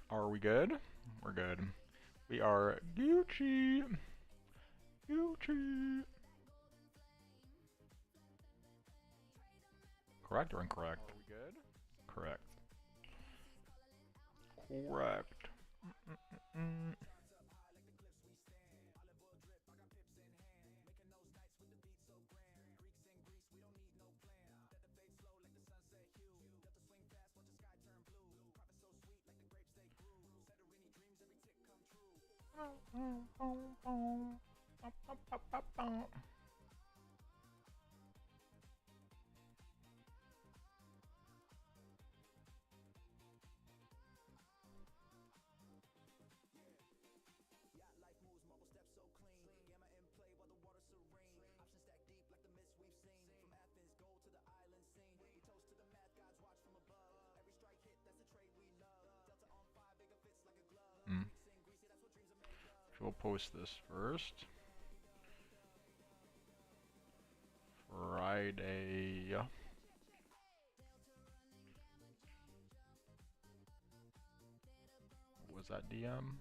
Are we good? We're good. We are Gucci. Gucci. Correct or incorrect? Are we good? Correct. Correct. Mm-mm-mm. Mm. So we'll post this first. Friday. Was that DM?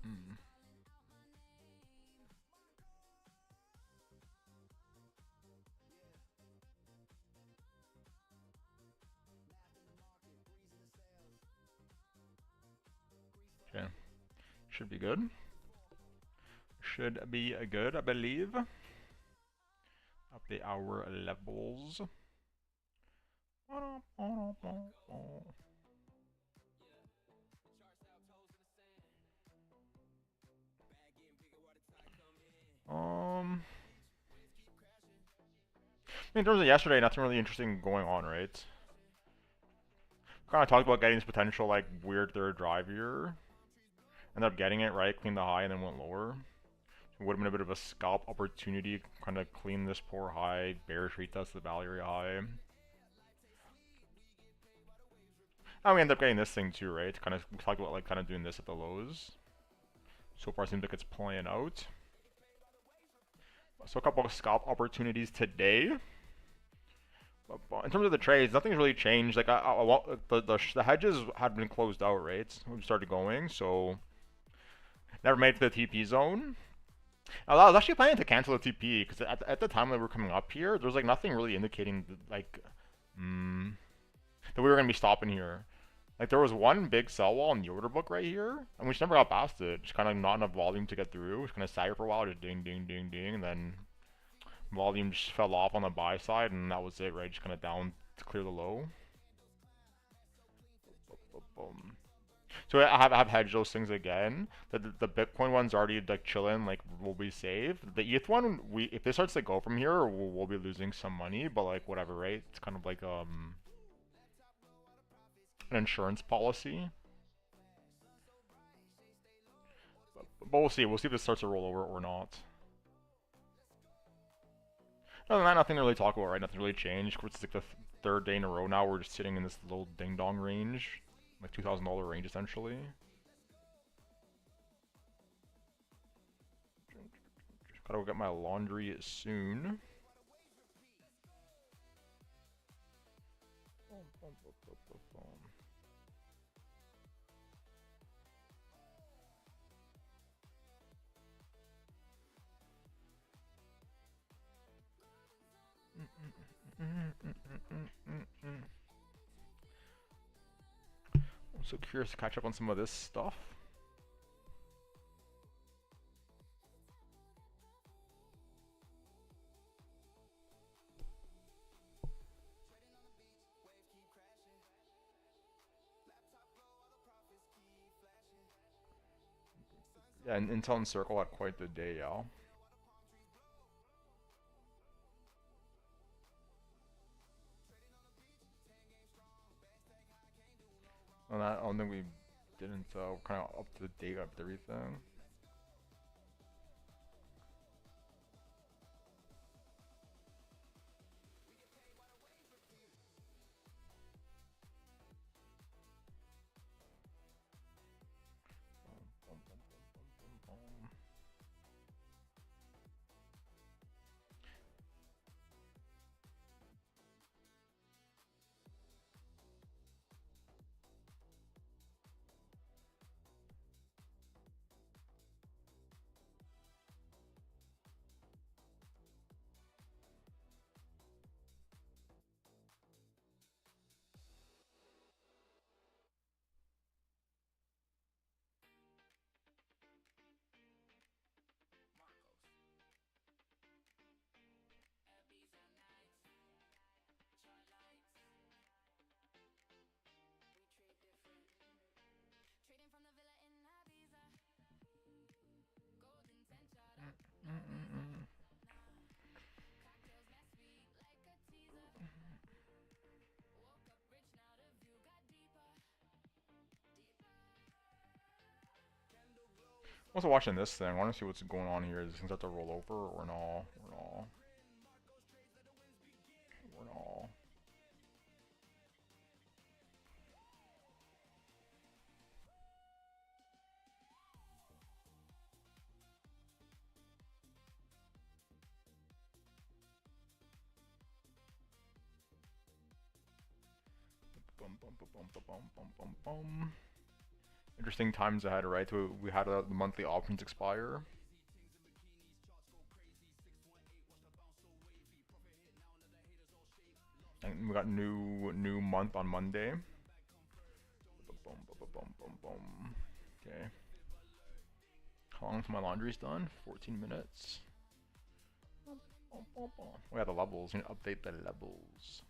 Mm. Okay. Should be good. Should be good, I believe. Update our levels. In terms of yesterday, nothing really interesting going on, right? Kind of talked about getting this potential like weird third drive here. Ended up getting it right, cleaned the high, and then went lower. It would have been a bit of a scalp opportunity, kind of clean this poor high, bearish retest the value area high. And we end up getting this thing too, right? Kind of we talked about like kind of doing this at the lows. So far, seems like it's playing out. So a couple of scalp opportunities today. But in terms of the trades, nothing's really changed. Like the hedges had been closed out, right? We started going, so never made it to the TP zone. I was actually planning to cancel the TP because at the time that we were coming up here, there was like nothing really indicating like that we were gonna be stopping here. Like there was one big sell wall in the order book right here, and we just never got past it. Just kind of not enough volume to get through. Just kind of sat here for a while, just ding, ding, ding, ding, and then volume just fell off on the buy side, and that was it, right? Just kind of down to clear the low. So I have hedged those things again. The Bitcoin one's already like chilling, like will be safe. The ETH one, we if it starts to go from here, we'll be losing some money, but like whatever, right? It's kind of like an insurance policy. But we'll see. We'll see if it starts to roll over or not. Other than that, nothing to really talk about, right? Nothing really changed. It's like the third day in a row now. We're just sitting in this little ding dong range, like $2,000 range essentially. Gotta go get my laundry soon. I'm so curious to catch up on some of this stuff. Yeah, and Intel and Circle had quite the day, y'all. And I don't think we didn't kind of up to the date of everything. Also watching this thing. I want to see what's going on here. Is things have to roll over or no? Or no? Or no? Bum bum bum bum bum bum bum bum. Interesting times ahead, right? We had the monthly options expire. And we got new month on Monday. Okay. How long until my laundry's done? 14 minutes. We got the levels. We need to update the levels.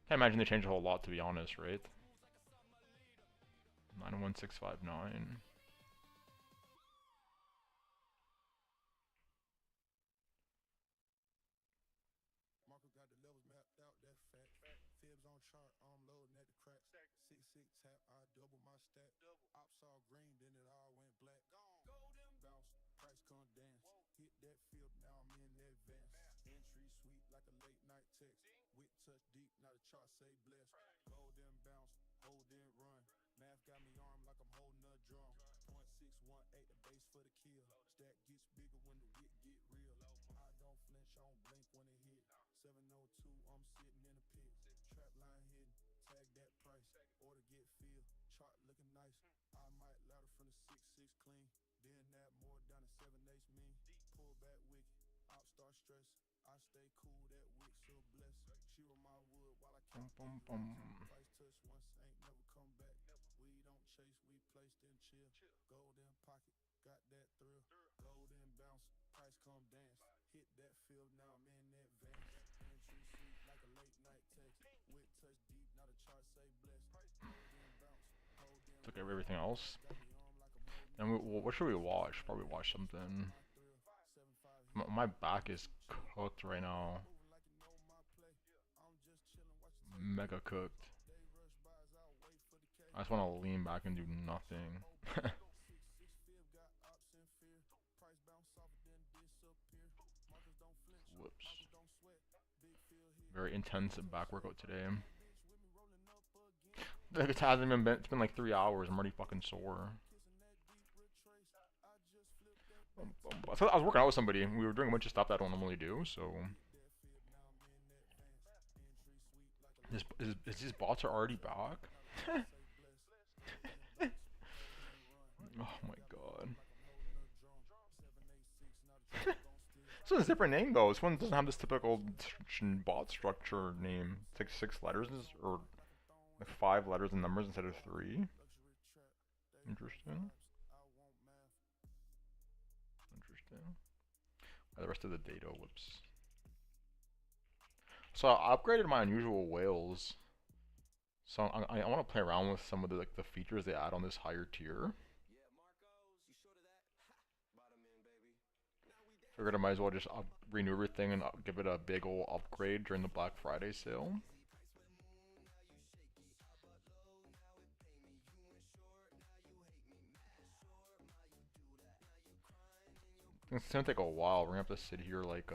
Can't imagine they changed a whole lot, to be honest, right? 91659. Bum, bum, bum. Took everything else. And what should we watch? Probably watch something. My back is cooked right now. Mega cooked. I just want to lean back and do nothing. Whoops. Very intense back workout today. Like it hasn't been, it's been like 3 hours. I'm already fucking sore. So I was working out with somebody. We were doing a bunch of stuff that I don't normally do. So these bots are already back. Oh my god. This one's a different name though. This one doesn't have this typical bot structure name. It's like 6 letters or like 5 letters and numbers instead of 3. Interesting. Interesting. The rest of the data, whoops. So I upgraded my unusual whales. So I want to play around with some of the features they add on this higher tier. Figured I might as well just renew everything and give it a big ol' upgrade during the Black Friday sale. It's gonna take a while. We're gonna have to sit here like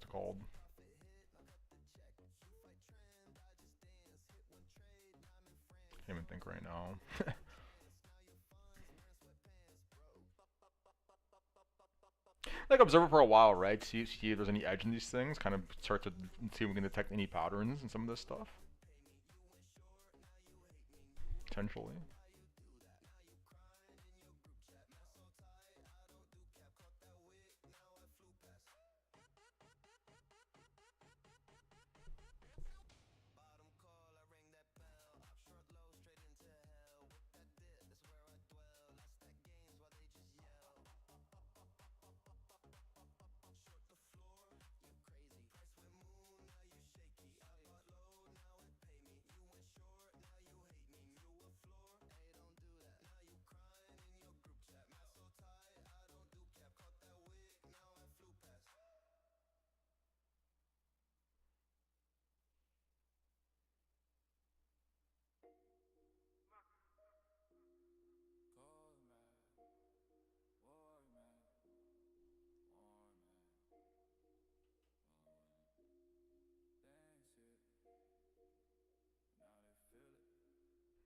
called? Can't even think right now. Like observe it for a while, right? See if there's any edge in these things. Kind of start to see if we can detect any patterns in some of this stuff. Potentially.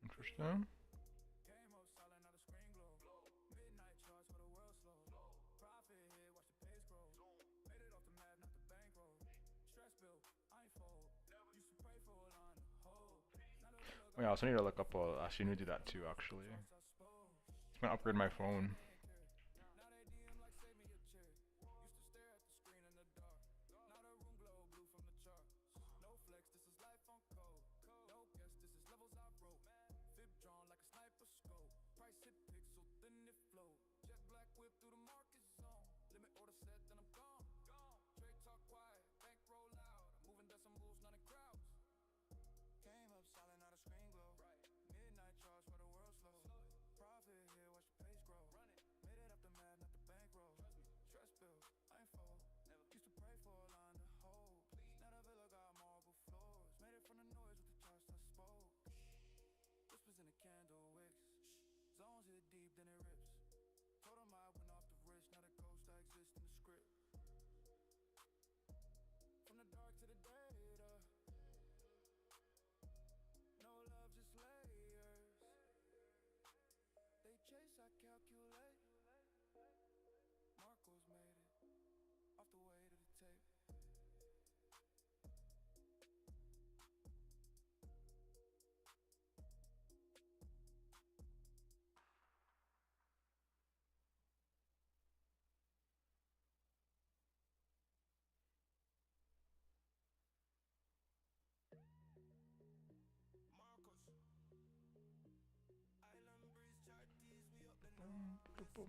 Interesting. Oh, yeah, I also need to look up. Actually, need to do that too. Actually, I'm gonna upgrade my phone.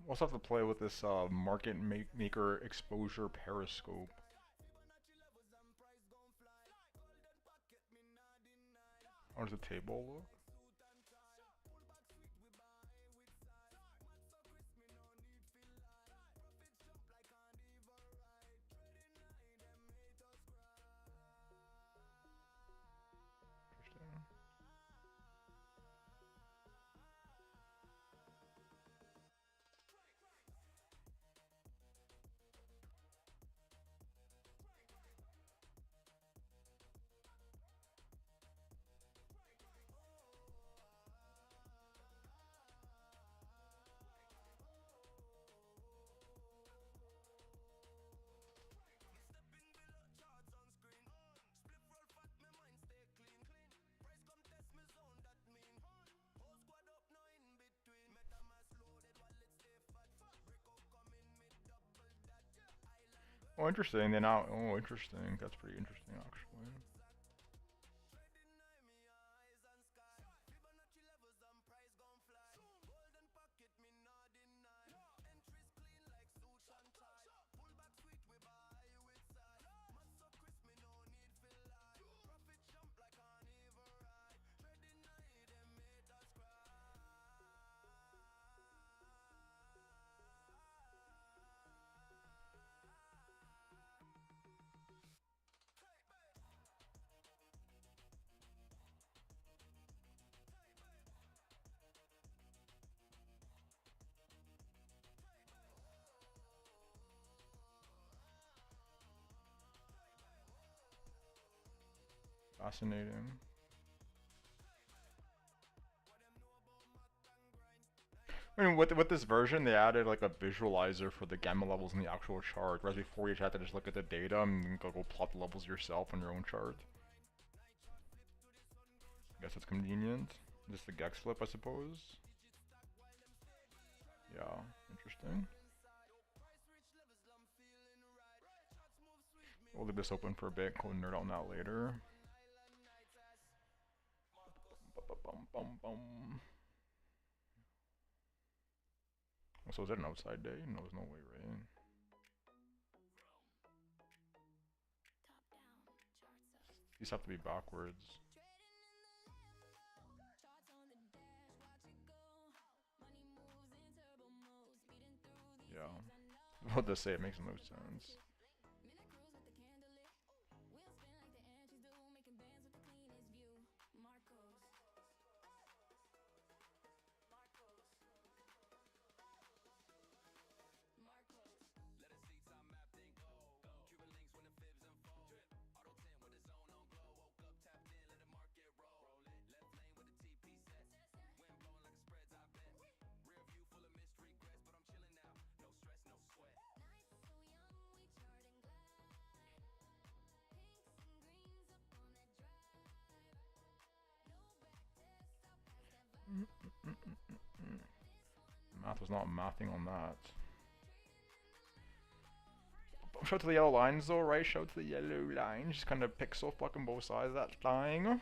Also have to play with this market maker exposure periscope. How does the table look? Interesting. Oh, interesting. They now. Oh, interesting. That's pretty interesting, actually. Fascinating. I mean, with this version, they added like a visualizer for the gamma levels in the actual chart, whereas before you just had to just look at the data and go plot the levels yourself on your own chart. I guess it's convenient. Just the Gex flip, I suppose. Yeah, interesting. We'll leave this open for a bit. We'll nerd on that later. So is it an outside day? No, there's no way, right? These have to be backwards. Yeah. What they say, it makes no sense. Math was not mathing on that. Show to the yellow lines though, right? Show to the yellow lines. Just kind of pixel fucking both sides of that thing.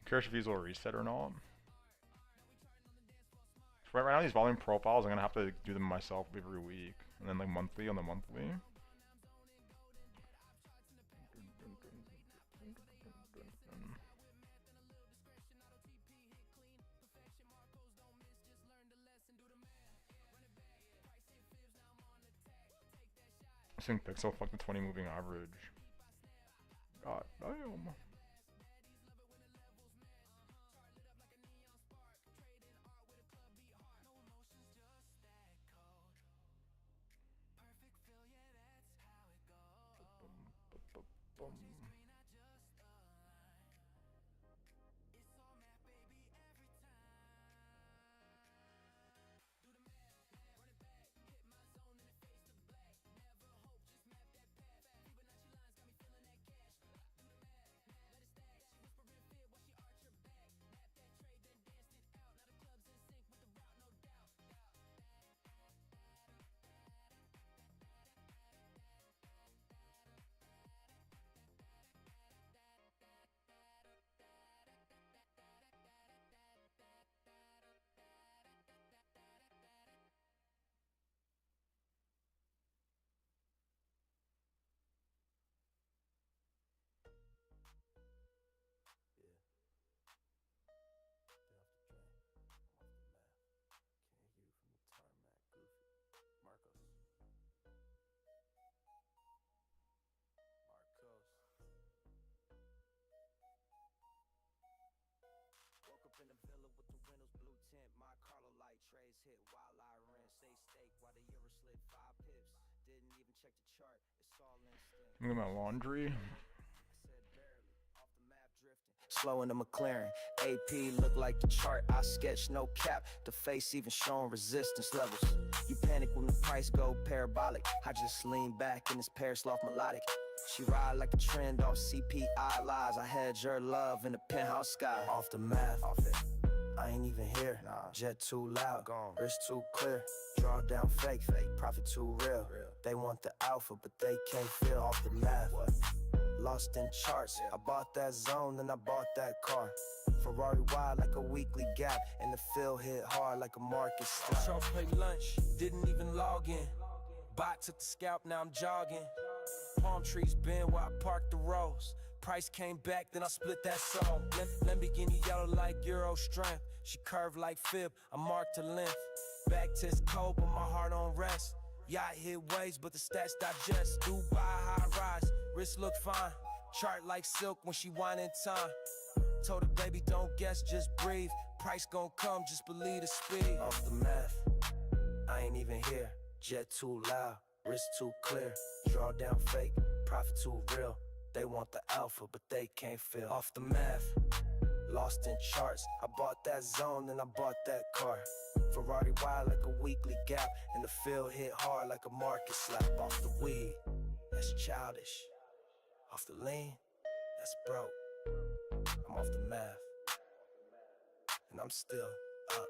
Curious if these will reset or not. Right now, these volume profiles, I'm gonna have to do them myself every week, and then like monthly on the monthly. Sync pixel, fuck the 20 moving average. God damn. like trays hit while I ran. Stay steak while the euro slid 5 pips. Didn't even check the chart. It's all instinct. Look at my laundry. I said barely off the map drifting. Slow in the McLaren. AP look like the chart. I sketch no cap. The face even showing resistance levels. You panic when the price go parabolic. I just lean back in this Paris loft melodic. She ride like a trend off CPI lies. I had your love in the penthouse sky. Off the math, off it. I ain't even here. Nah. Jet too loud, gone. Wrist too clear. Draw down fake, profit too real. They want the alpha, but they can't feel off the math. What? Lost in charts. I bought that zone, then I bought that car. Ferrari wide like a weekly gap, and the field hit hard like a market stop. Charles paid lunch, didn't even log in. Bot took the scalp, now I'm jogging. Palm trees bend where I parked the Rolls. Price came back, then I split that song. Lamborghini yellow like Euro strength. She curved like fib, I marked her length. Back test cold, but my heart on rest. Yacht hit waves, but the stats digest. Dubai high rise, wrist look fine. Chart like silk when she whine in time. Told her, baby, don't guess, just breathe. Price gon' come, just believe the speed. Off the math, I ain't even here. Jet too loud, wrist too clear. Draw down fake, profit too real. They want the alpha, but they can't feel. Off the math, lost in charts. I bought that zone, then I bought that car. Ferrari wide like a weekly gap, and the field hit hard like a market slap. Off the weed, that's childish. Off the lean, that's broke. I'm off the math, and I'm still up.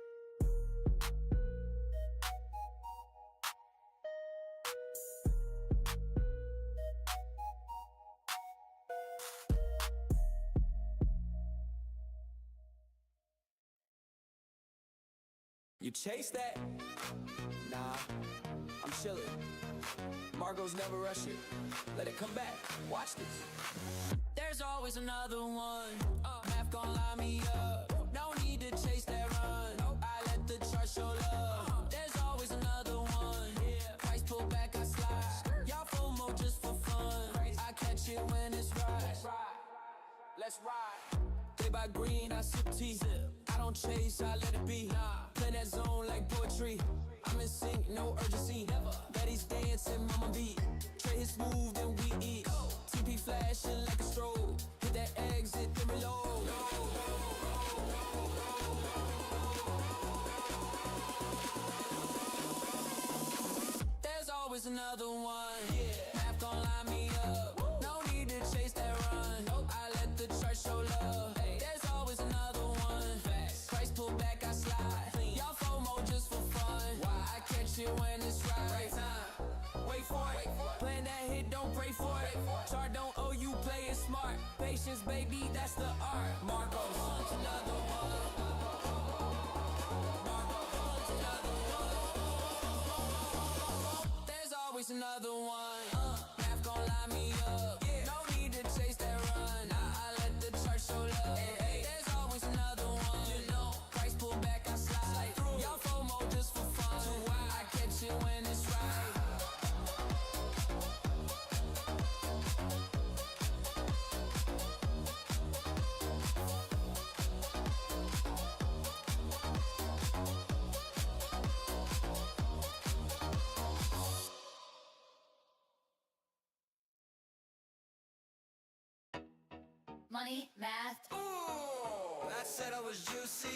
You chase that? Nah, I'm chillin'. Margot's never rush it. Let it come back. Watch this. There's always another one. Math gon' line me up. No need to chase that run. I let the chart show love. There's always another one. Price pull back, I slide. Y'all FOMO just for fun. I catch it when it's right. Let's ride. They buy green, I sip tea. I don't chase, I let it be. Play that zone like poetry. I'm in sync, no urgency. Betty's dancing, mama beat. Trade his smooth, then we eat. TP flashing like a strobe. Hit that exit, then reload. There's always another one. Math gon' line me up. No need to chase that run. I let the chart show love. There's always another one. Price pull back, I slide. Y'all FOMO just for fun. I catch it when it's right. Wait for it. Plan that hit, don't pray for it. Chart don't owe you, play it smart. Patience, baby, that's the art. Margot's another one. Margot's another one. There's always another one. Math gon' line me up. No need to chase that run. I let the chart show love. There's always another one. Price pull back, I slide. Y'all FOMO just for fun. I catch it when it's right. Money, math. Ooh, I said I was juicy.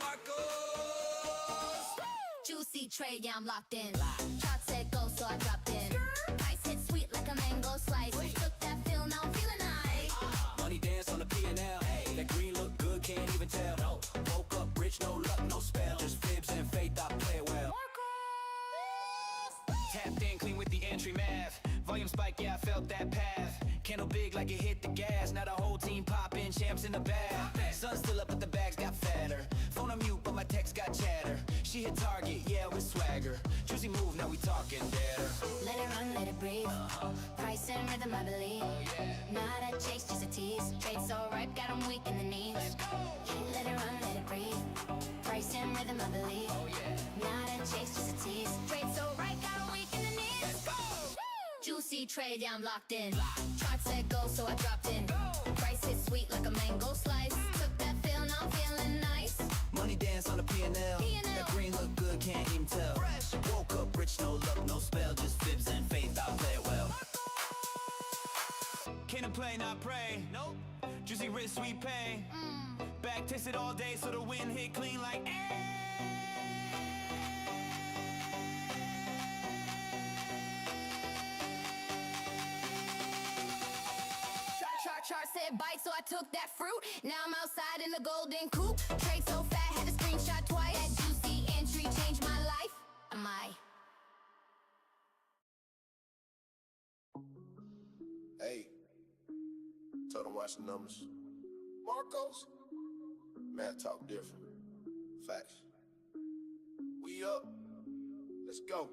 Marcos. Juicy trade, yeah, I'm locked in. Chart said go, so I dropped in. Price hit sweet like a mango slice. Took that feel, now I'm feeling nice. Money dance on the P&L. That green look good, can't even tell. Woke up rich, no luck, no spell. Just fibs and faith, I play it well. Tapped in clean with the entry math. Volume spike, yeah, I felt that path. Candle big like it hit the gas. Now the whole team poppin', champs in the bag. Sun still up, but the bags got fatter. Phone on mute, but my text got chatter. She hit target, yeah, with swagger. Juicy move, now we talking better. Let it run, let it breathe. Price and rhythm, I believe. Not a chase, just a tease. Trade so ripe, got 'em weak in the knees. Let it run, let it breathe. Price and rhythm, I believe. Not a chase, just a tease. Trade so right, got 'em weak in the knees. Juicy trade, yeah, I'm locked in. Chart said go, so I dropped in. Price hit sweet like a mango slice. Took that feel, now I'm feeling nice. Money dance on the P&L. play, not pray. Nope. Juicy wrist, sweet pain. Back tasted all day, so the wind hit clean like Chart said bite, so I took that fruit. Now I'm outside in the golden coupe. Trade so fat, had to screenshot twice. That juicy entry changed my life. Am I? Hey, told him watch the numbers. Marcos, math talk different. Facts. We up. Let's go.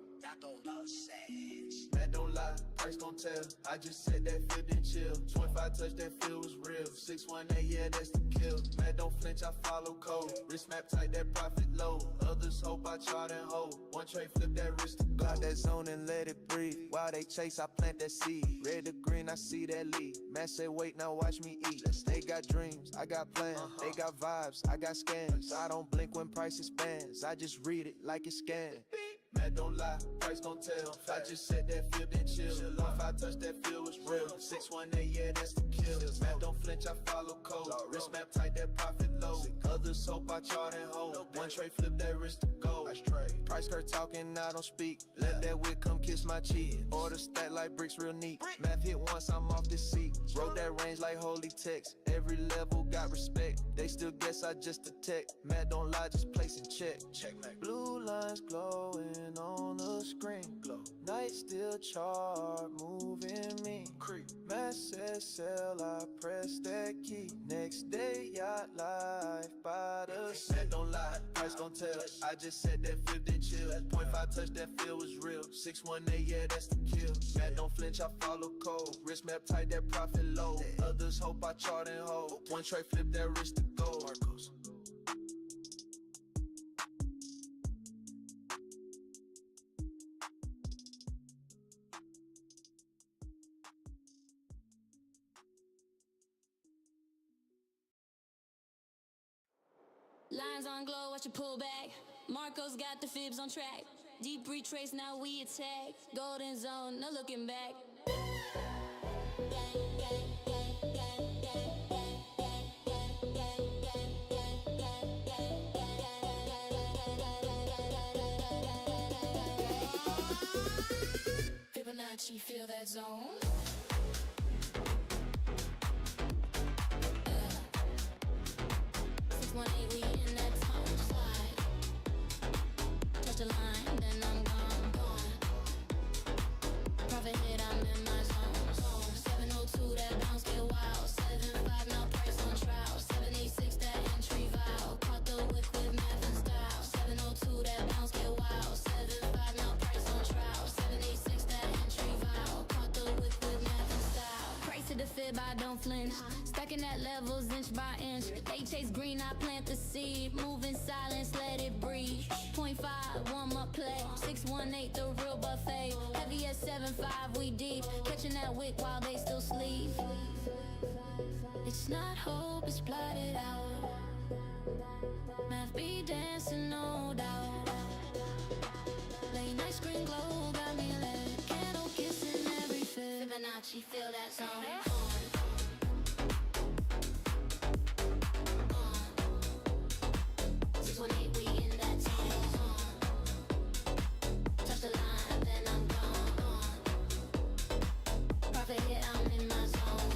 Matt don't lie, price don't tell. I just said that field didn't chill. 25 touch, that field was real. 618, yeah, that's the kill. Matt don't flinch, I follow code. Wrist map tight, that profit low. Others hope I chart and hold. One trade, flip that wrist to go. Got that zone and let it breathe. While they chase, I plant that seed. Red to green, I see that lead. Matt say wait, now watch me eat. They got dreams, I got plans. They got vibes, I got scams. I don't blink when price expands. I just read it like it's scanned. Matt don't lie, price don't tell. I just said that field didn't chill. If I touch that field was real. 618, yeah, that's the kill. Matt don't flinch, I follow code. Wrist map tight, that profit low. Others hope I chart and hold. One trade, flip that wrist to go. Price curve talking, I don't speak. Let that wig come kiss my cheek. Order stack like bricks, real neat. Math hit once, I'm off this seat. Wrote that range like holy text. Every level got respect. They still guess I just detect. Matt don't lie, just place and check. Blue lines glowing on the screen. Night still chart moving me. Matt says sell, I press that key. Next day, yacht life by the sea. Matt don't lie, price don't tell. I just said that 50 chill. 0.5 touch, that feel was real. 618, yeah, that's the kill. Matt don't flinch, I follow code. Wrist map tight, that profit low. Others hope I chart and hold. One trade, flip that wrist to go. Marcos. Lines on glow, watch you pull back. Marcos got the fibs on track. Deep retrace, now we attack. Golden zone, no looking back. Fibonacci, feel that zone. 618, we in that zone. Slide. Touch the line, then I'm gone. Profit hit, I'm in my zone. 702, that bounce get wild. 75, now price on trial. 786, that entry vow. Caught the wick with math and style. 702, that bounce get wild. 75, now price on trial. 786, that entry vow. Caught the wick with math and style. Price to the fib, I don't flinch. Stacking at levels inch by inch. They chase green, I plant the seed. Move in silence, let it breathe. 0.5, warm up play. 618, the real buffet. Heavy at 7.5, we deep. Catching that wick while they still sleep. It's not hope, it's plotted out. Math be dancing, no doubt. Late night screen glow, got me lit. Candle kissing every fit. Fibonacci, feel that zone. 618, we in that zone. Touch the line, then I'm gone. Profit hit, I'm in my zone.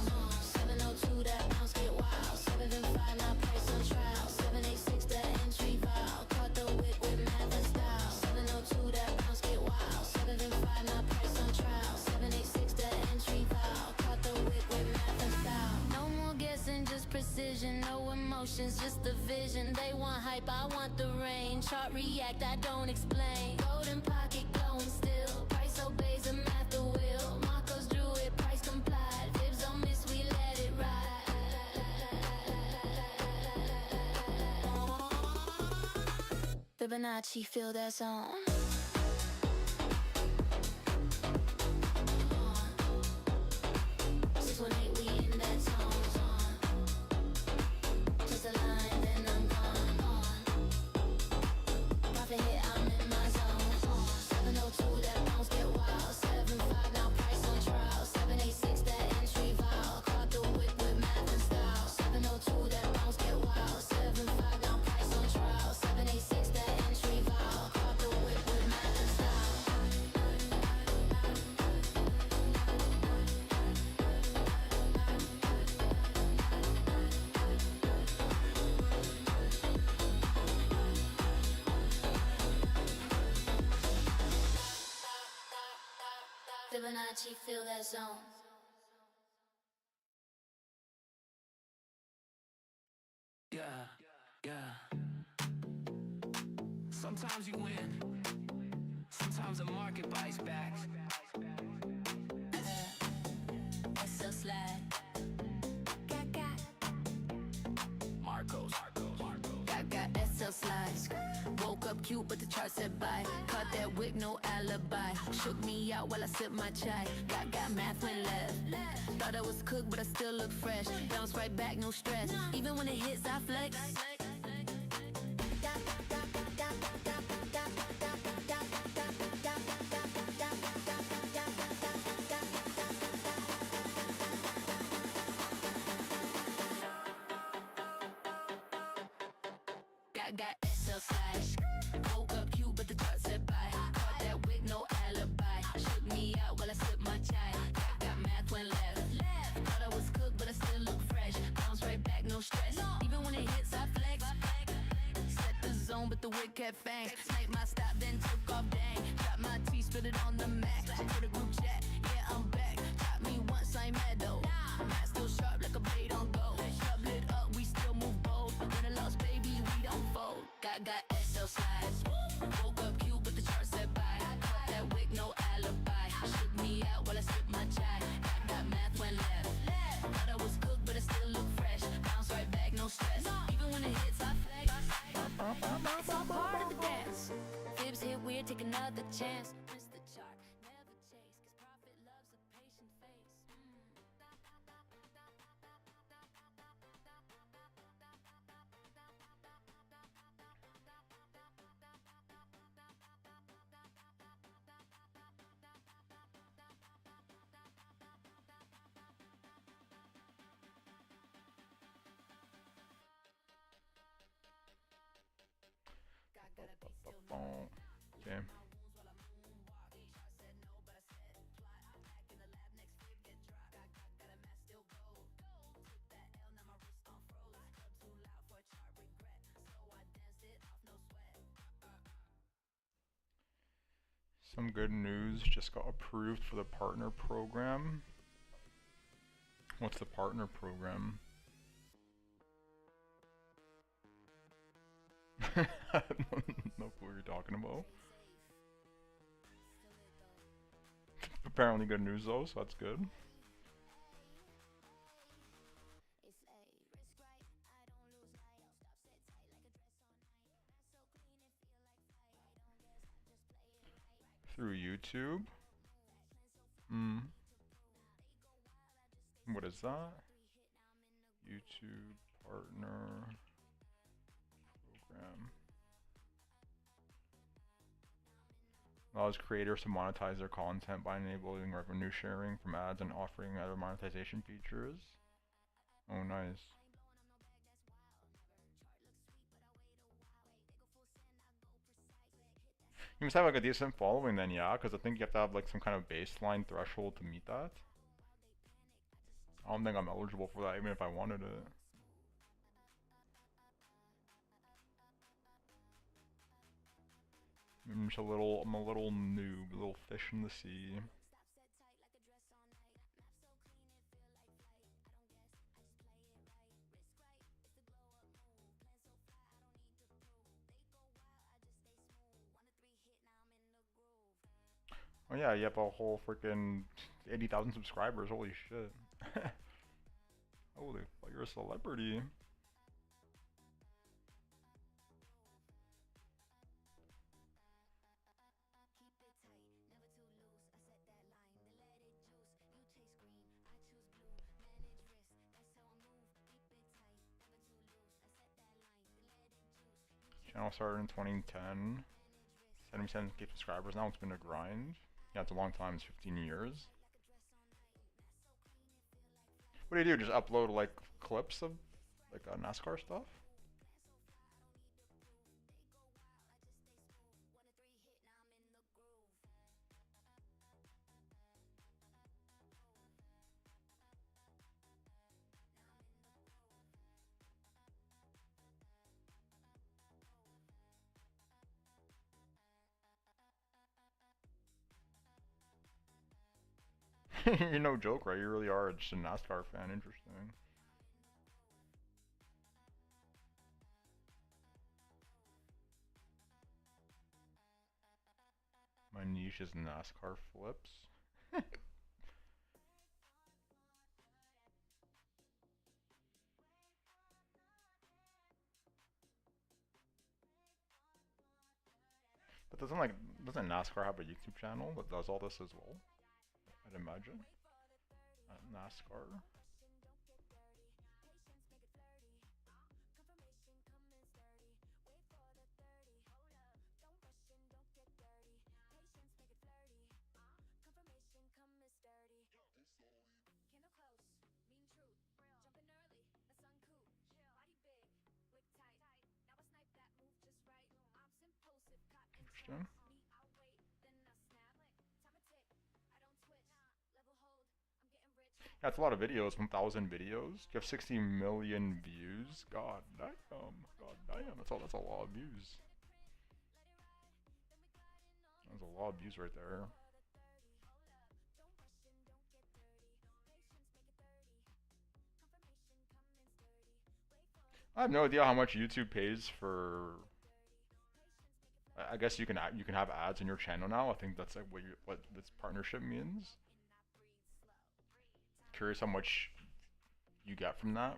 702, that bounce get wild. 755, now price on trial. 786, that entry vow. Caught the wick with math and style. 702, that bounce get wild. 755, now price on trial. 786, that entry vow. Caught the wick with math and style. No more guessing, just precision. No emotions, just the vision. They want hype, I want the rain. Chart react, I don't explain. Golden pocket glowing still. Price obeys the math, the will. Marcos drew it, price complied. Fibs don't miss, we let it ride. Fibonacci, feel that zone. 618, we in that zone. Touch the line, then I'm gone. Profit hit, I'm in my zone. 702, that bounce get wild. 75, now price on trial. 786, that entry vow. Caught Versace, feel that zone. Yeah, yeah. Sometimes you win, sometimes the market bites back. SL slide. Got. Marcos. Got SL slides. Woke up cute, but the chart said bye. Caught that wick, no alibi. Shook me out while I sip my chai. Got math went left. Thought I was cooked, but I still look fresh. Bounce right back, no stress. Even when it hits, I flex. Got SL slash. Woke up cute, but the chart said bye. Caught that wig, no alibi. Shook me out while I sipped my chai. Got math went left. Thought I was cooked, but I still look fresh. Bounce right back, no stress. Even when it hits, I flex. Set the zone, but the wig kept fang. Sniped my stop, then took off dang. Drop my T, spit it on the Mac. For the group chat, yeah, I'm back. Got me once, I ain't mad though. Matt still sharp like a blade on gold. Double it up, we still move bold. When I lost, baby, we don't fold. Got SL slides. Woke up cute, but the chart said bye. Caught that wig, no alibi. Shook me out while I sipped my chai. Got math went left. Thought I was cooked, but I still look fresh. Bounce right back, no stress. Even when it hits, I flex. It's all part of the dance. Fibs hit weird, take another chance. Rinse the chart, never chase. 'Cause profit loves a patient face. Okay. Some good news, just got approved for the partner program. What's the partner program? I don't know what you're talking about. Apparently good news though, so that's good. Through YouTube? What is that? YouTube partner program. Allows creators to monetize their content by enabling revenue sharing from ads and offering other monetization features. Oh, nice. You must have like a decent following then, yeah, because I think you have to have like some kind of baseline threshold to meet that. I don't think I'm eligible for that even if I wanted it. I'm a little noob, a little fish in the sea. Oh yeah, you have a whole freaking 80,000 subscribers, holy shit. Holy fuck, you're a celebrity. Channel started in 2010. 77K subscribers, now it's been a grind. Yeah, it's a long time, it's 15 years. What do? Just upload like clips of like NASCAR stuff? You're no joke, right? You really are just a NASCAR fan. Interesting. My niche is NASCAR flips. But doesn't NASCAR have a YouTube channel that does all this as well? I'd imagine. NASCAR. Interesting. That's a lot of videos, 1,000 videos. You have 60 million views. God damn. God damn. That's a lot of views. That's a lot of views right there. I have no idea how much YouTube pays for. I guess you can have ads in your channel now. I think that's like what this partnership means. Curious how much you get from that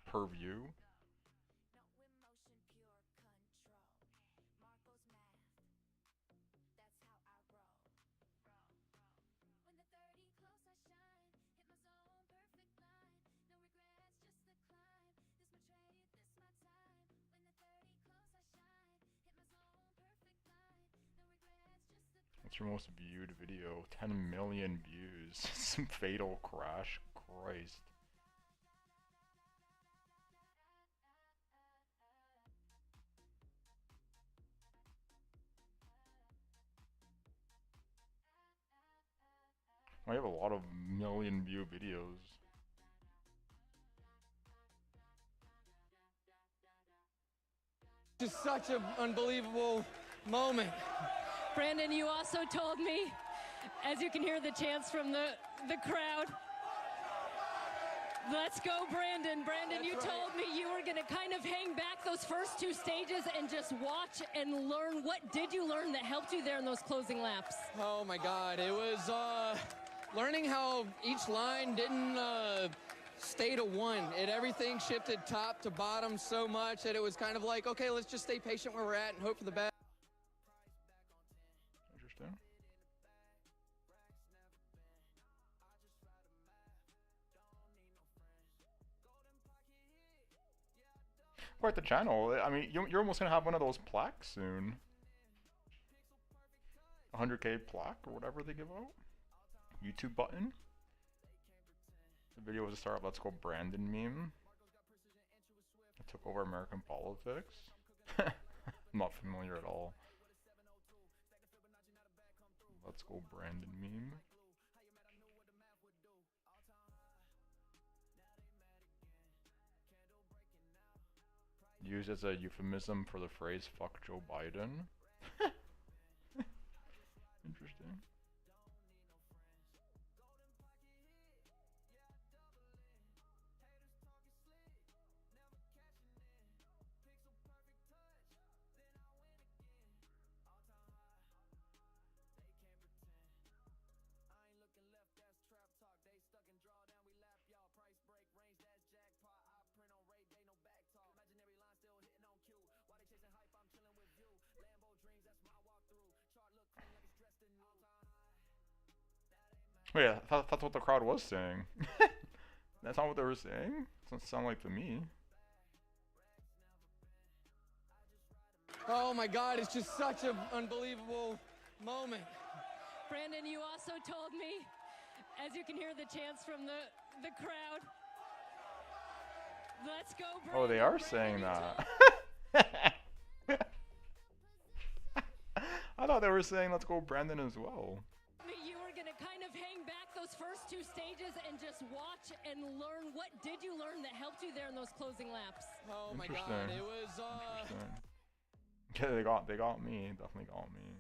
per view. What's your most viewed video? 10 million views. Some fatal crash. Christ. I have a lot of million view videos. Just such an unbelievable moment. Brandon, you also told me, as you can hear the chants from the crowd, let's go, Brandon. Brandon, That's you right. told me you were going to kind of hang back those first two stages and just watch and learn. What did you learn that helped you there in those closing laps? Oh my God, it was learning how each line didn't stay to one. Everything shifted top to bottom so much that it was kind of like, okay, let's just stay patient where we're at and hope for the best. Interesting. Quite the channel. I mean, you're almost gonna have one of those plaques soon. 100K plaque or whatever they give out. YouTube button. The video was a start. Let's go, Brandon meme. It took over American politics. I'm not familiar at all. Let's go, Brandon meme. Used as a euphemism for the phrase "fuck Joe Biden." Interesting. Wait, I thought that's what the crowd was saying. That's not what they were saying? Doesn't sound like to me. Oh my God, it's just such an unbelievable moment. Brandon, you also told me, as you can hear the chants from the crowd, let's go, Brandon. Oh, they are Brandon, saying you that. I thought they were saying let's go, Brandon, as well. told me you were going to kind of hang back those first two stages and just watch and learn. What did you learn that helped you there in those closing laps? Oh my Interesting. God, it was Interesting. Yeah, they got me. Definitely got me.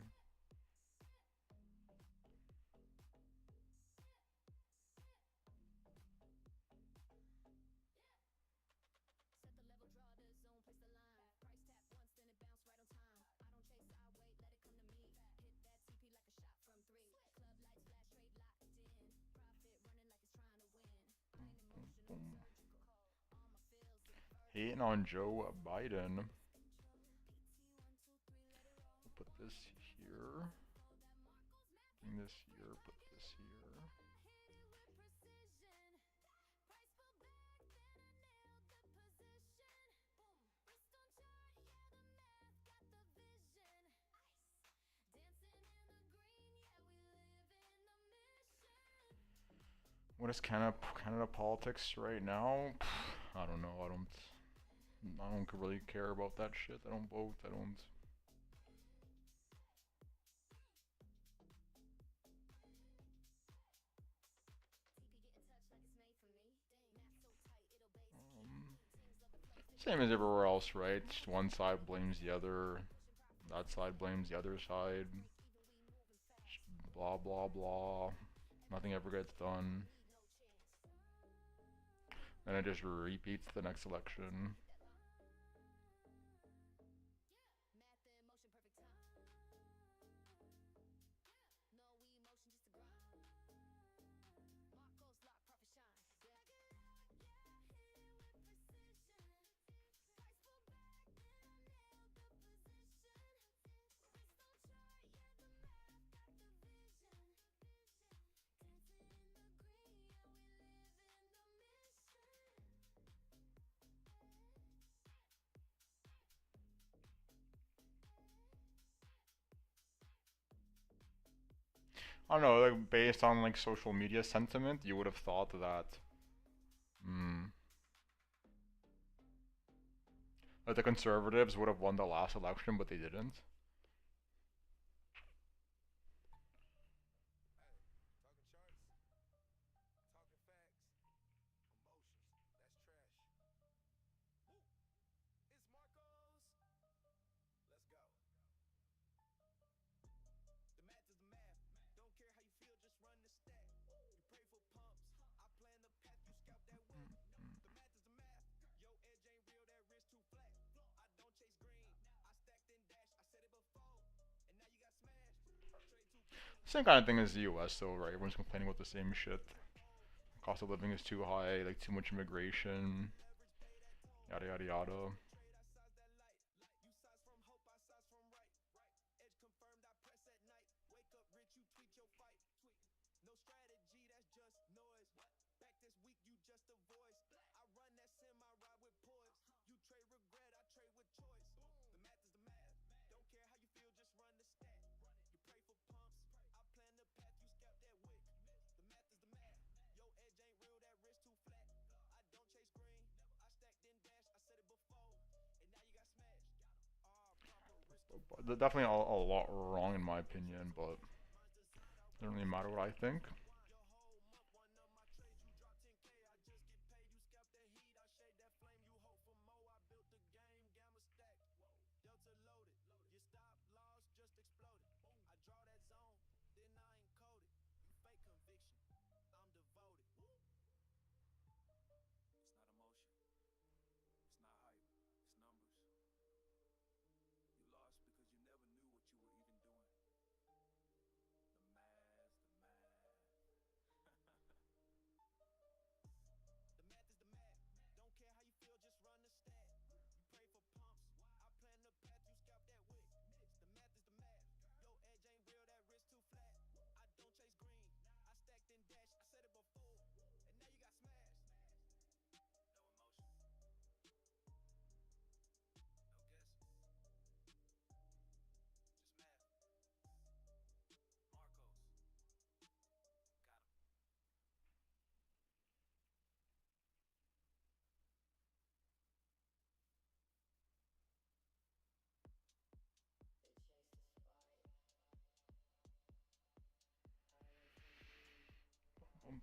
hating on Joe Biden. We'll put this here. Bring this here, put this here. What is Canada politics right now? I don't know. I don't really care about that shit. I don't vote. I don't. Same as everywhere else, right? Just one side blames the other. That side blames the other side. Blah blah blah. Nothing ever gets done. And it just repeats the next election. I don't know, like based on like social media sentiment, you would have thought that that the conservatives would have won the last election, but they didn't. Same kind of thing as the US though, right? Everyone's complaining about the same shit. Cost of living is too high, like too much immigration, yada yada yada. Definitely a lot wrong in my opinion, but it doesn't really matter what I think.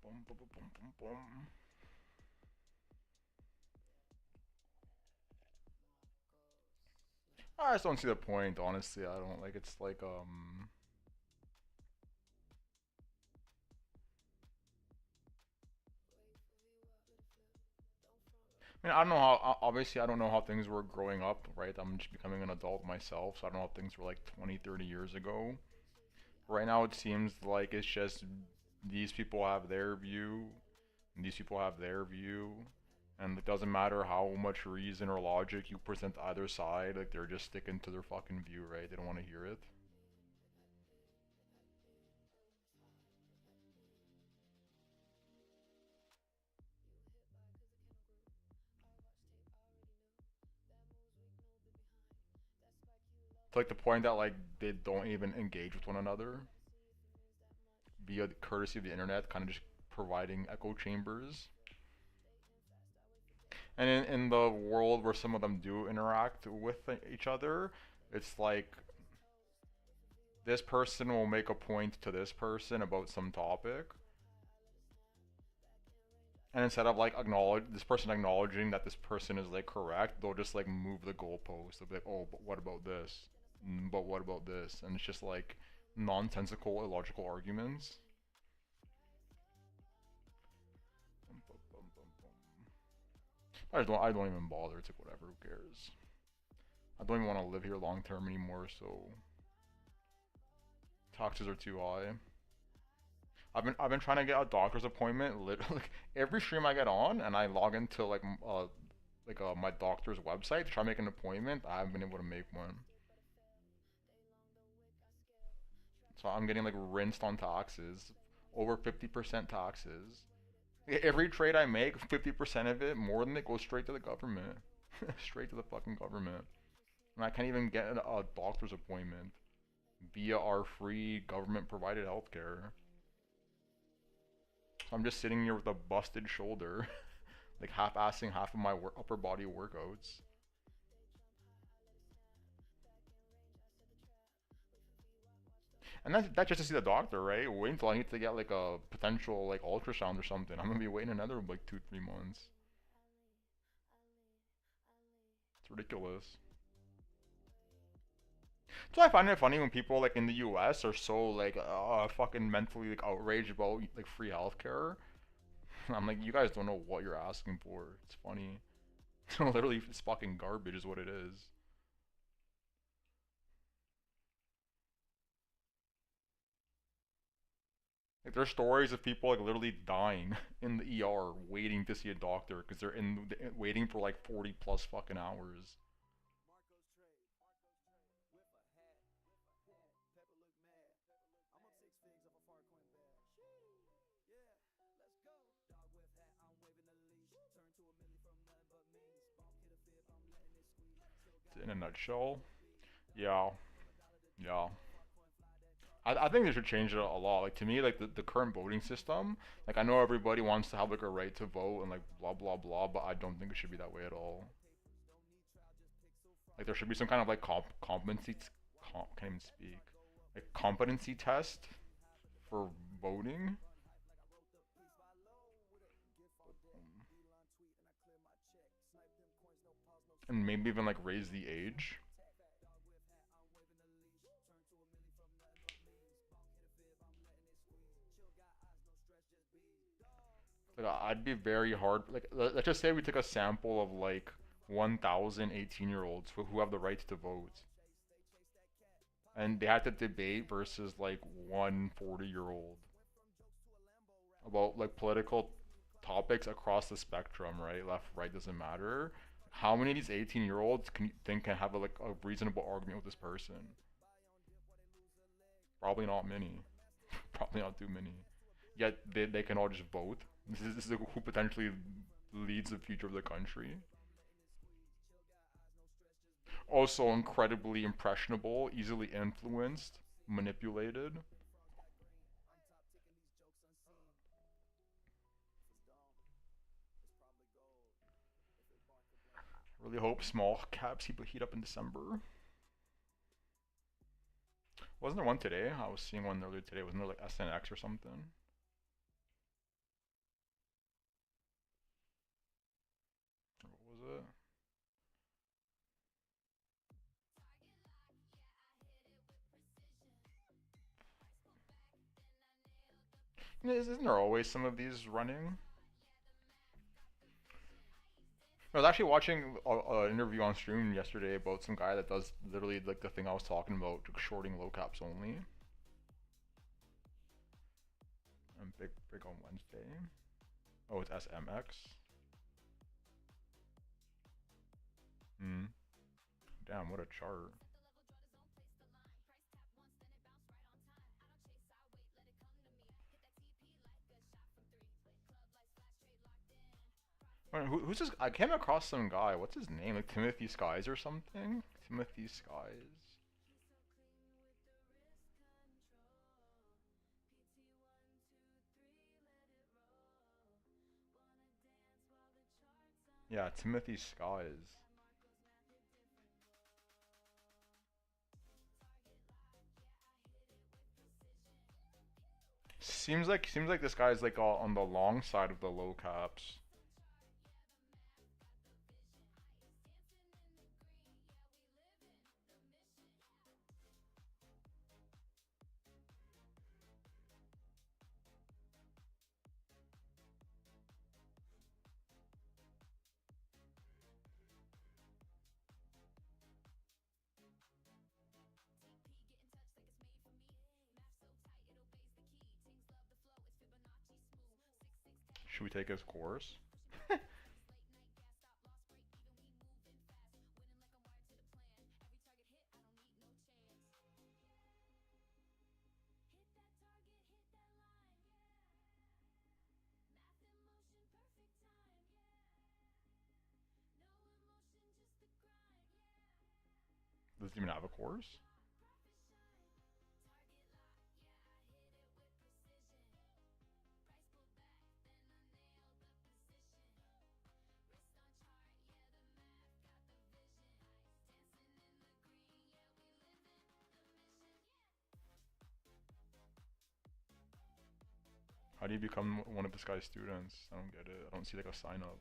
Boom, boom, boom, boom, boom, boom. I just don't see the point, honestly. I don't like it's like I mean, I don't know how, obviously I don't know how things were growing up, right? I'm just becoming an adult myself, so I don't know how things were like 20, 30 years ago. Right now it seems like it's just these people have their view, and these people have their view, And it doesn't matter how much reason or logic you present to either side, like they're just sticking to their fucking view, right? They don't want to hear it. To like the point that like they don't even engage with one another via the courtesy of the internet, kind of just providing echo chambers. And in the world where some of them do interact with each other, it's like this person will make a point to this person about some topic, and instead of like acknowledging that this person is like correct, they'll just like move the goalpost. They'll be like, oh, but what about this? But what about this? And it's just like nonsensical, illogical arguments. I don't even bother. It's like whatever, who cares? I don't even want to live here long term anymore, so taxes are too high. I've been trying to get a doctor's appointment literally every stream I get on, and I log into like my doctor's website to try to make an appointment. I haven't been able to make one. So I'm getting like rinsed on taxes, over 50% taxes. Every trade I make, 50% of it, more than it, goes straight to the government. Straight to the fucking government. And I can't even get a doctor's appointment via our free government provided healthcare. So I'm just sitting here with a busted shoulder, like half-assing half of my upper body workouts. And that's just to see the doctor, right? Wait until I need to get like a potential like ultrasound or something. I'm gonna be waiting another like 2-3 months. It's ridiculous. So I find it funny when people like in the US are so like fucking mentally like outraged about like free healthcare. I'm like, you guys don't know what you're asking for. It's funny. Literally, it's fucking garbage is what it is. Like there's stories of people like literally dying in the ER waiting to see a doctor because they're waiting for like 40 plus fucking hours. In a nutshell, yeah. I think they should change it a lot. Like to me, like the current voting system, like I know everybody wants to have like a right to vote and like blah blah blah, but I don't think it should be that way at all. Like there should be some kind of like competency, can't even speak, like competency test for voting. And maybe even like raise the age. Like I'd be very hard. Like let's just say we took a sample of like 1,000 18-year-olds who have the right to vote, and they had to debate versus like one 40-year-old about like political topics across the spectrum, right? Left, right, doesn't matter. How many of these 18-year-olds can you think can have like a reasonable argument with this person? Probably not many. Probably not too many. Yet they can all just vote. This is who potentially leads the future of the country. Also incredibly impressionable, easily influenced, manipulated. Really hope small caps heat up in December. Wasn't there one today? I was seeing one earlier today. Wasn't there like SNX or something? What was it? Isn't there always some of these running? I was actually watching an interview on stream yesterday about some guy that does literally like the thing I was talking about, shorting low caps only. And big on Wednesday. Oh, it's SMX. Hmm. Damn, what a chart. Wait, who's this? I came across some guy. What's his name? Like Timothy Skies or something? Timothy Skies. Yeah, Timothy Skies. Seems like this guy's like all on the long side of the low caps. Should we take his course? Does it even have a course? How do you become one of this guy's students? I don't get it. I don't see like a sign up.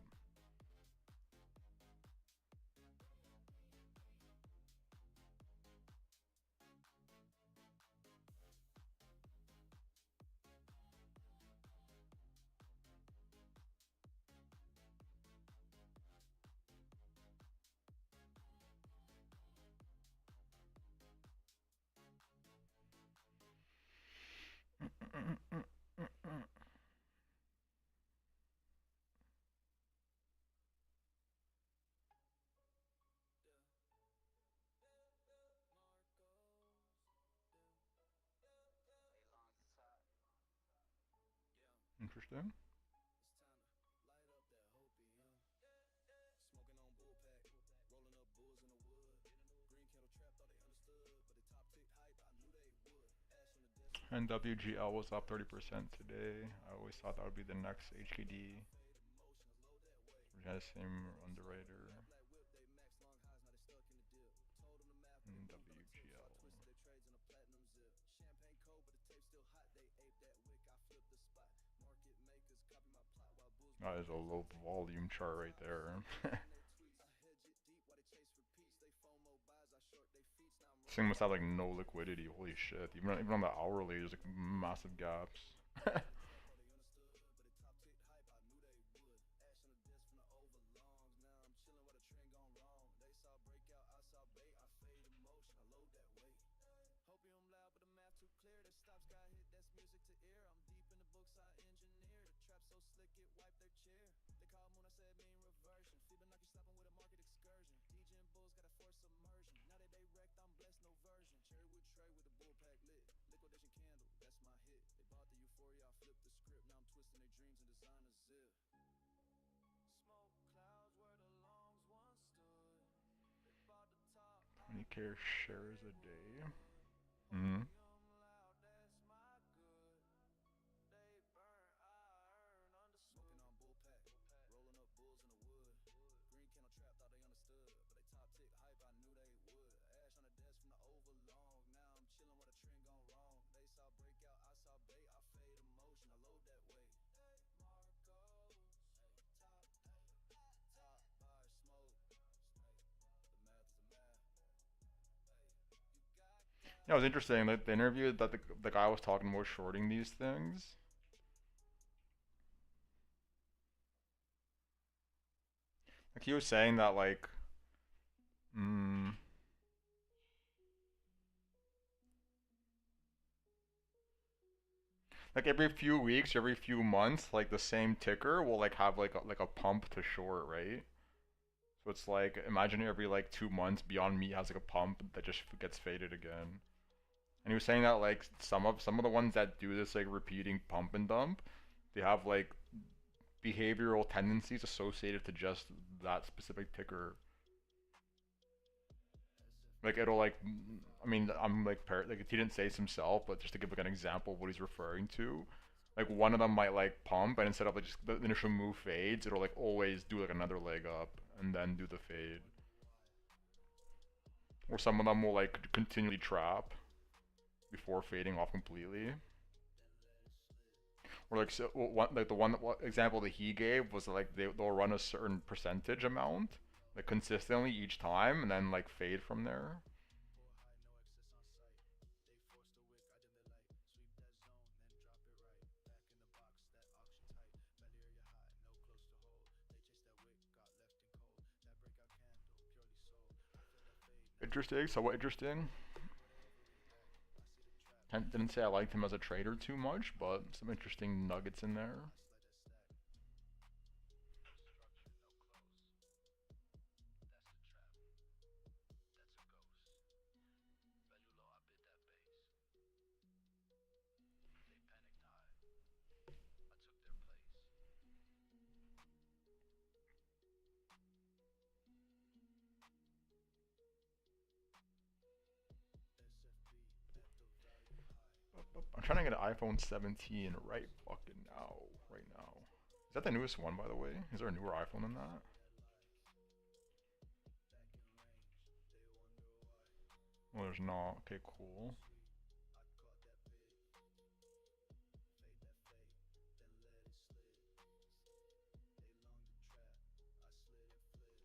Interesting. And WGL was up 30% today. I always thought that would be the next HKD. We got the same underwriter. And WGL. That is a low volume chart right there. This thing must have like no liquidity. Holy shit! Even on the hourly, there's like massive gaps. $20K shares a day. Mm-hmm. Yeah, it was interesting. Like the interview that the guy was talking about shorting these things. Like he was saying that like, like every few weeks, every few months, like the same ticker will like have like a pump to short, right? So it's like, imagine every like 2 months, Beyond Meat has like a pump that just gets faded again. And he was saying that like some of the ones that do this like repeating pump and dump, they have like behavioral tendencies associated to just that specific ticker. Like it'll like, I mean, I'm like like he didn't say this himself, but just to give like an example of what he's referring to, like one of them might like pump, and instead of like just the initial move fades, it'll like always do like another leg up and then do the fade. Or some of them will like continually trap before fading off completely. Or like so, one like the one example that he gave was like they'll run a certain percentage amount like consistently each time and then like fade from there. Interesting, somewhat interesting. Didn't say I liked him as a trader too much, but some interesting nuggets in there. I'm trying to get an iPhone 17 right fucking now. Right now. Is that the newest one, by the way? Is there a newer iPhone than that? Well, there's not. Okay, cool.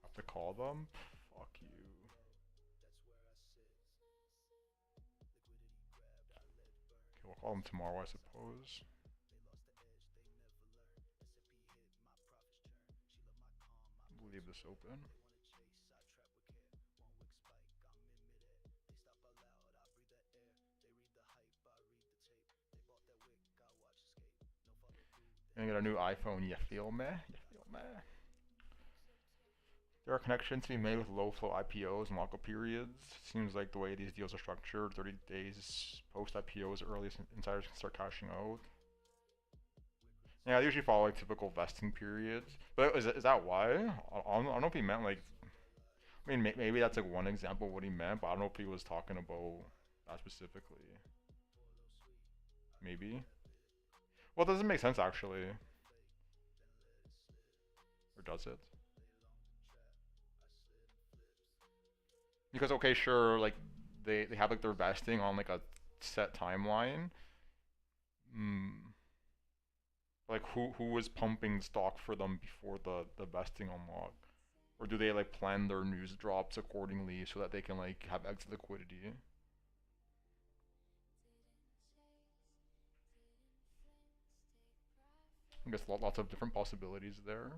Have to call them? Fuck you. Okay, we'll call them tomorrow, I suppose. We'll leave this open. Gonna get a new iPhone, you feel me? You feel me? There are connections to be made with low flow IPOs and lockup periods. Seems like the way these deals are structured, 30 days post IPOs, earliest insiders can start cashing out. Yeah, they usually follow like typical vesting periods. But is that why? I don't know if he meant like, I mean maybe that's like one example of what he meant, but I don't know if he was talking about that specifically. Maybe. Well, it doesn't make sense actually. Or does it? Because okay, sure, like they have like their vesting on like a set timeline. Like who was pumping stock for them before the vesting unlock? Or do they like plan their news drops accordingly so that they can like have exit liquidity? I guess lots of different possibilities there.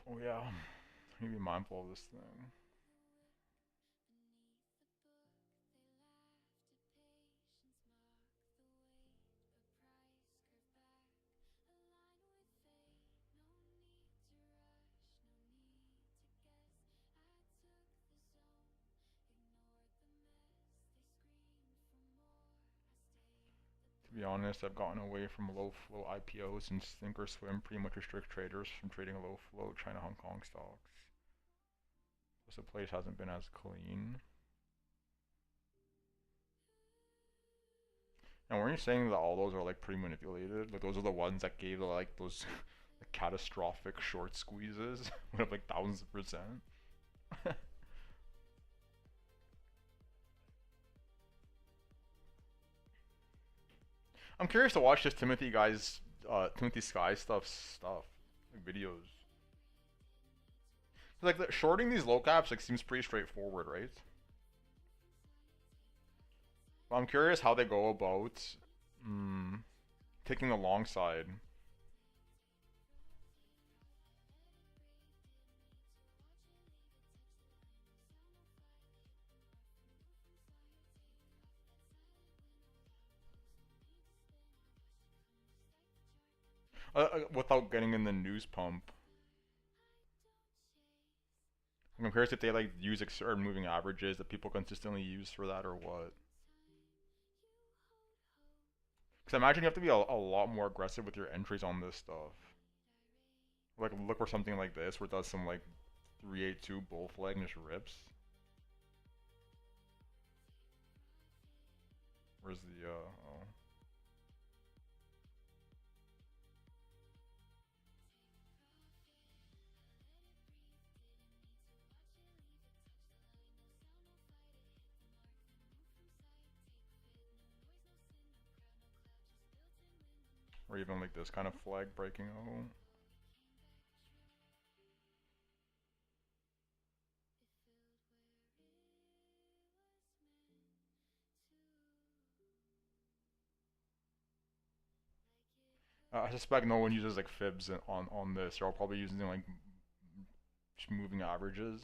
Oh yeah, I need to be mindful of this thing. To be honest, I've gotten away from low flow IPOs and Thinkorswim pretty much restrict traders from trading low flow China Hong Kong stocks. Plus the place hasn't been as clean. And weren't you saying that all those are like pre-manipulated? Like those are the ones that gave like those like, catastrophic short squeezes with like thousands of percent. I'm curious to watch this Timothy Sky stuff, like videos. Like shorting these low caps like seems pretty straightforward, right? But I'm curious how they go about taking the long side. Without getting in the news pump. I'm curious if they like use certain moving averages that people consistently use for that or what. Because I imagine you have to be a lot more aggressive with your entries on this stuff. Like look for something like this where it does some like 382 bull flag and just rips. Where's the oh. Or even like this kind of flag breaking out. I suspect no one uses like fibs on this. They're all probably using like just moving averages.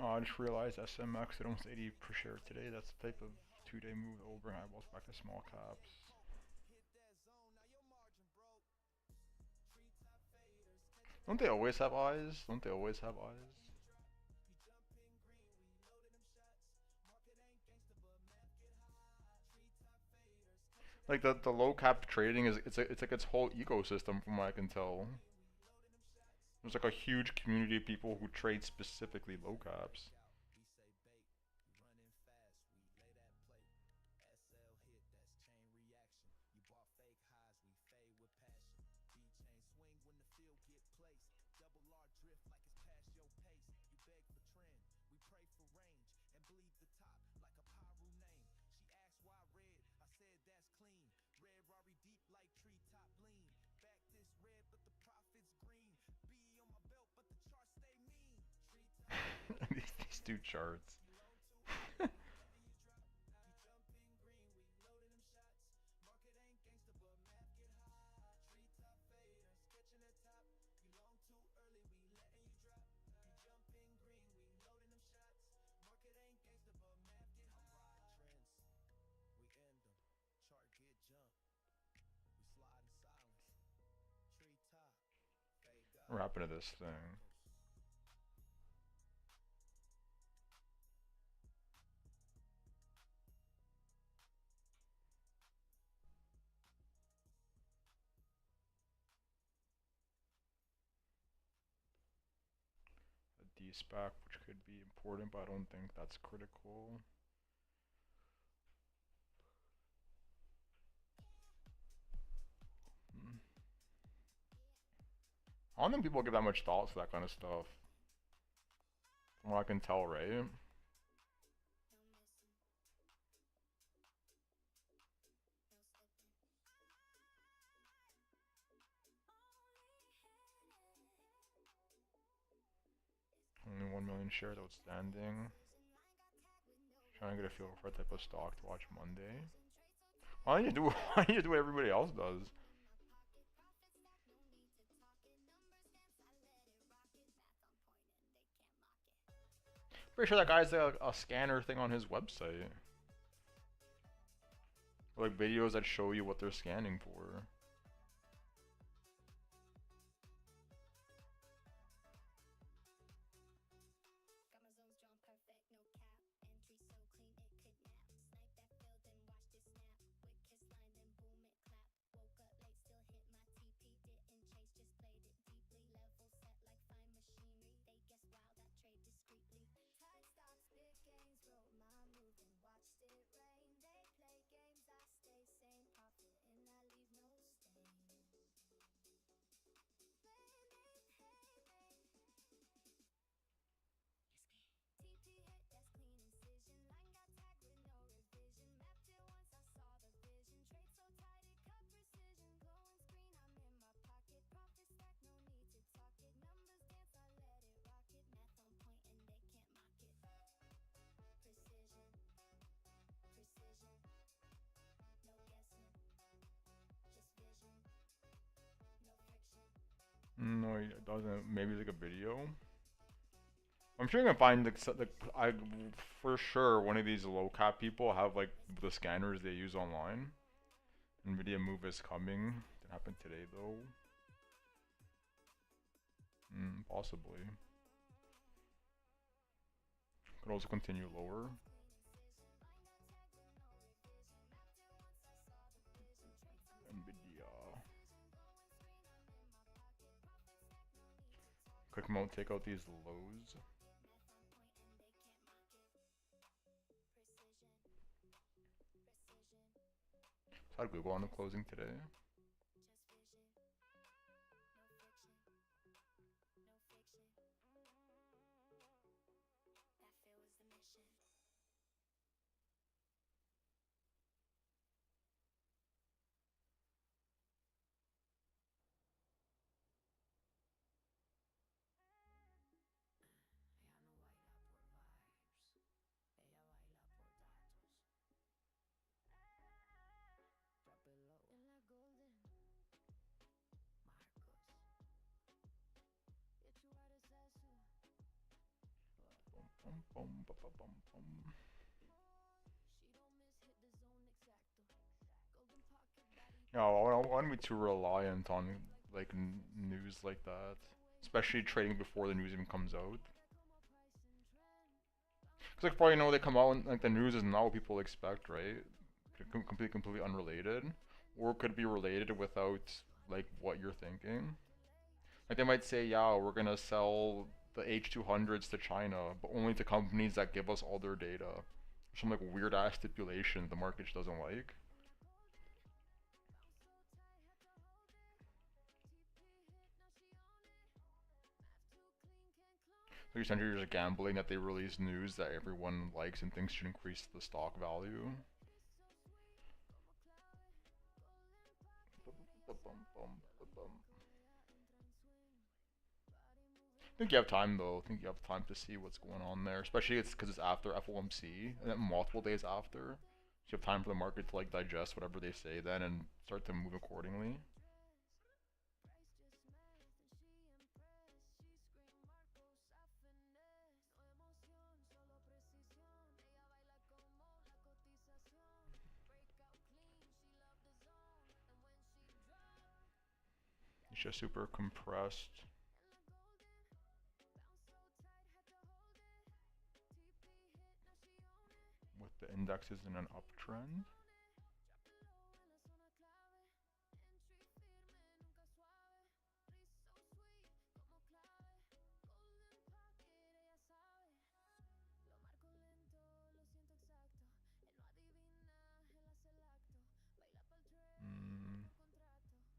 Oh, I just realized SMX at almost 80 per share today. That's the type of 2-day move that will bring eyeballs back to small caps. Don't they always have eyes? Don't they always have eyes? Like the low cap trading is it's like its whole ecosystem from what I can tell. There's like a huge community of people who trade specifically low caps. these two charts. What happened to this thing? A D-SPAC, which could be important, but I don't think that's critical. I don't think people give that much thought to that kind of stuff. From what I can tell, right? million shares outstanding. Trying to get a feel for what type of stock to watch Monday. Why don't you do why don't you do what everybody else does? Pretty sure that guy's a scanner thing on his website. Like videos that show you what they're scanning for. No, it doesn't. Maybe it's like a video. I'm sure you can find I for sure one of these low cap people have like the scanners they use online. Nvidia move is coming. Didn't happen today though. Possibly. Could also continue lower. Quick mode, take out these lows. So had Google on the closing today. Yeah, I wouldn't be too reliant on like news like that, especially trading before the news even comes out. Cause like probably know they come out and like the news is not what people expect, right? Completely unrelated, or it could be related without like what you're thinking. Like they might say, yeah, we're gonna sell the H200s to China, but only to companies that give us all their data. Some like weird ass stipulation the market just doesn't like. So essentially you're just gambling that they release news that everyone likes and thinks should increase the stock value. I think you have time though. I think you have time to see what's going on there, especially it's because it's after FOMC and then multiple days after. So you have time for the market to like digest whatever they say then and start to move accordingly. It's just super compressed. With the indexes in an uptrend.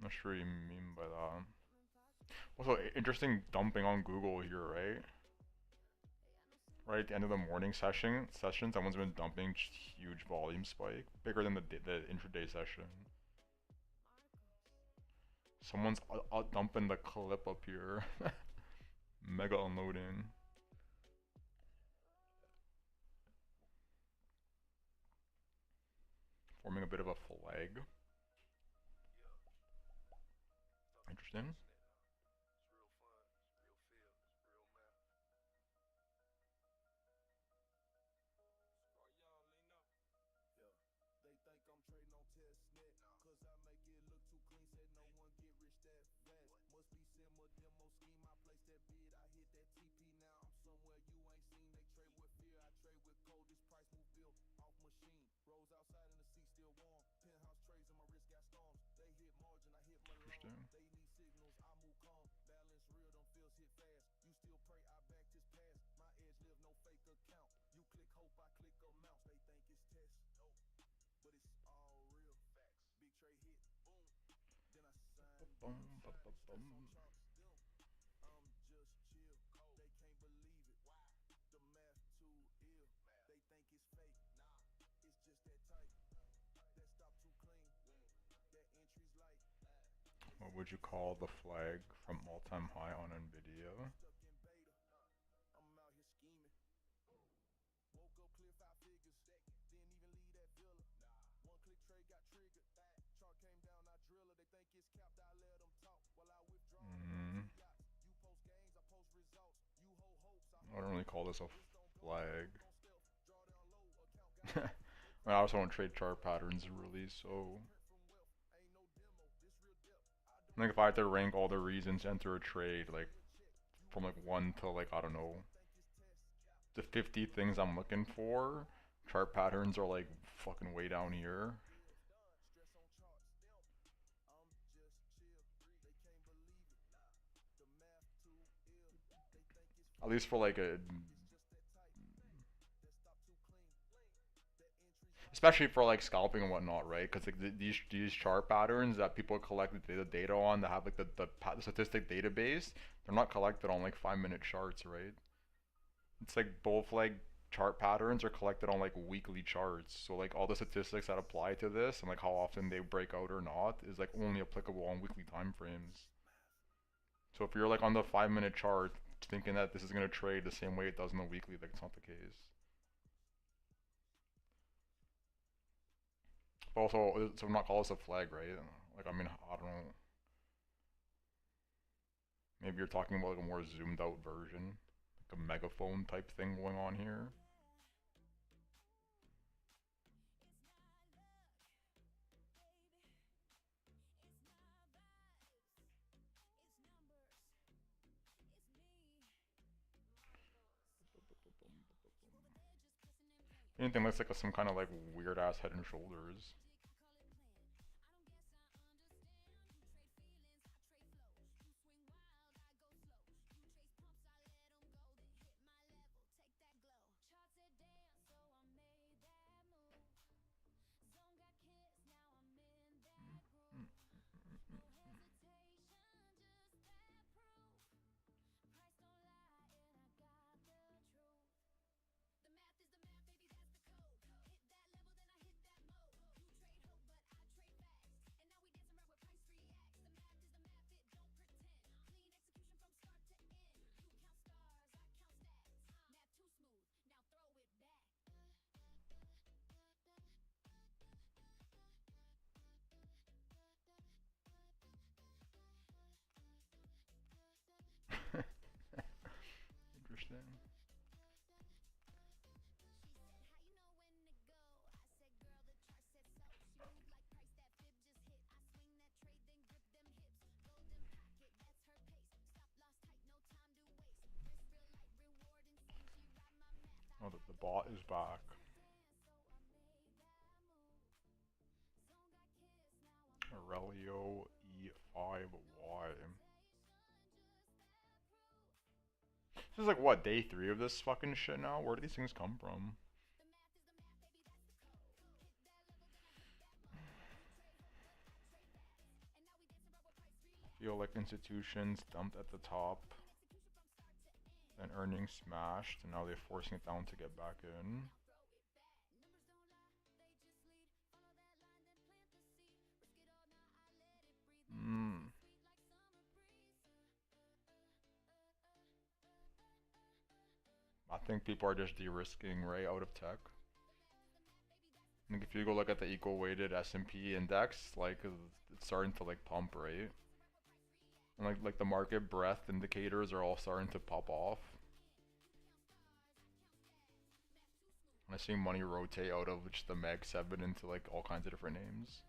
Not sure what you mean by that. Also, interesting dumping on Google here, right? Right at the end of the morning sessions, someone's been dumping huge volume spike, bigger than the intraday session. Someone's dumping the clip up here. Mega unloading. forming a bit of a flag. Interesting. They think I'm trading on testnet, cause I make it look too clean, said no one get rich that fast. Must be similar demo scheme, I place that bid, I hit that TP, now I'm somewhere you ain't seen. They trade with fear, I trade with cold, this price move bill off machine. Rolls outside and the seat still warm, penthouse trades and my wrist got storms. They hit margin, I hit my long. They need signals, I move calm, balance real, them feels hit fast. You still pray, I back this pass, my edge live, no fake account. You click hope, I click amounts, they think it's test, nope. But it's all real facts. Big trade hit, boom. Then I signed Boom, I'm just chill. They can't believe it. Why? The math too ill. They think it's fake. Nah, it's just that tight. That stop too clean. That entry's light. What would you call the flag from all-time high on Nvidia? Stuck in beta. I'm out here scheming. Woke up clear 5 figures. Didn't even leave that villa. One click trade got triggered. Chart came down, I drill her. They think it's capped, I let them talk while I withdraw. You post gains, I post results. You hold hopes, I don't really call this a flag. I also don't trade chart patterns really, so I think if I had to rank all the reasons to enter a trade, like from like 1 to like, I don't know, the 50 things I'm looking for, chart patterns are like fucking way down here. At least for like a, especially for like scalping and whatnot, right? Because like these chart patterns that people collect the data on, that have like the statistic database, they're not collected on like 5-minute charts, right? It's like both like chart patterns are collected on like weekly charts, so like all the statistics that apply to this and like how often they break out or not is like only applicable on weekly time frames. So if you're like on the 5-minute chart thinking that this is going to trade the same way it does in the weekly, like it's not the case. But also, so not call this a flag, right? Like, I mean, I don't know. Maybe you're talking about like a more zoomed out version, like a megaphone type thing going on here. Anything looks like some kind of like weird ass Head and Shoulders. Interesting. Oh, the bot is back. Aurelio E5Y. This is like what, day 3 of this fucking shit now? Where do these things come from? I feel like institutions dumped at the top, then earnings smashed, and now they're forcing it down to get back in. I think people are just de-risking right out of tech. Like if you go look at the equal weighted S&P index, like it's starting to like pump, right? And like the market breadth indicators are all starting to pop off. And I see money rotate out of just the Mag 7 into like all kinds of different names.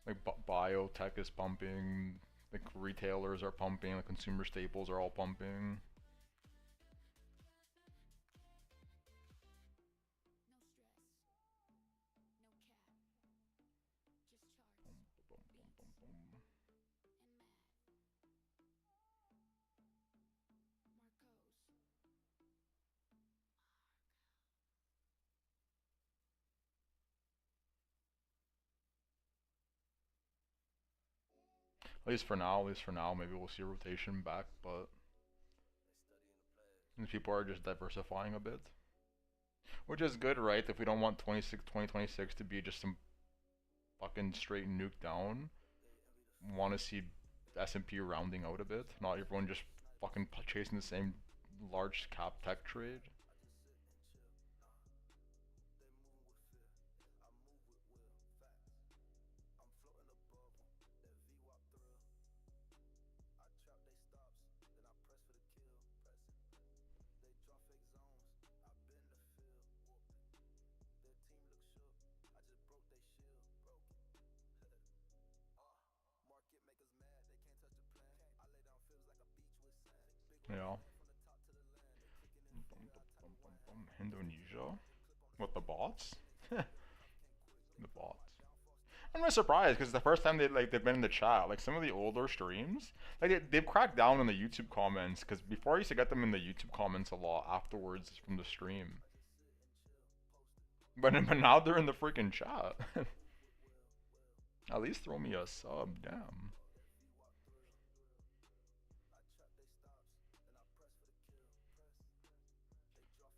Like biotech is pumping, like retailers are pumping, like consumer staples are all pumping. At least for now, maybe we'll see a rotation back, but people are just diversifying a bit. Which is good, right? If we don't want 2026 to be just some fucking straight nuke down, want to see S&P rounding out a bit, not everyone just fucking chasing the same large cap tech trade. Yeah. Indonesia? What, the bots? The bots. I'm really surprised because it's the first time they've been in the chat. Like some of the older streams, like they've cracked down on the YouTube comments because before I used to get them in the YouTube comments a lot afterwards from the stream. But now they're in the freaking chat. At least throw me a sub, damn.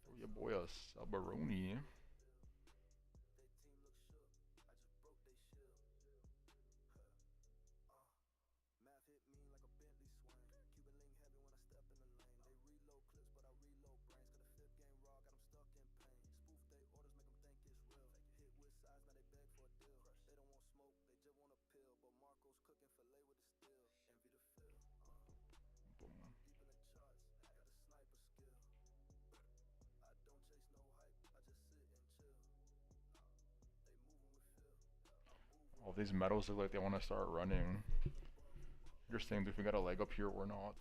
Throw your boy a subaroni. All these metals look like they want to start running. Interesting if we got a leg up here or not.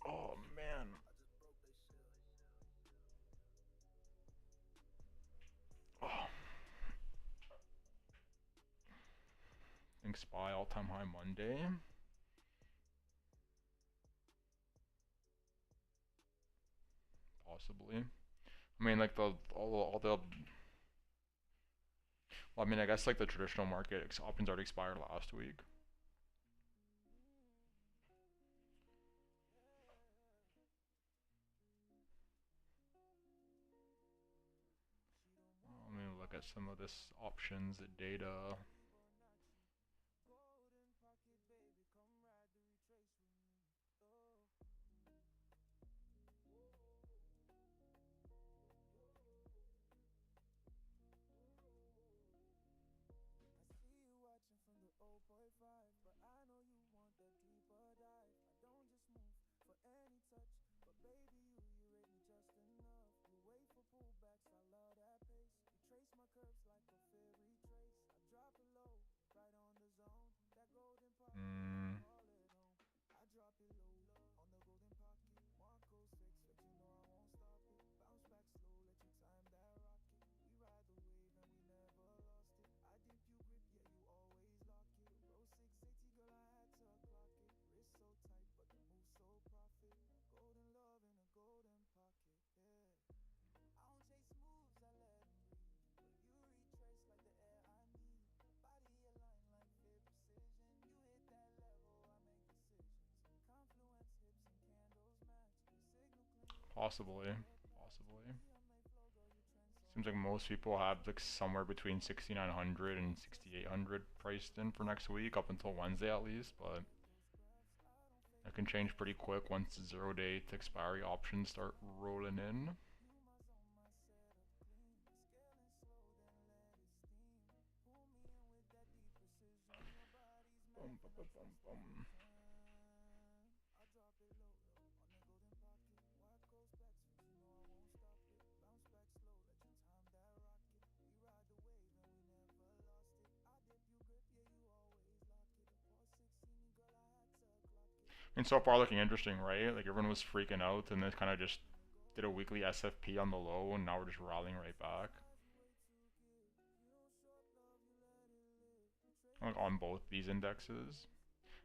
Oh man. Oh. Think SPY all-time high Monday. Possibly. I mean, like all the. Well, I mean, I guess like the traditional market options already expired last week. Let me look at some of this options data. Possibly. Seems like most people have like somewhere between 6,900 and 6,800 priced in for next week, up until Wednesday at least, but It can change pretty quick once the 0-day to expiry options start rolling in. Bum, bum, bum, bum, bum. And so far looking interesting, right? Like everyone was freaking out and then kind of just did a weekly SFP on the low and now we're just rallying right back. Like on both these indexes.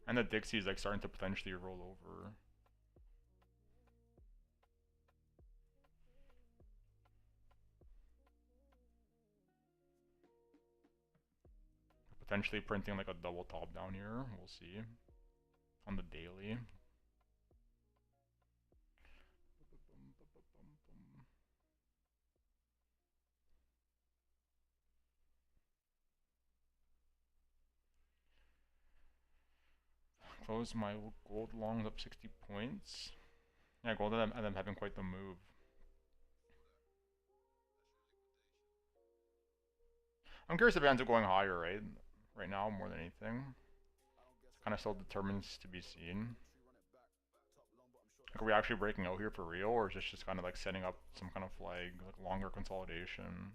And the Dixie is like starting to potentially roll over. Potentially printing like a double top down here, we'll see. On the daily. Close my gold longs up 60 points. Yeah, gold and them having quite the move. I'm curious if it ends up going higher, right? Right now, more than anything. It kind of still determines to be seen. Like, are we actually breaking out here for real, or is this just kind of like setting up some kind of flag, like longer consolidation?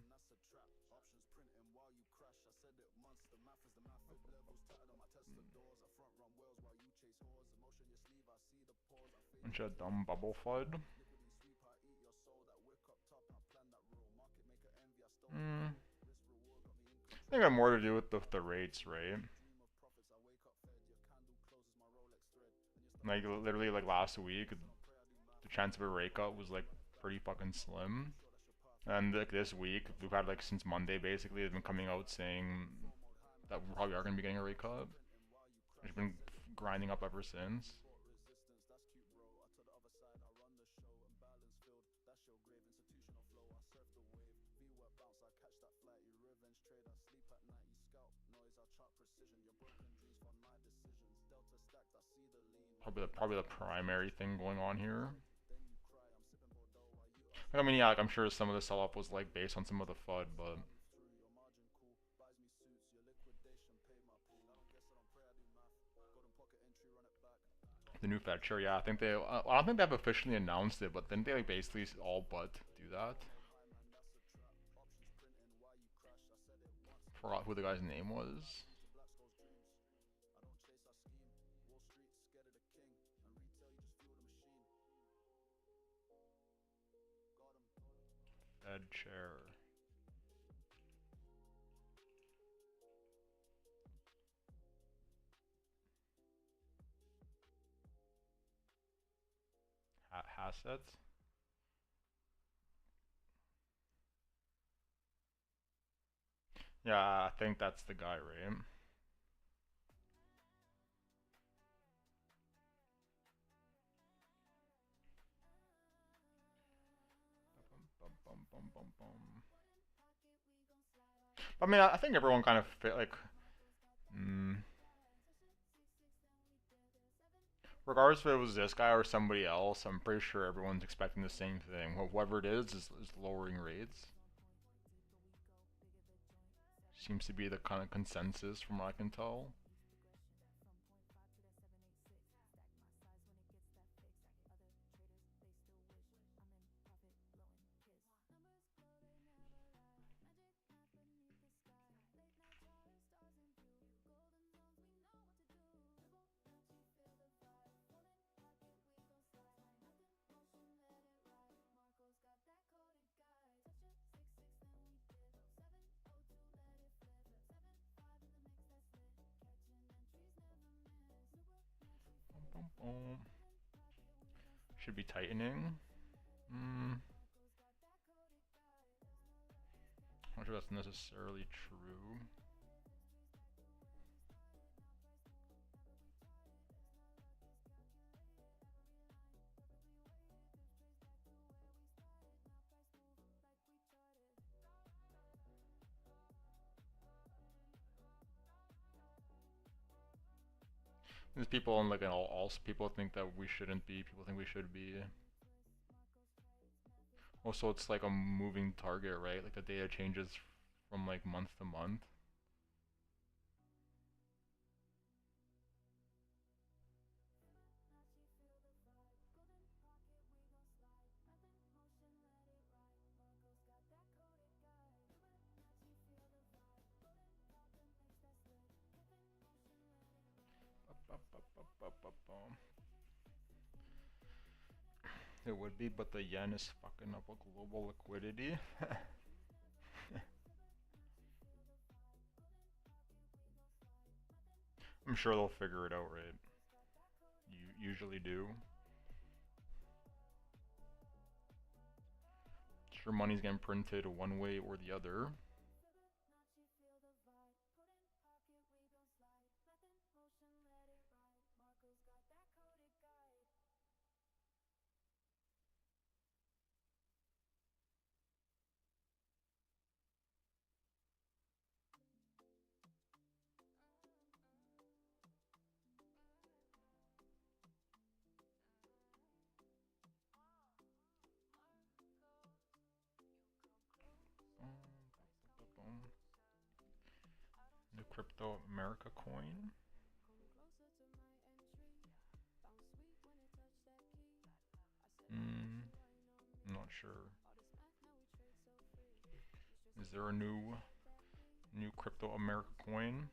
Bunch of dumb bubble FUD. I think it had more to do with the rates, right? Like literally like last week, the chance of a rate cut was like pretty fucking slim. And like this week, we've had like since Monday basically, they've been coming out saying that we probably are going to be getting a rate cut. It's been grinding up ever since. Probably the primary thing going on here. I mean, yeah, like I'm sure some of the sell-off was like based on some of the FUD, but the new Fed chair, yeah, I think they. I don't think they've officially announced it, but then they like basically all but do that. Forgot who the guy's name was. Fed chair. Hassett. Yeah, I think that's the guy, right? I mean, I think everyone kind of fit like. Regardless if it was this guy or somebody else, I'm pretty sure everyone's expecting the same thing. Whoever it is lowering rates. Seems to be the kind of consensus from what I can tell. Should be tightening. Not sure that's necessarily true. There's people and like all people think that we shouldn't be. People think we should be. Also, it's like a moving target, right? Like the data changes from like month to month. It would be, but the yen is fucking up with global liquidity. I'm sure they'll figure it out, right? You usually do. Sure, money's getting printed one way or the other. New Crypto America coin. I'm not sure. Is there a new Crypto America coin?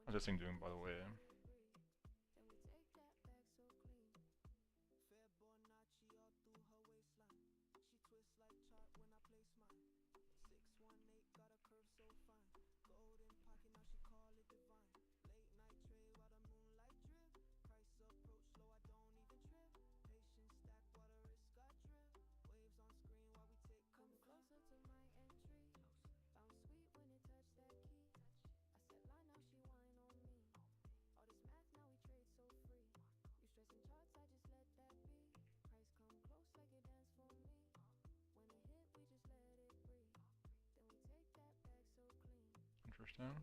How's this thing doing, by the way? Interesting.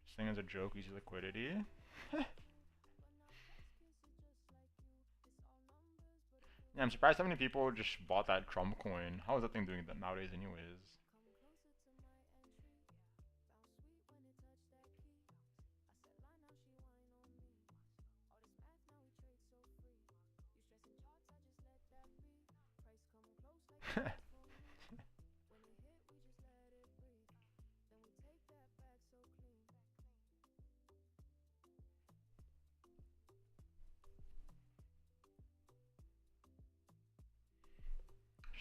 This thing is a joke, easy liquidity. Yeah, I'm surprised how many people just bought that Trump coin. How is that thing doing that nowadays anyways?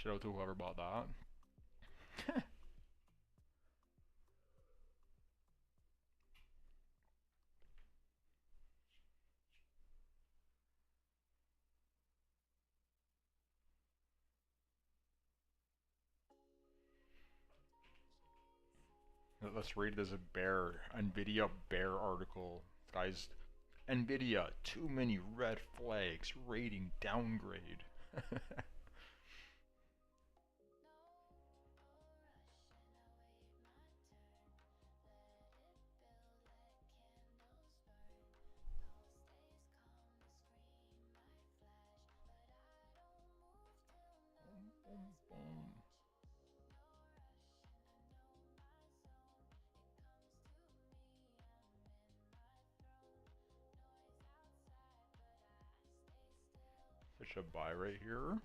Shout out to whoever bought that. Let's read this Nvidia bear article. Guys, Nvidia, too many red flags, rating downgrade. Such a buy right here.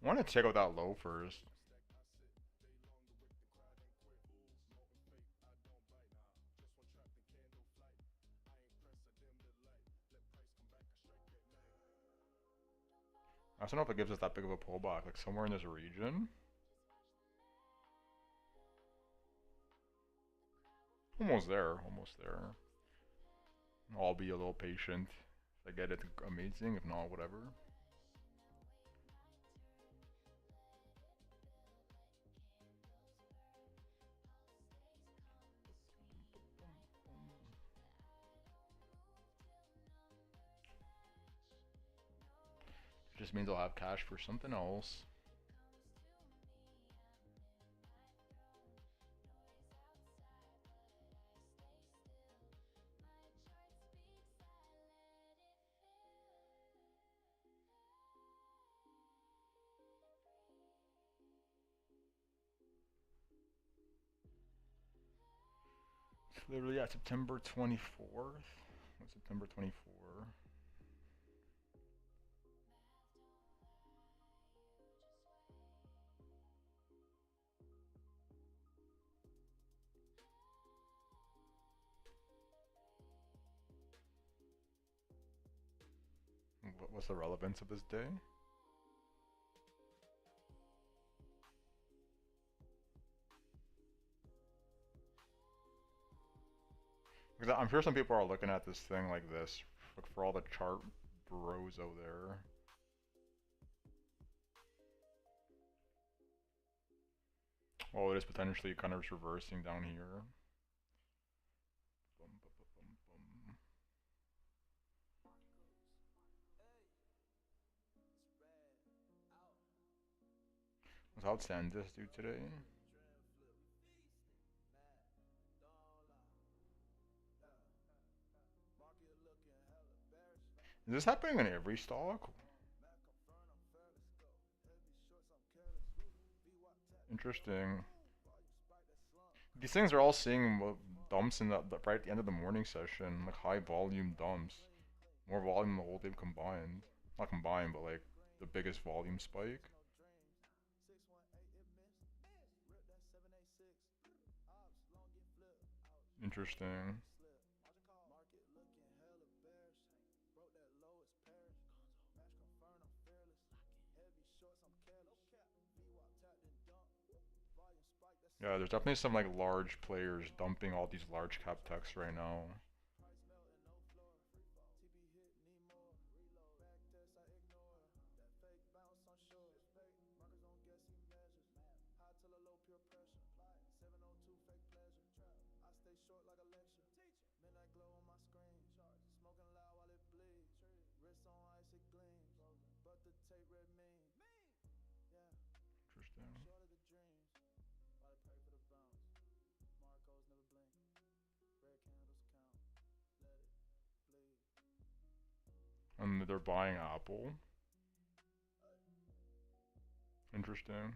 I want to check out that low first. I just don't know if it gives us that big of a pullback, like somewhere in this region. Almost there, almost there. I'll be a little patient. If I get it, amazing. If not, whatever. just means I'll have cash for something else. Literally, yeah, September 24th. What's September 24? What's the relevance of this day? Because I'm sure some people are looking at this thing like this, look for all the chart bros out there. Oh, it is potentially kind of reversing down here. Bum, bum, bum, bum. How'd Sandus do today? Is this happening in every stock? Interesting. These things are all seeing dumps in the right at the end of the morning session, like high volume dumps. More volume than the whole day combined. Not combined, but like the biggest volume spike. Interesting. Yeah, there's definitely some like large players dumping all these large cap techs right now. Interesting. And they're buying Apple. Interesting.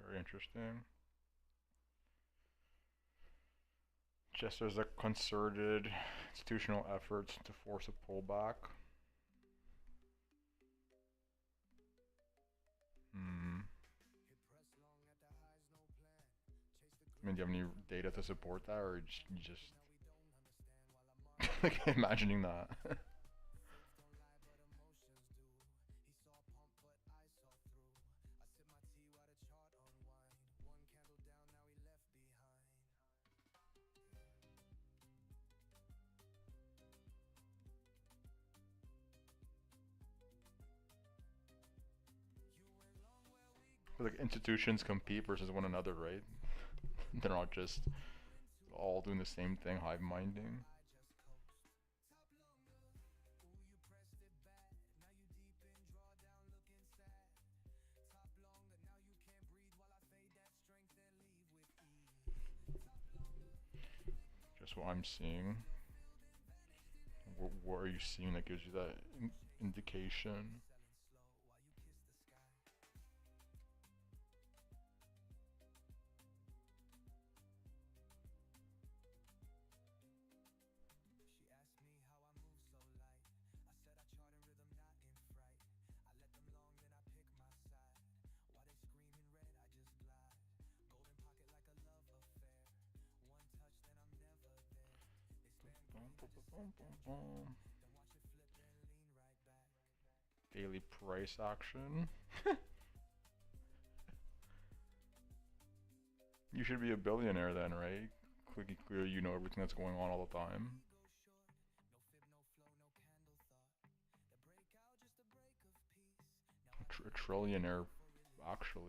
Very interesting. Just as a concerted institutional efforts to force a pullback. I mean, do you have any data to support that, or you just like imagining that? Like institutions compete versus one another, right? They're not just all doing the same thing, hive minding. Just what I'm seeing. What are you seeing that gives you that indication? Daily price action. You should be a billionaire then, right? Clearly, you know everything that's going on all the time. A trillionaire, actually.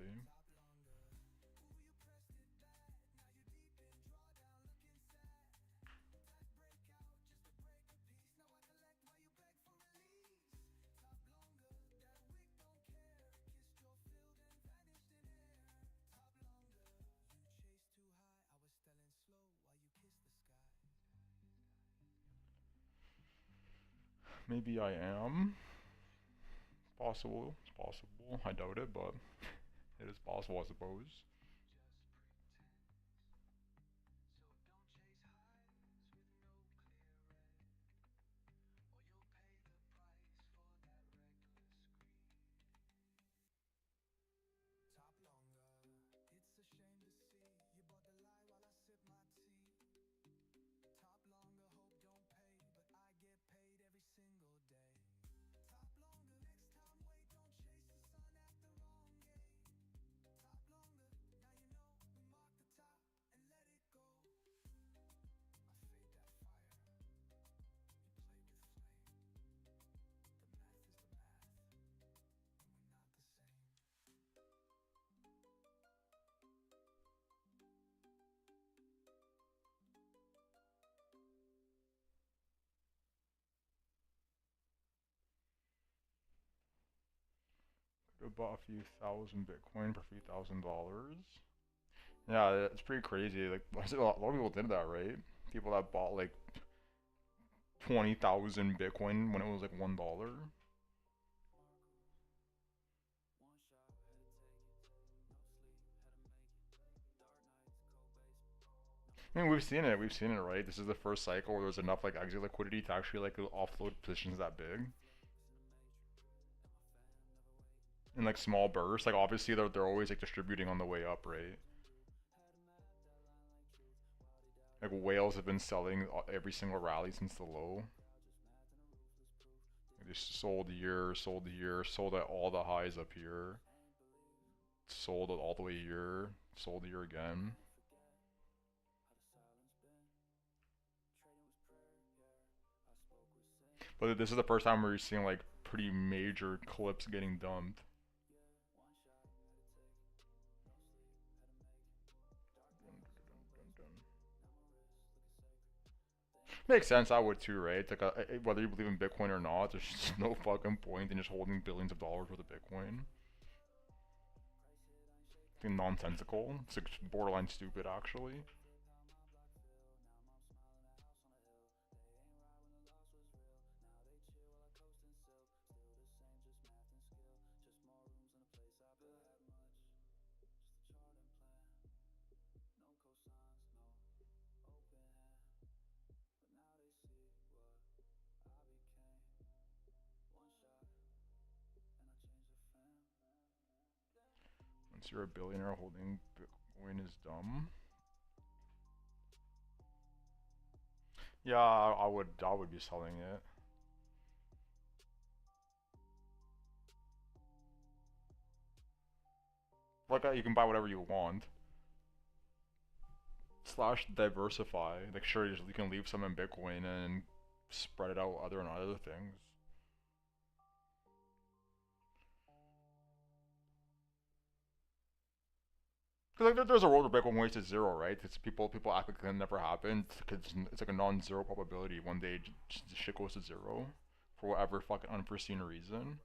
Maybe I am. Possible. It's possible. I doubt it, but it is possible, I suppose. Could have bought a few thousand Bitcoin for $3,000. Yeah, it's pretty crazy. Like, a lot of people did that, right? People that bought like 20,000 Bitcoin when it was like $1. I mean, we've seen it, right? This is the first cycle where there's enough like exit liquidity to actually like offload positions that big. In like small bursts, like obviously they're always like distributing on the way up, right? Like whales have been selling every single rally since the low. They sold here, sold at all the highs up here. Sold it all the way here, sold here again. But this is the first time where you're seeing like pretty major clips getting dumped. Makes sense, I would too, right? It's like whether you believe in Bitcoin or not, there's just no fucking point in just holding billions of dollars worth of Bitcoin. It's nonsensical. It's like borderline stupid, actually. Once you're a billionaire, holding Bitcoin is dumb. Yeah, I would be selling it. Like you can buy whatever you want. Slash diversify. Like sure, you can leave some in Bitcoin and spread it out on other things. Cause like there's a world where Bitcoin waste is zero, right? It's people act like it never happened. It's like a non-zero probability. One day shit goes to zero for whatever fucking unforeseen reason.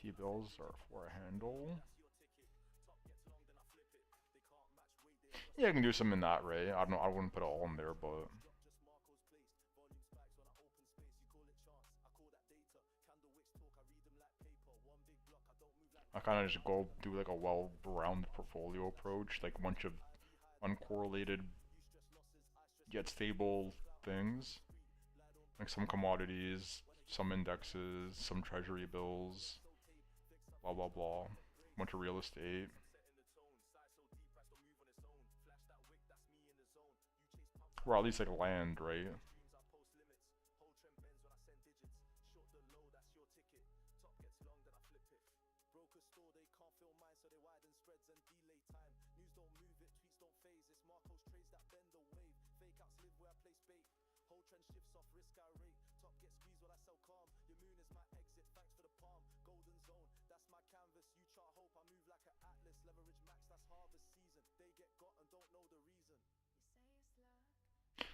T-bills are for a handle. Yeah, you can do some in that, right? I wouldn't put it all in there, but I kind of just go do like a well-rounded portfolio approach, like a bunch of uncorrelated yet stable things, like some commodities, some indexes, some treasury bills, blah blah blah, bunch of real estate. or at least like land, right?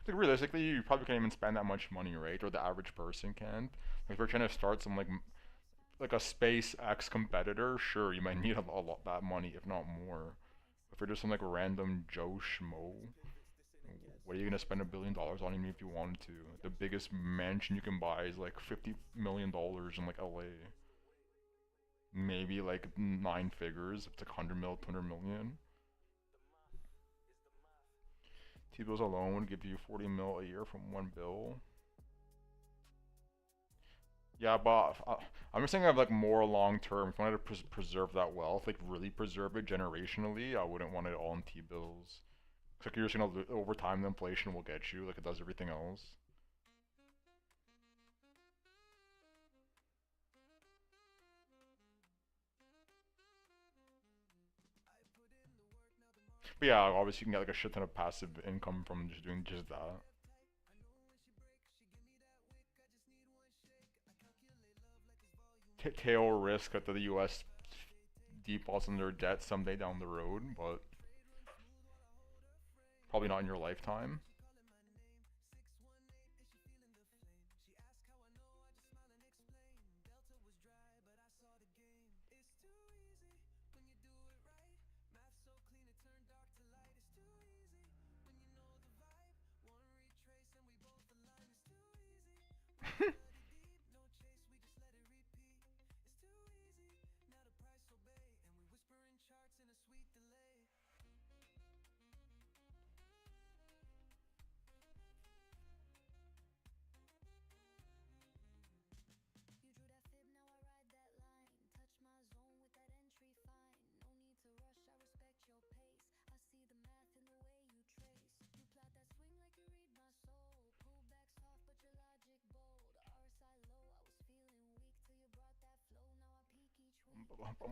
Like realistically, you probably can't even spend that much money, right? Or the average person can't. Like if you're trying to start some like a SpaceX competitor, sure, you might need a lot that money, if not more. If you're just some like random Joe Schmo, what are you gonna spend $1 billion on even if you wanted to? The biggest mansion you can buy is like $50 million in like LA. Maybe like 9 figures. If it's like 100 mil, 200 million. T-bills alone would give you 40 mil a year from one bill. Yeah, but I'm just saying of like more long term. If you wanted to preserve that wealth, like really preserve it generationally, I wouldn't want it all in T-bills. Like you're just gonna over time the inflation will get you like it does everything else. But yeah, obviously you can get like a shit ton of passive income from just doing just that. Tail risk that the U.S. defaults on their debt someday down the road, but probably not in your lifetime.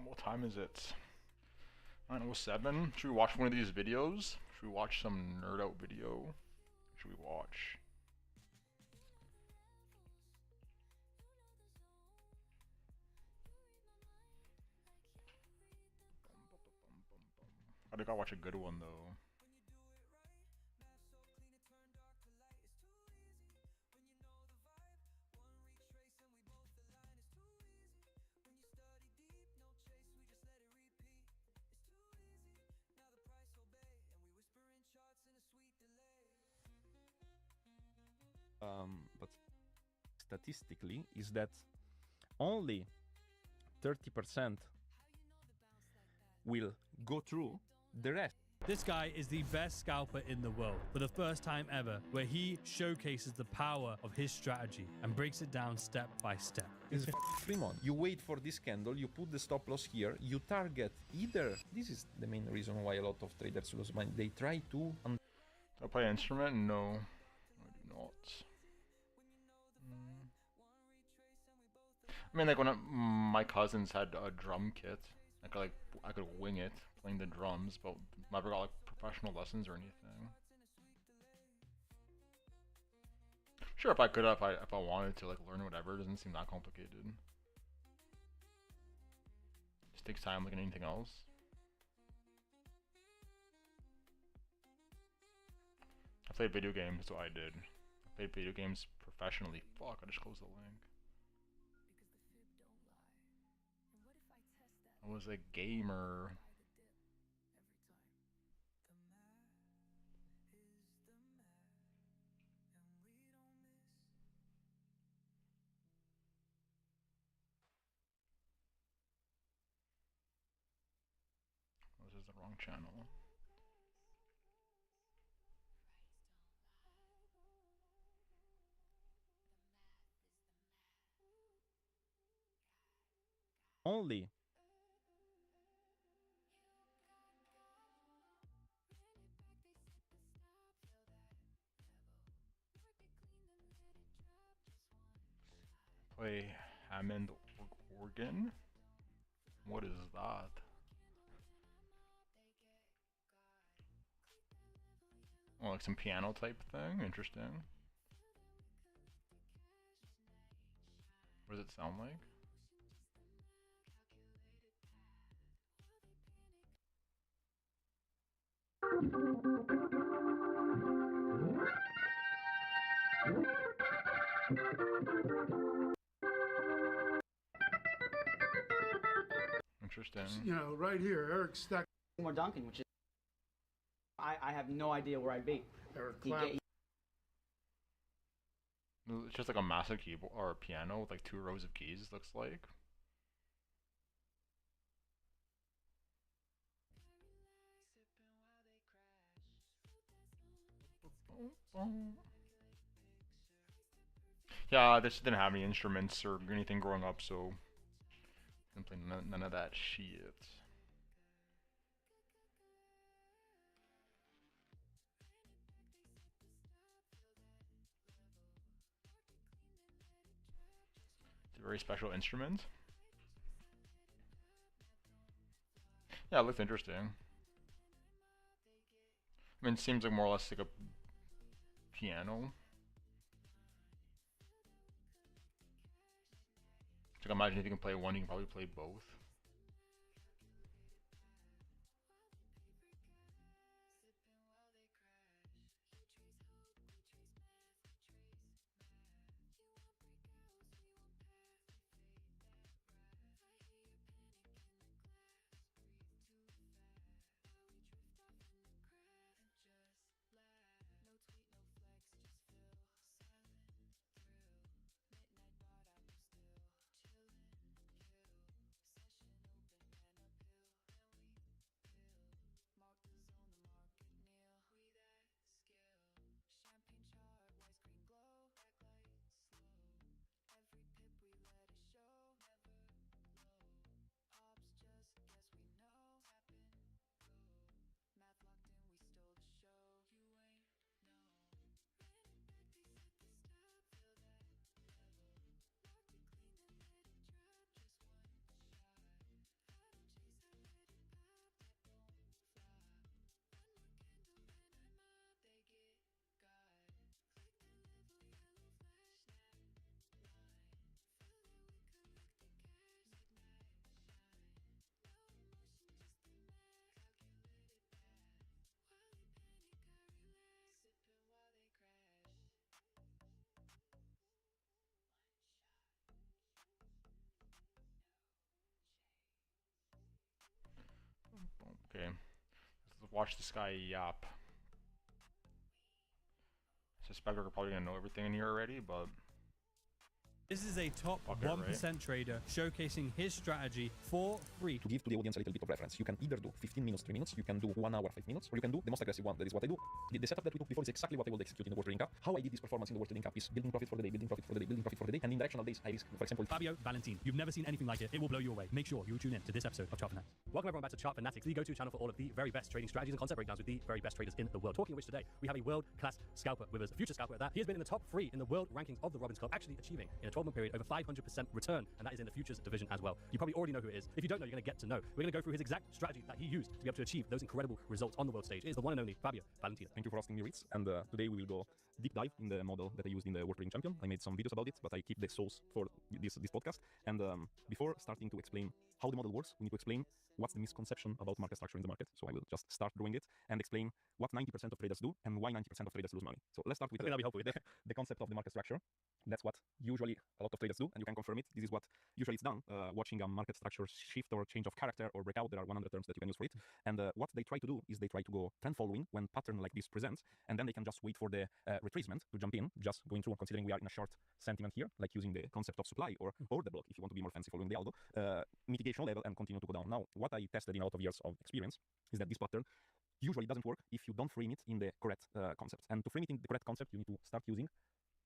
What time is it? 9:07. Should we watch one of these videos? Should we watch some nerd out video? Should we watch? I think I'll watch a good one though. But statistically is that only 30% will go through, the rest. This guy is the best scalper in the world for the first time ever, where he showcases the power of his strategy and breaks it down step by step. It's Fremont. You wait for this candle, you put the stop loss here, you target either. This is the main reason why a lot of traders lose money. They try to. Do I play instrument? No, I do not. I mean, like when my cousins had a drum kit, I could wing it playing the drums, but never got like professional lessons or anything. Sure, if I could, if I wanted to like learn whatever, it doesn't seem that complicated. Just takes time like anything else. I played video games, that's what I did. I played video games professionally. Fuck, I just closed the link. I was a gamer. This is the wrong channel. Only Play Hammond organ? What is that? Oh, like some piano type thing? Interesting. What does it sound like? Interesting. You know, right here, Eric Stack. More Duncan, which is I have no idea where I'd be. Eric He Clap. get- It's just like a massive keyboard or a piano with like 2 rows of keys, looks like. Yeah, this didn't have any instruments or anything growing up, so simply none of that shit. It's a very special instrument. Yeah, it looks interesting. I mean, it seems like more or less like a piano. Like, imagine if you can play one, you can probably play both. Okay, let's watch this guy yap. I suspect we're probably gonna know everything in here already, but This is a top Fuck it, 1% trader showcasing his strategy for free. To give to the audience a little bit of reference, you can either do 15 minutes, 3 minutes, you can do 1 hour, 5 minutes, or you can do the most aggressive one. That is what I do. The setup that we took before is exactly what I will execute in the World Trading Cup. How I did this performance in the World Trading Cup is building profit for the day, building profit for the day, building profit for the day, and in directional days, I risk, for example, Fabio Valentin. You've never seen anything like it. It will blow you away. Make sure you tune in to this episode of Chart Fanatics. Welcome everyone back to Chart Fanatics, the go-to channel for all of the very best trading strategies and concept breakdowns with the very best traders in the world. Talking of which today, we have a world-class scalper with us, a future scalper at that. He has been in the top 3 in the world rankings of the Robbins Club, actually achieving in a 12-month period over 500% return, and that is in the futures division as well. You probably already know who it is. If you don't know, you're going to get to know. We're going to go through his exact strategy that he used to be able to achieve those incredible results on the world stage. It is the one and only Fabio Valentin. Thank you for asking me, Ritz. And today we will go deep dive in the model that I used in the World Trading Champion. I made some videos about it, but I keep the source for this podcast. And before starting to explain how the model works, we need to explain what's the misconception about market structure in the market. So I will just start drawing it and explain what 90% of traders do and why 90% of traders lose money. So let's start with that'll be helpful with the concept of the market structure. That's what usually a lot of traders do, and you can confirm it. This is what usually it's done, watching a market structure shift or change of character or breakout. There are 100 terms that you can use for it. And what they try to do is they try to go trend following when pattern like this presents, and then they can just wait for the retracement to jump in, just going through, considering we are in a short sentiment here, like using the concept of supply or order block, if you want to be more fancy following the algo, mitigation level and continue to go down. Now, what I tested in a lot of years of experience is that this pattern usually doesn't work if you don't frame it in the correct concept. And to frame it in the correct concept, you need to start using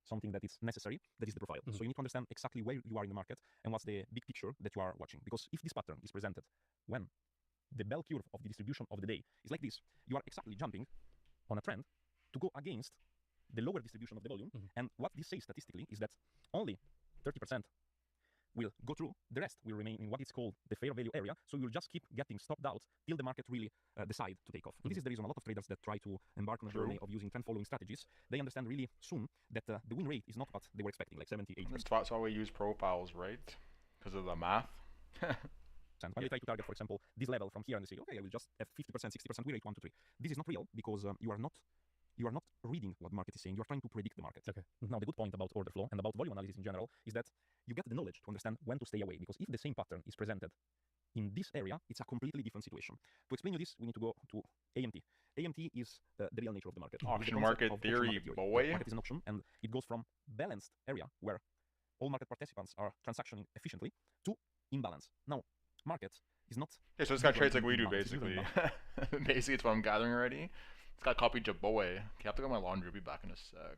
something that is necessary, that is the profile. So you need to understand exactly where you are in the market and what's the big picture that you are watching. Because if this pattern is presented when the bell curve of the distribution of the day is like this, you are exactly jumping on a trend to go against the lower distribution of the volume. And what this says statistically is that only 30% will go through, the rest will remain in what is called the fair value area. So you'll just keep getting stopped out till the market really decide to take off. This is the reason a lot of traders that try to embark on a journey of using trend following strategies, they understand really soon that the win rate is not what they were expecting, like 70, 80%. That's why we use profiles, right? Because of the math. When they try to target, for example, this level from here and they say, okay, I will just have 50%, 60% win rate, 1, 2, 3. This is not real because you are not reading what the market is saying. You are trying to predict the market. Okay. Now, the good point about order flow and about volume analysis in general is that you get the knowledge to understand when to stay away, because if the same pattern is presented in this area, it's a completely different situation. To explain you this, we need to go to AMT. AMT is the real nature of the market. Auction market theory, boy. The market is an auction, and it goes from balanced area where all market participants are transactioning efficiently to imbalance. Now, market is not... Okay, so this guy trades like we do, basically. Basically, it's what I'm gathering already. This guy copied Jaboe. Okay, I have to go to my laundry. I'll be back in a sec.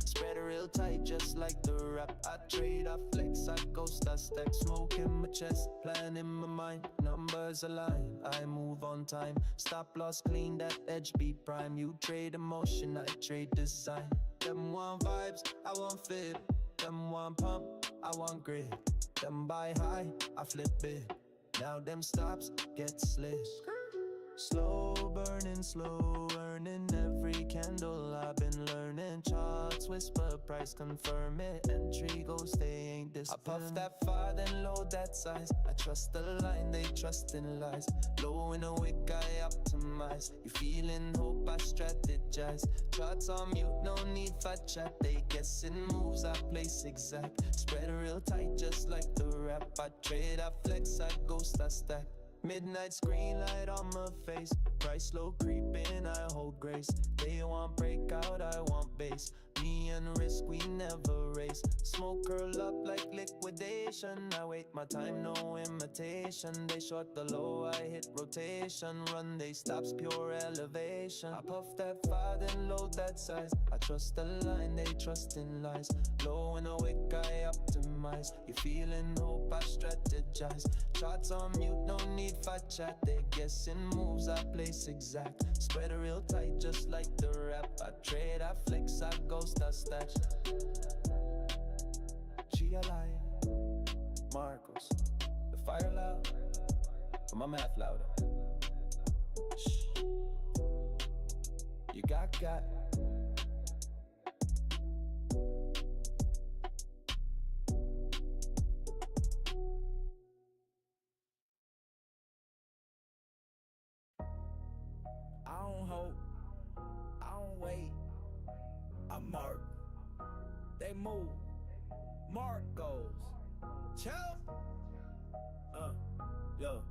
Spread it real tight, just like the rap. I trade, I flex, I ghost, I stack. Smoke in my chest, plan in my mind. Numbers align, I move on time. Stop loss, clean that edge, be prime. You trade emotion, I trade design. Them want vibes, I want fit. Them want pump, I want grit. Them buy high, I flip it. Now them stops get slit. Slow burning, slow earning. Every candle I've been learning. Charts whisper, price confirm it. Entry goes, they ain't this. I puff that far, then load that size. I trust the line, they trust in lies. Low in a wick, I optimize. You feeling hope, I strategize. Charts on mute, no need for chat. They guessing moves, I place exact. Spread real tight, just like the rap. I trade, I flex, I ghost, I stack. Midnight screen light on my face. Price low creeping, I hold grace. They want breakout, I want base. Me and risk, we never race. Smoke curl up like liquidation. I wait my time, no imitation. They short the low, I hit rotation. Run, they stops, pure elevation. I puff that far, then load that size. I trust the line, they trust in lies. Low in a wick, I optimize. You feeling hope, I strategize. Charts on mute, no need for chat. They guessing moves, I place exact. Spread it real tight, just like the rap. I trade, I flex, I ghost, I stash. Gia Lion, Marcos. The fire loud, but my math louder. Shh. You got. I don't hope, I don't wait. I mark, they move, Mark goes. Chill. Yo.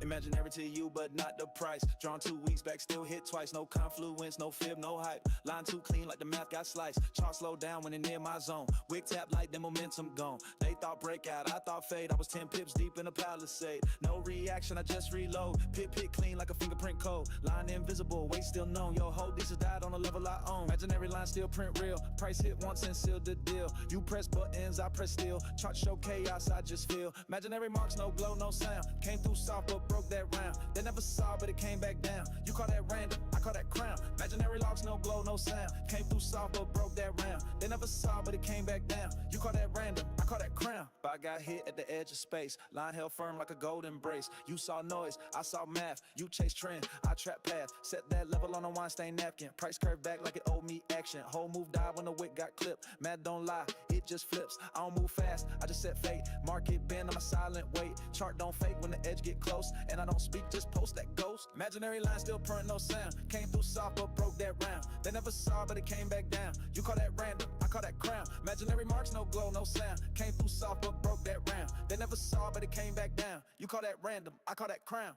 Imaginary to you, but not the price. Drawn 2 weeks back, still hit twice. No confluence, no fib, no hype. Line too clean like the math got sliced. Chart slow down when it near my zone. Wick tap like the momentum gone. They thought breakout, I thought fade. I was 10 pips deep in a palisade. No reaction, I just reload. Pit clean like a fingerprint code. Line invisible, weight still known. Yo, hold this is died on a level I own. Imaginary line still print real. Price hit once and sealed the deal. You press buttons, I press steel. Chart show chaos, I just feel. Imaginary marks, no glow, no sound. Came through soft, but broke that round. They never saw, but it came back down. You call that random, I call that crown. Imaginary locks, no glow, no sound. Came through soft, but broke that round. They never saw, but it came back down. You call that random, I call that crown. But I got hit at the edge of space. Line held firm like a golden brace. You saw noise, I saw math. You chase trend, I trap path. Set that level on a wine stain napkin. Price curve back like it owed me action. Whole move died when the wick got clipped. Mad don't lie, it just flips. I don't move fast, I just set fate. Market bend, I'm a silent wait. Chart don't fake when the edge get close. And I don't speak, just post that ghost. Imaginary line still print, no sound. Came through soft, but broke that round. They never saw, but it came back down. You call that random, I call that crown. Imaginary marks, no glow, no sound. Came through soft, but broke that round. They never saw, but it came back down. You call that random, I call that crown.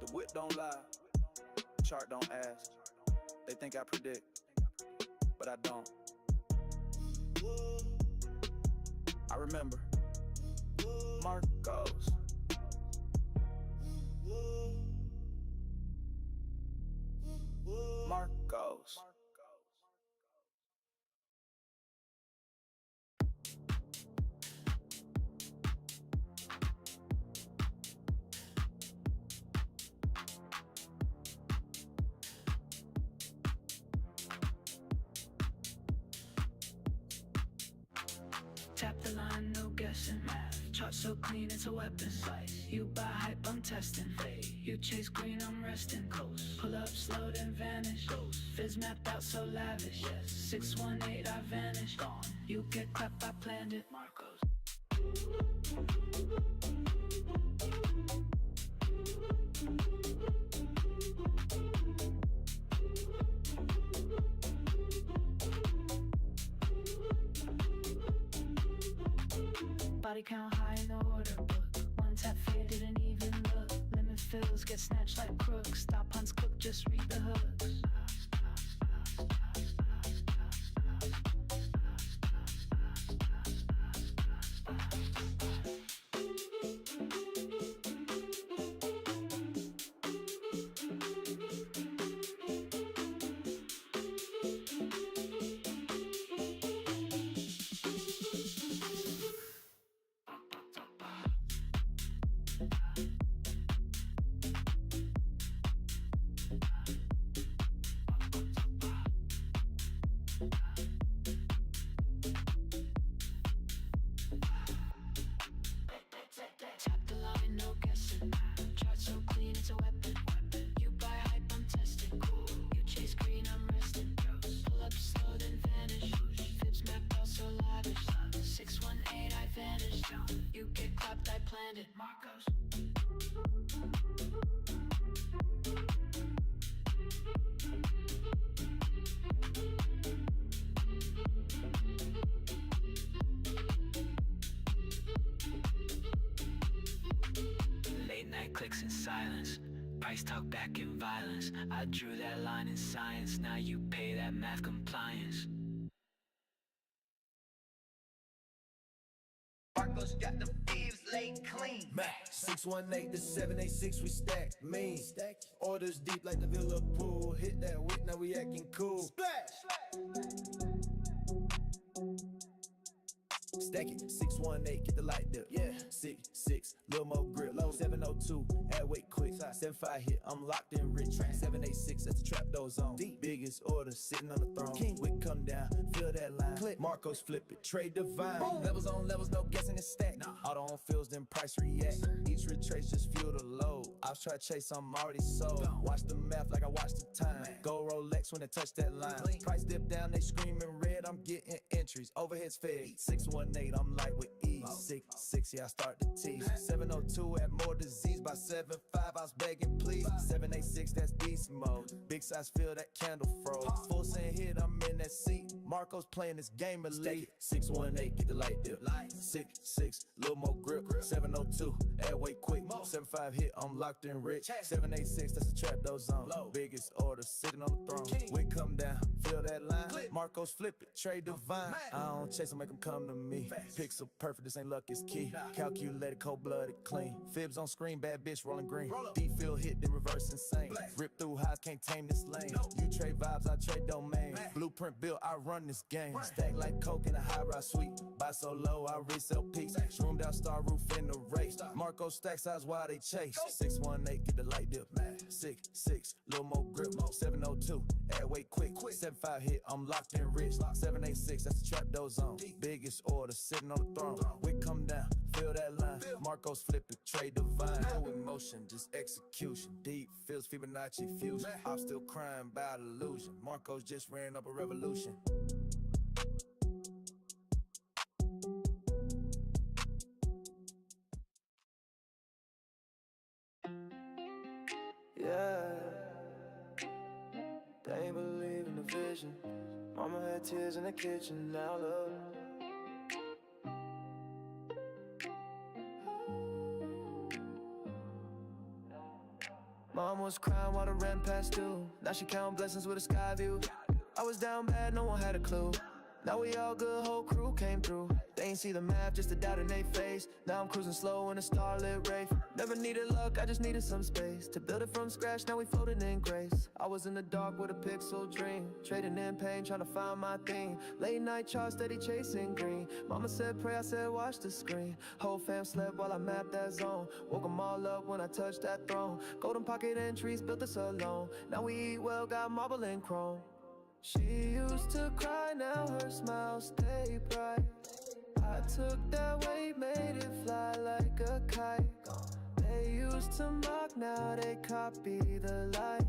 The whip don't lie, chart don't ask. They think I predict, but I don't. I remember Marcos. Marcos. Chart so clean, it's a weapon. You buy hype, I'm testing. You chase green, I'm resting. Pull up slow, then vanish. Fizz mapped out so lavish. 618, I vanish. You get clapped, I planned it. Marcos. Body count high in the order book. One tap fade, didn't even look. Lemon fills get snatched like crooks. Stop hunts cook, just read the hooks. Tap the line, no guessing. Chart so clean, it's a weapon. You buy hype, I'm testing. You chase green, I'm resting. Pull up slow, then vanish. Fibs mapped out so lavish. 618, I vanish. You get clapped, I planned it. Marcos. Late night clicks in silence. Price talk back in violence. I drew that line in science. Now you pay that math compliance. Marcos got the thieves laid clean. Mac 618 to 786, we stack mean. Orders deep like the Villa pool. Hit that wick, now we acting cool. Splash! Stack it, 618, get the light dip. Yeah, 6, little more grip. Low 702, add weight quick. 75 hit, I'm locked in rich. 786, that's the trap door zone. Biggest order, sitting on the throne. King wick come down, feel that line. Click. Marcos flip it, trade divine. Boom. Levels on levels, no guessing it's stacked. Auto on fills, then price react. Each retrace just fuel the load. I was trying to chase, I'm already sold. Watch the math like I watch the time. Go Rolex when they touch that line. Price dip down, they screaming red. I'm getting entries, overheads fed. 618, I'm light with ease. 6, yeah, I start to tease. 702, add more disease. By 7.5, I was begging please. 786, that's beast mode. Big size, feel that candle froze. Full send hit, I'm in that seat. Marcos playing this game elite. 618, get the light dip. 6, little more grip. 702, add weight quick. 75 hit, I'm locked in rich. 786, that's the trap door zone. Biggest order, sitting on the throne. We come down, feel that line. Marcos flip it, trade divine. I don't chase them, make them come to me. Pixel perfect, this ain't luck, it's key. Calculated, cold-blooded, clean. Fibs on screen, bad bitch rolling green. Deep field hit, then reverse insane. Rip through highs, can't tame this lane. You trade vibes, I trade domain. Blueprint built, I run this game. Stack like coke in a high-rise suite. Buy so low, I resell peaks. Roomed out, star roof in the race. Marcos stack size while they chase. 618, get the light dip. 6, little more grip. 702, add weight quick. 75 hit, I'm locked in rich. 786, that's the trap door zone. Biggest order, sitting on the throne. We come down, feel that line. Marcos flip it, trade divine. No emotion, just execution. Deep feels Fibonacci fusion. I'm still crying about illusion. Marcos just ran up a revolution. Yeah, they ain't believe in the vision. Mama had tears in the kitchen, now look. Mom was crying while the rent passed due. Now she counting blessings with a sky view. I was down bad, no one had a clue. Now we all good, whole crew came through. They ain't see the map, just a doubt in they face. Now I'm cruising slow in a starlit wraith. Never needed luck, I just needed some space to build it from scratch, now we floating in grace. I was in the dark with a pixel dream, trading in pain, trying to find my theme. Late night charts, steady chasing green. Mama said pray, I said watch the screen. Whole fam slept while I mapped that zone. Woke them all up when I touched that throne. Golden pocket entries, built this alone. Now we eat well, got marble and chrome. She used to cry, now her smile stay bright. I took that weight, made it fly like a kite. They used to mock, now they copy the light.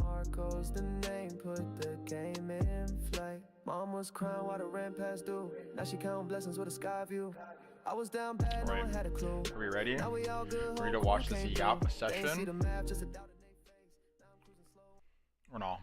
Marco's the name, put the game in flight. Mom was crying while the rent past due. Now she counting blessings with a sky view. I was down bad, no one had a clue. Are we ready? Now we all good, Ready to whole watch crew this came YAP through. They ain't see session? the map, just a doubt in their face. Now I'm cruising slow. Or no?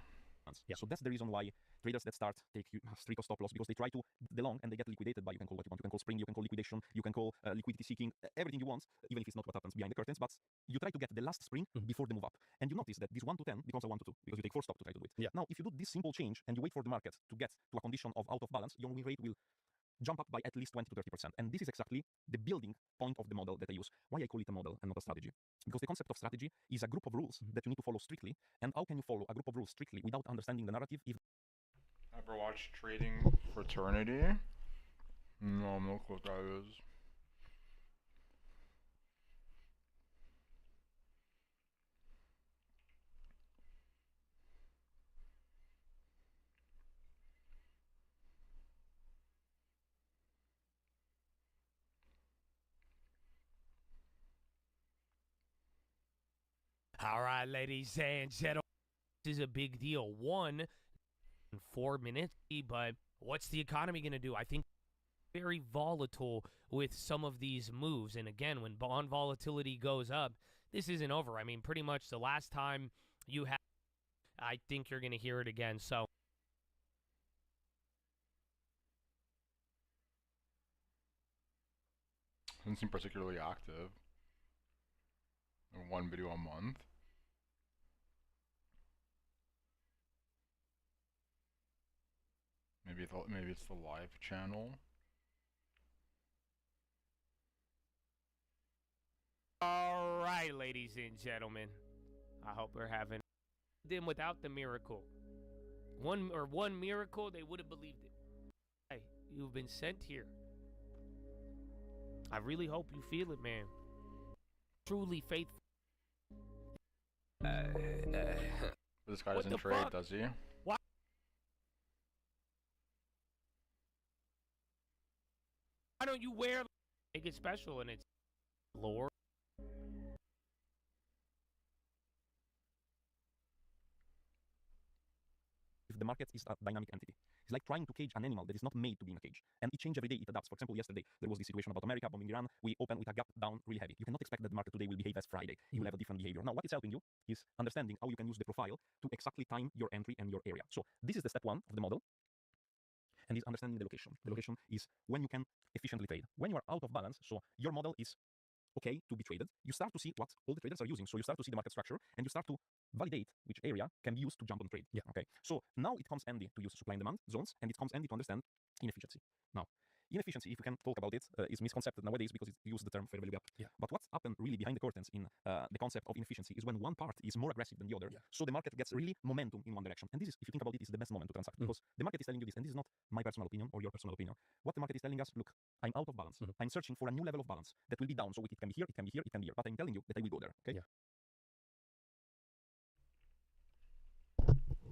Yeah. So that's the reason why traders that start take streak of stop loss, because they try to the long and they get liquidated by, you can call what you want. You can call spring, you can call liquidation, you can call liquidity seeking, everything you want, even if it's not what happens behind the curtains. But you try to get the last spring before the move up, and you notice that this 1 to 10 becomes a 1 to 2 because you take 4 stop to try to do it. Yeah. Now, if you do this simple change and you wait for the market to get to a condition of out of balance, your win rate will jump up by at least 20 to 30%. And this is exactly the building point of the model that I use. Why I call it a model and not a strategy? Because the concept of strategy is a group of rules that you need to follow strictly. And how can you follow a group of rules strictly without understanding the narrative if Ever watched Trading Fraternity? No, no clue what that is. All right, ladies and gentlemen, this is a big deal. 1 in 4 minutes, but what's the economy going to do? I think very volatile with some of these moves. And again, when bond volatility goes up, this isn't over. I mean, pretty much the last time you had, I think you're going to hear it again. So Doesn't seem particularly active. One video a month. Maybe it's the live channel. all right, ladies and gentlemen, I hope we're having them without the miracle. One miracle, they would have believed it. Hey, you've been sent here. I really hope you feel it, man. Truly faithful. This guy What doesn't the trade, fuck? does he? Why don't you wear make it special and it's lore? the market is a dynamic entity. It's like trying to cage an animal that is not made to be in a cage. And it changes every day, it adapts. For example, yesterday, there was this situation about America bombing Iran. We opened with a gap down really heavy. You cannot expect that the market today will behave as Friday. It will have a different behavior. Now, what is helping you is understanding how you can use the profile to exactly time your entry and your area. So this is the step one of the model. And is understanding the location. The location is when you can efficiently trade. When you are out of balance, so your model is okay to be traded, you start to see what all the traders are using. So you start to see the market structure and you start to validate which area can be used to jump on trade. Yeah. Okay. So now it comes handy to use supply and demand zones, and it comes handy to understand inefficiency. Now, inefficiency, if you can talk about it, is misconcepted nowadays because it uses the term fair value gap. Yeah. But what's happened really behind the curtains in the concept of inefficiency is when one part is more aggressive than the other. Yeah. So the market gets really momentum in one direction. And this is, if you think about it, is the best moment to transact because the market is telling you this, and this is not my personal opinion or your personal opinion. What the market is telling us, look, I'm out of balance. I'm searching for a new level of balance that will be down. So it can be here, it can be here, it can be here. But I'm telling you that I will go there. Okay. Yeah.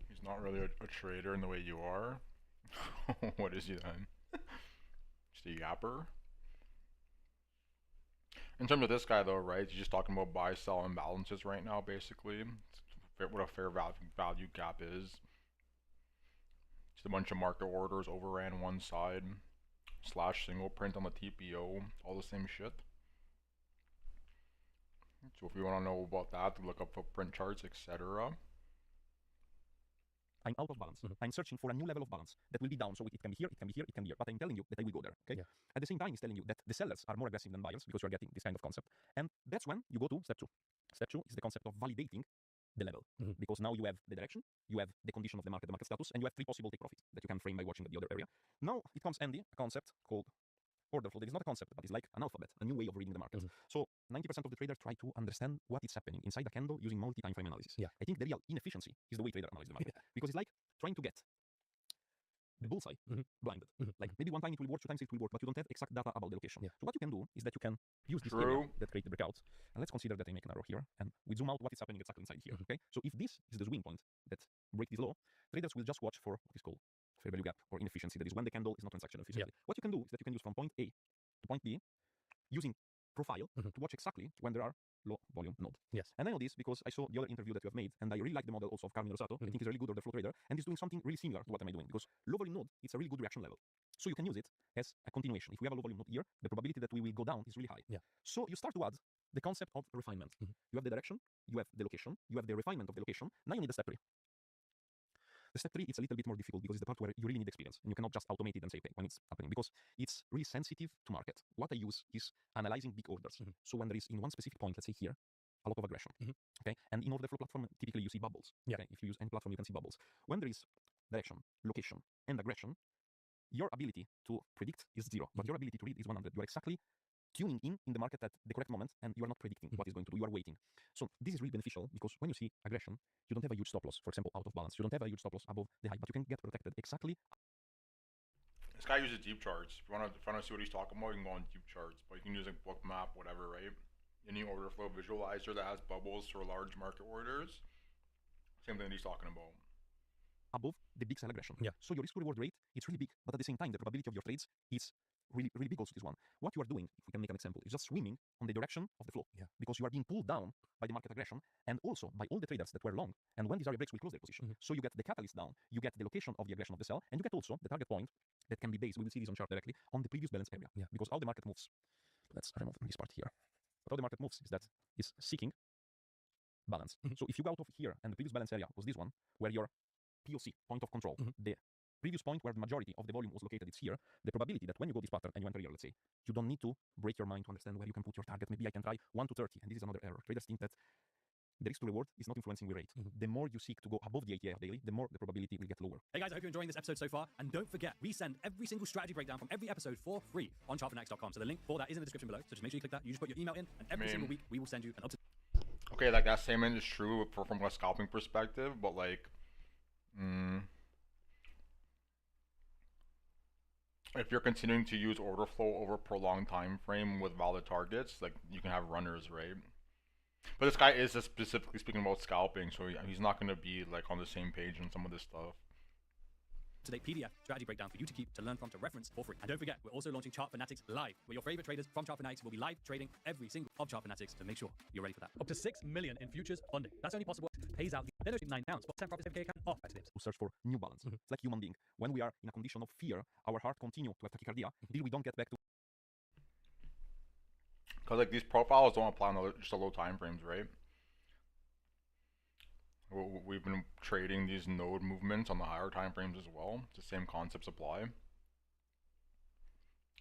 He's not really a trader in the way you are. What is he then? Just a yapper? In terms of this guy though, right? He's just talking about buy, sell imbalances right now, basically. What a fair value gap is. Just a bunch of market orders overran one side. Slash single print on the TPO. All the same shit. So if you want to know about that, look up footprint charts, etc. I'm out of balance. I'm searching for a new level of balance that will be down. So it can be here, it can be here, it can be here. But I'm telling you that I will go there. Okay. Yeah. At the same time, it's telling you that the sellers are more aggressive than buyers because you're getting this kind of concept. And that's when you go to step two. Step two is the concept of validating the level. Because now you have the direction, you have the condition of the market status, and you have three possible take profits that you can frame by watching the other area. Now it comes handy a concept called order flow. That is not a concept, but it's like an alphabet, a new way of reading the market. So 90% of the traders try to understand what is happening inside a candle using multi-time frame analysis. Yeah. I think the real inefficiency is the way traders analyze the market. Because it's like trying to get the bullseye blinded. Like maybe one time it will work, two times it will work, but you don't have exact data about the location. Yeah. So what you can do is that you can use this area that create the breakouts. And let's consider that I make an arrow here and we zoom out what is happening exactly inside here. Okay. So if this is the swing point that break this low, traders will just watch for what is called fair value gap, or inefficiency, that is when the candle is not transaction efficiently. What you can do is that you can use from point A to point B using profile to watch exactly when there are low volume node. Yes. And I know this because I saw the other interview that you have made, and I really like the model also of Carmine Rosato. I think he's a really good order flow trader, and he's doing something really similar to what am I doing, because low volume node, it's a really good reaction level. So you can use it as a continuation. If we have a low volume node here, the probability that we will go down is really high. Yeah. So you start to add the concept of refinement. You have the direction, you have the location, you have the refinement of the location. Now you need the step 3. The step 3, it's a little bit more difficult because it's the part where you really need experience, and you cannot just automate it and say, okay, when it's happening, because it's really sensitive to market. What I use is analyzing big orders. So when there is in one specific point, let's say here, a lot of aggression, okay? And in order flow platform, typically you see bubbles. Yeah. Okay? If you use any platform, you can see bubbles. When there is direction, location, and aggression, your ability to predict is 0, but your ability to read is 100. You are exactly tuning in the market at the correct moment, and you are not predicting what is going to do. You are waiting. So this is really beneficial because when you see aggression, you don't have a huge stop loss, for example, out of balance. You don't have a huge stop loss above the high, but you can get protected exactly. This guy uses deep charts. If you want to see what he's talking about, you can go on deep charts. But you can use like Bookmap, whatever, right? Any order flow visualizer that has bubbles for large market orders. Same thing that he's talking about. Above the big sell aggression. Yeah. So your risk to reward rate, it's really big, but at the same time, the probability of your trades is really, really big also this one. What you are doing, if we can make an example, is just swimming on the direction of the flow. Yeah. Because you are being pulled down by the market aggression and also by all the traders that were long. And when these area breaks, will close their position. So you get the catalyst down, you get the location of the aggression of the sell, and you get also the target point that can be based, we will see this on chart directly, on the previous balance area. Yeah. Because how the market moves, let's remove this part here. But how the market moves is that it's seeking balance. So if you go out of here and the previous balance area was this one, where your POC, point of control, the previous point where the majority of the volume was located, it's here. The probability that when you go this pattern and you enter here, let's say, you don't need to break your mind to understand where you can put your target. Maybe I can try 1 to 30, and this is another error. Traders think that the risk to reward is not influencing with rate. The more you seek to go above the ATF daily, the more the probability will get lower. Hey guys, I hope you're enjoying this episode so far. And don't forget, we send every single strategy breakdown from every episode for free on chartfanatics.com. So the link for that is in the description below. So just make sure you click that. You just put your email in, and every single week we will send you an up-to-date. Okay, like that statement is true from a scalping perspective, but like, if you're continuing to use order flow over a prolonged time frame with valid targets, like you can have runners, right? But this guy is just specifically speaking about scalping, so he's not going to be like on the same page on some of this stuff. Today PDF strategy breakdown for you to keep, to learn from, to reference for free. And don't forget, we're also launching Chart Fanatics Live, where your favorite traders from Chart Fanatics will be live trading every single of Chart Fanatics to make sure you're ready for that. Up to $6 million in futures funding. That's only possible. Pays out the £9, but 10 profits account off by tips. To search for new balance. It's like human being. When we are in a condition of fear, our heart continue to have tachycardia till we don't get back to. Because like these profiles don't apply on just the low time frames, right? We've been trading these node movements on the higher time frames as well. The same concepts apply. So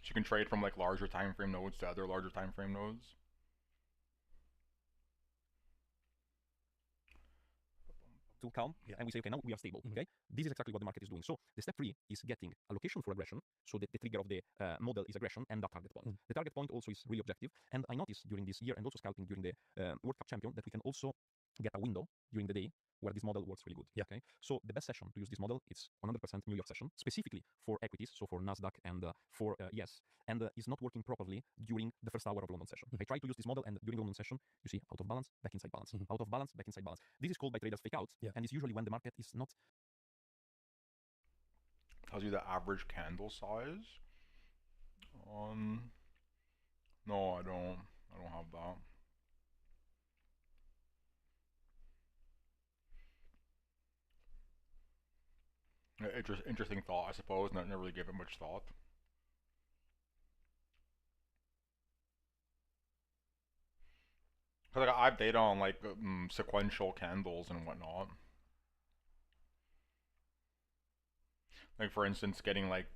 you can trade from like larger time frame nodes to other larger time frame nodes. To calm, and we say, okay, now we are stable. Okay, this is exactly what the market is doing. So the step 3 is getting a location for aggression. So the trigger of the model is aggression, and that target point. The target point also is really objective. And I noticed during this year, and also scalping during the World Cup Champion, that we can also get a window during the day where this model works really good. Yeah. Okay. So the best session to use this model is 100% New York session, specifically for equities, so for Nasdaq and for yes, and is not working properly during the first hour of London session. I try to use this model, and during London session, you see out of balance, back inside balance, out of balance, back inside balance. This is called by traders fake out, and it's usually when the market is not. Tells you the average candle size. No, I don't have that. Interesting thought, I suppose. Never really gave it much thought. Cause like I have data on like sequential candles and whatnot. Like for instance, getting like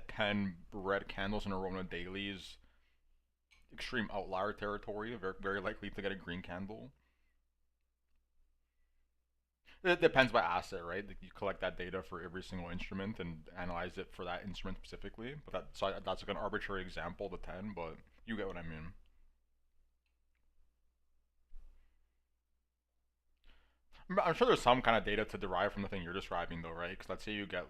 10 red candles in a row on a daily is extreme outlier territory. Very likely to get a green candle. It depends by asset, right? Like you collect that data for every single instrument and analyze it for that instrument specifically. But that's like an arbitrary example, the 10, but you get what I mean. I'm sure there's some kind of data to derive from the thing you're describing though, right? Because let's say you get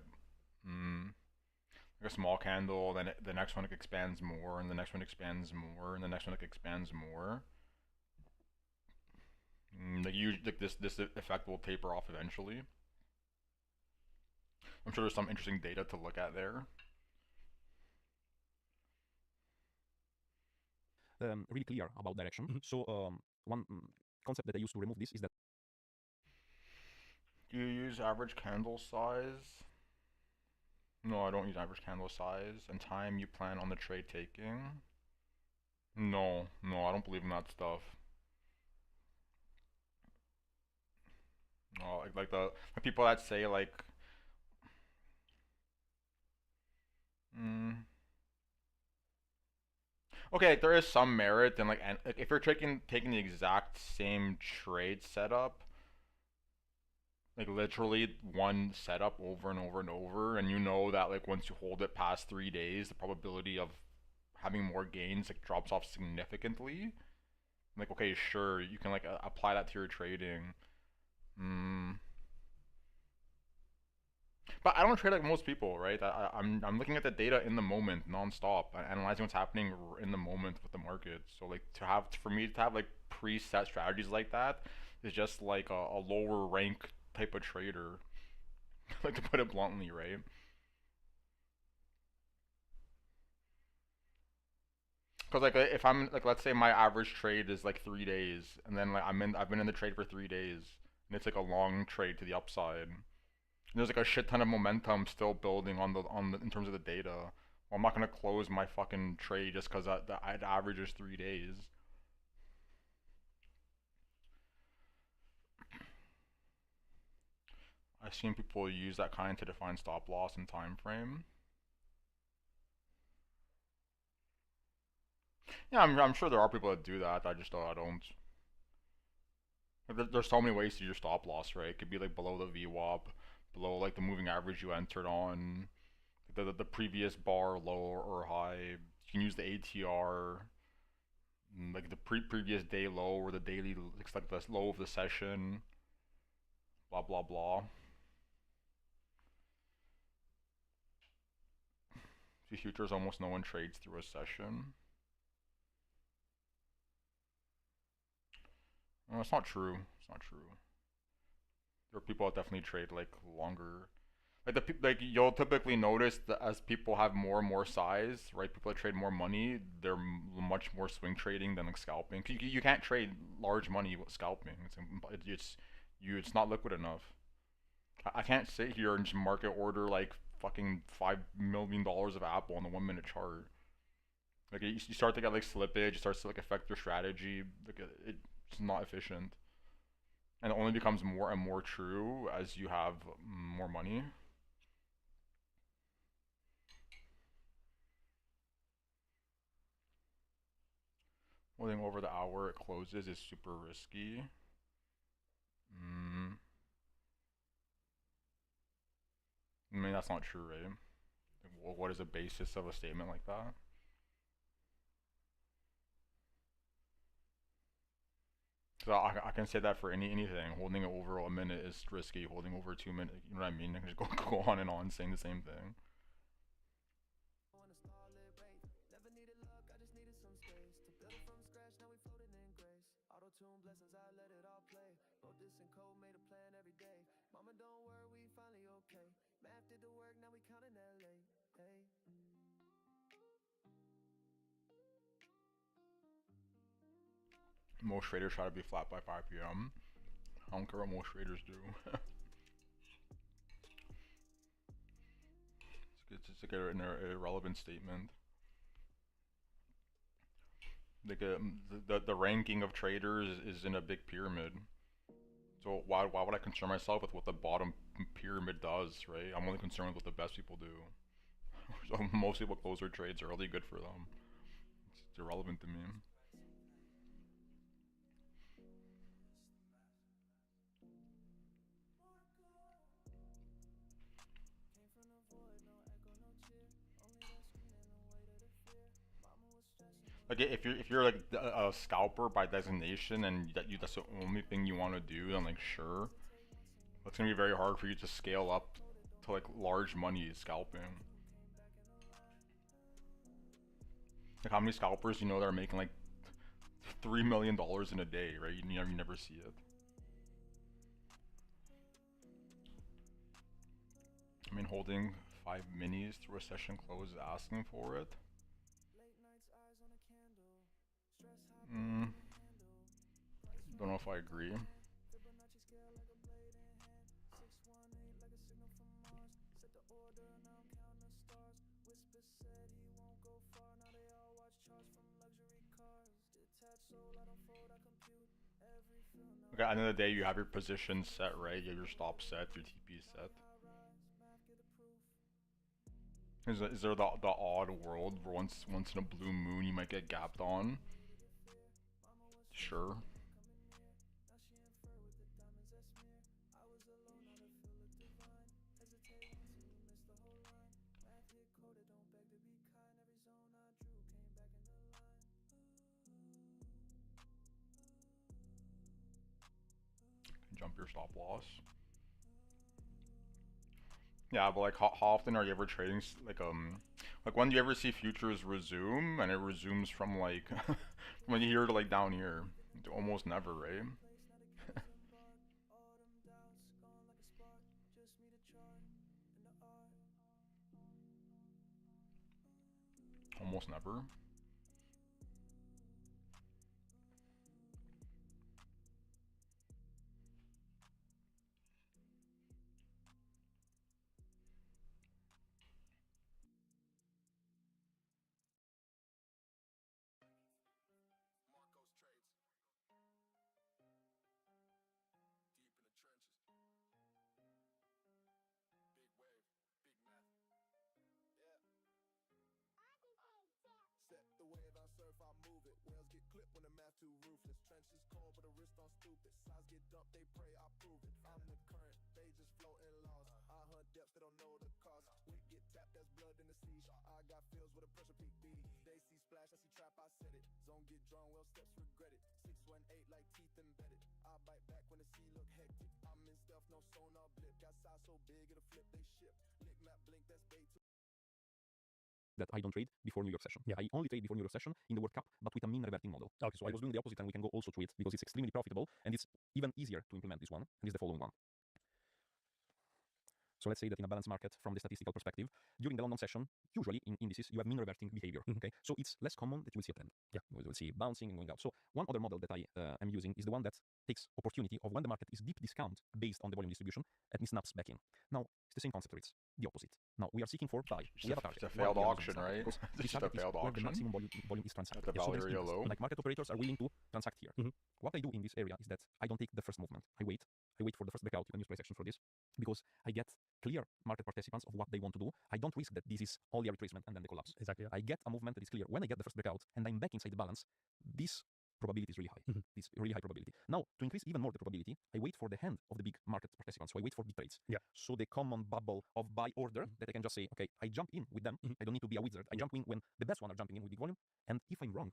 like a small candle, then the next one expands more, and the next one expands more, and the next one expands more. Like this effect will taper off eventually. I'm sure there's some interesting data to look at there. Really clear about direction. So one concept that I use to remove this is that Do you use average candle size? No, I don't use average candle size. And time you plan on the trade taking? No, I don't believe in that stuff. No, like the people that say like, okay, there is some merit in like if you're taking the exact same trade setup, like literally one setup over and over and over, and you know that like once you hold it past 3 days, the probability of having more gains like drops off significantly. Like, okay, sure, you can like apply that to your trading. But I don't trade like most people, right? I'm looking at the data in the moment, nonstop, analyzing what's happening in the moment with the market. So like for me to have like preset strategies like that is just like a lower rank type of trader, like to put it bluntly, right? Because like if I'm like, let's say my average trade is like 3 days, and then like I've been in the trade for 3 days, and it's like a long trade to the upside. And there's like a shit ton of momentum still building on the in terms of the data. Well, I'm not gonna close my fucking trade just because the average is 3 days. I've seen people use that kind to define stop loss and time frame. Yeah, I'm sure there are people that do that. I don't. There's so many ways to use stop loss, right? It could be like below the VWAP, below like the moving average you entered on, the previous bar, low or high. You can use the ATR, like the previous day low or the daily, like the low of the session. Blah blah blah. See, futures almost no one trades through a session. No, it's not true. It's not true. There are people that definitely trade like longer. Like you'll typically notice that as people have more and more size, right? People that trade more money, they're much more swing trading than like scalping. You can't trade large money with scalping. It's not liquid enough. I can't sit here and just market order like fucking $5 million of Apple on the 1 minute chart. Like you start to get like slippage, it starts to like affect your strategy. Like it's not efficient, and it only becomes more and more true as you have more money. Holding over the hour it closes is super risky. I mean, that's not true, right? Like, what is the basis of a statement like that? So I can say that for anything. Holding it over a minute is risky. Holding over 2 minutes, you know what I mean? I can just go on and on saying the same thing. Most traders try to be flat by 5 p.m. I don't care what most traders do. It's like an irrelevant statement. Like the ranking of traders is in a big pyramid. So why would I concern myself with what the bottom pyramid does, right? I'm only concerned with what the best people do. So most people close their trades early, good for them. It's irrelevant to me. Like if you're like a scalper by designation and that's the only thing you want to do, then like sure, it's gonna be very hard for you to scale up to like large money scalping. Like how many scalpers you know that are making like $3 million in a day, right? You never see it. I mean, holding 5 minis through a session close, asking for it. Don't know if I agree. Okay, at the end of the day, you have your position set, right? You have your stop set, your TP set. Is there the odd world where once in a blue moon you might get gapped on? Sure. Jump your stop loss. Yeah, but like how often are you ever trading like when do you ever see futures resume and it resumes from like from here to like down here? Almost never, right? Almost never. Set the wave, I surf, I move it. Whales get clipped when the math too ruthless. Trenches cold, but the wrist on stupid. Size get dumped, they pray, I prove it. I'm the current, they just floating lost. I hunt depths, they don't know the cost. Wick get tapped, that's blood in the sea. I got feels where the pressure peak be. They see splash, I see trap, I said it. Zone get drawn, well steps regret it. 618 like teeth embedded. I bite back when the sea look hectic. I'm in stealth, no sonar blip. Got size so big it'll flip they ship. Lick map blink, that's bait too. That I don't trade before New York session. Yeah, I only trade before New York session in the World Cup, but with a mean reverting model. Okay, so I was doing the opposite, and we can go also to it because it's extremely profitable and it's even easier to implement this one. And it's the following one. So let's say that in a balanced market, from the statistical perspective, during the London session, usually in indices, you have mean reverting behavior. Okay, so it's less common that you will see a trend. Yeah, we will see bouncing and going out. So one other model that I am using is the one that takes opportunity of when the market is deep discount based on the volume distribution and snaps back in. Now, it's the same concept, or it's the opposite. Now, we are seeking for buy. We have a target. It's a failed auction, right? This target is where the maximum volume is transacted. At the Yeah, so Valeria low. like market operators are willing to transact here. What I do in this area is that I don't take the first movement. I wait for the first breakout. You can use price action for this because I get clear market participants of what they want to do. I don't risk that this is only a retracement and then the collapse. Exactly. I get a movement that is clear. When I get the first breakout and I'm back inside the balance, this probability is really high. This really high probability. Now, to increase even more the probability, I wait for the hand of the big market participants. So I wait for big trades. Yeah. So the common bubble of buy order that I can just say, okay, I jump in with them. I don't need to be a wizard. I jump in when the best one are jumping in with big volume. And if I'm wrong,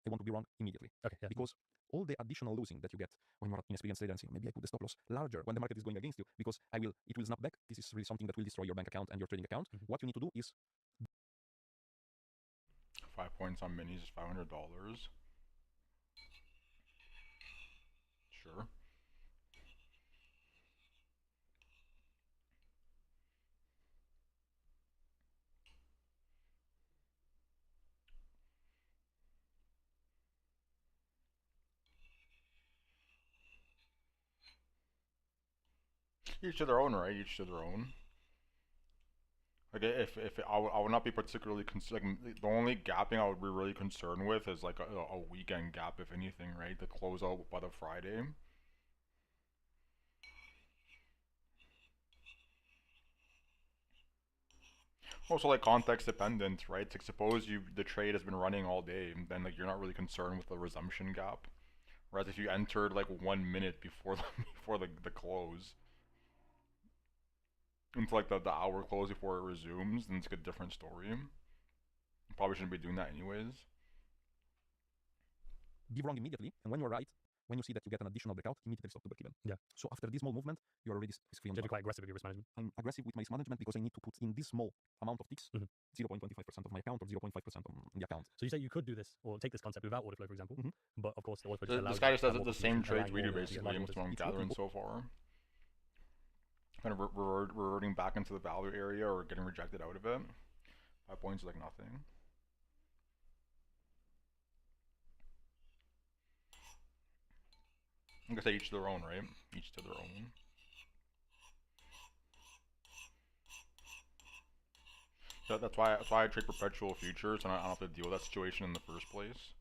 I want to be wrong immediately. Okay. Yeah. Because all the additional losing that you get when you're an inexperienced trader and saying, maybe I put the stop loss larger when the market is going against you because it will snap back. This is really something that will destroy your bank account and your trading account. What you need to do is 5 points on minis is $500. Sure. Each to their own, right? Each to their own. Like if I would not be particularly like the only gapping I would be really concerned with is like a weekend gap, if anything, right? The close out by the Friday. Also, like context dependent, right? Like suppose the trade has been running all day, and then like you're not really concerned with the resumption gap. Whereas if you entered like 1 minute before the close, into like the hour close before it resumes, then it's like a different story. You probably shouldn't be doing that anyways. Be wrong immediately, and when you're right, when you see that you get an additional breakout, immediately stop to break even. Yeah. So after this small movement, you're already risk-free on the market. Quite aggressive with your risk management. I'm aggressive with my risk management because I need to put in this small amount of ticks, 0.25% of my account or 0.5% on the account. So you say you could do this or take this concept without order flow, for example, but of course the order flow This guy just does the same trades we do basically, from what I'm gathering so far. kind of reverting back into the value area or getting rejected out of it. 5 points is like nothing. I guess each to their own, right? Each to their own. That's why I trade perpetual futures, and I don't have to deal with that situation in the first place.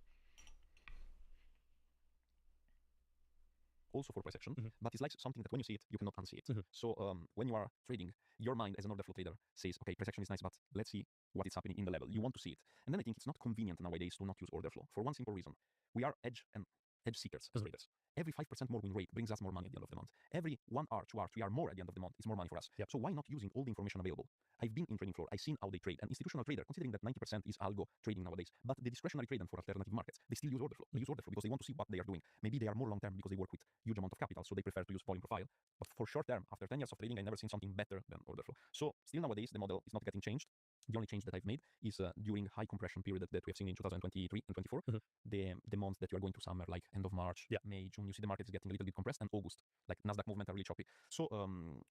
Also for price action, but it's like something that when you see it, you cannot unsee it. So when you are trading, your mind as an order flow trader says, okay, price action is nice, but let's see what is happening in the level. You want to see it. And then I think it's not convenient nowadays to not use order flow for one simple reason. We are edge seekers as traders. Every 5% more win rate brings us more money at the end of the month. Every 1 hour, 2 hour, 3 hour more at the end of the month is more money for us. So why not using all the information available? I've been in trading floor. I've seen how they trade. An institutional trader, considering that 90% is algo trading nowadays, but the discretionary trading for alternative markets, they still use order flow. They use order flow because they want to see what they are doing. Maybe they are more long term because they work with huge amount of capital, so they prefer to use volume profile. But for short term, after 10 years of trading, I've never seen something better than order flow. So still nowadays, the model is not getting changed. The only change that I've made is during high compression period that we have seen in 2023 and 24, the months that you are going to summer, like end of March, May, June, you see the market is getting a little bit compressed, and August, like Nasdaq movement are really choppy. So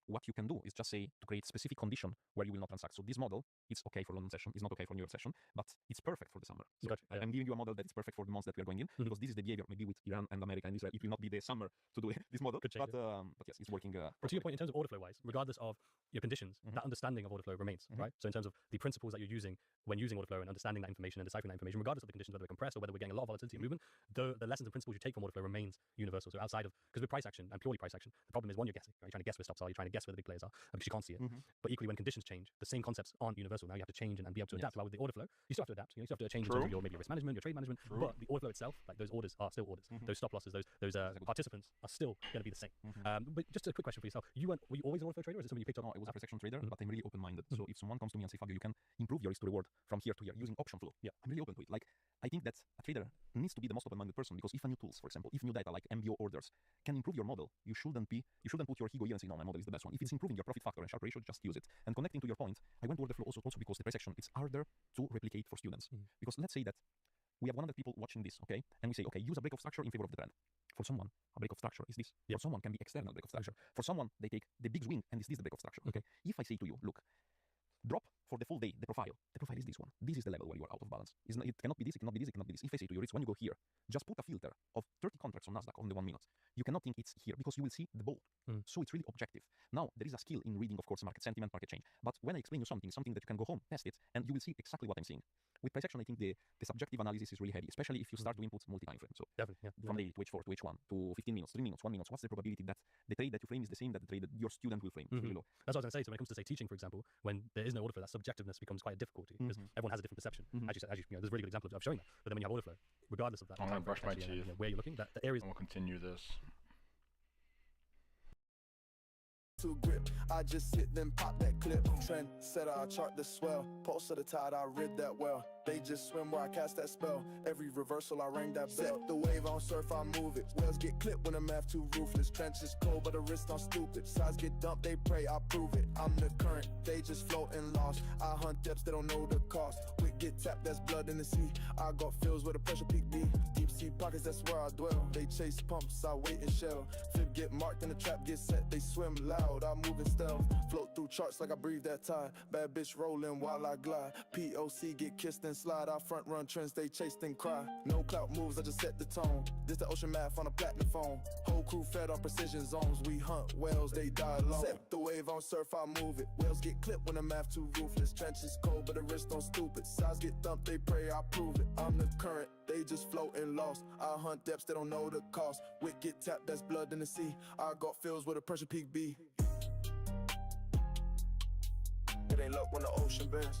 what you can do is just say to create specific condition where you will not transact. So this model, it's okay for London session, it's not okay for New York session, but it's perfect for the summer. So I'm giving you a model that is perfect for the months that we are going in, because this is the behavior maybe with Iran and America and Israel. It will not be the summer to do this model, but yes, it's working. But to your point, in terms of order flow wise, regardless of your conditions, that understanding of order flow remains, right? So in terms of the principles that you're using when using order flow and understanding that information and deciphering that information, regardless of the conditions, whether we're compressed or whether we're getting a lot of volatility and movement, the lessons and principles you take from order flow remains universal. So outside of, because with price action and purely price action, the problem is, one, you're guessing, right? You're trying to guess where stops are, you're trying to guess where the big players are because you can't see it. But equally, when conditions change, the same concepts aren't universal. Now you have to change and be able to adapt. While with the order flow, you still have to adapt. You still have to change in terms of your maybe risk management, your trade management. But the order flow itself, like those orders are still orders. Those stop losses, those participants are still going to be the same. But just a quick question for yourself: were you always an order flow trader, or is it something you picked up? No, I was a price action trader, but I'm really open-minded. So if someone comes to me and say, Fabio, you can improve your risk to reward from here to here using option flow, I'm really open to it. Like, I think that a trader needs to be the most open-minded person, because if a new tools, for example, if new data like MBO orders can improve your model, you shouldn't put your ego here and say, no, my model is the best one. If it's improving your profit factor and Sharpe ratio, just use it. And connecting to your point, I went to order flow also because the price action, it's harder to replicate for students. Because let's say that we have 100 people watching this, okay? And we say, okay, use a break of structure in favor of the trend. For someone, a break of structure is this. For someone can be external break of structure. For someone, they take the big swing and is this the break of structure, okay? If I say to you, look, drop for the full day the profile is this one. This is the level where you are out of balance. It cannot be this, it cannot be this, it cannot be this. If I say to you, it's when you go here, just put a filter of 30 contracts on Nasdaq on the 1 minute. You cannot think it's here because you will see the ball. So it's really objective. Now, there is a skill in reading, of course, market sentiment, market change. But when I explain you something that you can go home, test it, and you will see exactly what I'm seeing. With price action, I think the subjective analysis is really heavy, especially if you start to input multi-time frame. So definitely, from daily to H4 to H1 to 15 minutes, 3 minutes, 1 minute. What's the probability that the trade that you frame is the same that the trade that your student will frame? It's really low. That's what I was going to say. So when it comes to, say, teaching, for example, when there is no order flow, that subjectiveness becomes quite a difficulty because everyone has a different perception. As you said, there's a really good example of showing that. But then when you have order flow, regardless of that, I'm going to brush my teeth. Where you're looking, the areas. We'll continue this. To grip, I just sit then pop that clip. Trend setter, I chart the swell. Pulse of the tide, I rid that well. They just swim where I cast that spell. Every reversal, I ring that bell. Set the wave on surf, I move it. Whales get clipped when the math too ruthless. Trenches cold, but the wrist on stupid. Sides get dumped, they pray, I prove it. I'm the current, they just floating lost. I hunt depths, they don't know the cost. Wick get tapped, that's blood in the sea. I got fills where the pressure peak be. Deep sea pockets, that's where I dwell. They chase pumps, I wait and shell. Flip get marked and the trap get set. They swim loud, I move in stealth. Float through charts like I breathe that tide. Bad bitch rolling while I glide. POC get kissed and slide. I front run trends, they chase and cry. No clout moves, I just set the tone. This the ocean math on a platinum phone. Whole crew fed on precision zones. We hunt whales, they die alone. Set the wave on surf, I move it. Whales get clipped when the math too ruthless. Trenches cold, but the wrist on stupid. Sides get thumped, they pray, I prove it. I'm the current, they just floating lost. I hunt depths, they don't know the cost. Wick get tapped, that's blood in the sea. I got fills where the pressure peak be. It ain't luck when the ocean bends.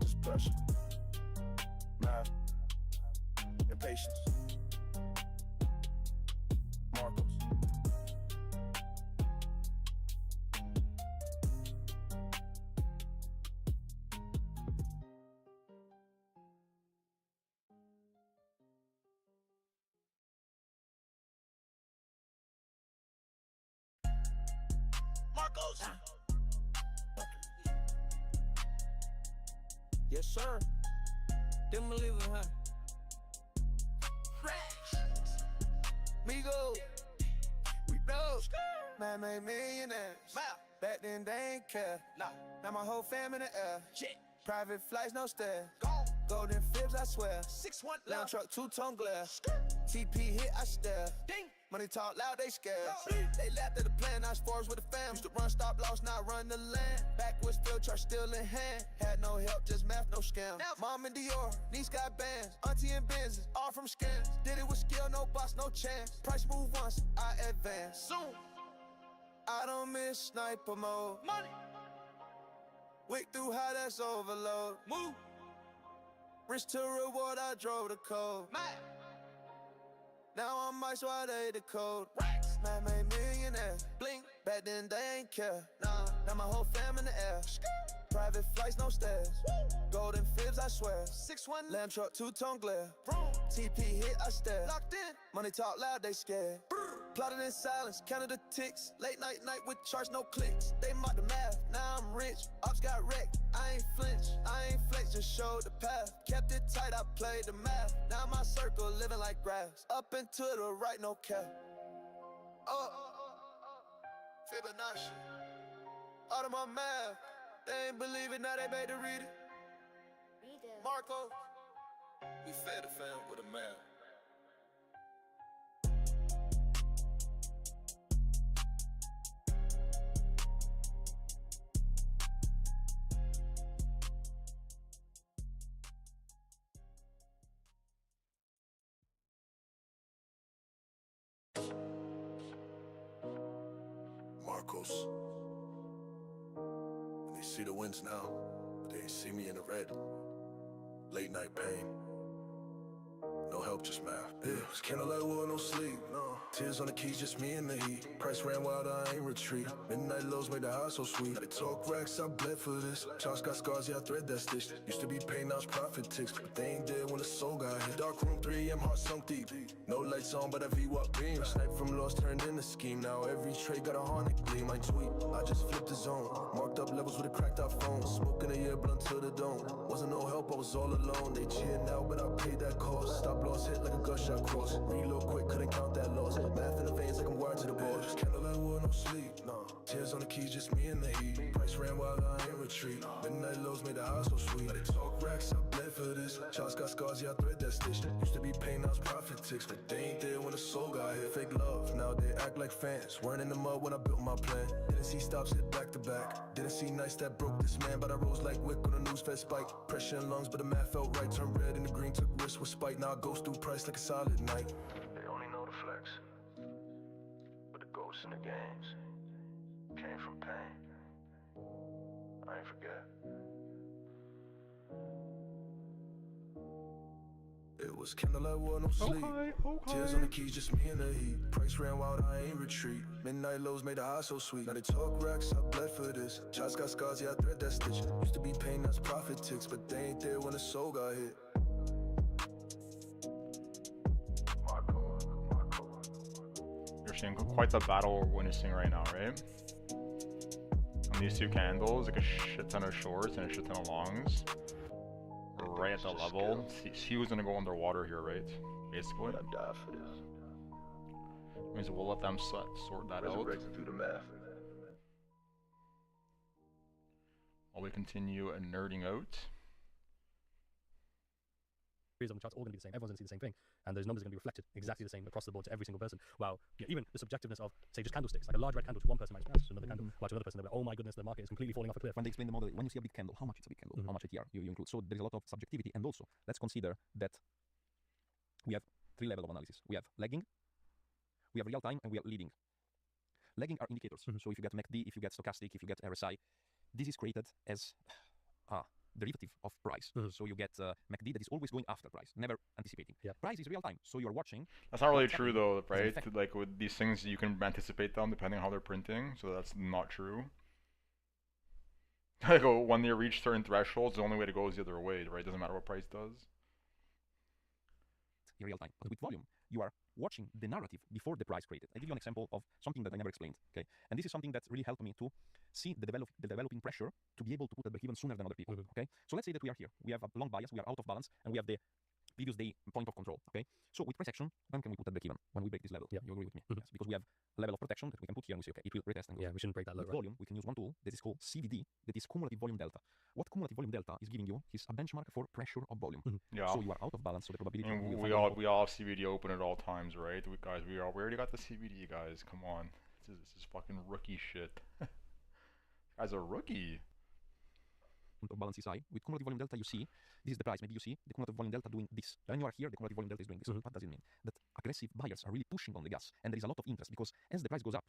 Just pressure, math, and patience. Marcos. Marcos. Yes, sir. Didn't believe it, huh? Fresh. Migo. We know. Man made millionaires. Back then they ain't care. Now my whole fam in the air. Private flights, no stairs. Golden fibs, I swear. 6'1" Lounge truck, 2-tone glare. TP hit, I stare. Money talk loud, they scared. They laughed at the plan, I sports with the fam. Used to run stop loss, now run the land. Backwoods field chart still in hand. Had no help, just math, no scam. Mom and Dior, niece got bands. Auntie and Benz, all from scams. Did it with skill, no boss, no chance. Price move once, I advance. Soon, I don't miss sniper mode. Money. Wick through high, that's overload. Move. Risk to reward, I drove the code. Now I'm ice while they the code. Man made millionaires. Blink. Back then they ain't care. Now my whole fam in the air. Private flights, no stairs. Golden fibs, I swear. 6'1" Lamb truck, 2-tone glare. TP hit, I stare. Locked in. Money talk loud, they scared. Plotted in silence, counted the ticks. Late night with charts, no clicks. They mock the math, now I'm rich. Ops got wrecked, I ain't flinch. I ain't flex, just showed the path. Kept it tight, I played the math. Now my circle living like grass. Up and to the right, no cap. Fibonacci. Out of my math. They ain't believe it, now they made to read it. Marco. We fed the fam with a math. Marcos. They see the wins now, but they ain't see me in the red. Late night pain. No help, just math. Yeah, it's candlelight war, no sleep. No. Tears on the keys, just me and the heat. Price ran wild, I ain't retreat. Midnight lows made the house so sweet. Now they talk racks, I bled for this. Charles got scars, yeah, I thread that stitch. Used to be pain, now it's profit ticks. But they ain't dead when the soul got hit. Dark room 3 AM, heart sunk deep. No lights on, but I V-walk beam. Snipe from lost turned into scheme. Now every trade got a hornet gleam. I tweet, I just flipped the zone. Marked up levels with a cracked out phone. Smoking a year blunt to the dome. Wasn't no help, I was all alone. They cheering now, but I paid that cost. Stop loss hit like a gunshot cross. Reload quick, couldn't count that loss. Math in the veins like I'm wired to the boss. Candlelight war, no sleep. No. Tears on the keys, just me and the heat. Price ran wild, I ain't retreat. Midnight lows made the house so sweet. Now they talk racks, I bled for this. Charles got scars, yeah, I thread that stitch. Used to be pain, now it's profit ticks. But they ain't there when the soul got hit. Fake love, now they act like fans. Weren't in the mud when I built my plan. Didn't see stops hit back to back. Didn't see nights that broke this man, but I rose like Wick on a news fed spike. Pressure in lungs, but the math felt right. Turned red and the green, took risks with spite. Now I ghost through price like a solid night. They only know the flex, but the ghosts in the games came from pain. I ain't forget. It was candlelight war, no sleep. Tears on the keys, just me and the heat. Price ran wild, I ain't retreat. Midnight lows made the high so sweet. Now they talk racks, I bled for this. Shots got scars, yeah, I thread that stitch. Used to be pain, that's profit ticks. But they ain't there when the soul got hit. You're seeing quite the battle we're witnessing right now, right? On these two candles, like a shit ton of shorts and a shit ton of longs. Right at the level. He was gonna go underwater here, right? Basically. I'd die for this. Means we'll let them sort that out. Through the math. While we continue nerding out. On the charts all going to be the same. Everyone's going to see the same thing, and those numbers are going to be reflected exactly the same across the board to every single person. While even the subjectiveness of, say, just candlesticks, like a large red candle to one person might be to another candle, while to another person they'll be like, oh my goodness, the market is completely falling off a cliff. When they explain the model, when you see a big candle, how much it's a big candle, how much ATR you include. So there is a lot of subjectivity, and also let's consider that we have 3 levels of analysis. We have lagging, we have real time, and we have leading. Lagging are indicators. So if you get MACD, if you get stochastic, if you get RSI, this is created as derivative of price. So you get MACD that is always going after price, never anticipating. Price is real time, so you're watching. That's not really true though, right? Like with these things, you can anticipate them depending on how they're printing, so that's not true. Like when they reach certain thresholds, the only way to go is the other way, right? It doesn't matter what price does. In real time, but with volume, you are watching the narrative before the price created. I give you an example of something that I never explained, okay? And this is something that really helped me to see the developing pressure to be able to put a break even sooner than other people, okay? So let's say that we are here. We have a long bias, we are out of balance, and we have the previous day point of control. Okay, so with price action, when can we put that break even? When we break this level. Yeah. You agree with me? Yes, because we have a level of protection that we can put here and we say, okay, it will retest and go. Yeah, we shouldn't break that low. With volume, we can use one tool that is called CVD, that is cumulative volume delta. What cumulative volume delta is giving you is a benchmark for pressure of volume. Yeah. So you are out of balance, so the probability And you will we find all have CBD open at all times, right? We already got the CBD, guys. Come on, this is fucking rookie shit. Guy's a rookie. of balance is high. With cumulative volume delta, you see, this is the price. Maybe you see the cumulative volume delta doing this. When you are here, the cumulative volume delta is doing this. What does it mean? That aggressive buyers are really pushing on the gas, and there is a lot of interest because as the price goes up,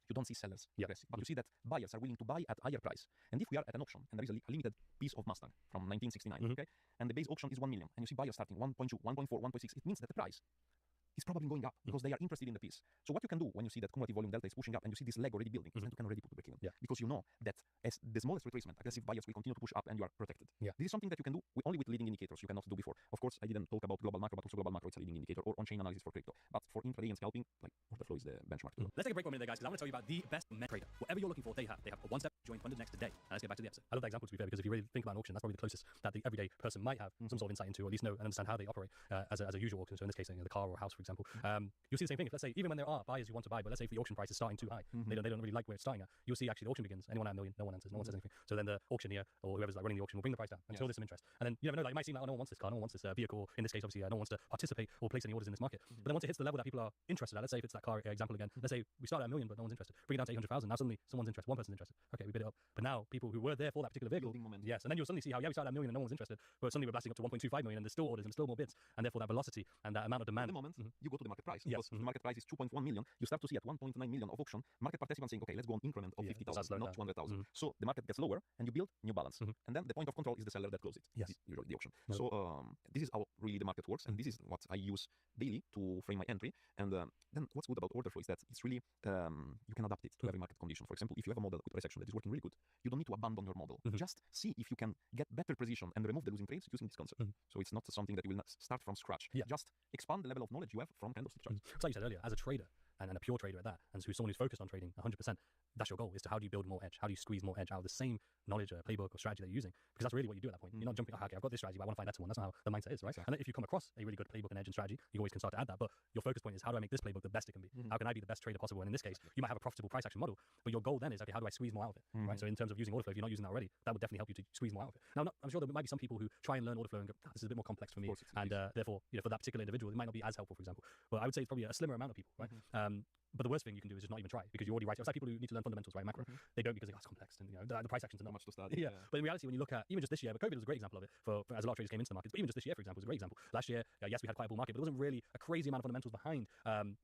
you don't see sellers aggressive, but you see that buyers are willing to buy at higher price. And if we are at an auction and there is a limited piece of Mustang from 1969, okay, and the base auction is 1 million, and you see buyers starting 1.2, 1.4, 1.6, it means that the price is probably going up because they are interested in the piece. So what you can do when you see that cumulative volume delta is pushing up and you see this leg already building, is then you can already put the break even. Because you know that as the smallest retracement, aggressive buyers will continue to push up and you are protected. This is something that you can do only with leading indicators. You cannot do before. Of course, I didn't talk about global macro, but also global macro, it's a leading indicator, or on-chain analysis for crypto. But for intraday and scalping, like order flow is the benchmark. Let's take a break for a minute there, guys, because I want to tell you about the best men trader. Whatever you're looking for, they have. They have a one-step join funded next today. And let's get back to the episode. I love that example, to be fair, because if you really think about an auction, that's probably the closest that the everyday person might have some sort of insight into, or at least know and understand how they operate as a usual auction. So in this case, the car or house, for example, you'll see the same thing. If, let's say, even when there are buyers who want to buy, but let's say if the auction price is starting too high, they don't really like where it's starting at, you'll see actually the auction begins, anyone at a million, no one answers, no one says anything. So then the auctioneer or whoever's like running the auction will bring the price down until there's some interest. And then you never know, like it might seem like, oh, no one wants this car, no one wants this vehicle. In this case, obviously, no one wants to participate or place any orders in this market. But then once it hits the level that people are interested at, let's say if it's that car example again, let's say we start at 1 million, but no one's interested. Bring it down to 800,000. Now suddenly someone's interested, one person's interested. Okay, we bid it up. But now people who were there for that particular vehicle, yes, and then you'll suddenly see how we started at 1 million and no one's interested, but suddenly we're blasting up to 1.25 million and there's still orders and still more bids, and therefore that velocity and that amount of demand. At the moment, you go to the market price. Because the market price is 2.1 million. You start to see at 1.9 million of auction, market participants saying, okay, let's go on increment of 50,000, not 200,000. So the market gets lower and you build new balance. And then the point of control is the seller that closes it. Usually the auction. So this is how really the market works, and this is what I use daily to frame my entry. And then what's good about order flow is that it's really, you can adapt it to every market condition. For example, if you have a model with price action that is working really good, you don't need to abandon your model. Just see if you can get better precision and remove the losing trades using this concept. So it's not something that you will not start from scratch. Just expand the level of knowledge you have from candlestick charts. It's like you said earlier, as a trader, and a pure trader at that, and who's someone who's focused on trading 100%, that's your goal, is to how do you build more edge? How do you squeeze more edge out of the same knowledge, playbook, or strategy that you're using? Because that's really what you do at that point. You're not jumping, okay, I've got this strategy, but I want to find that one. That's not how the mindset is, right? And if you come across a really good playbook and edge and strategy, you always can start to add that. But your focus point is, how do I make this playbook the best it can be? How can I be the best trader possible? And in this case, you might have a profitable price action model, but your goal then is, okay, how do I squeeze more out of it? Right? So in terms of using order flow, if you're not using that already, that would definitely help you to squeeze more out of it. Now, I'm sure there might be some people who try and learn order flow and go, this is a bit more complex for me, and therefore, for that particular individual, it might not be as helpful, for example. But I would say it's probably a slimmer amount of people, right? But the worst thing you can do is just not even try, because you already write it. It's like people who need to learn fundamentals, right? Macro. They don't because it's complex and the price actions are not much to study. But in reality, when you look at even just this year, but COVID was a great example of it for as a lot of traders came into the market. But even just this year, for example, was a great example. Last year, yes, we had quite a bull market, but there wasn't really a crazy amount of fundamentals behind,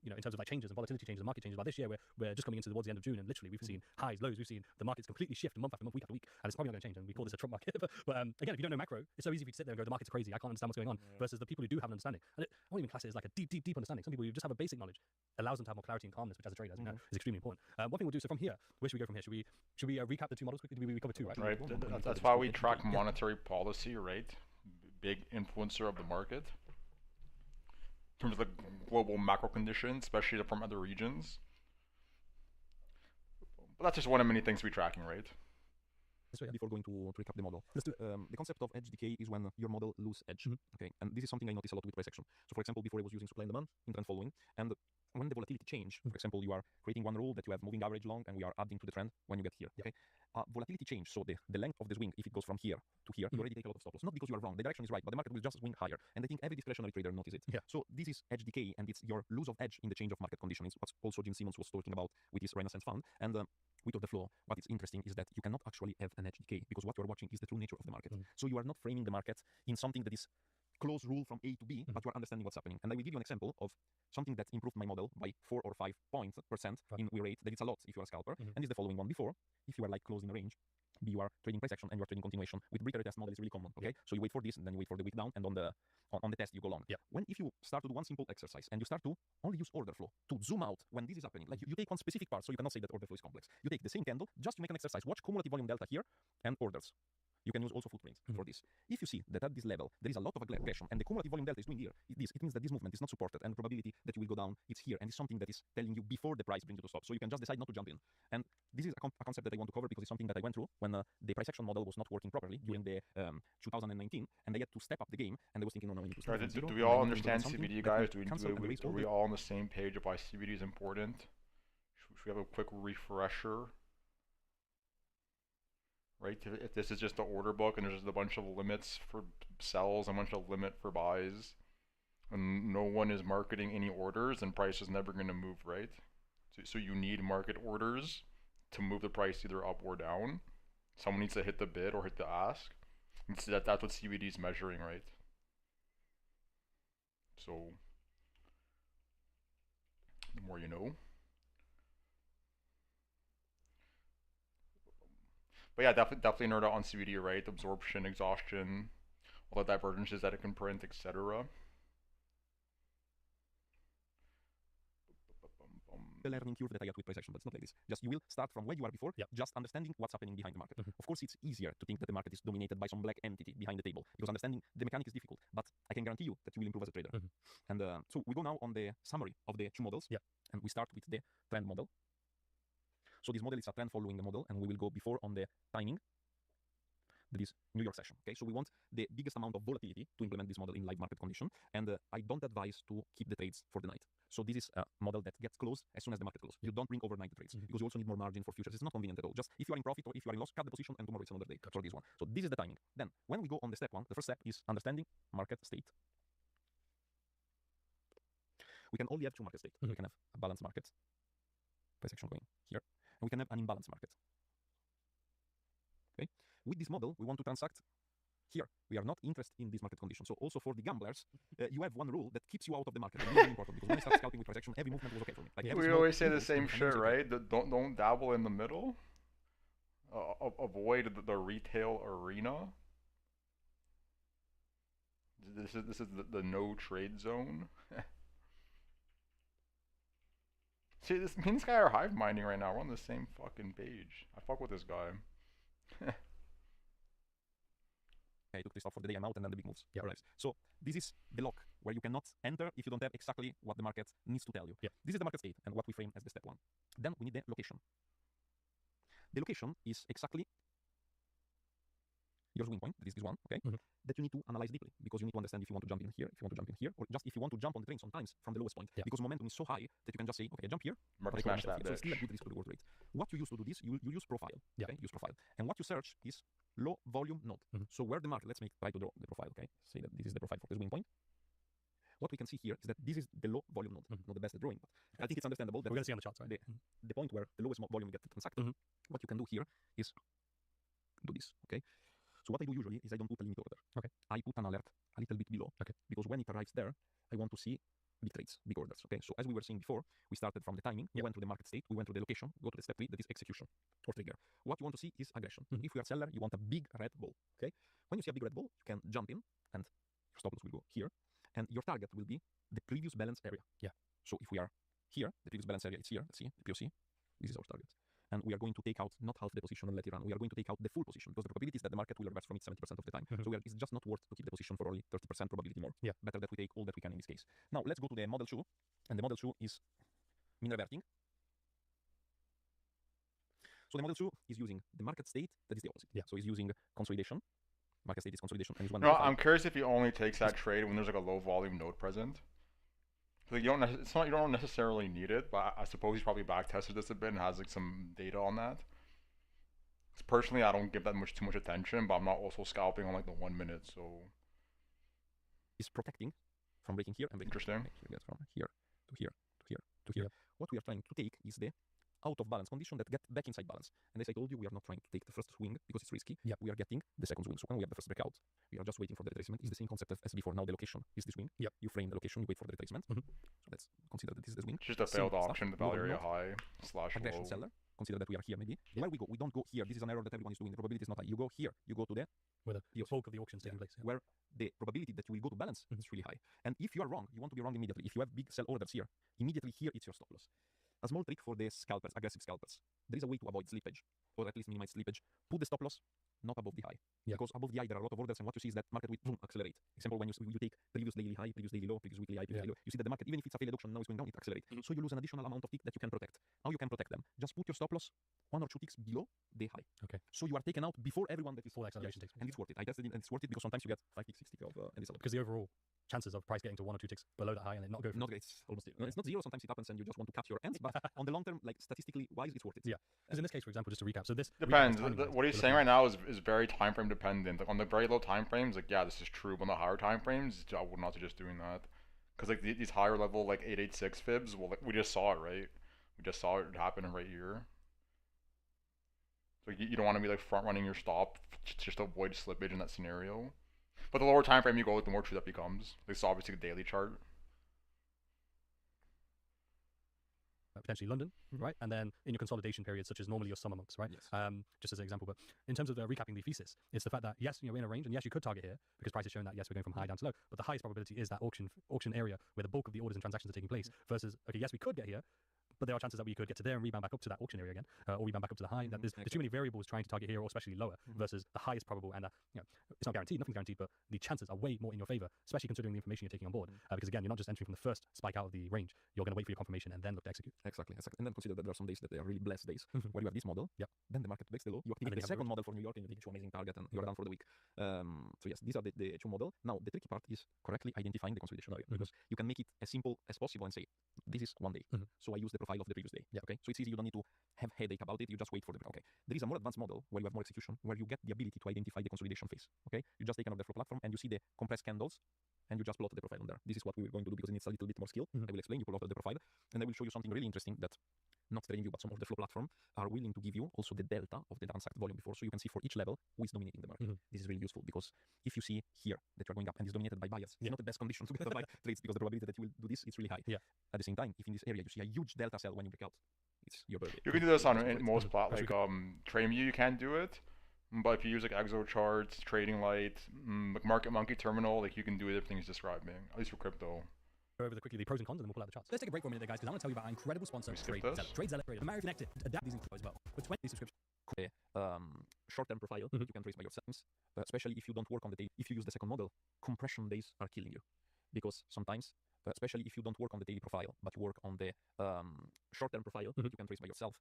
in terms of like changes and volatility changes and market changes. But this year, we're just coming into towards the end of June, and literally we've seen highs, lows. We've seen the markets completely shift month after month, week after week, and it's probably not going to change. And we call this a Trump market. but again, if you don't know macro, it's so easy for you to sit there and go, the market's crazy, I can't understand what's going on. Versus the people who do have an understanding, and I won't even class it as like a deep understanding. Some people who just have a basic knowledge allows them to have more clarity and calmness, which as a trader, is extremely important. One thing we'll do, so from here, where should we go from here? Should we recap the two models quickly? Did we cover two, right? Right. That's why we track monetary policy, right? Big influencer of the market. In terms of the global macro conditions, especially from other regions. But that's just one of many things we're tracking, right? So before going to recap the model, let's do the concept of edge decay is when your model loses edge. Okay, and this is something I notice a lot with price action. So for example, before I was using supply and demand in trend following, and when the volatility change, for example, you are creating one rule that you have moving average long, and we are adding to the trend when you get here. Okay, volatility change. So the length of the swing, if it goes from here to here, you already take a lot of stop loss. Not because you are wrong, the direction is right, but the market will just swing higher. And I think every discretionary trader notices it. So this is edge decay, and it's your lose of edge in the change of market conditions. What's also Jim Simmons was talking about with his Renaissance fund. And with the flow, what is interesting is that you cannot actually have an edge decay because what you are watching is the true nature of the market. So you are not framing the market in something that is close rule from A to B, but you are understanding what's happening. And I will give you an example of something that improved my model by 4 or 5 points percent in win rate. That it's a lot if you are a scalper. And it's the following one. Before, if you are like close in a range, B, you are trading price action and you are trading continuation. With brick retest model is really common. Okay, so you wait for this and then you wait for the wick down, and on the test you go long. When if you start to do one simple exercise and you start to only use order flow to zoom out when this is happening, like you take one specific part, so you cannot say that order flow is complex. You take the same candle, just to make an exercise. Watch cumulative volume delta here and orders. You can use also footprints for this. If you see that at this level there is a lot of aggression and the cumulative volume delta is doing here, it means that this movement is not supported and the probability that you will go down is here, and it's something that is telling you before the price brings you to stop. So you can just decide not to jump in. And this is a concept that I want to cover because it's something that I went through when the price action model was not working properly during the 2019, and I had to step up the game, and I was thinking, no, I need to step Right, from zero, do we and I all need to understand implement something CBD, that will guys? Do cancel and erase are all we the all on the same page of why CBD is important? Should we have a quick refresher? Right, if this is just the order book and there's just a bunch of limits for sells and a bunch of limit for buys, and no one is marketing any orders, then price is never going to move, right? So you need market orders to move the price either up or down. Someone needs to hit the bid or hit the ask. And so that's what CBD is measuring, right? So the more you know. But yeah, definitely nerd out on CBD, right? Absorption, exhaustion, all the divergences that it can print, etc. The learning curve that I got with price action, but it's not like this. Just you will start from where you are before, just understanding what's happening behind the market. Of course, it's easier to think that the market is dominated by some black entity behind the table, because understanding the mechanic is difficult, but I can guarantee you that you will improve as a trader. And so we go now on the summary of the two models, and we start with the trend model. So this model is a trend following the model, and we will go before on the timing. That is New York session. Okay, so we want the biggest amount of volatility to implement this model in live market condition, and I don't advise to keep the trades for the night. So this is a model that gets closed as soon as the market closes. You don't bring overnight the trades because you also need more margin for futures. It's not convenient at all. Just if you are in profit or if you are in loss, cut the position, and tomorrow it's another day for this one. So this is the timing. Then when we go on the step one, the first step is understanding market state. We can only have two market states. We can have a balanced market, price action going here, and we can have an imbalanced market. Okay, with this model, we want to transact here. We are not interested in this market condition. So also for the gamblers, you have one rule that keeps you out of the market. It's really important because when I started scalping with price action, every movement was okay for me. Like we always say the same shit, right? Don't dabble in the middle. Avoid the retail arena. This is the no trade zone. See, me and this guy are hive minding right now. We're on the same fucking page. I fuck with this guy. I took this off for the day, I'm out, and then the big moves arrives. So this is the lock where you cannot enter if you don't have exactly what the market needs to tell you. This is the market state and what we frame as the step one. Then we need the location. The location is exactly your swing point, that is this one, okay? That you need to analyze deeply because you need to understand if you want to jump in here, if you want to jump in here, or just if you want to jump on the train sometimes from the lowest point. Because momentum is so high that you can just say, okay, I jump here, market smash that so it's still a good risk to reward rate. What you use to do this, you use profile. Okay, use profile. And what you search is low volume node. So where the market, let's try to draw the profile, okay? Say that this is the profile for the swing point. What we can see here is that this is the low volume node, not the best at drawing, but I think it's understandable that we're going to see on the charts, right? The point where the lowest volume you get to transact. What you can do here is do this, okay? So what I do usually is I don't put a limit order. Okay. I put an alert a little bit below. Okay. Because when it arrives there, I want to see big trades, big orders. Okay. So as we were saying before, we started from the timing, we went to the market state, we went to the location, go to the step 3, that is execution or trigger. What you want to see is aggression. If you are seller, you want a big red ball. Okay. When you see a big red ball, you can jump in and your stop loss will go here. And your target will be the previous balance area. So if we are here, the previous balance area is here. Let's see, the POC. This is our target. And we are going to take out not half the position and let it run. We are going to take out the full position because the probability is that the market will reverse from it 70% of the time. So it's just not worth to keep the position for only 30% probability more. Better that we take all that we can in this case. Now let's go to the model 2. And the model 2 is mean reverting. So the model 2 is using the market state that is the opposite. So it's using consolidation. Market state is consolidation. And is one. No, I'm curious if he only takes that trade when there's like a low volume node present. Like you don't necessarily need it, but I suppose he's probably back tested this a bit and has like some data on that. Personally, I don't give that too much attention, but I'm not also scalping on like the 1 minute, so. Is protecting from breaking here and breaking. Interesting. Okay, so we get from here to here to here to here. What we are trying to take is the out of balance condition that get back inside balance. And as I told you, we are not trying to take the first swing because it's risky. We are getting the second swing. So when we have the first breakout, we are just waiting for the retracement. It's the same concept as before. Now the location is the swing. You frame the location, you wait for the retracement. So let's consider that this is the swing. Just a failed option, the value area high / aggression low. seller. Consider that we are here maybe. Where we go, we don't go here. This is an error that everyone is doing. The probability is not high. You go here. You go to the where the bulk of the auction is taking place. Where the probability that you will go to balance is really high. And if you are wrong, you want to be wrong immediately. If you have big sell orders here, immediately here it's your stop loss. A small trick for the scalpers, aggressive scalpers. There is a way to avoid slippage, or at least minimize slippage. Put the stop loss not above the high. Yeah. Because above the high, there are a lot of orders, and what you see is that market will boom, accelerate. Example, when you take previous daily high, previous daily low, previous weekly high, previous daily low, you see that the market, even if it's a failed auction, now it's going down, it accelerates. So you lose an additional amount of tick that you can protect. How you can protect them? Just put your stop loss 1 or 2 ticks below the high. Okay. So you are taken out before everyone that is Before the acceleration takes place. and it's worth it. I tested it, and it's worth it because sometimes you get 5 ticks, 6 ticks of Because the overall chances of price getting to 1 or 2 ticks below that high and then not go for not great. It's almost zero. It's not zero. Sometimes it happens, and you just want to cut your ends. But on the long term, like statistically wise, it's worth it. Yeah. Because in this case, for example, just to recap, so this Depends. What he's saying right now is very time frame dependent. Like on the very low time frames, like yeah, this is true. But on the higher time frames, I would not suggest doing that. Because like these higher level like 886 fibs, well, like, we just saw it, right? We just saw it happen right here. So you don't want to be like front running your stop just to avoid slippage in that scenario. But the lower time frame you go with, the more true that becomes. This is obviously the daily chart. potentially London, right? And then in your consolidation period, such as normally your summer months, right? Yes. Just as an example. But in terms of recapping the thesis, it's the fact that yes, we're in a range, and yes, you could target here because price has shown that yes, we're going from high down to low. But the highest probability is that auction area where the bulk of the orders and transactions are taking place. Versus okay, yes, we could get here, but there are chances that we could get to there and rebound back up to that auction area again, or rebound back up to the high. That there's too many variables trying to target here, or especially lower, versus the highest probable. And it's not guaranteed, nothing's guaranteed, but the chances are way more in your favor, especially considering the information you're taking on board. Because again, you're not just entering from the first spike out of the range. You're going to wait for your confirmation and then look to execute. Exactly. And then consider that there are some days that they are really blessed days where you have this model. Then the market breaks the low. You activate the second model for New York and you take two amazing target and you're done for the week. So yes, these are the two model. Now the tricky part is correctly identifying the consolidation area because you can make it as simple as possible and say this is one day. So I use the profile of the previous day. Okay. So it's easy. You don't need to have headache about it. You just wait for the okay. There is a more advanced model where you have more execution, where you get the ability to identify the consolidation phase. Okay. You just take another flow platform and you see the compressed candles and you just plot the profile on there. This is what we were going to do because it needs a little bit more skill. I will explain. You pull out the profile and I will show you something really interesting that not telling you, but some of the flow platform are willing to give you also the delta of the transact volume before, so you can see for each level who is dominating the market. This is really useful because if you see here that you're going up and is dominated by buyers, it's not the best condition to buy trades because the probability that you will do this is really high. At the same time, if in this area you see a huge delta sell when you break out, it's your birthday. You can do this on most plat like TradingView. You can do it, but if you use like Exo charts, Trading Light, like Market Monkey Terminal, like you can do everything he's describing. At least for crypto. Go over quickly the pros and cons and then we'll pull out the charts. Let's take a break for a minute, guys, because I want to tell you about our incredible sponsor, TradeZeller. TradeZeller, American Connected, adapt these as well. With 20 subscriptions. Short-term profile you can trace by yourself, especially if you don't work on the day. If you use the second model, compression days are killing you because sometimes. Especially if you don't work on the daily profile, but you work on the short-term profile, you can trace by yourself.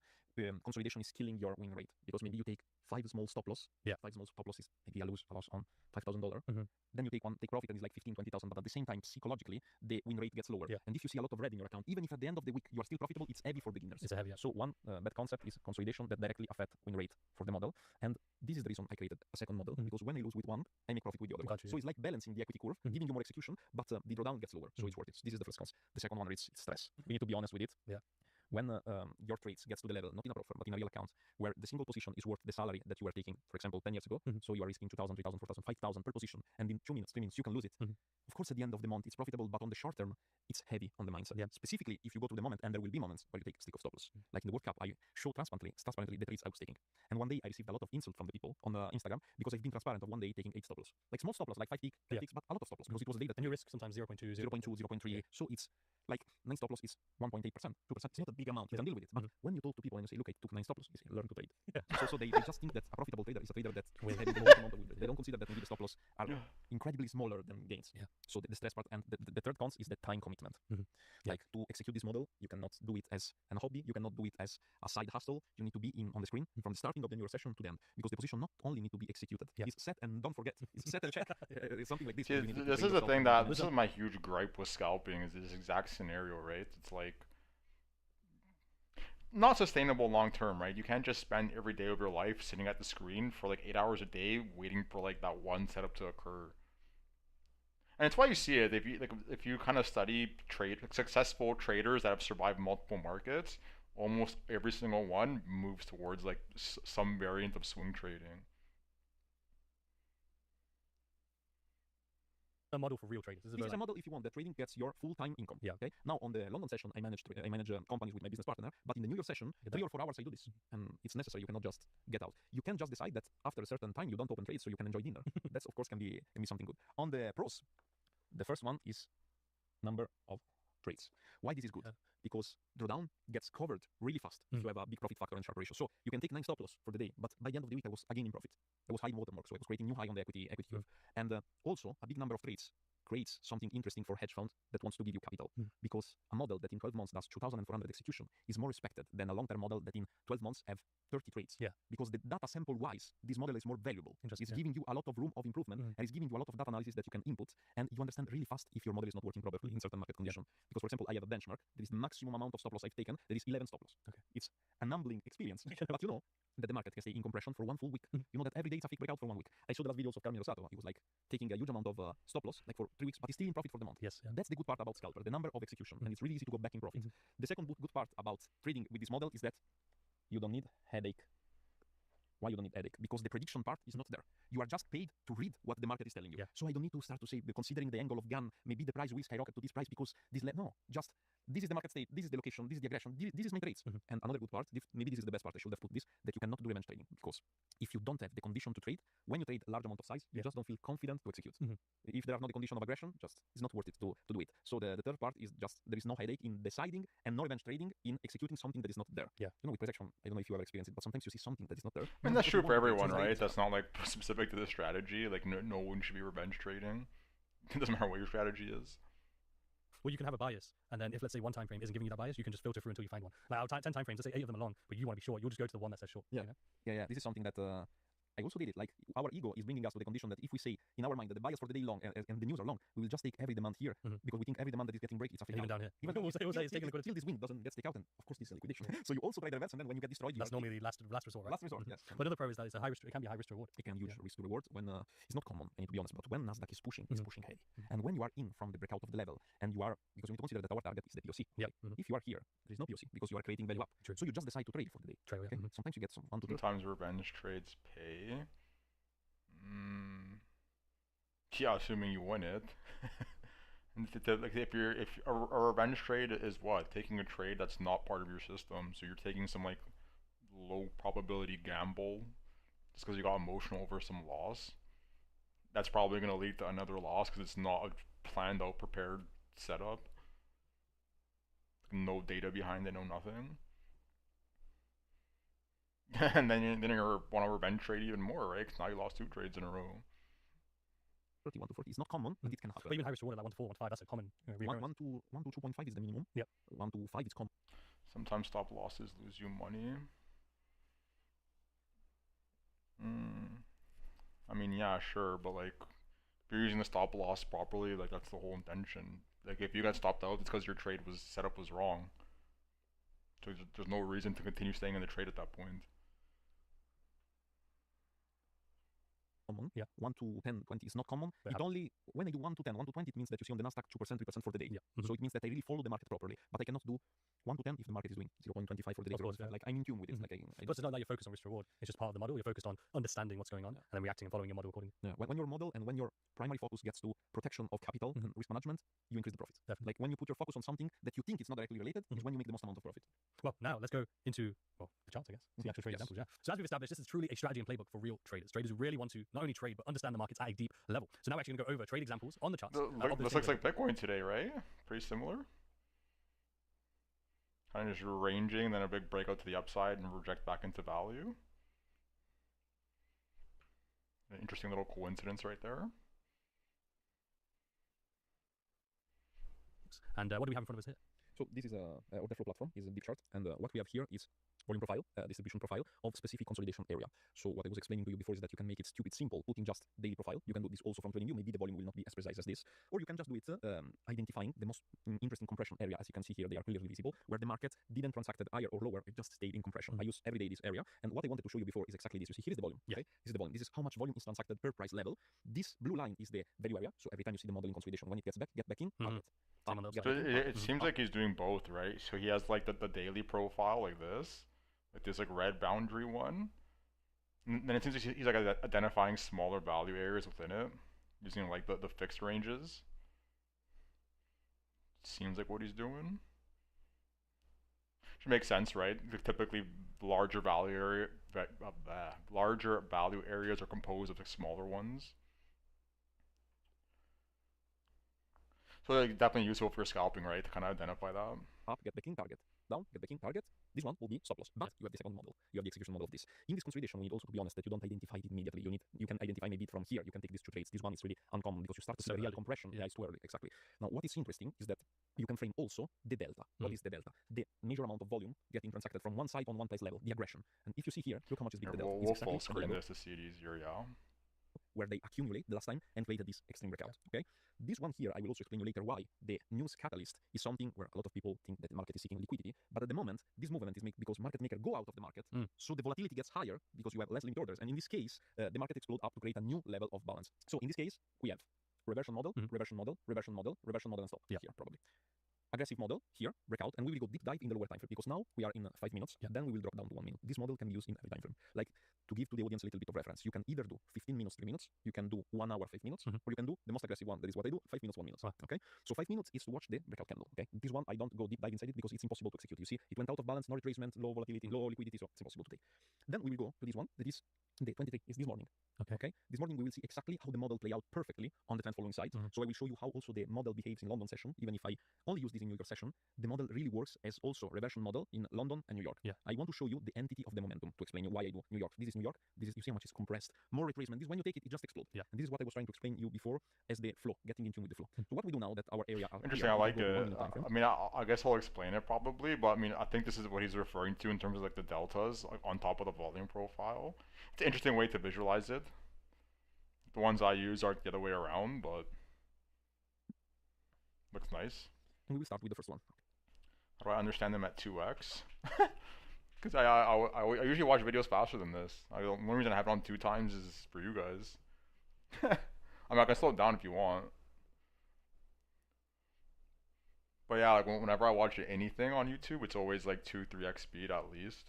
Consolidation is killing your win rate because maybe you take 5 small stop loss. 5 small stop losses, maybe a loss on $5,000. Then you take profit and it's like 15, 20,000. But at the same time, psychologically, the win rate gets lower. And if you see a lot of red in your account, even if at the end of the week you are still profitable, it's heavy for beginners. It's heavy. So one bad concept is consolidation that directly affect win rate for the model. And this is the reason I created a second model because when I lose with one, I make profit with the other one. So it's like balancing the equity curve, giving you more execution, but the drawdown gets lower. So it's worth it. So this is the first concept. The second one is stress. We need to be honest with it. When your trades gets to the level, not in a profit, but in a real account, where the single position is worth the salary that you were taking, for example, 10 years ago, so you are risking 2,000, 3,000, 4,000, 5,000 per position, and in 2 minutes, 3 minutes, you can lose it. Of course, at the end of the month, it's profitable, but on the short term, it's heavy on the mindset. Specifically, if you go to the moment, and there will be moments where you take stick of stop loss. Like in the World Cup, I show transparently the trades I was taking. And one day, I received a lot of insult from the people on Instagram because I've been transparent of one day taking 8 stop loss. Like small stop loss, like 5 tick, 10 ticks, but a lot of stop loss because it was a day that... And you risk sometimes 0.2, 0.2, 0.3. So it's like 9 stop loss is 1.8%, 2%. It's not a big amount. You can deal with it. But when you talk to people and you say, look, I took 9 stop loss, they say, learn to trade. So they just think that a profitable trader is a trader that will have the most amount of win. They don't consider that maybe the stop loss are incredibly smaller than gains. So the stress part and the third cons is the time commitment. Like to execute this model, you cannot do it as a hobby. You cannot do it as a side hustle. You need to be on the screen from the starting of the new session to the end because the position not only need to be executed. It's set and don't forget. It's set and check. It's something like this. This is the thing that this is my huge gripe with scalping is this exact scenario, right? It's like not sustainable long term, right? You can't just spend every day of your life sitting at the screen for like 8 hours a day waiting for like that one setup to occur. And it's why you see it if you kind of study successful traders that have survived multiple markets, almost every single one moves towards like some variant of swing trading. A model for real traders. This is a model if you want that trading gets your full-time income. Okay. Now on the London session, I manage companies with my business partner. But in the New York session, 3 or 4 hours I do this, and it's necessary. You cannot just get out. You can just decide that after a certain time you don't open trades, so you can enjoy dinner. That's of course can be something good. On the pros, the first one is number of trades. Why this is good? because drawdown gets covered really fast if you have a big profit factor and Sharpe ratio. So you can take 9 stop loss for the day, but by the end of the week I was again in profit. I was high watermark, so I was creating new high on the equity curve. And also a big number of trades creates something interesting for hedge fund that wants to give you capital, because a model that in 12 months does 2,400 execution is more respected than a long-term model that in 12 months have 30 trades. Because the data sample wise, this model is more valuable. It's giving you a lot of room of improvement, and it's giving you a lot of data analysis that you can input, and you understand really fast if your model is not working properly in certain market condition. Because for example, I have a benchmark. There is the maximum amount of stop loss I've taken. There is 11 stop loss. It's an humbling experience, but you know that the market can stay in compression for 1 full week. You know that every day it's a fake breakout for 1 week. I saw the last videos of Carmine Rossato. He was like taking a huge amount of stop loss like for 3 weeks, but he's still in profit for the month. That's the good part about Scalper, the number of execution, and it's really easy to go back in profit. The second good part about trading with this model is that you don't need headache. Why you don't need headache? Because the prediction part is not there. You are just paid to read what the market is telling you. So I don't need to start to say, considering the angle of gun, maybe the price will skyrocket to this price because this. No, just this is the market state, this is the location, this is the aggression, this is my trades. And another good part, maybe this is the best part, I should have put this, that you cannot do revenge trading, because if you don't have the condition to trade, when you trade a large amount of size, you just don't feel confident to execute. If there are not the condition of aggression, just it's not worth it to do it. So the third part is just there is no headache in deciding and no revenge trading in executing something that is not there. You know, with projection, I don't know if you ever experienced it, but sometimes you see something that is not there. I mean, that's true for everyone, right? That's not like specific to this strategy. Like no one should be revenge trading. It doesn't matter what your strategy is. Well, you can have a bias, and then if, let's say, one time frame isn't giving you that bias, you can just filter through until you find one. Like, out of 10 time frames, let's say 8 of them are long, but you want to be short, you'll just go to the one that says short. You know? Yeah. This is something that I also did it. Like, our ego is bringing us to the condition that if we say in our mind that the bias for the day long and the news are long, we will just take every demand here because we think every demand that is getting break, it's a fake even out. down here. We'll say it's taking liquidity. Still this win doesn't get taken out, and of course this is a liquidation. So you also try the reverse, and then when you get destroyed, that's normally the last resort, right? Last resort, yes. But another pro is that it's a high risk. It can be a high risk to reward. It can use risk to reward when it's not common. I need to be honest, but when Nasdaq is pushing, it's pushing heavy. And when you are in from the breakout of the level, and you are because we need to consider that our target is the POC. If you are here, there is no POC because you are creating value up. So you just decide to trade for the day. Sometimes you get some 1 to 2. Sometimes revenge trades pay. Yeah, assuming you win it. And like if a revenge trade is what, taking a trade that's not part of your system, so you're taking some like low probability gamble just because you got emotional over some loss. That's probably going to lead to another loss because it's not a planned out, prepared setup. No data behind it, no nothing. And then you want to revenge trade even more, right? Because now you lost 2 trades in a row. 31 to 40 is not common, but it can happen. But even high risk reward like 1 to 4, 1 to 5, that's a common. 1 to 2.5 is the minimum. 1 to 5 is common. Sometimes stop losses lose you money. I mean, yeah, sure, but like, if you're using the stop loss properly, like that's the whole intention. Like, if you got stopped out, it's because your trade setup was wrong. So there's no reason to continue staying in the trade at that point. 1 to 10, 20 is not common. It only, when I do 1 to 10, 1 to 20, it means that you see on the Nasdaq 2%, 3% for the day. So it means that I really follow the market properly. But I cannot do 1 to 10 if the market is doing 0.25 for the day. Like, I'm in tune with it. Like, but it's not that you're focused on risk reward. It's just part of the model. You're focused on understanding what's going on and then reacting and following your model accordingly. When your model and when your primary focus gets to protection of capital and risk management, you increase the profit. Like, when you put your focus on something that you think is not directly related, is when you make the most amount of profit. Well, now let's go into the charts, I guess. The actual trade examples, So as we've established, this is truly a strategy and playbook for real traders. Traders who really want to not only trade, but understand the markets at a deep level. So now we're actually going to go over trade examples on the charts. This looks like Bitcoin today, right? Pretty similar. Kind of just ranging, then a big breakout to the upside and reject back into value. An interesting little coincidence right there. And what do we have in front of us here? So this is a order flow platform, is a deep chart, and what we have here is volume profile, distribution profile of specific consolidation area. So what I was explaining to you before is that you can make it stupid simple, putting just daily profile. You can do this also from TradingView. Maybe the volume will not be as precise as this, or you can just do it identifying the most interesting compression area. As you can see here, they are clearly visible, where the market didn't transacted higher or lower, it just stayed in compression. I use every day this area, and what I wanted to show you before is exactly this. You see, here is the volume. Okay? This is the volume. This is how much volume is transacted per price level. This blue line is the value area. So every time you see the model in consolidation, when it gets back, get back in. So it seems like he's doing both, right? So he has like the daily profile like this, like this like red boundary one, and then it seems like he's like identifying smaller value areas within it, using like the fixed ranges. Seems like what he's doing. Should make sense, right? Typically, larger value areas are composed of like smaller ones. So like, definitely useful for scalping, right? To kind of identify that. up, get back in, target, down, get back in, target. This one will be stop loss. But you have the second model. You have the execution model of this. In this consolidation, we need also to be honest that you don't identify it immediately. You can identify maybe it from here. You can take these two trades. This one is really uncommon because you start to see the real compression. Yeah, it's too early. Exactly. Now, what is interesting is that you can frame also the delta. What is the delta? The major amount of volume getting transacted from one side on one price level, the aggression. And if you see here, look how much is big the delta. We'll full screen this to see it easier, yeah. Where they accumulate the last time and created this extreme breakout. Okay, this one here I will also explain you later why the news catalyst is something where a lot of people think that the market is seeking liquidity, but at the moment this movement is made because market maker go out of the market, so the volatility gets higher because you have less limit orders, and in this case the market explode up to create a new level of balance. So in this case we have reversion model, reversion model, reversion model, reversion model, and stop here probably. Aggressive model here, breakout, and we will go deep dive in the lower time frame because now we are in 5 minutes, then we will drop down to 1 minute. This model can be used in every time frame. Like to give to the audience a little bit of reference, you can either do 15 minutes, 3 minutes, you can do 1 hour, 5 minutes, or you can do the most aggressive one. That is what I do, 5 minutes, 1 minute. Okay, so 5 minutes is to watch the breakout candle. Okay, this one I don't go deep dive inside it because it's impossible to execute. You see, it went out of balance, no retracement, low volatility, low liquidity, so it's impossible to take. Then we will go to this one that is day 23, is this morning. Okay, this morning we will see exactly how the model play out perfectly on the trend following side. So I will show you how also the model behaves in London session. Even if I only use this in New York session, the model really works as also reversion model in London and New York. I want to show you the entity of the momentum to explain you why I do New York. This is New York. This is, you see how much is compressed, more retracement. This when you take it, it just explodes. And this is what I was trying to explain you before as the flow, getting in tune with the flow. So what we do now that our area are interesting, I like it. I mean, I guess I'll explain it probably, but I mean, I think this is what he's referring to in terms of like the deltas like on top of the volume profile. It's an interesting way to visualize it. The ones I use are the other way around, but looks nice. And we will start with the first one. How do I understand them at 2x? Because I usually watch videos faster than this. The only reason I have it on 2 times is for you guys. I mean, I can slow it down if you want. But yeah, like whenever I watch anything on YouTube, it's always like 2-3x speed at least.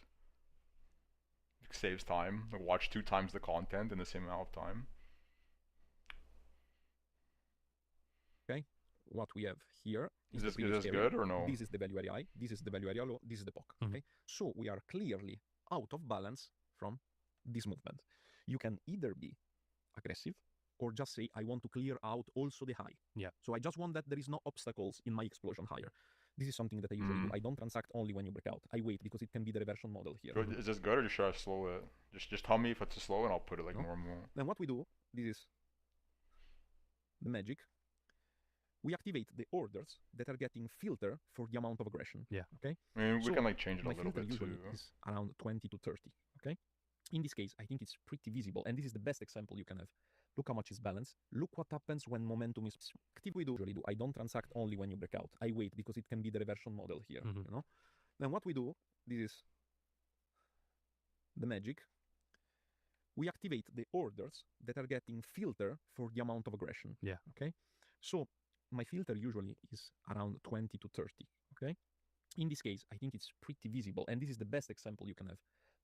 It saves time. Like watch 2 times the content in the same amount of time. Okay, what we have here is this good or no? This is the value area high, this is the value area low, this is the POC. Okay, so we are clearly out of balance from this movement. You can either be aggressive or just say I want to clear out also the high. So I just want that there is no obstacles in my explosion higher. This is something that I usually do. I don't transact only when you break out. I wait because it can be the reversion model here. So is this good or should I slow it? Just tell me if it's slow and I'll put it like normal. Then what we do, this is the magic. We activate the orders that are getting filter for the amount of aggression. Okay. I mean, we can like change it a little bit too. Is around 20 to 30. Okay. In this case, I think it's pretty visible, and this is the best example you can have. Look how much is balanced. Look what happens when momentum is active. We usually do. I don't transact only when you break out. I wait because it can be the reversion model here. You know. Then what we do, this is the magic. We activate the orders that are getting filter for the amount of aggression. Okay. So my filter usually is around 20 to 30. Okay. In this case, I think it's pretty visible, and this is the best example you can have.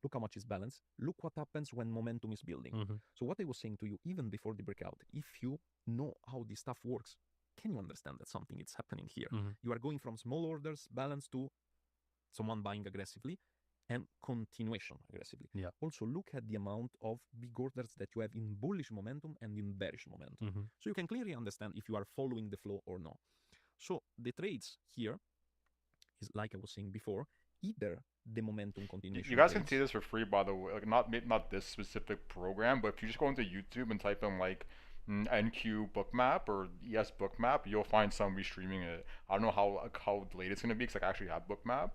Look how much is balanced. Look what happens when momentum is building. So what I was saying to you, even before the breakout, if you know how this stuff works, can you understand that something is happening here? You are going from small orders, balance, to someone buying aggressively, and continuation aggressively. Also, look at the amount of big orders that you have in bullish momentum and in bearish momentum. So you can clearly understand if you are following the flow or not. So the trades here is, like I was saying before, either the momentum continuation. You guys can see this for free, by the way. Like not this specific program, but if you just go into YouTube and type in like NQ Bookmap or ES Bookmap, you'll find somebody streaming it. I don't know how late it's gonna be because I actually have Bookmap,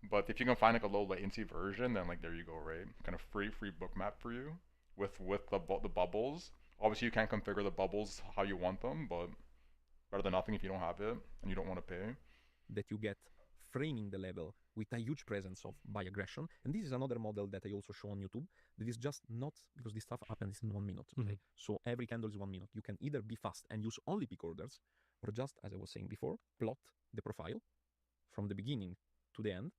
but if you can find like a low latency version, then like there you go, right? Kind of free Bookmap for you with the bubbles. Obviously, you can't configure the bubbles how you want them, but better than nothing if you don't have it and you don't want to pay. That you get framing the level with a huge presence of buy aggression. And this is another model that I also show on YouTube. That is just not, because this stuff happens in 1 minute. Okay? So every candle is 1 minute. You can either be fast and use only peak orders, or just, as I was saying before, plot the profile from the beginning to the end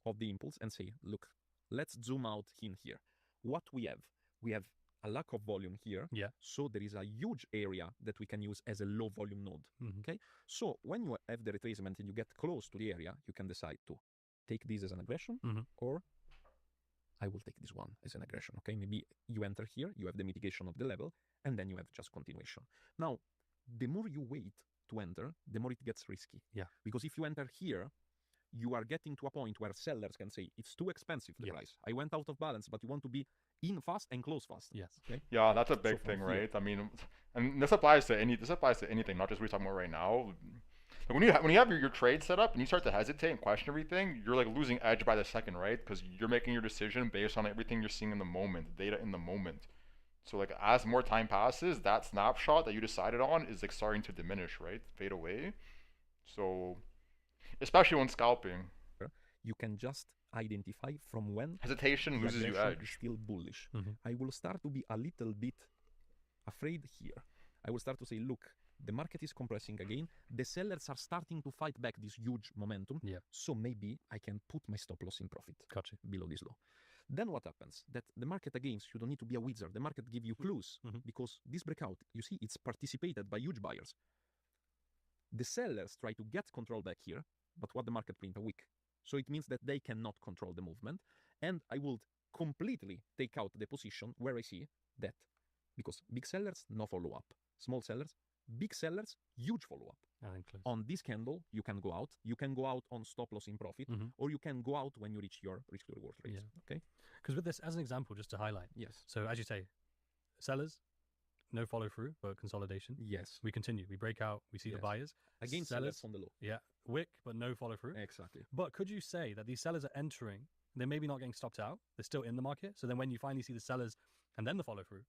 of the impulse and say, look, let's zoom out in here. What we have a lack of volume here. So there is a huge area that we can use as a low volume node. Okay. So when you have the retracement and you get close to the area, you can decide to take this as an aggression, or I will take this one as an aggression. Okay. Maybe you enter here, you have the mitigation of the level, and then you have just continuation. Now, the more you wait to enter, the more it gets risky. Because if you enter here, you are getting to a point where sellers can say it's too expensive, the price. I went out of balance, but you want to be in fast and close fast. Yes. Okay. Yeah, that's a big from thing, here- right? I mean, and this applies to anything, not just what we're talking about right now. Like when you have your trade set up and you start to hesitate and question everything, you're like losing edge by the second, right? Because you're making your decision based on everything you're seeing in the moment, the data in the moment. So like as more time passes, that snapshot that you decided on is like starting to diminish, right? Fade away. So especially when scalping, you can just identify from when hesitation the loses you aggression edge. is still bullish. Mhm. I will start to be a little bit afraid here. I will start to say, look, the market is compressing again. The sellers are starting to fight back this huge momentum. Yeah. So maybe I can put my stop loss in profit Gotcha. below this low. Then what happens? That the market again, you don't need to be a wizard. The market give you clues because this breakout, you see, it's participated by huge buyers. The sellers try to get control back here, but what the market print a week. So it means that they cannot control the movement. And I would completely take out the position where I see that because big sellers, no follow up. Small sellers, big sellers, huge follow up. And then close. On this candle, you can go out. You can go out on stop loss in profit, or you can go out when you reach your risk to reward rates. Okay. Because with this, as an example, just to highlight. Yes. So as you say, sellers, no follow through, but consolidation. Yes. We continue. We break out. We see the Yes. buyers. Again, sellers on the low. Yeah. Wick, but no follow through. Exactly. But could you say that these sellers are entering? They're maybe not getting stopped out. They're still in the market. So then when you finally see the sellers and then the follow through,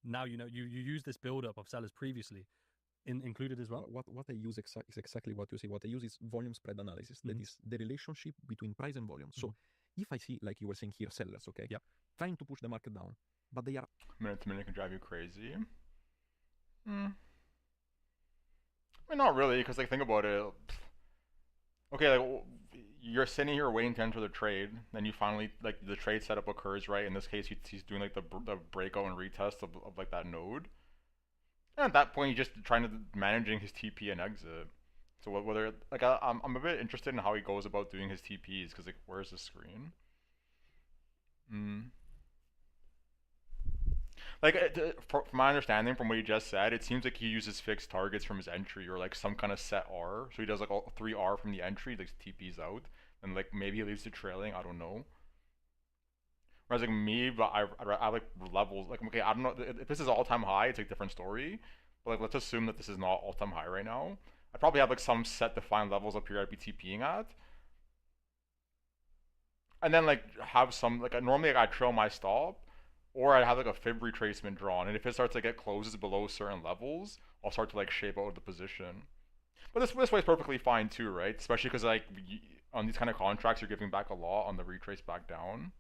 now you know you use this build up of sellers previously included as well. What I use is exactly what you say. What I use is volume spread analysis. That is the relationship between price and volume. So if I see, like you were saying here, sellers, okay, trying to push the market down, but they are Minute to minute can drive you crazy. I mean, not really, because like think about it. Okay, like you're sitting here waiting to enter the trade, then you finally like the trade setup occurs, right? In this case, he's doing like the breakout and retest of like that node. And at that point, he's just trying to managing his TP and exit. So whether like I'm a bit interested in how he goes about doing his TPs, because like where's the screen? Like from my understanding, from what he just said, it seems like he uses fixed targets from his entry or like some kind of set R. So he does like all 3R from the entry, like TPs out, and like maybe he leaves the trailing. I don't know. Whereas like me, but I like levels. Like okay, I don't know if this is all time high. It's like a different story. But like let's assume that this is not all time high right now. I probably have like some set defined levels up here I'd be TPing at. And then like have some like normally like I trail my stop. Or I'd have like a fib retracement drawn, and if it starts to get closes below certain levels, I'll start to like shape out the position. But this way is perfectly fine too, right? Especially because like on these kind of contracts, you're giving back a lot on the retrace back down.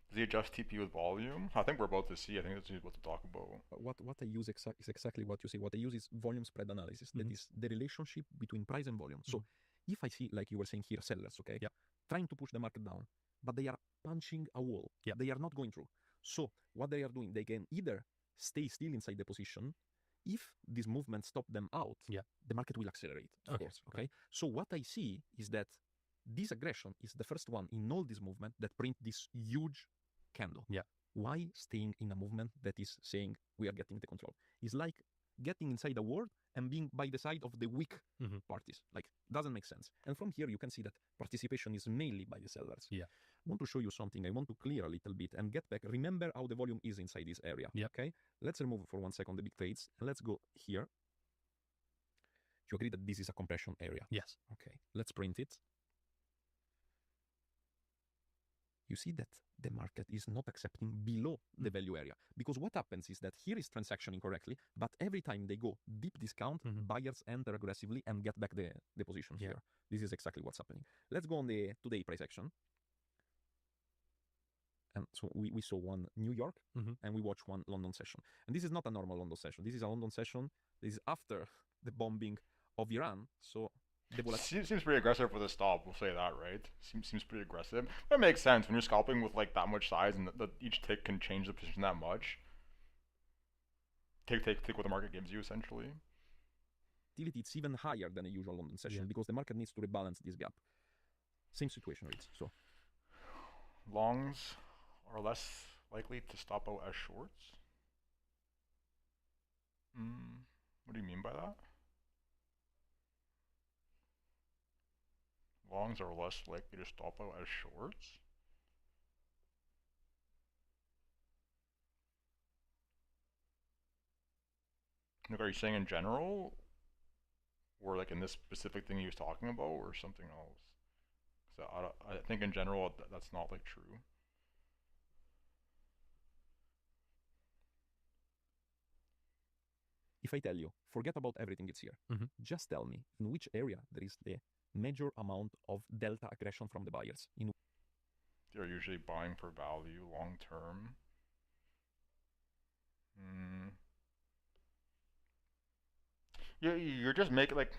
Does he adjust TP with volume? I think we're about to see. I think that's what to talk about. What I use is exactly what you say. What I use is volume spread analysis. That is the relationship between price and volume. So if I see, like you were saying here, sellers, okay, trying to push the market down, but they are punching a wall. They are not going through. So what they are doing, they can either stay still inside the position. If this movement stop them out, the market will accelerate, of course. Okay. So what I see is that this aggression is the first one in all this movement that print this huge candle. Why staying in a movement that is saying we are getting the control? It's like getting inside a word and being by the side of the weak parties. Like, doesn't make sense. And from here, you can see that participation is mainly by the sellers. I want to show you something. I want to clear a little bit and get back. Remember how the volume is inside this area. Okay. Let's remove for 1 second the big trades and let's go here. You agree that this is a compression area? Yes. Okay. Let's print it. You see that the market is not accepting below the value area. Because what happens is that here is transactioning correctly, but every time they go deep discount, buyers enter aggressively and get back the position here. This is exactly what's happening. Let's go on the today price action. And so we saw one New York and we watched one London session. And this is not a normal London session. This is a London session. This is after the bombing of Iran. So Seems pretty aggressive for the stop, we'll say that, right? Seems pretty aggressive. That makes sense when you're scalping with like that much size and each tick can change the position that much. Take what the market gives you, essentially. It's even higher than a usual London session because the market needs to rebalance this gap. Same situation, right? So longs are less likely to stop out as shorts. What do you mean by that? Longs are less likely to stop out as shorts. Like, are you saying in general, or like in this specific thing he was talking about, or something else? So I think in general that's not like true. If I tell you, forget about everything it's here. Just tell me in which area there is the major amount of delta aggression from the buyers. They're usually buying for value long term. You're just making like,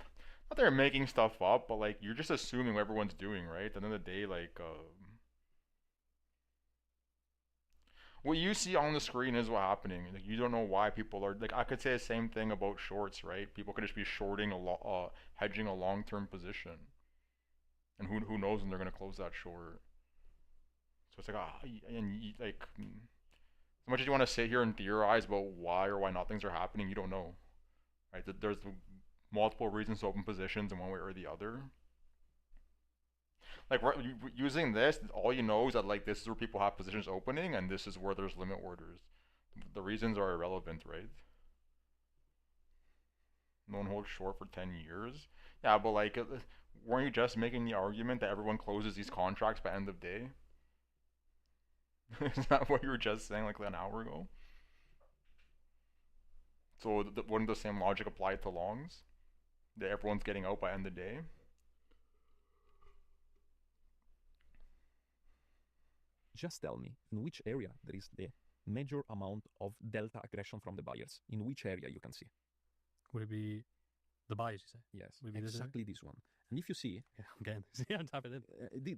not that they're making stuff up, but like you're just assuming what everyone's doing, right? At the end of the day, like what you see on the screen is what's happening. Like you don't know why people are like. I could say the same thing about shorts, right? People could just be shorting hedging a long-term position, and who knows when they're gonna close that short. So it's like like as much as you want to sit here and theorize about why or why not things are happening, you don't know, right? There's multiple reasons to open positions in one way or the other. Like using this, all you know is that like this is where people have positions opening, and this is where there's limit orders. The reasons are irrelevant, right? No one holds short for 10 years. Yeah, but like, weren't you just making the argument that everyone closes these contracts by end of day? Is that what you were just saying like an hour ago? So wouldn't the same logic apply to longs? That everyone's getting out by end of day? Just tell me in which area there is the major amount of delta aggression from the buyers. In which area you can see? Would it be the buyers, you say? Yes, Would it be exactly this one. And if you see, again, I'm tapping in.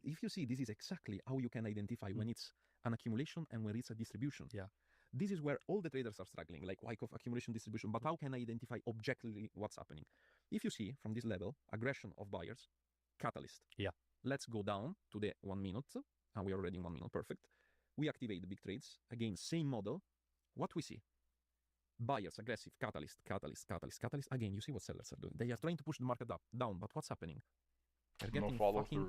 If you see, this is exactly how you can identify when it's an accumulation and when it's a distribution. Yeah. This is where all the traders are struggling, like Wyckoff, accumulation, distribution. But how can I identify objectively what's happening? If you see from this level, aggression of buyers, catalyst. Yeah. Let's go down to the 1 minute. And we are already in 1 minute, perfect. We activate the big trades. Again, same model. What we see? Buyers, aggressive, catalyst, catalyst, catalyst, catalyst. Again, you see what sellers are doing. They are trying to push the market down, but what's happening? They're getting no follow fucking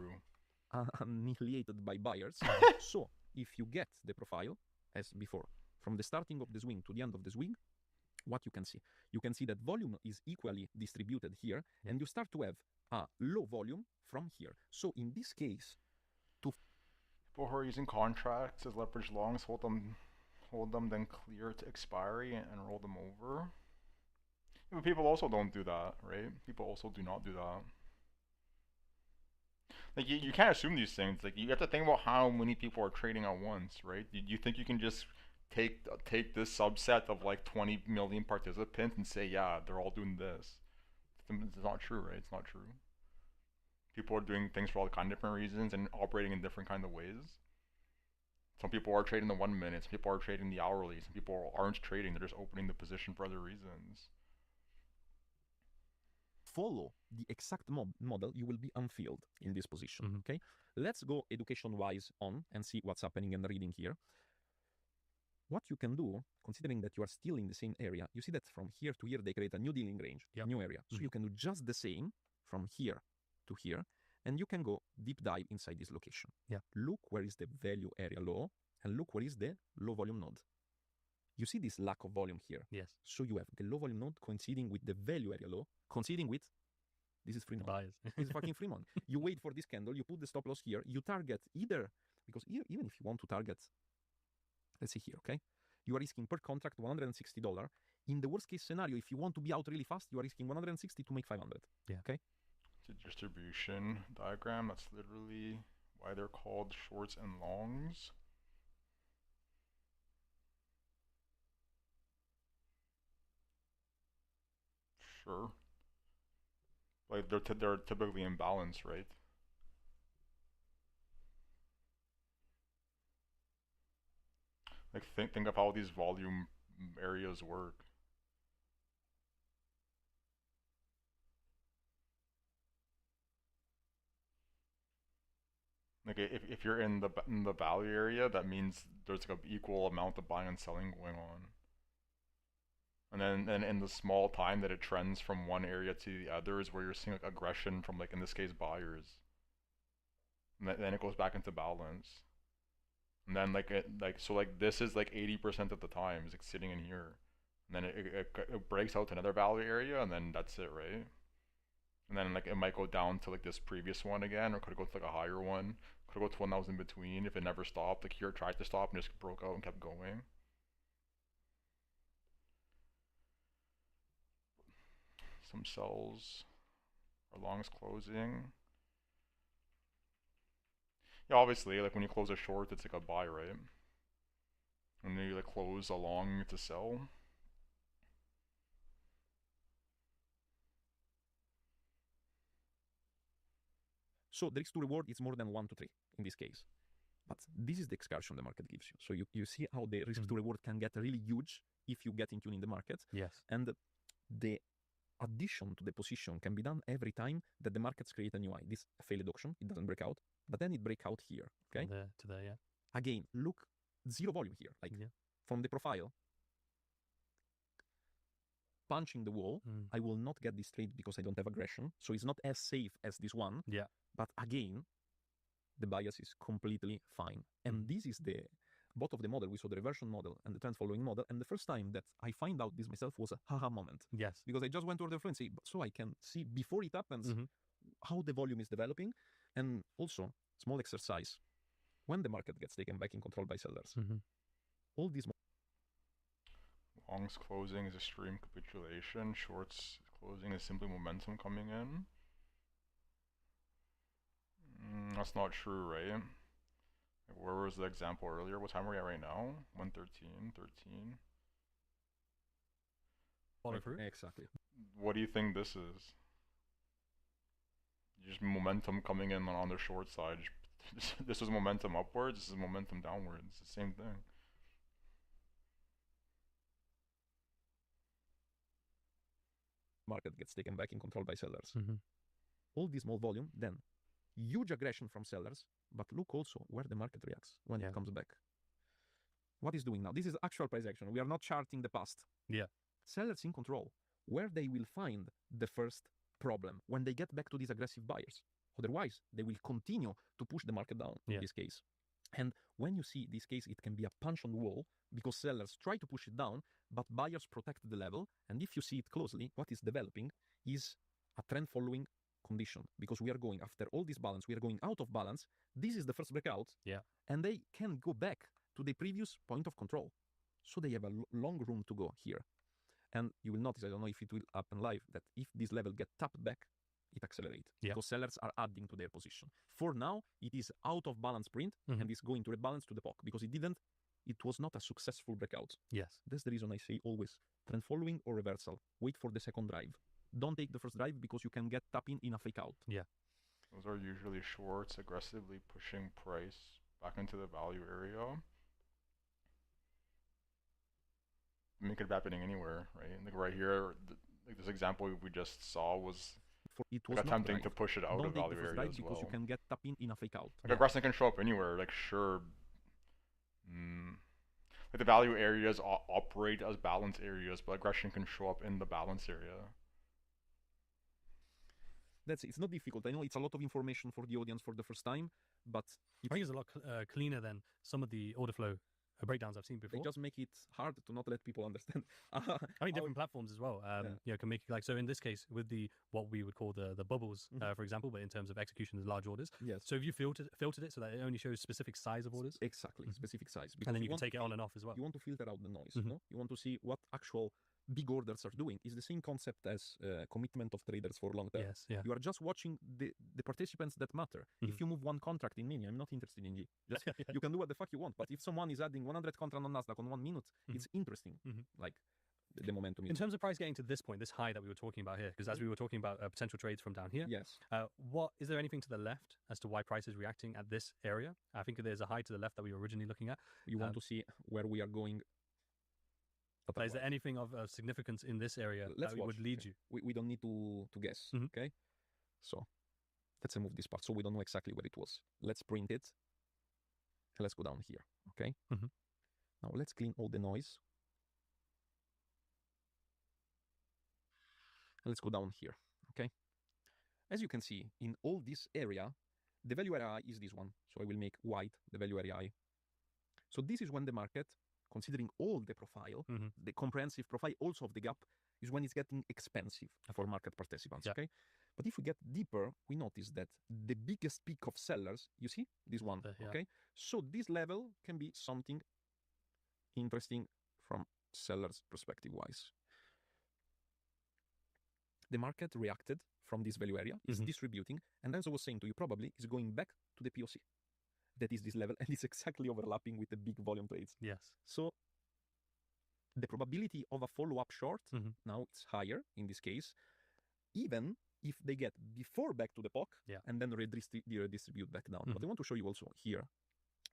through. Annihilated by buyers. So, if you get the profile, as before, from the starting of the swing to the end of the swing, what you can see? You can see that volume is equally distributed here, and you start to have a low volume from here. So, in this case, people who are using contracts as leverage longs hold them, then clear to expiry and roll them over. But people also don't do that, right? People also do not do that. Like you can't assume these things. Like you have to think about how many people are trading at once, right? You think you can just take this subset of like 20 million participants and say, yeah, they're all doing this? It's not true, right? It's not true. People are doing things for all kind of different reasons and operating in different kind of ways. Some people are trading the 1 minute, some people are trading the hourly, some people aren't trading, they're just opening the position for other reasons. Follow the exact model, you will be unfilled in this position, okay? Let's go education-wise on and see what's happening and reading here. What you can do, considering that you are still in the same area, you see that from here to here, they create a new dealing range, new area. So you can do just the same from here to here, and you can go deep dive inside this location. Yeah. Look where is the value area low, and look where is the low volume node. You see this lack of volume here. Yes. So you have the low volume node coinciding with the value area low, coinciding with this is free money. Buyers. This is fucking free money. You wait for this candle, you put the stop loss here, you target either, because even if you want to target, let's see here, okay? You are risking per contract $160. In the worst case scenario, if you want to be out really fast, you are risking 160 to make 500. Yeah. Okay. It's a distribution diagram. That's literally why they're called shorts and longs. Sure. Like they're typically in balance, right? Like think of how these volume areas work. Like if you're in the value area, that means there's like an equal amount of buying and selling going on. And then in the small time that it trends from one area to the other is where you're seeing like aggression from, like in this case, buyers. and then it goes back into balance. And then like this is like 80% of the time is like sitting in here, and then it breaks out to another value area, and then that's it, right? And then like it might go down to like this previous one again, or could it go to like a higher one? Could it go to one that was in between if it never stopped? Like here it tried to stop and just broke out and kept going. Some sells or longs closing. Yeah, obviously, like when you close a short, it's like a buy, right? When you like close a long, it's a sell. So the risk to reward is more than 1 to 3 in this case. But this is the excursion the market gives you. So you see how the risk to reward can get really huge if you get in tune in the market. Yes. And the addition to the position can be done every time that the markets create a new high. This failed auction, it doesn't break out, but then it break out here, okay? From there to there, yeah. Again, look, zero volume here. Like from the profile, punching the wall, I will not get this trade because I don't have aggression. So it's not as safe as this one. Yeah. But again, the bias is completely fine. And this is the both of the model. We saw the reversion model and the trend following model. And the first time that I find out this myself was a haha moment. Yes. Because I just went to order fluency, so I can see before it happens how the volume is developing. And also, small exercise. When the market gets taken back in control by sellers, all these longs closing is extreme capitulation. Shorts closing is simply momentum coming in. That's not true, right? Like, where was the example earlier? What time are we at right now? 1:13, 13. Follow through? Exactly. What do you think this is? Just momentum coming in on the short side. This is momentum upwards, this is momentum downwards. It's the same thing. Market gets taken back in control by sellers. All this small volume, then huge aggression from sellers, but look also where the market reacts when it comes back. What is doing now? This is actual price action. We are not charting the past. Yeah. Sellers in control, where they will find the first problem when they get back to these aggressive buyers. Otherwise, they will continue to push the market down in this case. And when you see this case, it can be a punch on the wall because sellers try to push it down, but buyers protect the level. And if you see it closely, what is developing is a trend following condition because we are going after all this balance. We are going out of balance. This is the first breakout. Yeah. And they can go back to the previous point of control. So they have a long room to go here. And you will notice, I don't know if it will happen live, that if this level get tapped back, it accelerates because sellers are adding to their position. For now, it is out of balance print and is going to rebalance to the POC because it was not a successful breakout. Yes. That's the reason I say always trend following or reversal. Wait for the second drive. Don't take the first drive because you can get tapping in a fake out. Yeah. Those are usually shorts aggressively pushing price back into the value area. I mean, it could be happening anywhere, right? Like right here, like this example we just saw was like attempting to push it out of value area as well. Because you can get tapping in a fake out. Like aggression can show up anywhere. Like sure, like the value areas operate as balance areas, but aggression can show up in the balance area. That's it. It's not difficult. I know it's a lot of information for the audience for the first time, but I think it's a lot cleaner than some of the order flow breakdowns I've seen before. They just make it hard to not let people understand. I mean, different platforms as well. Can make it like, so in this case with the what we would call the bubbles, for example, but in terms of execution as large orders. Yes. So if you filtered it so that it only shows specific size of orders. Exactly, specific size. And then you can take it on and off as well. You want to filter out the noise. No? You want to see what actual big orders are doing. It's the same concept as commitment of traders for long term. Yes, yeah. You are just watching the participants that matter. If you move one contract in mini, I'm not interested in G. Just you can do what the fuck you want. But if someone is adding 100 contract on Nasdaq on 1 minute, it's interesting. Like the momentum. In terms of price getting to this point, this high that we were talking about here, because as we were talking about potential trades from down here, yes. What is there anything to the left as to why price is reacting at this area? I think there's a high to the left that we were originally looking at. You want to see where we are going. Is there anything of significance in this area that would lead you? We don't need to guess, okay? So let's remove this part so we don't know exactly where it was. Let's print it. And let's go down here, okay? Now let's clean all the noise. And let's go down here, okay? As you can see, in all this area, The value area I is this one. So I will make white the value area I. So this is when the market, considering all the profile, the comprehensive profile also of the gap, is when it's getting expensive for market participants, okay? But if we get deeper, we notice that the biggest peak of sellers, you see this one, okay? So this level can be something interesting from sellers perspective wise. The market reacted from this value area, is distributing, and as I was saying to you, probably is going back to the POC. That is this level, and it's exactly overlapping with the big volume trades. Yes. So the probability of a follow-up short now it's higher in this case, even if they get before back to the POC and then redistribute back down. But I want to show you also here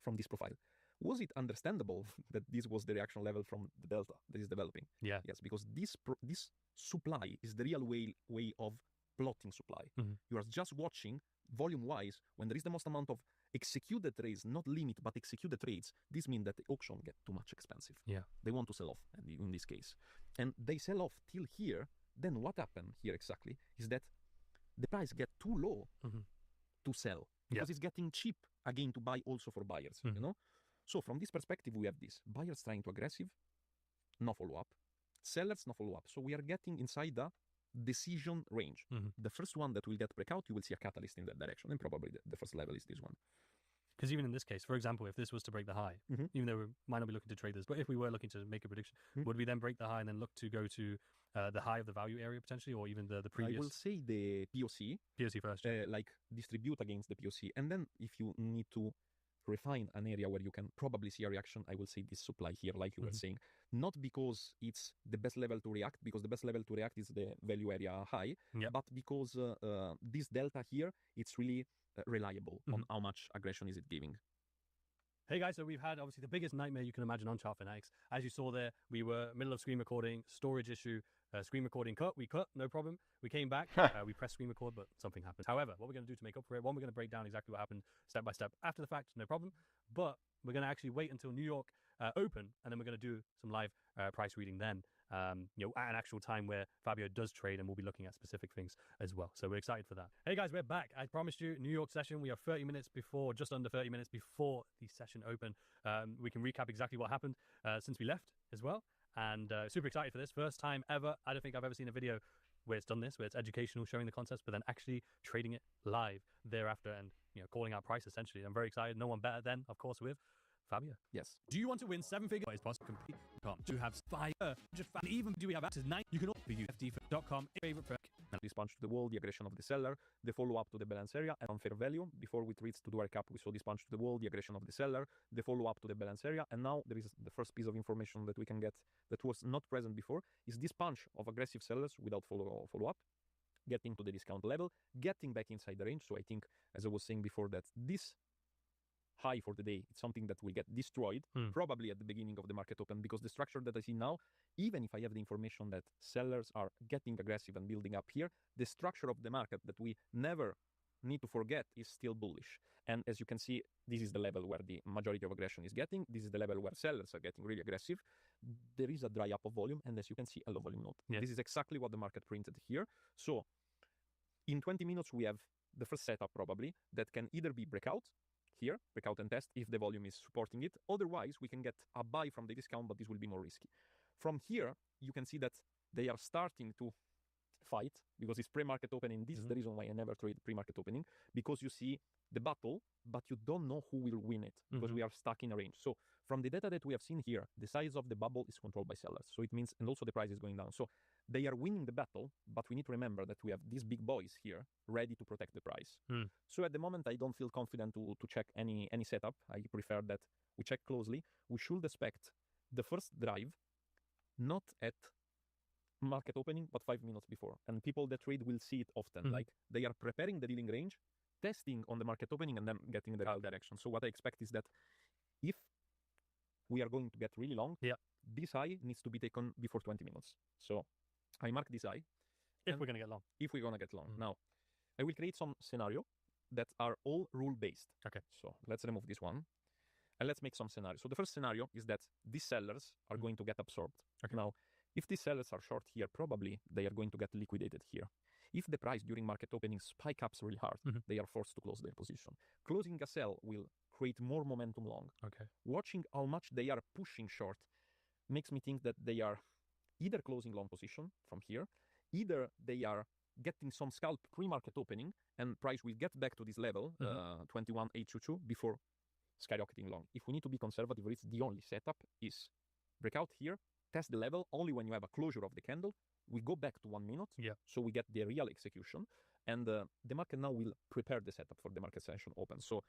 from this profile. Was it understandable that this was the reaction level from the delta that is developing? Yeah. Yes, because this supply is the real way of plotting supply. You are just watching volume-wise when there is the most amount of executed trades, not limit, but executed trades. This means that the auction get too much expensive. Yeah. They want to sell off in this case. And they sell off till here. Then what happened here exactly is that the price get too low to sell because it's getting cheap again to buy also for buyers, you know? So from this perspective, we have this. Buyers trying to aggressive, no follow-up. Sellers, no follow-up. So we are getting inside the decision range. The first one that will get breakout, you will see a catalyst in that direction. And probably the first level is this one. Because even in this case, for example, if this was to break the high, even though we might not be looking to trade this, but if we were looking to make a prediction, would we then break the high and then look to go to the high of the value area potentially, or even the previous? I will say the POC. POC first. Like distribute against the POC. And then if you need to refine an area where you can probably see a reaction, I will say this supply here, like you were saying, not because it's the best level to react, because the best level to react is the value area high, but because this delta here, it's really reliable on how much aggression is it giving. Hey guys, so we've had obviously the biggest nightmare you can imagine on Chart Fanatics. As you saw there, we were middle of screen recording, storage issue, screen recording cut, no problem. We came back, we pressed screen record, but something happened. However, what we're going to do to make up for it, one, we're going to break down exactly what happened step by step after the fact, no problem. But we're going to actually wait until New York open, and then we're going to do some live price reading then. You know, at an actual time where Fabio does trade, and we'll be looking at specific things as well. So we're excited for that. Hey guys, we're back. I promised you, New York session. We are 30 minutes before, just under 30 minutes before the session open. We can recap exactly what happened since we left as well. And super excited for this. First time ever. I don't think I've ever seen a video where it's done this, where it's educational, showing the concepts, but then actually trading it live thereafter and, you know, calling out price essentially. I'm very excited. No one better than, of course, with Fabio. Yes. Do you want to win 7 figures? It's possible. Compete.com. Do you have fire? Just and even do we have access to 9? You can also use FD.com. Favorite perk. This punch to the wall, the aggression of the seller, the follow-up to the balance area, and unfair value. Before we reached to do our cap, we saw this punch to the wall, the aggression of the seller, the follow-up to the balance area, and now there is the first piece of information that we can get that was not present before, is this punch of aggressive sellers without follow-up, getting to the discount level, getting back inside the range. So I think, as I was saying before, that this high for the day, it's something that will get destroyed probably at the beginning of the market open, because the structure that I see now, even if I have the information that sellers are getting aggressive and building up here, the structure of the market that we never need to forget is still bullish. And as you can see, this is the level where the majority of aggression is getting. This is the level where sellers are getting really aggressive. There is a dry up of volume, and as you can see, a low volume node. This is exactly what the market printed here. So in 20 minutes, we have the first setup probably that can either be breakout here, breakout and test if the volume is supporting it. Otherwise, we can get a buy from the discount, but this will be more risky. From here, you can see that they are starting to fight because it's pre-market opening. This is the reason why I never trade pre-market opening, because you see the battle, but you don't know who will win it because we are stuck in a range. So from the data that we have seen here, the size of the bubble is controlled by sellers. So it means, and also the price is going down. So they are winning the battle, but we need to remember that we have these big boys here ready to protect the price. So at the moment, I don't feel confident to check any setup. I prefer that we check closely. We should expect the first drive, not at market opening, but 5 minutes before. And people that trade will see it often. Like they are preparing the dealing range, testing on the market opening, and then getting the real direction. So what I expect is that if we are going to get really long, this high needs to be taken before 20 minutes. So I mark this high. If we're going to get long. If we're going to get long. Now, I will create some scenario that are all rule-based. Okay. So let's remove this one. And let's make some scenario. So the first scenario is that these sellers are going to get absorbed. Okay. Now, if these sellers are short here, probably they are going to get liquidated here. If the price during market opening spike ups really hard, they are forced to close their position. Closing a sell will create more momentum long. Okay. Watching how much they are pushing short makes me think that they are either closing long position from here, either they are getting some scalp pre-market opening and price will get back to this level, 21,822, before skyrocketing long. If we need to be conservative, it's the only setup is breakout here, test the level only when you have a closure of the candle. We go back to 1 minute, so we get the real execution, and the market now will prepare the setup for the market session open. So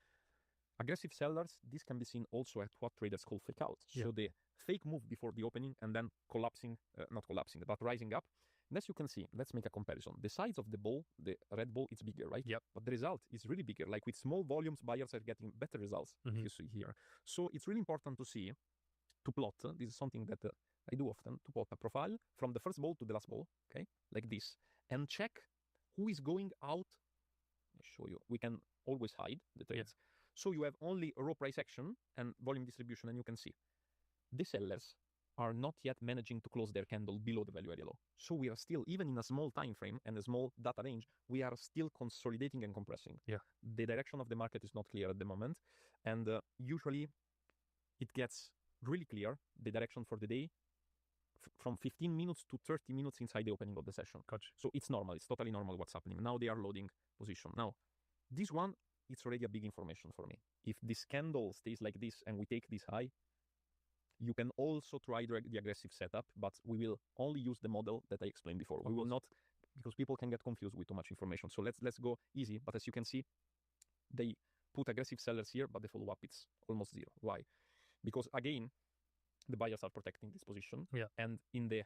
aggressive sellers, this can be seen also at what traders call fake out. So the fake move before the opening and then collapsing, not collapsing, but rising up. And as you can see, let's make a comparison. The size of the ball, the red ball, it's bigger, right? But the result is really bigger. Like with small volumes, buyers are getting better results, if you see here. So it's really important to see, to plot. This is something that I do often, to plot a profile from the first ball to the last ball, okay? Like this. And check who is going out. I'll show you. We can always hide the trades. So you have only raw price action and volume distribution, and you can see the sellers are not yet managing to close their candle below the value area low. So we are still, even in a small time frame and a small data range, we are still consolidating and compressing. The direction of the market is not clear at the moment, and usually it gets really clear, the direction for the day, from 15 minutes to 30 minutes inside the opening of the session. So it's normal, it's totally normal what's happening. Now they are loading position. Now, this one, it's already a big information for me. If this candle stays like this and we take this high, you can also try the aggressive setup, but we will only use the model that I explained before. We will not, because people can get confused with too much information. So let's go easy. But as you can see, they put aggressive sellers here, but the follow-up it's almost zero. Why? Because again, the buyers are protecting this position. And in the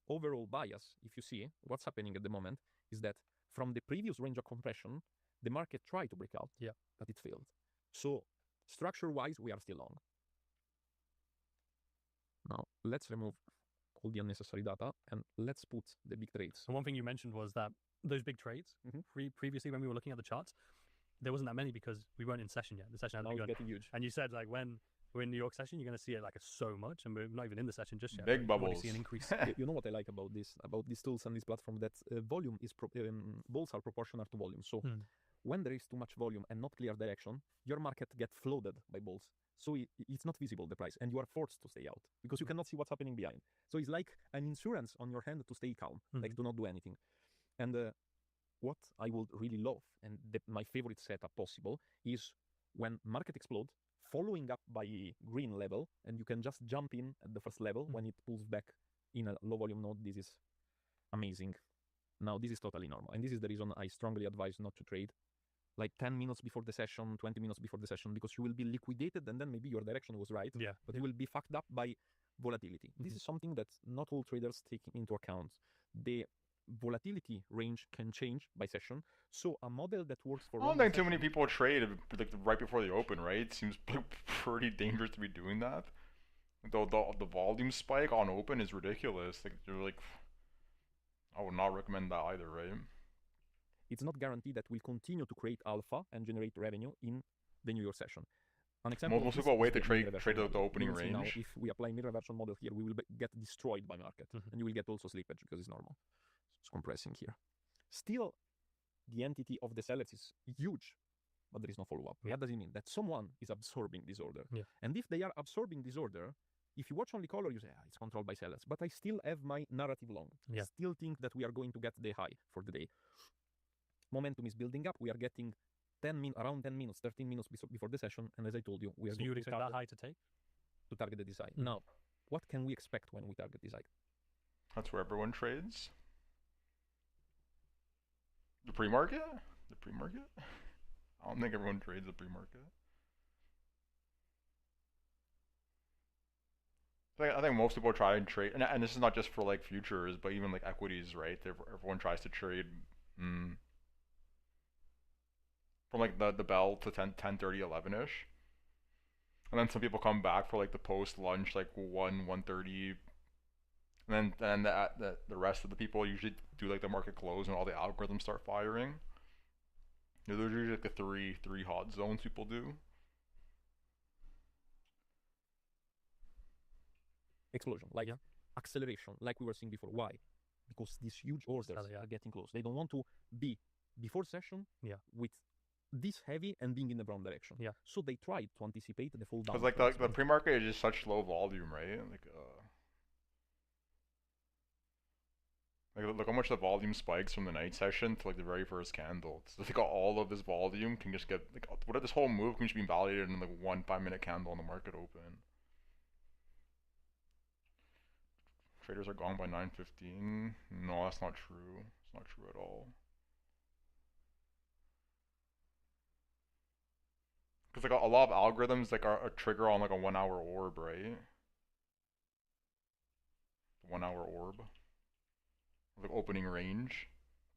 overall bias, if you see what's happening at the moment, is that from the previous range of compression, the market tried to break out, but it failed. So structure-wise, we are still long. Now, let's remove all the unnecessary data and let's put the big trades. So one thing you mentioned was that those big trades, previously when we were looking at the charts, there wasn't that many because we weren't in session yet. The session hadn't begun. Getting huge. And you said like when we're in New York session, you're going to see it like so much, and we're not even in the session just yet. Big bubbles. See an increase. You know what I like about these tools and this platform, that volume is balls are proportional to volume. So when there is too much volume and not clear direction, your market gets flooded by balls. So it's not visible, the price, and you are forced to stay out because you cannot see what's happening behind. So it's like an insurance on your hand to stay calm, like do not do anything. And what I would really love, and my favorite setup possible, is when market explode, following up by green level, and you can just jump in at the first level when it pulls back in a low volume node. This is amazing. Now, this is totally normal, and this is the reason I strongly advise not to trade like 10 minutes before the session, 20 minutes before the session, because you will be liquidated and then maybe your direction was right, but you will be fucked up by volatility. This is something that not all traders take into account. The volatility range can change by session, so a model that works for... I don't think too many people trade like right before they open, right? It seems pretty dangerous to be doing that. The volume spike on open is ridiculous. Like, you're like... I would not recommend that either, right? It's not guaranteed that we'll continue to create alpha and generate revenue in the New York session. An example most people wait to trade the opening range. Now, if we apply mirror version model here, we will get destroyed by market, and you will get also slippage because it's normal. It's compressing here. Still, the entity of the sellers is huge, but there is no follow-up. What does it mean? That someone is absorbing this order. And if they are absorbing this order, if you watch only color, you say, it's controlled by sellers. But I still have my narrative long. I still think that we are going to get the high for the day. Momentum is building up. We are getting around 10 minutes, 13 minutes before the session. And as I told you, we are so you would expect that high to take? To target the design. Now, what can we expect when we target design? That's where everyone trades. The pre-market? The pre-market? I don't think everyone trades the pre-market. I think most people try and trade, and this is not just for like futures, but even like equities, right? Everyone tries to trade from like the bell to 10, 30, 11-ish. And then some people come back for like the post-lunch, like 1:30. And then the rest of the people usually do like the market close and all the algorithms start firing. Those are usually like the three hot zones people do. Explosion, like acceleration, like we were seeing before. Why? because these huge orders Sell it, yeah. are getting close. They don't want to be before session with this heavy and being in the wrong direction. Yeah. So they tried to anticipate the fall down. Because like the pre-market is just such low volume, right? Like look how much the volume spikes from the night session to like the very first candle. It's like all of this volume can just get like what if this whole move can just be validated in like 1 5-minute candle on the market open. Traders are gone by 9:15. No, that's not true. It's not true at all. Because like a lot of algorithms like are a trigger on like a 1 hour orb, right? 1 hour orb. Like opening range.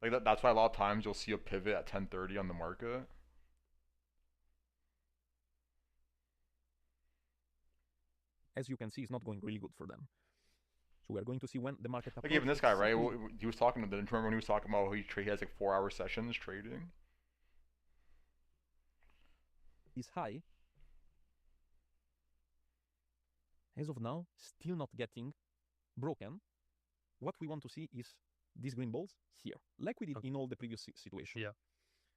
Like that's why a lot of times you'll see a pivot at 10:30 on the market. As you can see, it's not going really good for them. So we're going to see when the market Like even this guy, right? He was talking to the, remember when he was talking about how he has like 4-hour sessions trading? Is high. As of now, still not getting broken. What we want to see is these green balls here, like we did in all the previous situations. Yeah.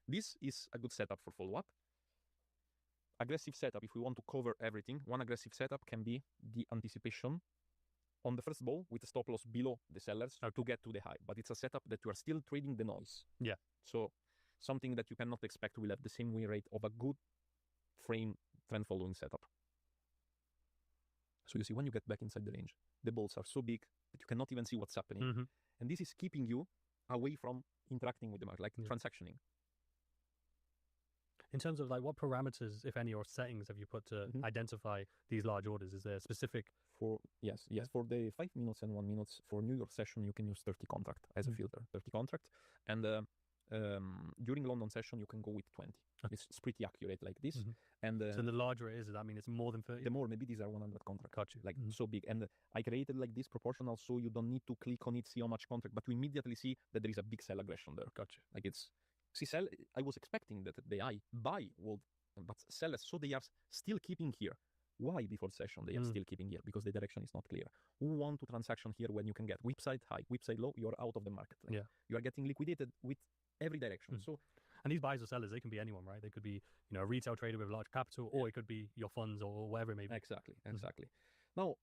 This is a good setup for follow-up. Aggressive setup, if we want to cover everything, one aggressive setup can be the anticipation on the first ball with a stop loss below the sellers to get to the high. But it's a setup that you are still trading the noise. Yeah. So something that you cannot expect will have the same win rate of a good frame trend following setup. So you see, when you get back inside the range, the balls are so big that you cannot even see what's happening. Mm-hmm. And this is keeping you away from interacting with the market, like transactioning. In terms of like what parameters, if any, or settings have you put to identify these large orders? Is there specific? For the 5 minutes and 1 minute for New York session, you can use 30 contract as a filter, 30 contract. And during London session, you can go with 20. Okay. It's pretty accurate like this. And so the larger it is, does that mean it's more than 30? The more, maybe these are 100 contract. Got you. Like so big. And I created like this proportional, so you don't need to click on it, see how much contract, but you immediately see that there is a big sell aggression there. Got you. Like it's, see, sell, I was expecting that the buy would, but sellers, so they are still keeping here. Why before session they are still keeping here? Because the direction is not clear. Who want to transaction here when you can get whip side high, whip side low, you're out of the market. Like, you are getting liquidated with every direction. So, and these buyers or sellers, they can be anyone, right? They could be, a retail trader with large capital, or it could be your funds or whatever it may be. Exactly. Now,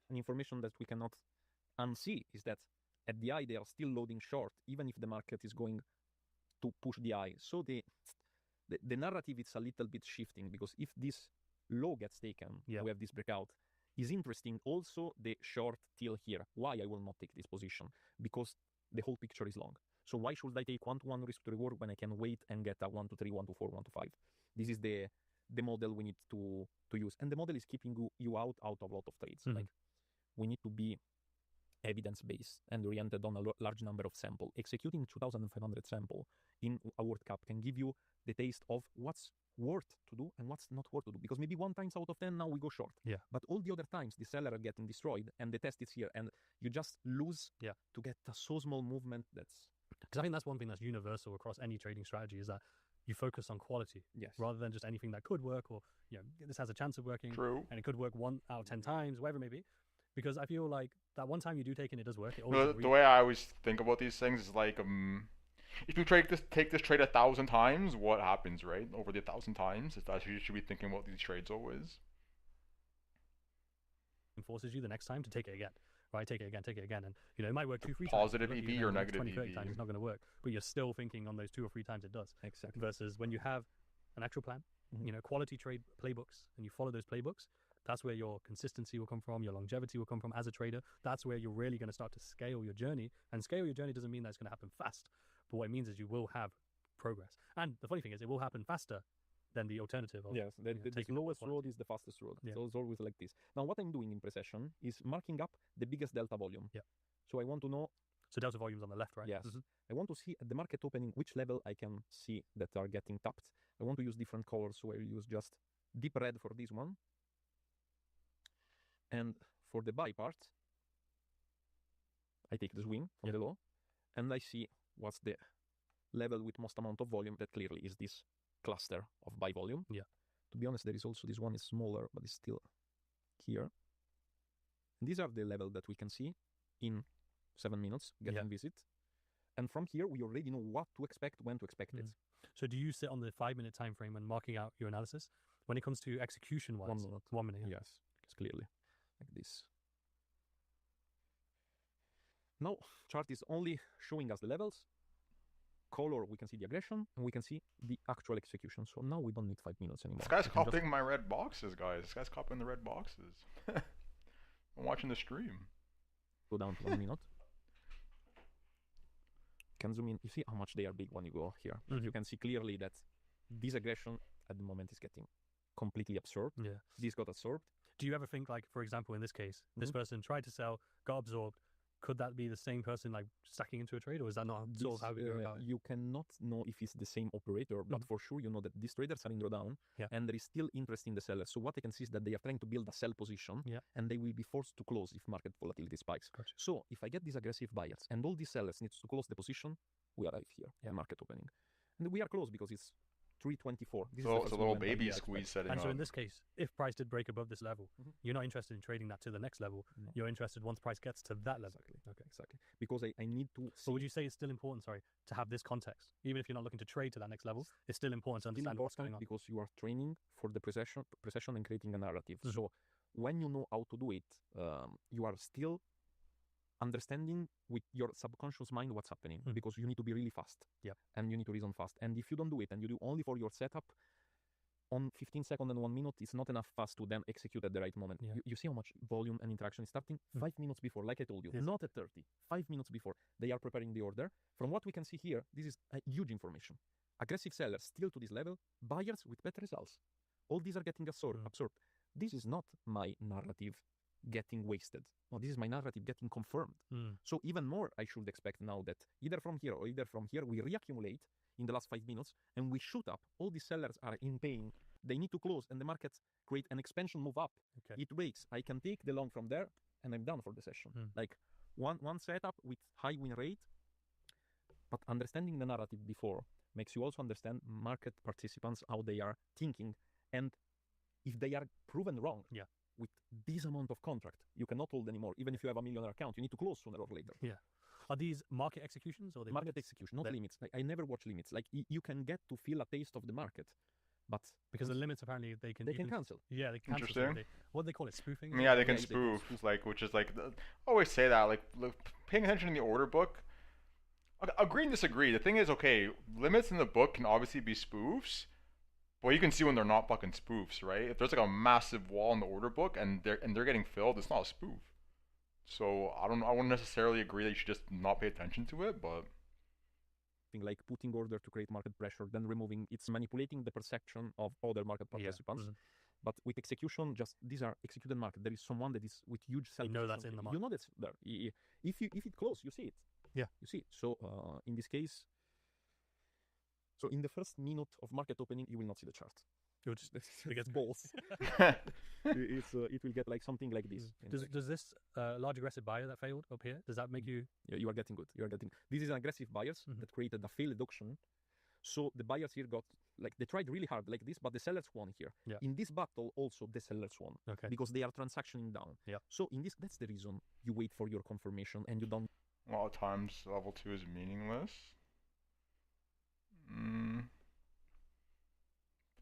an information that we cannot unsee is that at the eye they are still loading short, even if the market is going to push the eye. So the narrative is a little bit shifting, because if this low gets taken, we have this breakout, is interesting. Also the short till here. Why I will not take this position? Because the whole picture is long. So why should I take 1-to-1 risk to reward when I can wait and get a 1-to-3, 1-to-4, 1-to-5? This is the model we need to use. And the model is keeping you out of a lot of trades. Like we need to be evidence-based and oriented on a large number of sample. Executing 2,500 sample in a World Cup can give you the taste of what's worth to do and what's not worth to do. Because maybe 1 times out of 10 now we go short. Yeah. But all the other times the seller are getting destroyed and the test is here, and you just lose to get a so small movement. Because I think that's one thing that's universal across any trading strategy, is that you focus on quality rather than just anything that could work, or this has a chance of working. True. And it could work 1 out of 10 times, whatever it may be. Because I feel like that one time you do take it does work. The way I always think about these things is like, if you take this trade 1,000 times, what happens, right? Over the 1,000 times, is that you should be thinking about these trades always. Forces you the next time to take it again, right? Take it again, and it might work 2-3 times. Positive EV or negative 20, 30 EV. times it's not going to work, but you're still thinking on those 2 or 3 times it does. Exactly. Versus when you have an actual plan, quality trade playbooks, and you follow those playbooks. That's where your consistency will come from, your longevity will come from as a trader. That's where you're really going to start to scale your journey. And scale your journey doesn't mean that it's going to happen fast, but what it means is you will have progress. And the funny thing is, it will happen faster than the alternative of the slowest road is the fastest road. So it's always like this. Now what I'm doing in pre-session is marking up the biggest delta volume. So I want to know, so delta volume's on the left, right? Yes. I want to see at the market opening which level I can see that are getting tapped. I want to use different colors, so I will use just deep red for this one. And for the buy part, I take the swing from the low, and I see what's the level with most amount of volume. That clearly is this cluster of buy volume. To be honest, there is also this one is smaller, but it's still here. And these are the level that we can see in 7 minutes, getting visit. And from here, we already know what to expect, when to expect it. So do you sit on the 5-minute time frame when marking out your analysis? When it comes to execution-wise? 1 minute. 1 minute, Yes, clearly. Like this. Now, chart is only showing us the levels. Color, we can see the aggression, and we can see the actual execution. So now we don't need 5 minutes anymore. This guy's We can just- copying my red boxes, guys. This guy's copying the red boxes. I'm watching the stream. Go down to 1 minute. Can zoom in. You see how much they are big when you go here. You can see clearly that this aggression at the moment is getting completely absorbed. Yeah. This got absorbed. Do you ever think, like, for example, in this case, this person tried to sell, got absorbed? Could that be the same person, like, stacking into a trade, or is that not sort of how we go about it? You cannot know if it's the same operator, but for sure you know that these traders are in drawdown, and there is still interest in the sellers. So what I can see is that they are trying to build a sell position, and they will be forced to close if market volatility spikes. So if I get these aggressive buyers and all these sellers needs to close the position, we arrive here, market opening, and we are close because it's 324. This So is the it's a first little movement that baby we squeeze expect. setting And up. so in this case, if price did break above this level, you're not interested in trading that to the next level. You're interested once price gets to that level. Okay, exactly. Because I need to. But would you say it's still important, to have this context, even if you're not looking to trade to that next level? It's still important to Still understand what's going on. because you are training for the precession and creating a narrative. So when you know how to do it, you are still understanding with your subconscious mind what's happening, because you need to be really fast. And you need to reason fast. And if you don't do it and you do only for your setup, on 15 seconds and 1 minute, it's not enough fast to then execute at the right moment. You see how much volume and interaction is starting? 5 minutes before, like I told you, not at 30. 5 minutes before, they are preparing the order. From what we can see here, this is a huge information. Aggressive sellers still to this level, buyers with better results. All these are getting absorbed. This is not my narrative getting wasted. No, this is my narrative getting confirmed. So even more, I should expect now that either from here or either from here, we reaccumulate in the last 5 minutes and we shoot up. All these sellers are in pain. They need to close and the markets create an expansion move up. It breaks. I can take the long from there and I'm done for the session. Like one setup with high win rate, but understanding the narrative before makes you also understand market participants, how they are thinking, and if they are proven wrong with this amount of contract, you cannot hold anymore. Even if you have a $1 million account, you need to close sooner or later. Are these market executions or market execution, not limits? Like I never watch limits. Like you can get to feel a taste of the market, but because the limits apparently they can cancel. Yeah, they can cancel. Interesting. What do they call it? Spoofing? Yeah, they can spoof. Like, which is like, I always say that. Like, paying attention in the order book. Agree and disagree. The thing is, okay, limits in the book can obviously be spoofs. Well, you can see when they're not fucking spoofs, right? If there's like a massive wall in the order book and they're getting filled, it's not a spoof. So I wouldn't necessarily agree that you should just not pay attention to it, but like putting order to create market pressure, then removing, it's manipulating the perception of other market participants. But with execution, just these are executed market. There is someone that is with huge self. You know that's in the market. You know that's there. If it close, you see it. Yeah, you see it. So in this case. So in the first minute of market opening, you will not see the chart. You'll just it gets balls. It will get like something like this. Does this large aggressive buyer that failed up here? Does that make you? Yeah, you are getting good. You are getting. This is an aggressive buyers that created a failed auction. So the buyers here got like they tried really hard like this, but the sellers won here. In this battle, also the sellers won because they are transactioning down. So in this, that's the reason you wait for your confirmation and you don't. A lot of times, level 2 is meaningless.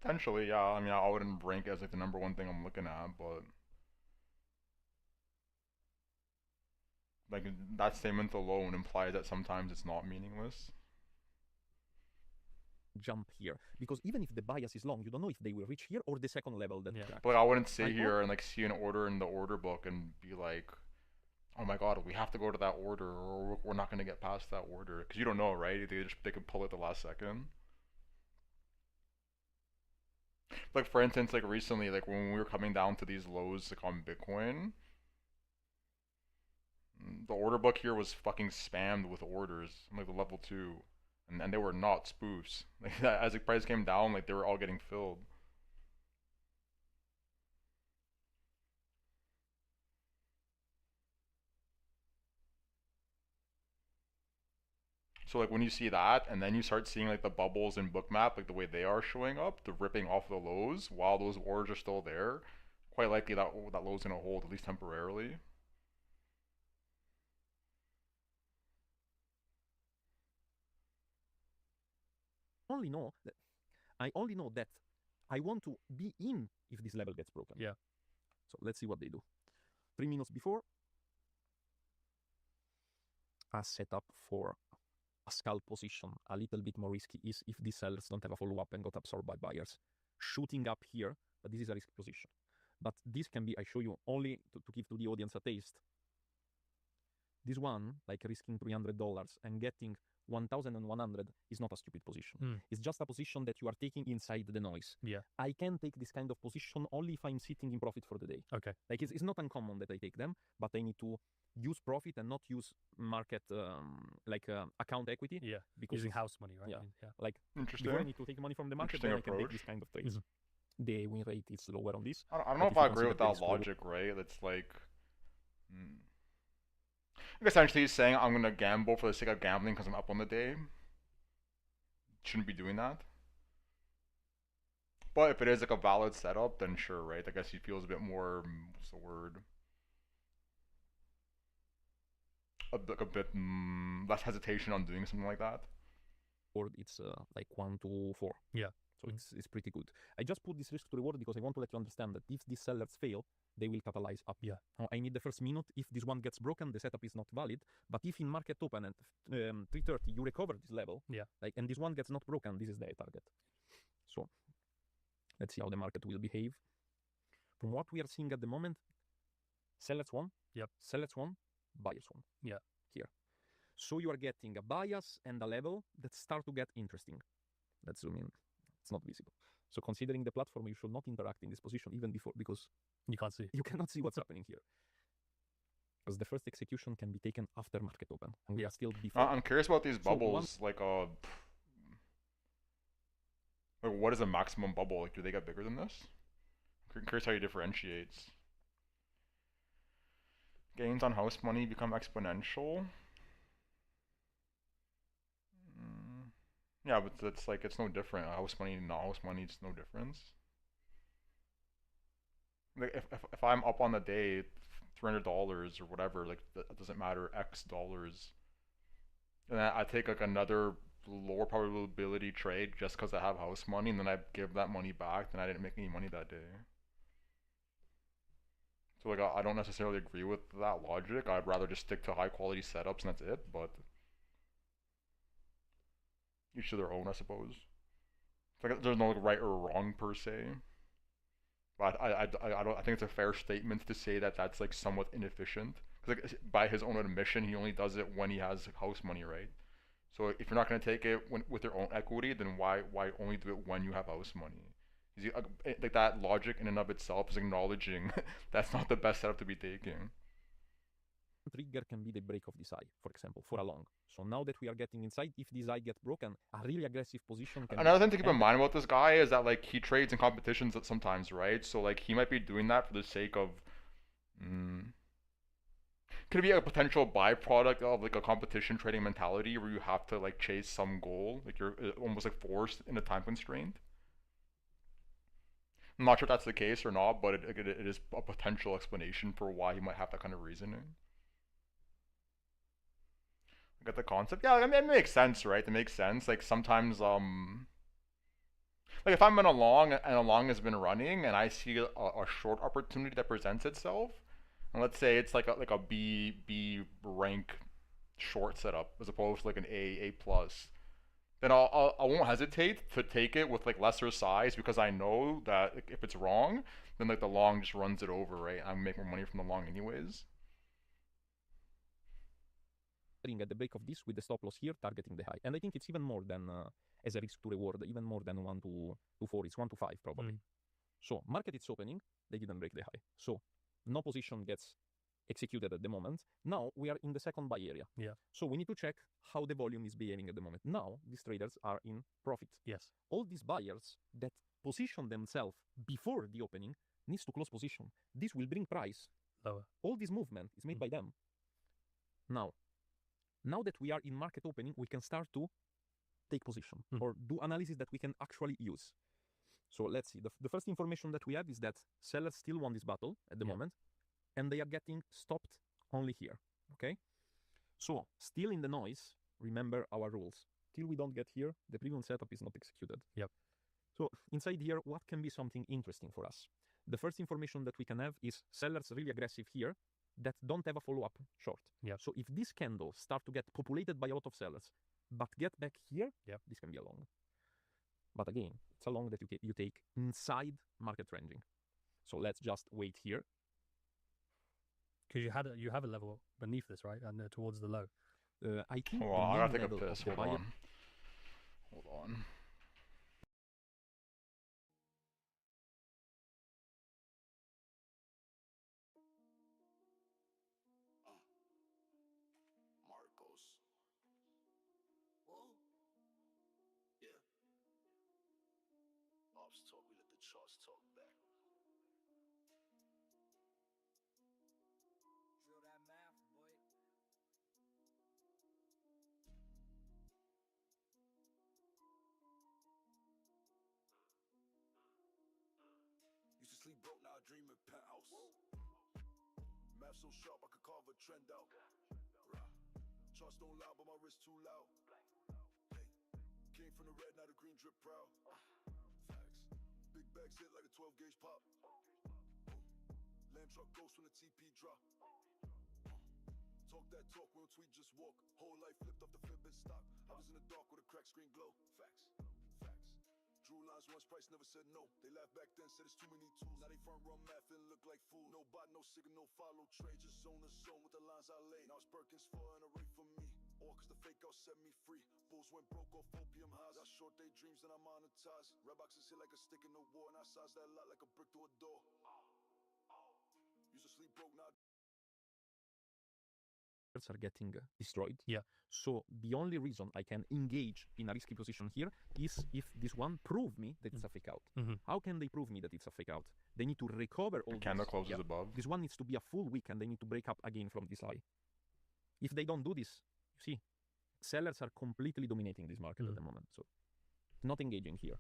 Potentially, yeah. I mean, I wouldn't rank it as like the #1 thing I'm looking at, but like that statement alone implies that sometimes it's not meaningless. Jump here because even if the bias is long, you don't know if they will reach here or the second level. That but I wouldn't sit here and like see an order in the order book and be like, oh my god, we have to go to that order or we're not going to get past that order, because you don't know, right? They could pull it the last second. Like for instance, like recently, like when we were coming down to these lows like on Bitcoin, the order book here was fucking spammed with orders, like the level 2, and they were not spoofs. Like as the price came down, like they were all getting filled. So like when you see that, and then you start seeing like the bubbles in Bookmap, like the way they are showing up, the ripping off the lows while those orders are still there, quite likely that low's gonna hold at least temporarily. only know that I want to be in if this level gets broken. Yeah. So let's see what they do. 3 minutes before, a setup for a scalp position, a little bit more risky, is if these sellers don't have a follow-up and got absorbed by buyers. Shooting up here, but this is a risky position. But this can be, I show you only to give to the audience a taste. This one, like risking $300 and getting 1,100 is not a stupid position. It's just a position that you are taking inside the noise. Yeah. I can take this kind of position only if I'm sitting in profit for the day. Okay. Like it's not uncommon that I take them, but I need to use profit and not use market account equity. Yeah. Because Using house money, right? Yeah. I mean, yeah. Like Interesting. before I need to take money from the market, then I can take this kind of trades. The win rate is lower on this. I don't know if I agree with that logic, right? It's like, like essentially he's saying I'm gonna gamble for the sake of gambling because I'm up on the day. Shouldn't be doing that. But if it is like a valid setup, then sure, right? I guess he feels a bit more, what's the word? A bit less hesitation on doing something like that. Or it's like 1 to 4. Yeah. So it's pretty good. I just put this risk to reward because I want to let you understand that if these sellers fail, they will catalyze up. Yeah. Now, I need the first minute. If this one gets broken, the setup is not valid. But if in market open at 3:30 you recover this level, and this one gets not broken, this is the target. So let's see how the market will behave. From what we are seeing at the moment, sellers won. Yep. Sellers won. Buyers won. Yeah. Here. So you are getting a bias and a level that start to get interesting. Let's zoom in. It's not visible. So considering the platform, you should not interact in this position even before, because you can't see. You cannot see what's happening here. Because the first execution can be taken after market open, and we are still before. I'm curious about these bubbles. Like what is a maximum bubble? Like, do they get bigger than this? I'm curious how you differentiates. Gains on house money become exponential. Yeah, but it's like, it's no different. House money, not house money, it's no difference. Like, if I'm up on the day, $300 or whatever, like, that doesn't matter, X dollars. And I take like another lower probability trade just because I have house money, and then I give that money back, then I didn't make any money that day. So like, I don't necessarily agree with that logic. I'd rather just stick to high quality setups and that's it, but each to their own, I suppose. It's like there's no like right or wrong per se. But I think it's a fair statement to say that that's like somewhat inefficient. Because like, by his own admission, he only does it when he has house money, right? So if you're not going to take it with your own equity, then why only do it when you have house money? Like that logic in and of itself is acknowledging that's not the best setup to be taking. Trigger can be the break of this eye, for example, for a long. So now that we are getting inside, if this eye gets broken, a really aggressive position can. Another thing to keep in mind about this guy is that like he trades in competitions sometimes, right? So like he might be doing that for the sake of. Could it be a potential byproduct of like a competition trading mentality where you have to like chase some goal, like you're almost like forced in a time constraint? I'm not sure if that's the case or not, but it is a potential explanation for why he might have that kind of reasoning. I get the concept. Yeah, I mean, it makes sense, right? It makes sense. Like sometimes, like if I'm in a long and a long has been running and I see a short opportunity that presents itself, and let's say it's like a B rank short setup as opposed to like an A plus, then I won't hesitate to take it with like lesser size because I know that if it's wrong, then like the long just runs it over, right? I make more money from the long anyways. At the break of this with the stop loss here, targeting the high, and I think it's even more than as a risk to reward, even more than 1 to 4. It's 1 to 5 probably. So market is opening, they didn't break the high, so no position gets executed at the moment. Now we are in the second buy area. Yeah. So we need to check how the volume is behaving at the moment. Now these traders are in profit. Yes. All these buyers that position themselves before the opening needs to close position. This will bring price lower. All this movement is made by them. Now that we are in market opening, we can start to take position or do analysis that we can actually use. So let's see. The first information that we have is that sellers still won this battle at the moment, and they are getting stopped only here. Okay. So still in the noise. Remember our rules. till we don't get here, the premium setup is not executed. Yep. So inside here, what can be something interesting for us? The first information that we can have is sellers really aggressive here that don't have a follow-up short. Yep. So if this candle start to get populated by a lot of sellers, but get back here, yep, this can be a long. But again, it's a long that you take inside market ranging. So let's just wait here. Because you have a level beneath this, right, and towards the low. I think. Well, I gotta take a piss. Hold on. Hold on. Marcos. Whoa. Yeah. Ops talk, we let the charts talk back. Drill that math, boy. Used to sleep broke, now I dream in penthouse. Math so sharp, I could carve a trend out. Charts don't lie, but my wrist too loud. Came from the red, now the green drip proud. Facts. Big bags hit like a 12 gauge pop. Lamb truck ghost when the TP drop. Talk that talk, we don't tweet, just walk. Whole life flipped off the Fitbit stock. I was in the dark with a cracked screen glow. Facts. Facts. Drew lines once, price never said no. They laughed back then, said it's too many tools. Now they front run math and look like fool. No bot, no signal, no follow trade. Just zone to zone with the lines I lay. Now it's Birkins 4 and a rate for me. All cause the fake out set me free. Bulls went broke off opium highs. I short they dreams and I monetize. Red boxes hit like a stick in the war. And I size that lot like a brick to a door. Used to sleep broke, now are getting destroyed. Yeah. So the only reason I can engage in a risky position here is if this one prove me that it's a fake out. How can they prove me that it's a fake out? They need to recover all The candle this. closes above. This one needs to be a full wick and they need to break up again from this high. If they don't do this, you see, sellers are completely dominating this market at the moment. So not engaging here.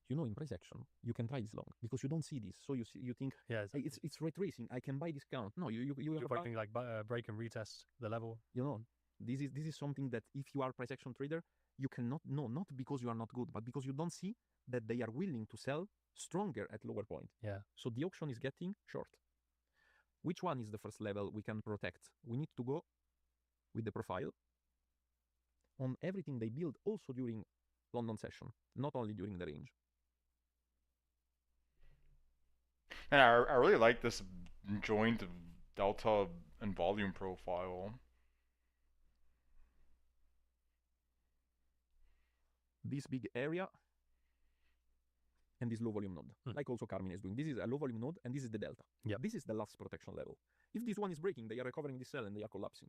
You know, in price action, you can try this long because you don't see this. So you think, yeah, hey, it's retracing. I can buy discount. No, you're expecting like break and retest the level. You know, this is something that if you are a price action trader, you cannot know, not because you are not good, but because you don't see that they are willing to sell stronger at lower point. Yeah. So the auction is getting short. Which one is the first level we can protect? We need to go with the profile on everything they build also during London session, not only during the range. And I really like this joint delta and volume profile. This big area and this low volume node, like also Carmine is doing. This is a low volume node and this is the delta. Yeah. This is the last protection level. If this one is breaking, they are recovering this cell and they are collapsing.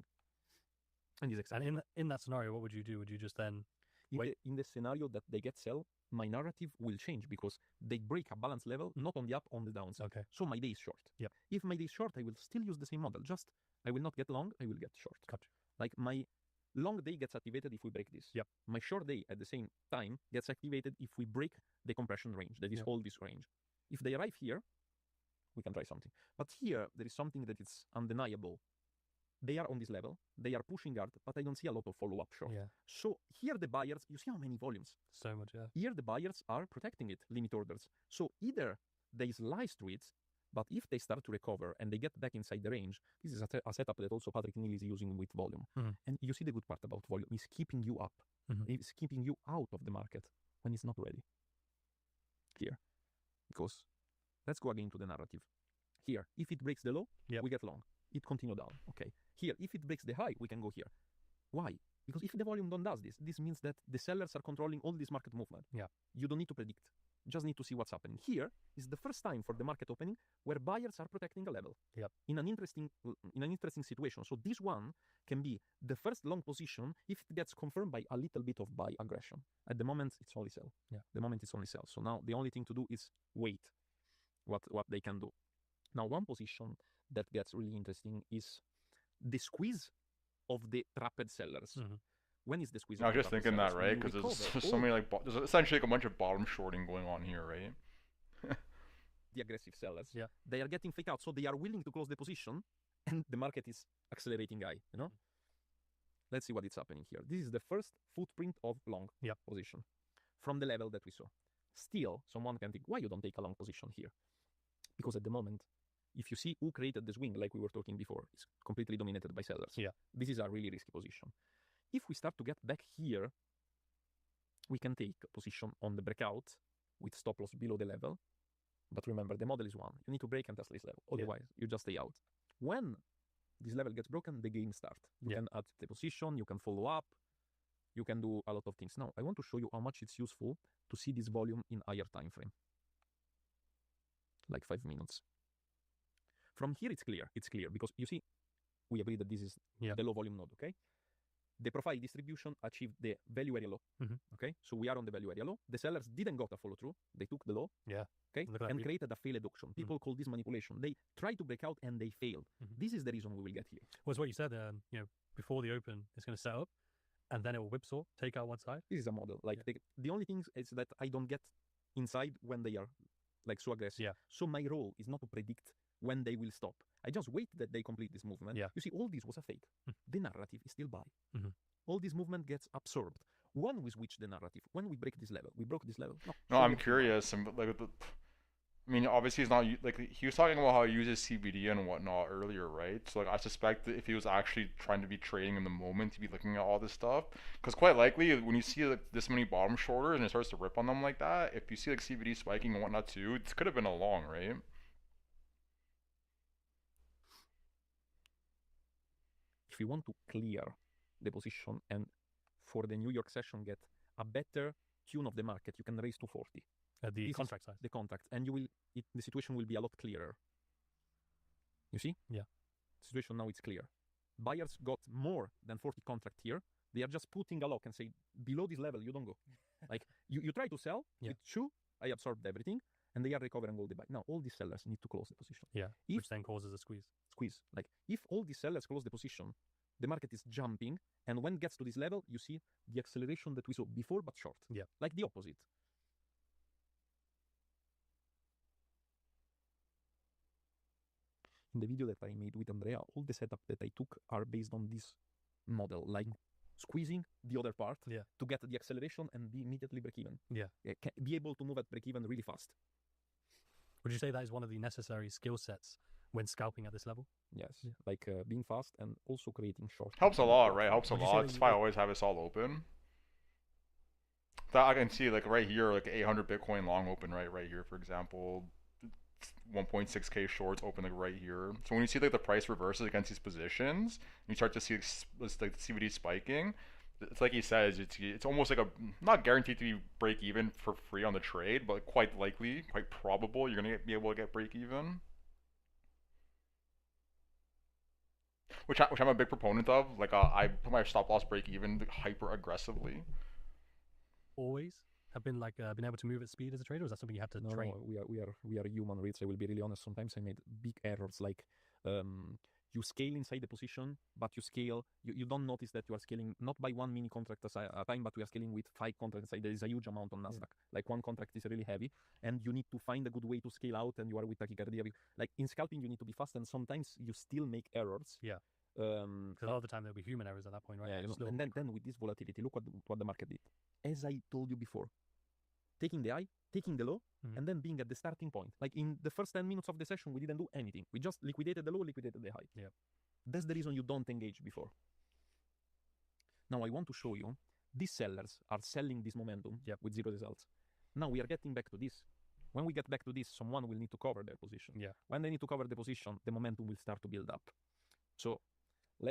And this and in that scenario, what would you do? Would you just then in the scenario that they get sell, my narrative will change because they break a balance level, not on the up, on the downside. Okay. So my day is short. Yep. If my day is short, I will still use the same model. Just I will not get long, I will get short. Gotcha. Like my long day gets activated if we break this. Yep. My short day at the same time gets activated if we break the compression range, that is all this range. If they arrive here, we can try something. But here, there is something that is undeniable. They are on this level, they are pushing hard, but I don't see a lot of follow-up short. Yeah. So here the buyers, you see how many volumes? So much, yeah. Here the buyers are protecting it, limit orders. So either they slice through it, but if they start to recover and they get back inside the range, this is a setup that also Patrick Neal is using with volume. And you see the good part about volume, it's keeping you up. It's keeping you out of the market when it's not ready. Here. Because let's go again to the narrative. Here, if it breaks the low, we get long. It continue down. Okay. Here, if it breaks the high, we can go here. Why? Because if the volume don't does this means that the sellers are controlling all this market movement. Yeah. You don't need to predict. Just need to see what's happening. Here is the first time for the market opening where buyers are protecting a level. Yep. In an interesting situation. So this one can be the first long position if it gets confirmed by a little bit of buy aggression. At the moment, it's only sell. Yeah. The moment it's only sell. So now the only thing to do is wait what they can do. Now, one position that gets really interesting is the squeeze of the trapped sellers. When is the squeeze? I was just thinking that, right? Because there's so many like there's essentially like a bunch of bottom shorting going on here, right? The aggressive sellers. Yeah. They are getting fake out, so they are willing to close the position, and the market is accelerating high. You know. let's see what is happening here. This is the first footprint of long position from the level that we saw. Still, someone can think, why you don't take a long position here? Because at the moment, if you see who created the swing, like we were talking before, it's completely dominated by sellers. Yeah. This is a really risky position. If we start to get back here, we can take a position on the breakout with stop loss below the level. But remember, the model is one. You need to break and test this level. Otherwise, you just stay out. When this level gets broken, the game starts. You can add the position, you can follow up, you can do a lot of things. Now, I want to show you how much it's useful to see this volume in higher time frame. Like 5 minutes. From here, it's clear. It's clear because you see, we agree that this is the low volume node, okay? The profile distribution achieved the value area low, okay? So we are on the value area low. The sellers didn't got a follow through. They took the low, okay? And created a failed auction. People call this manipulation. They try to break out and they failed. This is the reason we will get here. Well, it's what you said, before the open, it's going to set up and then it will whipsaw, take out one side. This is a model. Like the only thing is that I don't get inside when they are like so aggressive. So my role is not to predict when they will stop. I just wait that they complete this movement. You see, all this was a fake. The narrative is still buy. All this movement gets absorbed. When we switch the narrative, when we break this level, we broke this level. No, I'm curious. I mean, obviously he's not like he was talking about how he uses CBD and whatnot earlier, right? So like I suspect that if he was actually trying to be trading in the moment, he'd be looking at all this stuff. Because quite likely, when you see like this many bottom shorters and it starts to rip on them like that, if you see like CBD spiking and whatnot too, this could have been a long, right? If we want to clear the position and for the New York session get a better tune of the market, you can raise to 40. The contract size. The contract, and you will. The situation will be a lot clearer. You see? Yeah. The situation now it's clear. Buyers got more than 40 contract here. They are just putting a lock and say below this level you don't go. Like you try to sell with 2, I absorbed everything, and they are recovering all the buy. Now all these sellers need to close the position. Yeah. Which then causes a squeeze. Like if all these sellers close the position, the market is jumping, and when it gets to this level, you see the acceleration that we saw before but short. Yeah. Like the opposite. In the video that I made with Andrea, all the setup that I took are based on this model, like squeezing the other part to get the acceleration and be immediately break even. Be able to move at break even really fast. Would you say that is one of the necessary skill sets when scalping at this level? Yes, like being fast and also creating short. Helps a lot, right? Helps a lot. That's why I always have this all open. That I can see like right here, like 800 Bitcoin long open right here, for example. 1.6k shorts open like right here. So when you see like the price reverses against these positions, you start to see like the CBD spiking. It's like he says, it's almost like a not guaranteed to be break even for free on the trade, but quite likely, quite probable you're gonna be able to get break even. Which I'm a big proponent of. Like I put my stop loss break even hyper aggressively. Always have been like been able to move at speed as a trader, or is that something you have to train? No, we are human reads. I will be really honest. Sometimes I made big errors, like you scale inside the position, but you don't notice that you are scaling not by one mini contract at a time, but we are scaling with 5 contracts inside. There is a huge amount on Nasdaq. Like one contract is really heavy, and you need to find a good way to scale out, and you are with tachycardia. Like in scalping, you need to be fast, and sometimes you still make errors. Yeah. Because a lot of the time there'll be human errors at that point, right? Yeah, and then with this volatility, look what the market did. As I told you before, taking the high, taking the low, and then being at the starting point. Like in the first 10 minutes of the session, we didn't do anything. We just liquidated the low, liquidated the high. Yeah. That's the reason you don't engage before. Now I want to show you, these sellers are selling this momentum with 0 results. Now we are getting back to this. When we get back to this, someone will need to cover their position. Yeah. When they need to cover the position, the momentum will start to build up. So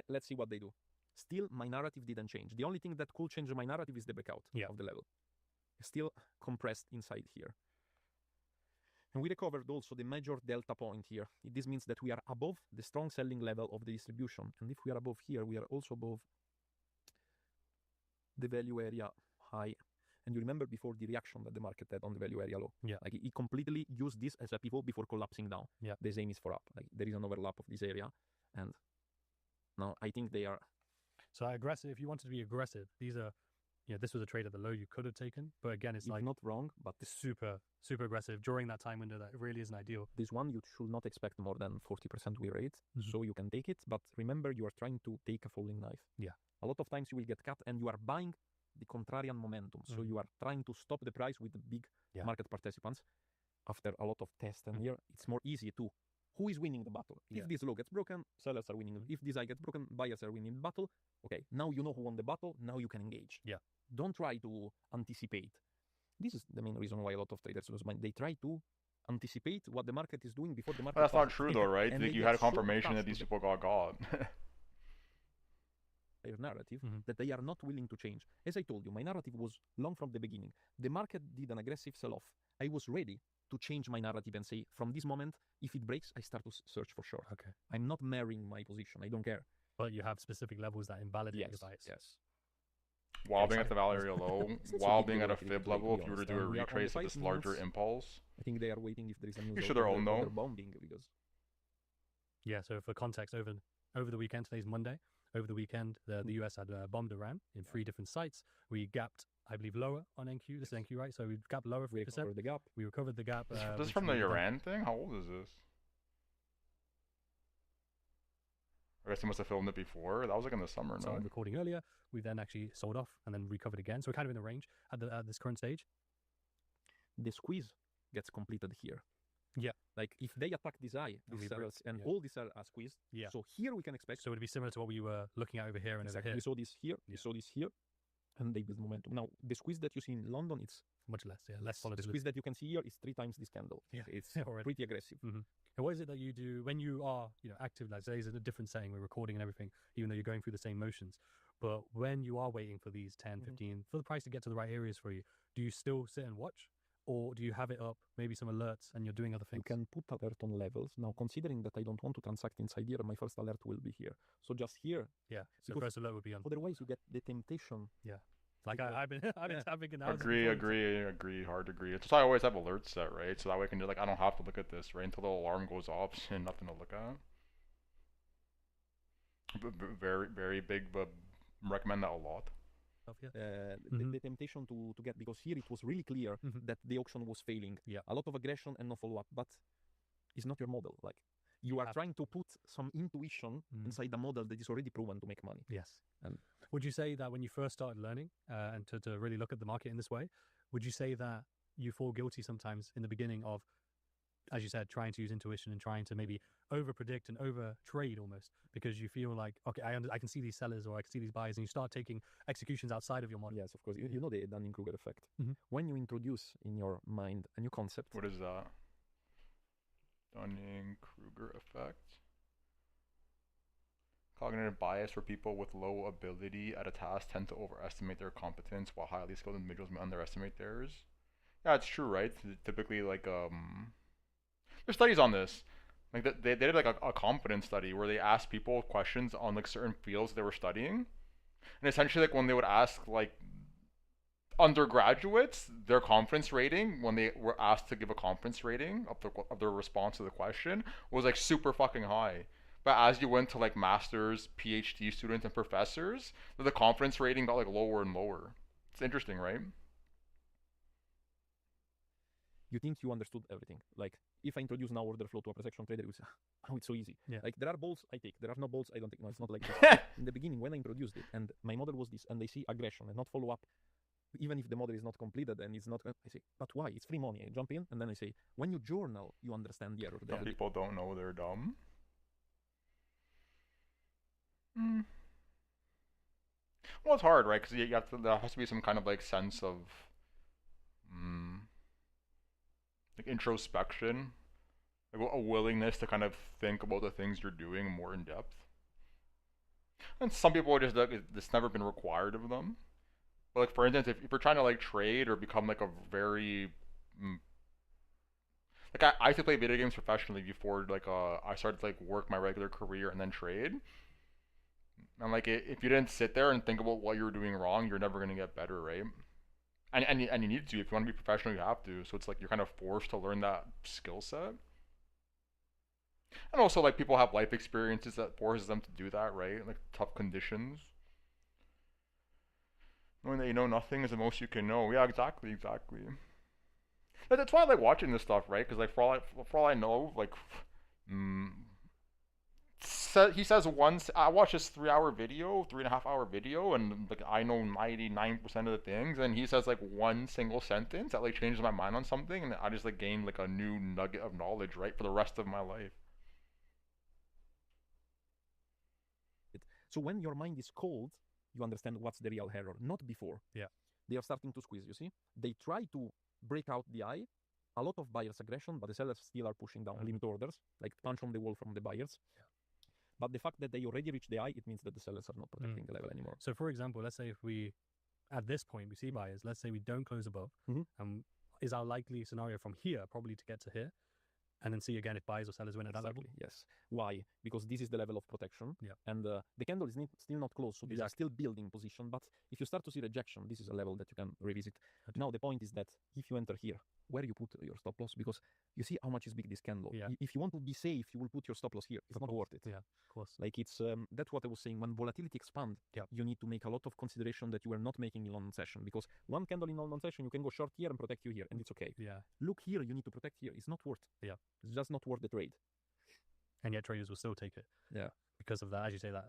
let's see what they do. Still, my narrative didn't change. The only thing that could change my narrative is the breakout of the level. Still compressed inside here. And we recovered also the major delta point here. This means that we are above the strong selling level of the distribution. And if we are above here, we are also above the value area high. And you remember before the reaction that the market had on the value area low. Yeah. Like he completely used this as a pivot before collapsing down. Yeah. The same is for up. Like there is an overlap of this area. And now I think they are. So aggressive, if you wanted to be aggressive, these are this was a trade at the low you could have taken. But again, it's like not wrong, but super aggressive during that time window that really isn't ideal. This one you should not expect more than 40% win rate, so you can take it. But remember, you are trying to take a falling knife. Yeah. A lot of times you will get cut, and you are buying the contrarian momentum. So you are trying to stop the price with the big market participants. After a lot of tests and here, it's more easy to who is winning the battle. If this low gets broken, sellers are winning. If this high gets broken, buyers are winning the battle. Okay, now you know who won the battle. Now you can engage. Yeah. Don't try to anticipate. This is the main reason why a lot of traders lose money. They try to anticipate what the market is doing before the market. But that's not passes. true though, right? And Like, they you get had a so confirmation that attached these to people got God. their narrative that they are not willing to change. As I told you, my narrative was long from the beginning. The market did an aggressive sell-off. I was ready to change my narrative and say, from this moment, if it breaks, I start to search for short. Okay. I'm not marrying my position. I don't care. But you have specific levels that invalidate your bias. Yes. While being at the value area low, while being at a ridiculous, fib level, to if be you were to honest. do a And we are on the retrace of 5 this larger minutes. impulse, I think they are waiting if there is a news. You should their own though. bombing because Yeah, so for context, over the weekend, today's Monday, over the weekend, the US had bombed Iran in 3 different sites. We gapped, I believe, lower on NQ. This is NQ, right? So we gapped lower 3%. we recovered the gap. We recovered the gap. this is which from the we then- Iran thing? How old is this? I guess they must have filmed it before. That was like in the summer, So no? recording earlier, we then actually sold off and then recovered again. So we're kind of in the range at this current stage. The squeeze gets completed here. Yeah. Like if they attack this eye, And we these cells, break, and yeah. all these are squeezed. Yeah. So here we can expect. So it would be similar to what we were looking at over here and Exactly. over We here. saw this here. We saw this here, and they build momentum. Now the squeeze that you see in London, it's Much less, yeah, less solid. the squeeze that you can see here is 3 times this candle. Yeah. It's Already. pretty aggressive. And what is it that you do when you are, active? Like today's a different setting, we're recording and everything, even though you're going through the same motions. But when you are waiting for these 10, 15, for the price to get to the right areas for you, do you still sit and watch? Or do you have it up, maybe some alerts, and you're doing other things? You can put alert on levels. Now, considering that I don't want to transact inside here, my first alert will be here. So just here. Yeah. So because first alert would be on. Otherwise, you get the temptation. Yeah. Like I've been having analysis. Agree, hard agree. It's just I always have alerts set, right? So that way I can do, like, I don't have to look at this, right? Until the alarm goes off and nothing to look at. Very, very big, but recommend that a lot. The temptation to get, because here it was really clear that the auction was failing. Yeah. A lot of aggression and no follow-up, but it's not your model. Like you are trying to put some intuition inside the model that is already proven to make money. Yes. And would you say that when you first started learning and to really look at the market in this way, would you say that you fall guilty sometimes in the beginning of, as you said, trying to use intuition and trying to maybe over predict and over trade almost because you feel like, okay, I can see these sellers or I can see these buyers, and you start taking execution outside of your model? Yes, of course. You know the Dunning-Kruger effect. When you introduce in your mind a new concept. What is that? Dunning-Kruger effect. Cognitive bias, where people with low ability at a task tend to overestimate their competence, while highly skilled individuals may underestimate theirs. Yeah, it's true, right? Typically, like, there's studies on this. Like, they did, like, a competence study where they asked people questions on, like, certain fields they were studying. And essentially, like, when they would ask, like, undergraduates their confidence rating, when they were asked to give a confidence rating of their response to the question, was, like, super fucking high. But as you went to, like, masters, PhD students, and professors, the confidence rating got, like, lower and lower. It's interesting, right? You think you understood everything. Like, if I introduce now order flow to a perception trader, you say, oh, it's so easy. Yeah. Like, there are balls, I take. There are no balls, I don't take. No, it's not like that. In the beginning, when I introduced it, and my model was this, and they see aggression and not follow up, even if the model is not completed and it's not, I say, but why? It's free money. I jump in, and then I say, when you journal, you understand the error. Some people don't know they're dumb. Well, it's hard, right? Because you have to, there has to be some kind of, like, sense of like, introspection, like a willingness to kind of think about the things you're doing more in depth. And some people just, like, it's never been required of them. But, like, for instance, if you're trying to, like, trade or become, like, a very like, I used to play video games professionally before, like, I started to, like, work my regular career and then trade. And, like, if you didn't sit there and think about what you were doing wrong, you're never going to get better, right? And you need to. If you want to be professional, you have to. So it's like you're kind of forced to learn that skill set. And also, like, people have life experiences that forces them to do that, right? Like, tough conditions. Knowing that you know nothing is the most you can know. Yeah, exactly, exactly. That's why I like watching this stuff, right? Because like for all I know, like, he says once I watch this 3-hour video, 3.5-hour video, and like I know 99% of the things, and he says like one single sentence that like changes my mind on something, and I just like gain like a new nugget of knowledge, right, for the rest of my life. So when your mind is cold, you understand what's the real error, not before. Yeah. They are starting to squeeze, you see? They try to break out the eye, a lot of buyers' aggression, but the sellers still are pushing down limit orders, like punch on the wall from the buyers. Yeah. But the fact that they already reached the eye, it means that the sellers are not protecting the level anymore. So for example, let's say if we, at this point, we see buyers, let's say we don't close above, is our likely scenario from here probably to get to here, and then see again if buyers or sellers win at that level? Yes. Why? Because this is the level of protection. Yeah. And the candle is still not closed, so these are still building position. But if you start to see rejection, this is a level that you can revisit. Now the point is that if you enter here, where you put your stop loss, because you see how much is big this candle. Yeah. If you want to be safe, you will put your stop loss here. It's not worth it. Yeah, of course. Like it's that's what I was saying. When volatility expands, you need to make a lot of consideration that you are not making in London session, because one candle in London session you can go short here and protect you here, and it's okay. Yeah. Look here, you need to protect here. It's not worth. Yeah. It's just not worth the trade. And yet traders will still take it. Yeah. Because of that, as you say, that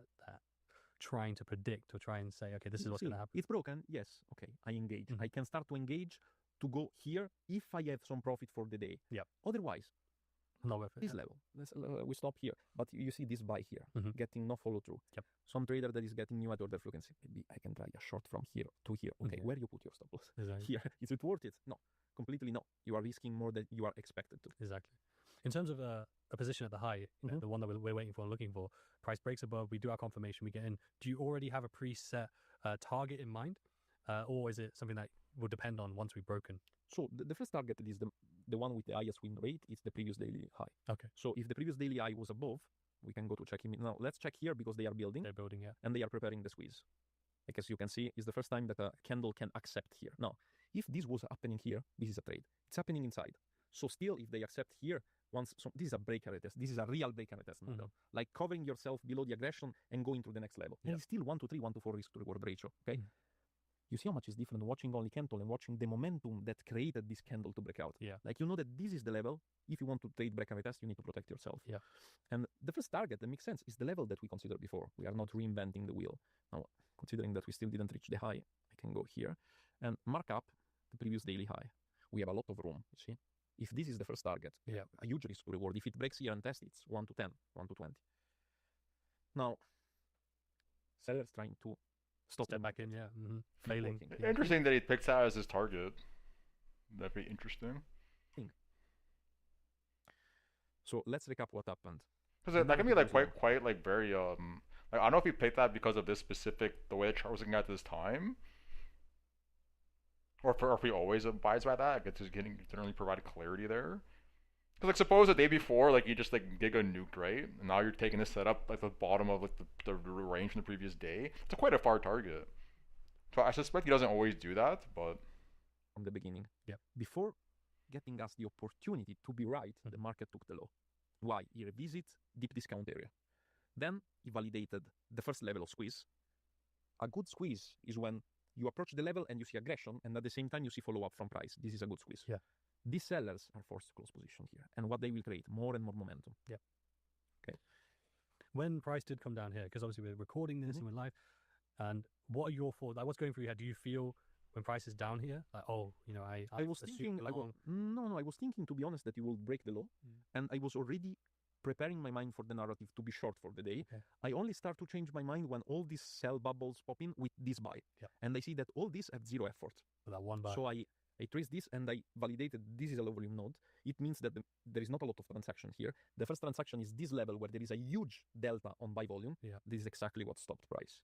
trying to predict or try and say, okay, this is what's going to happen. It's broken. Yes. Okay. I engage. I can start to engage to go here if I have some profit for the day. Yeah. Otherwise, not worth it. This level. We stop here. But you see this buy here, getting no follow through. Yep. Some trader that is getting new at order flow can say, maybe I can try a short from here to here. Okay, where you put your stop loss? Exactly. Here. Is it worth it? No. Completely no. You are risking more than you are expected to. Exactly. In terms of a position at the high, you know, the one that we're waiting for and looking for, price breaks above, we do our confirmation, we get in. Do you already have a preset target in mind? Or is it something that will depend on once we've broken? So the first target is the one with the highest win rate. It's the previous daily high. Okay. So if the previous daily high was above, we can go to check him. Now let's check here because they are building. They're building, yeah. And they are preparing the squeeze. Like as you can see, it's the first time that a candle can accept here. Now, if this was happening here, this is a trade. It's happening inside. So still, if they accept here, this is a breaker retest. This is a real breaker retest model. Like covering yourself below the aggression and going to the next level. And it's still 1 to 3, 1 to 4 risk to reward ratio. Okay. You see how much is different watching only candle and watching the momentum that created this candle to break out. Yeah. Like you know that this is the level. If you want to trade breaker retest, you need to protect yourself. Yeah. And the first target that makes sense is the level that we considered before. We are not reinventing the wheel. Now, considering that we still didn't reach the high, I can go here and mark up the previous daily high. We have a lot of room, you see. If this is the first target, a huge risk to reward. If it breaks here and tests, it's 1 to 10, 1 to 20. Now, sellers trying to step back in, failing. Interesting that he picks that as his target. That'd be interesting. So let's recap what happened. Because that can be like quite like very like I don't know if he picked that because of this specific the way the chart was looking at this time. Or if he always abides by that, I guess just generally provide clarity there. Because like suppose the day before like you just like giga nuked, right? And now you're taking this setup like the bottom of like the range from the previous day. It's quite a far target. So I suspect he doesn't always do that, but from the beginning. Yeah. Before getting us the opportunity to be right, the market took the low. Why? He revisit deep discount area. Then he validated the first level of squeeze. A good squeeze is when you approach the level and you see aggression, and at the same time you see follow-up from price. This is a good squeeze. Yeah. These sellers are forced to close position here. And what they will create, more and more momentum. Yeah. Okay. When price did come down here, because obviously we're recording this and we're live, and what are your thoughts? Like, what's going through your head? Do you feel when price is down here, like, oh, you know, I was thinking, I was thinking, to be honest, that you will break the low. And I was already preparing my mind for the narrative to be short for the day. Okay. I only start to change my mind when all these sell bubbles pop in with this buy. Yeah. And I see that all these have zero effort. So that one buy. So I traced this and I validated this is a low volume node. It means that there is not a lot of transaction here. The first transaction is this level where there is a huge delta on buy volume. Yeah. This is exactly what stopped price.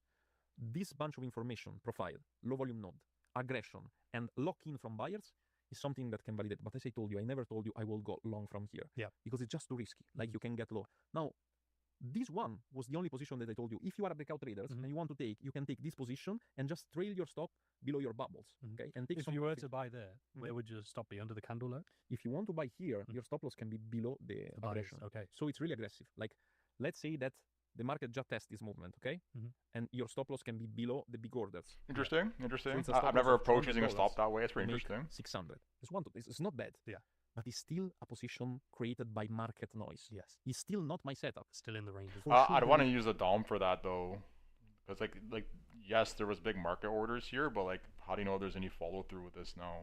This bunch of information, profile, low volume node, aggression, and lock-in from buyers is something that can validate. But as I told you, I never told you I will go long from here. Yeah. Because it's just too risky. Like you can get low. Now, this one was the only position that I told you. If you are a breakout traders and you want to take, you can take this position and just trail your stop below your bubbles. Okay. And take if you were to buy there, where would your stop be? Under the candle low? If you want to buy here, your stop loss can be below the aggression. Okay. So it's really aggressive. Like, let's say that the market just tests this movement, okay? And your stop loss can be below the big orders. Interesting. So Interesting. it's a stop I've never loss of approached using a $200 stop that way. It's to pretty make interesting. 600. It's not bad. Yeah. But it's still a position created by market noise. Yes. It's still not my setup. Still in the range. I'd want to use the DOM for that though, because like yes, there was big market orders here, but like, how do you know there's any follow through with this now?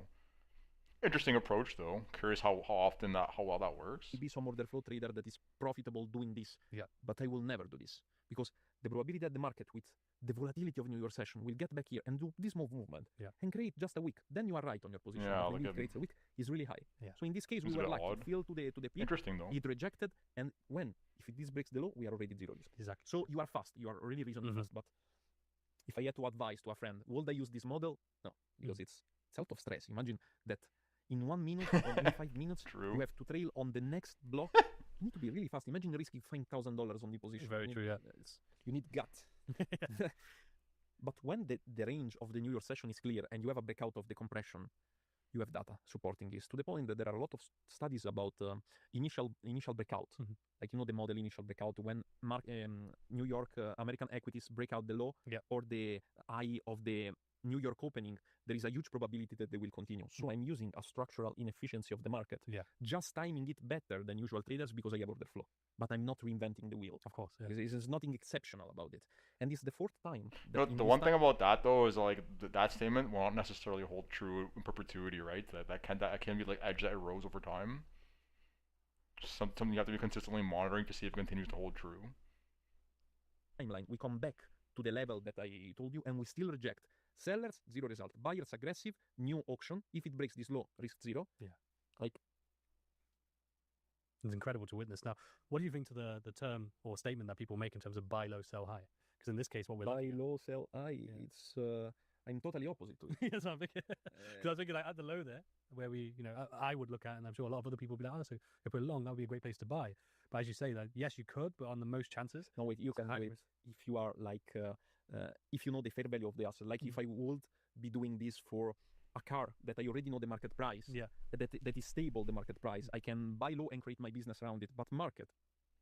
Interesting approach though. Curious how well that works. Be some order flow trader that is profitable doing this. Yeah. But I will never do this because the probability that the market with the volatility of New York session will get back here and do this movement and create just a week. Then you are right on your position. Yeah, when like it creates a week is really high. Yeah. So in this case, Seems we a were bit lucky. odd. Fell to the peak. Interesting though. It rejected, and if this breaks the low, we are already zero risk. Exactly. So you are fast. You are really reasonably fast. But if I had to advise to a friend, would I use this model? No, because it's out of stress. Imagine that in 1 minute or in 5 minutes, True. you have to trail on the next block. You need to be really fast. Imagine risking $5,000 on the position. Very true, yeah. You need gut. But when the range of the New York session is clear and you have a breakout of the compression, you have data supporting this to the point that there are a lot of studies about initial breakout. Like, the model initial breakout when New York American equities break out the low or the high of the New York opening, there is a huge probability that they will continue. So I'm using a structural inefficiency of the market, just timing it better than usual traders because I have order flow. But I'm not reinventing the wheel. Of course, There's nothing exceptional about it. And it's the fourth time. The one thing about that though is like that statement will not necessarily hold true in perpetuity, right? That can be like edge that erodes over time. Something you have to be consistently monitoring to see if it continues to hold true. Timeline. We come back to the level that I told you, and we still reject. Sellers, zero result. Buyers, aggressive, new auction. If it breaks this low, risk zero. Yeah. Like, it's incredible to witness. Now, what do you think to the term or statement that people make in terms of buy low, sell high? Because in this case, what we're buy low, sell high. It's I'm totally opposite to it. Yes, I'm thinking. Because I was thinking like at the low there, where we, I would look at, and I'm sure a lot of other people would be like, oh, so if we're long, that would be a great place to buy. But as you say, that yes, you could, but on the most chances. No, wait, you can do it if you are like, if you know the fair value of the asset. Like if I would be doing this for a car that I already know the market price, that is stable, the market price, I can buy low and create my business around it. But market,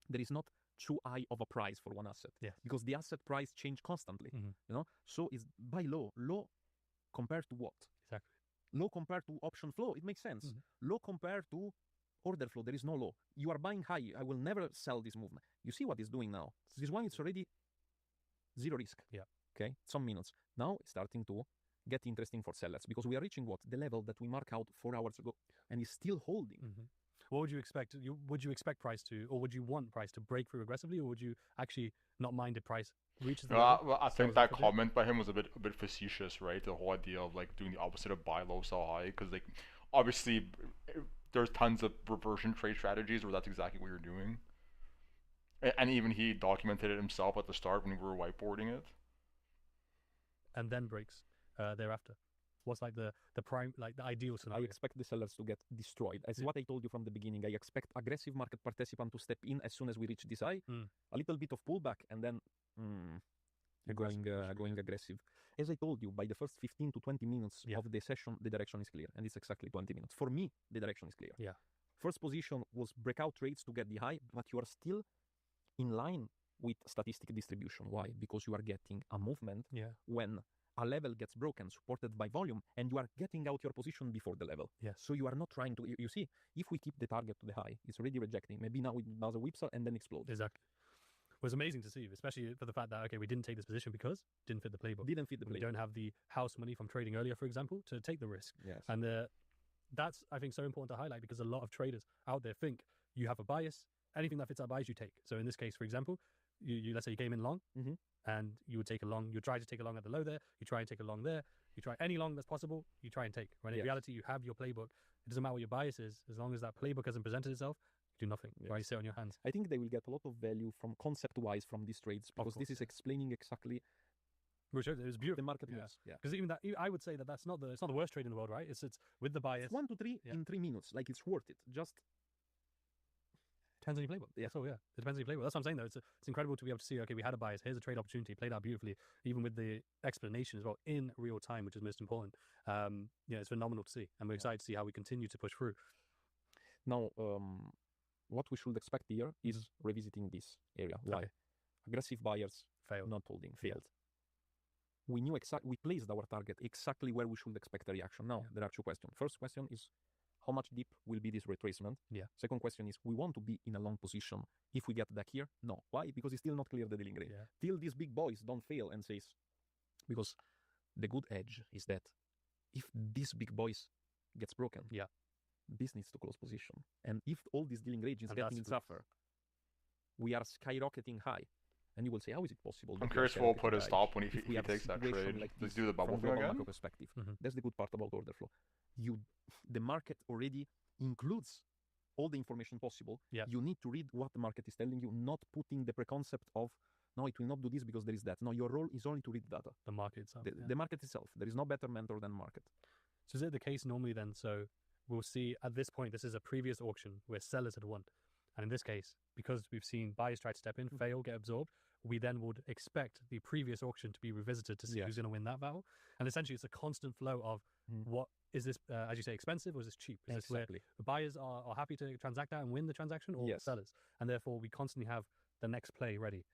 there is not too high of a price for one asset, because the asset price change constantly. So it's buy low compared to what? Exactly. Low compared to option flow, it makes sense. Low compared to order flow, there is no low. You are buying high. I will never sell this movement. You see what it's doing now. This one is already zero risk. Yeah. Okay. Some minutes. Now it's starting to get interesting for sellers because we are reaching what? The level that we mark out 4 hours ago, and it's still holding. What would you expect? Would you expect price to, or would you want price to break through aggressively, or would you actually not mind if price reaches the level? Well, I think that comment by him was a bit facetious, right? The whole idea of like doing the opposite of buy low, sell high, because like obviously there's tons of reversion trade strategies where that's exactly what you're doing, and even he documented it himself at the start when we were whiteboarding it. And then breaks thereafter. What's like the prime, like the ideal scenario? I expect the sellers to get destroyed. As what I told you from the beginning, I expect aggressive market participant to step in as soon as we reach this high, a little bit of pullback, and then going aggressive. As I told you, by the first 15 to 20 minutes of the session, the direction is clear, and it's exactly 20 minutes. For me, the direction is clear. Yeah. First position was breakout trades to get the high, but you are still in line with statistic distribution. Why? Because you are getting a movement when a level gets broken, supported by volume, and you are getting out your position before the level. Yeah. So you are not trying to, you see, if we keep the target to the high, it's already rejecting. Maybe now it does a whipsaw and then explodes. Exactly. It was amazing to see, especially for the fact that, okay, we didn't take this position because it didn't fit the playbook. Didn't fit the playbook. We don't have the house money from trading earlier, for example, to take the risk. Yes. And that's, I think, so important to highlight because a lot of traders out there think you have a bias. Anything that fits that bias, you take. So in this case, for example, you let's say you came in long, and you would take a long. You try to take a long at the low there. You try and take a long there. You try any long that's possible. You try and take. Right? In reality, you have your playbook. It doesn't matter what your bias is, as long as that playbook hasn't presented itself. You do nothing. Right? You sit on your hands. I think they will get a lot of value from concept-wise from these trades because this is explaining exactly. Which it was beautiful. The market moves. Because even that, I would say that it's not the worst trade in the world, right? It's with the bias. 1 to 3 in 3 minutes. Like it's worth it. Just. Depends on your playbook. It depends on your playbook. That's what I'm saying, though. It's incredible to be able to see, okay, we had a bias. Here's a trade opportunity. Played out beautifully, even with the explanation as well in real time, which is most important. It's phenomenal to see. And we're excited to see how we continue to push through. Now, what we should expect here is revisiting this area. Why? aggressive buyers Failed. not holding failed. We knew we placed our target exactly where we should expect a reaction. Now, there are two questions. First question is, how much deep will be this retracement? Yeah. Second question is, we want to be in a long position. If we get back here, no. Why? Because it's still not clear the dealing range. Yeah. Till these big boys don't fail and says, because the good edge is that if these big boys gets broken, this needs to close position. And if all these dealing range is getting tougher, we are skyrocketing high. And you will say, how is it possible? I'm curious if we'll put a stop when he takes that trade. Like Let's do the bubble from thing global again. macro perspective. That's the good part about order flow. The market already includes all the information possible. Yeah. You need to read what the market is telling you, not putting the preconcept of, no, it will not do this because there is that. No, your role is only to read data. The market itself. The market itself. There is no better mentor than market. So is it the case normally then, so we'll see at this point, this is a previous auction where sellers had won. And in this case, because we've seen buyers try to step in, fail, get absorbed, we then would expect the previous auction to be revisited to see who's going to win that battle. And essentially, it's a constant flow of what is this, as you say, expensive or is this cheap? Is this where the buyers are happy to transact that and win the transaction, or sellers? And therefore, we constantly have the next play ready,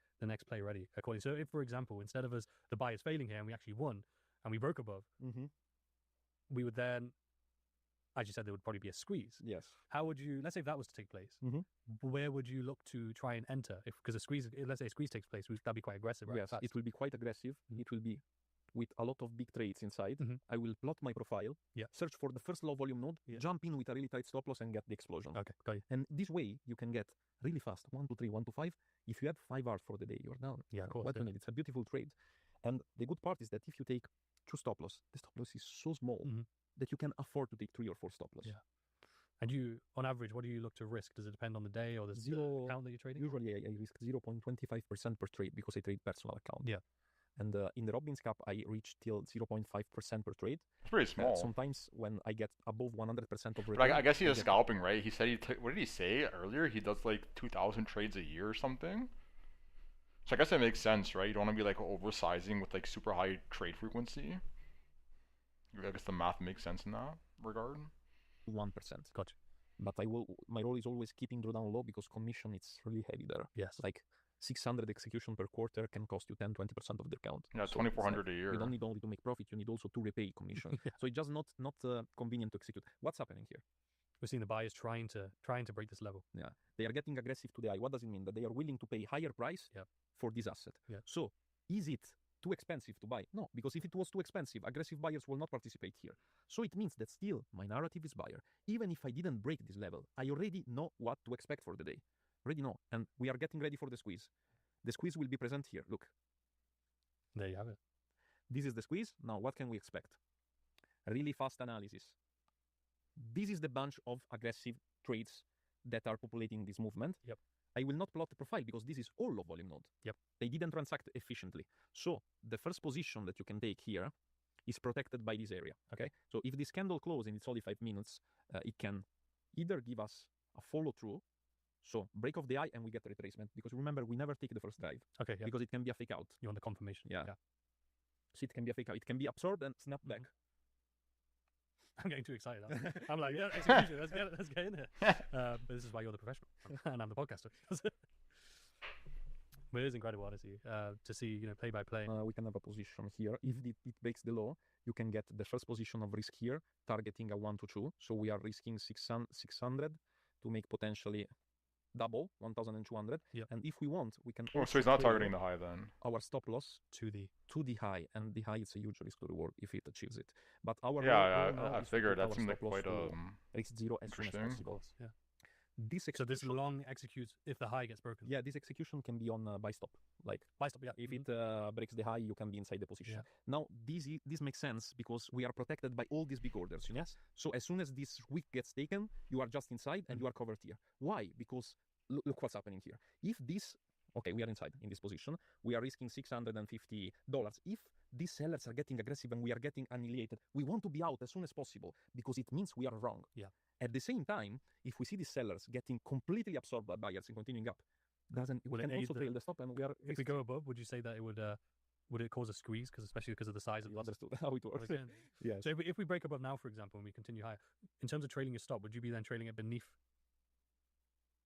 according. So if, for example, instead of us, the buyers failing here and we actually won and we broke above, we would then, as you said, there would probably be a squeeze. Yes. How would you, let's say if that was to take place, where would you look to try and enter? Because let's say a squeeze takes place, that'd be quite aggressive, right? Yes, it will be quite aggressive. It will be with a lot of big trades inside. I will plot my profile, search for the first low volume node, jump in with a really tight stop loss and get the explosion. Okay, got you. And this way, you can get really fast, 1 to 3, 1 to 5. If you have 5 hours for the day, you're down. Yeah, of course. What you need. It's a beautiful trade. And the good part is that if you take 2 stop loss, the stop loss is so small that you can afford to take 3 or 4 stop loss. Yeah. And you, on average, what do you look to risk? Does it depend on the day or the account that you're trading? Usually, I risk 0.25% per trade because I trade personal account. Yeah. And in the Robbins Cup, I reach till 0.5% per trade. It's pretty small. Sometimes when I get above 100% of return. But I guess he is scalping, right? He said what did he say earlier? He does like 2,000 trades a year or something. So I guess that makes sense, right? You don't want to be like oversizing with like super high trade frequency. I guess the math makes sense in that regard. 1%. Gotcha. But my role is always keeping drawdown low because commission it's really heavy there. Yes. Like 600 execution per quarter can cost you 10-20% of the account. Yeah, so 2,400 a year. You don't need only to make profit, you need also to repay commission. So it's just not convenient to execute. What's happening here? We're seeing the buyers trying to break this level. Yeah, they are getting aggressive to the eye. What does it mean? That they are willing to pay higher price for this asset. Yeah. So is it too expensive to buy? No, because if it was too expensive, aggressive buyers will not participate here. So it means that still my narrative is buyer. Even if I didn't break this level, I already know what to expect for the day. Already know. And we are getting ready for the squeeze. The squeeze will be present here. Look. There you have it. This is the squeeze. Now, what can we expect? Really fast analysis. This is the bunch of aggressive trades that are populating this movement. Yep. I will not plot the profile because this is all low volume node. Yep. They didn't transact efficiently. So the first position that you can take here is protected by this area. Okay. So if this candle closes and it's only 5 minutes, it can either give us a follow through. So break of the eye and we get a retracement because remember we never take the first drive. Okay. Yeah. Because it can be a fake out. You want the confirmation. Yeah. So it can be a fake out. It can be absorbed and snap back. I'm getting too excited. I'm like, yeah, execution. Let's get in here. But this is why you're the professional and I'm the podcaster. But it is incredible, honestly, to see play by play. We can have a position here. If it breaks the low, you can get the first position of risk here, targeting a 1 to 2. So we are risking 600 to make potentially double 1,200. Yep. And if we want, we can. Oh, so he's not targeting the high then. Our stop loss to the high, and the high is a huge risk to reward if it achieves it. But our I figured that seemed like quite risk zero as soon as possible. Yeah. So this long executes if the high gets broken. Yeah, this execution can be on buy stop. Like buy stop. Yeah. If it breaks the high, you can be inside the position. Yeah. Now this makes sense because we are protected by all these big orders. You know? Yes. So as soon as this wick gets taken, you are just inside and you are covered here. Why? Because look what's happening here. If this, okay, we are inside in this position. We are risking $650. If these sellers are getting aggressive and we are getting annihilated, we want to be out as soon as possible because it means we are wrong. Yeah. At the same time, if we see these sellers getting completely absorbed by buyers and continuing up, we can also trail the stop and we are. If we go above, would you say that it would it cause a squeeze? Especially because of the size of you understood how it works. Yeah. So if we break above now, for example, and we continue higher, in terms of trailing your stop, would you be then trailing it beneath?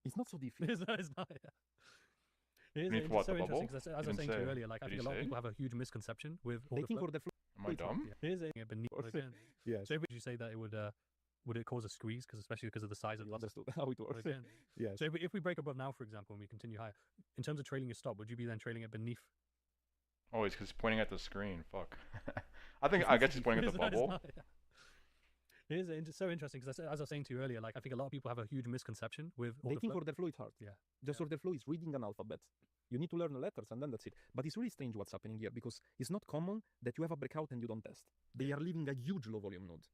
It's not so difficult. It's not. Yeah. Beneath what, so the interesting bubble? because as I You was didn't saying to you say. earlier, like I Did think a you lot of say? people have a huge misconception with all Waiting the for the Am I dumb? Here's a beneath Or- again. Yes. So would you say that it would it cause a squeeze because especially because of the size of You the understood how it works. again. Yes. So if we break above now, for example, and we continue higher, in terms of trailing your stop, would you be then trailing it beneath? Oh, it's because pointing at the screen. Fuck. I guess he's pointing at the That is bubble. not- yeah. It is so interesting because as I was saying to you earlier, like I think a lot of people have a huge misconception with They order think flow. order flow is hard. Yeah. Just order flow is reading an alphabet. You need to learn the letters and then that's it. But it's really strange what's happening here because it's not common that you have a breakout and you don't test. They are leaving a huge low volume node.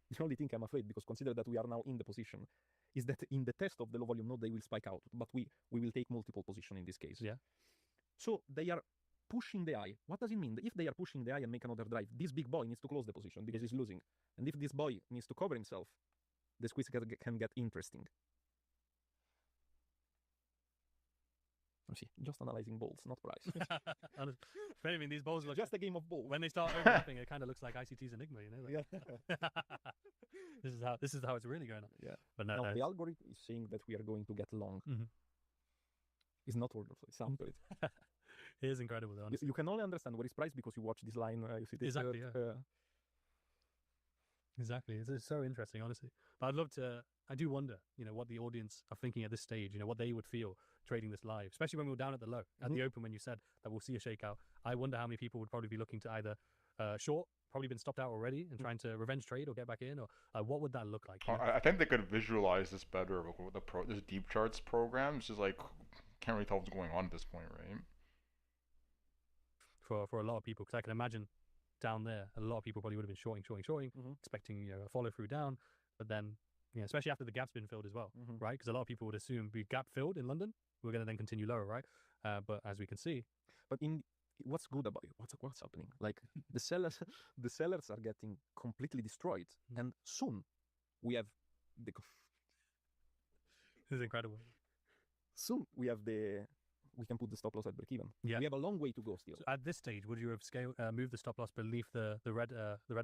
The only thing I'm afraid, because consider that we are now in the position, is that in the test of the low volume node they will spike out. But we will take multiple position in this case. Yeah. So they are pushing the eye. What does it mean? If they are pushing the eye and make another drive, this big boy needs to close the position because he's losing. And if this boy needs to cover himself, the squeeze can get interesting. You see, just analyzing balls, not price. Honest- But I mean, these balls look Just a game of balls. when they start overlapping, it kind of looks like ICT's Enigma, you know? Like, this is how it's really going on. Yeah. But no, Now, no, the algorithm is saying that we are going to get long. Mhm. It's not order flow. It sounds great. it is incredible, though, honestly. You can only understand what is price because you watch this line. You see this. Exactly, yeah. Exactly. It's so interesting, honestly. But I'd love to. I do wonder, what the audience are thinking at this stage. What they would feel trading this live, especially when we were down at the low, at the open, when you said that we'll see a shakeout. I wonder how many people would probably be looking to either short, probably been stopped out already, and trying to revenge trade or get back in, or what would that look like? I think they could visualize this better with this deep charts program. It's just like can't really tell what's going on at this point, right? For a lot of people, because I can imagine down there, a lot of people probably would have been shorting, expecting a follow through down, but then especially after the gap's been filled as well, right? Because a lot of people would assume we gap filled in London, we're going to then continue lower, right? But as we can see, But what's good about it? What's happening? Like the sellers are getting completely destroyed, and soon we have the this is incredible. soon we can put the stop loss at break even. Yeah. We have a long way to go still. So at this stage, would you have moved the stop loss beneath the red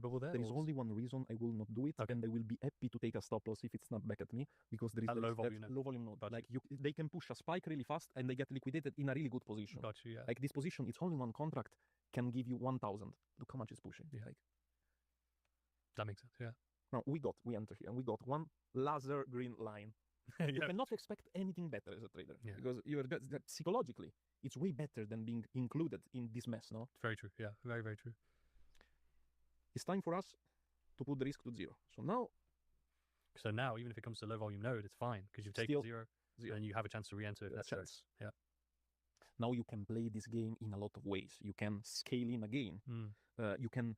bubble there? There is or- only one reason I will not do it, and I will be happy to take a stop loss if it's not back at me, because there is At there low is that volume node. low volume node. Got Like they can push a spike really fast, and they get liquidated in a really good position. Got you, yeah. Like this position, it's only one contract, can give you 1,000. Look how much it's pushing. Yeah. Like That makes sense, yeah. now we enter here, and we got one laser green line. You Yeah. cannot expect anything better as a trader, Yeah. because you're that psychologically, it's way better than being included in this mess. No, Very true, yeah. Very, very true. it's time for us to put the risk to zero. So now So now, even if it comes to low volume node, it's fine because you've taken Still zero, zero. and you have a chance to re-enter if a necessary. chance. Yeah. Now you can play this game in a lot of ways. You can scale in again. You can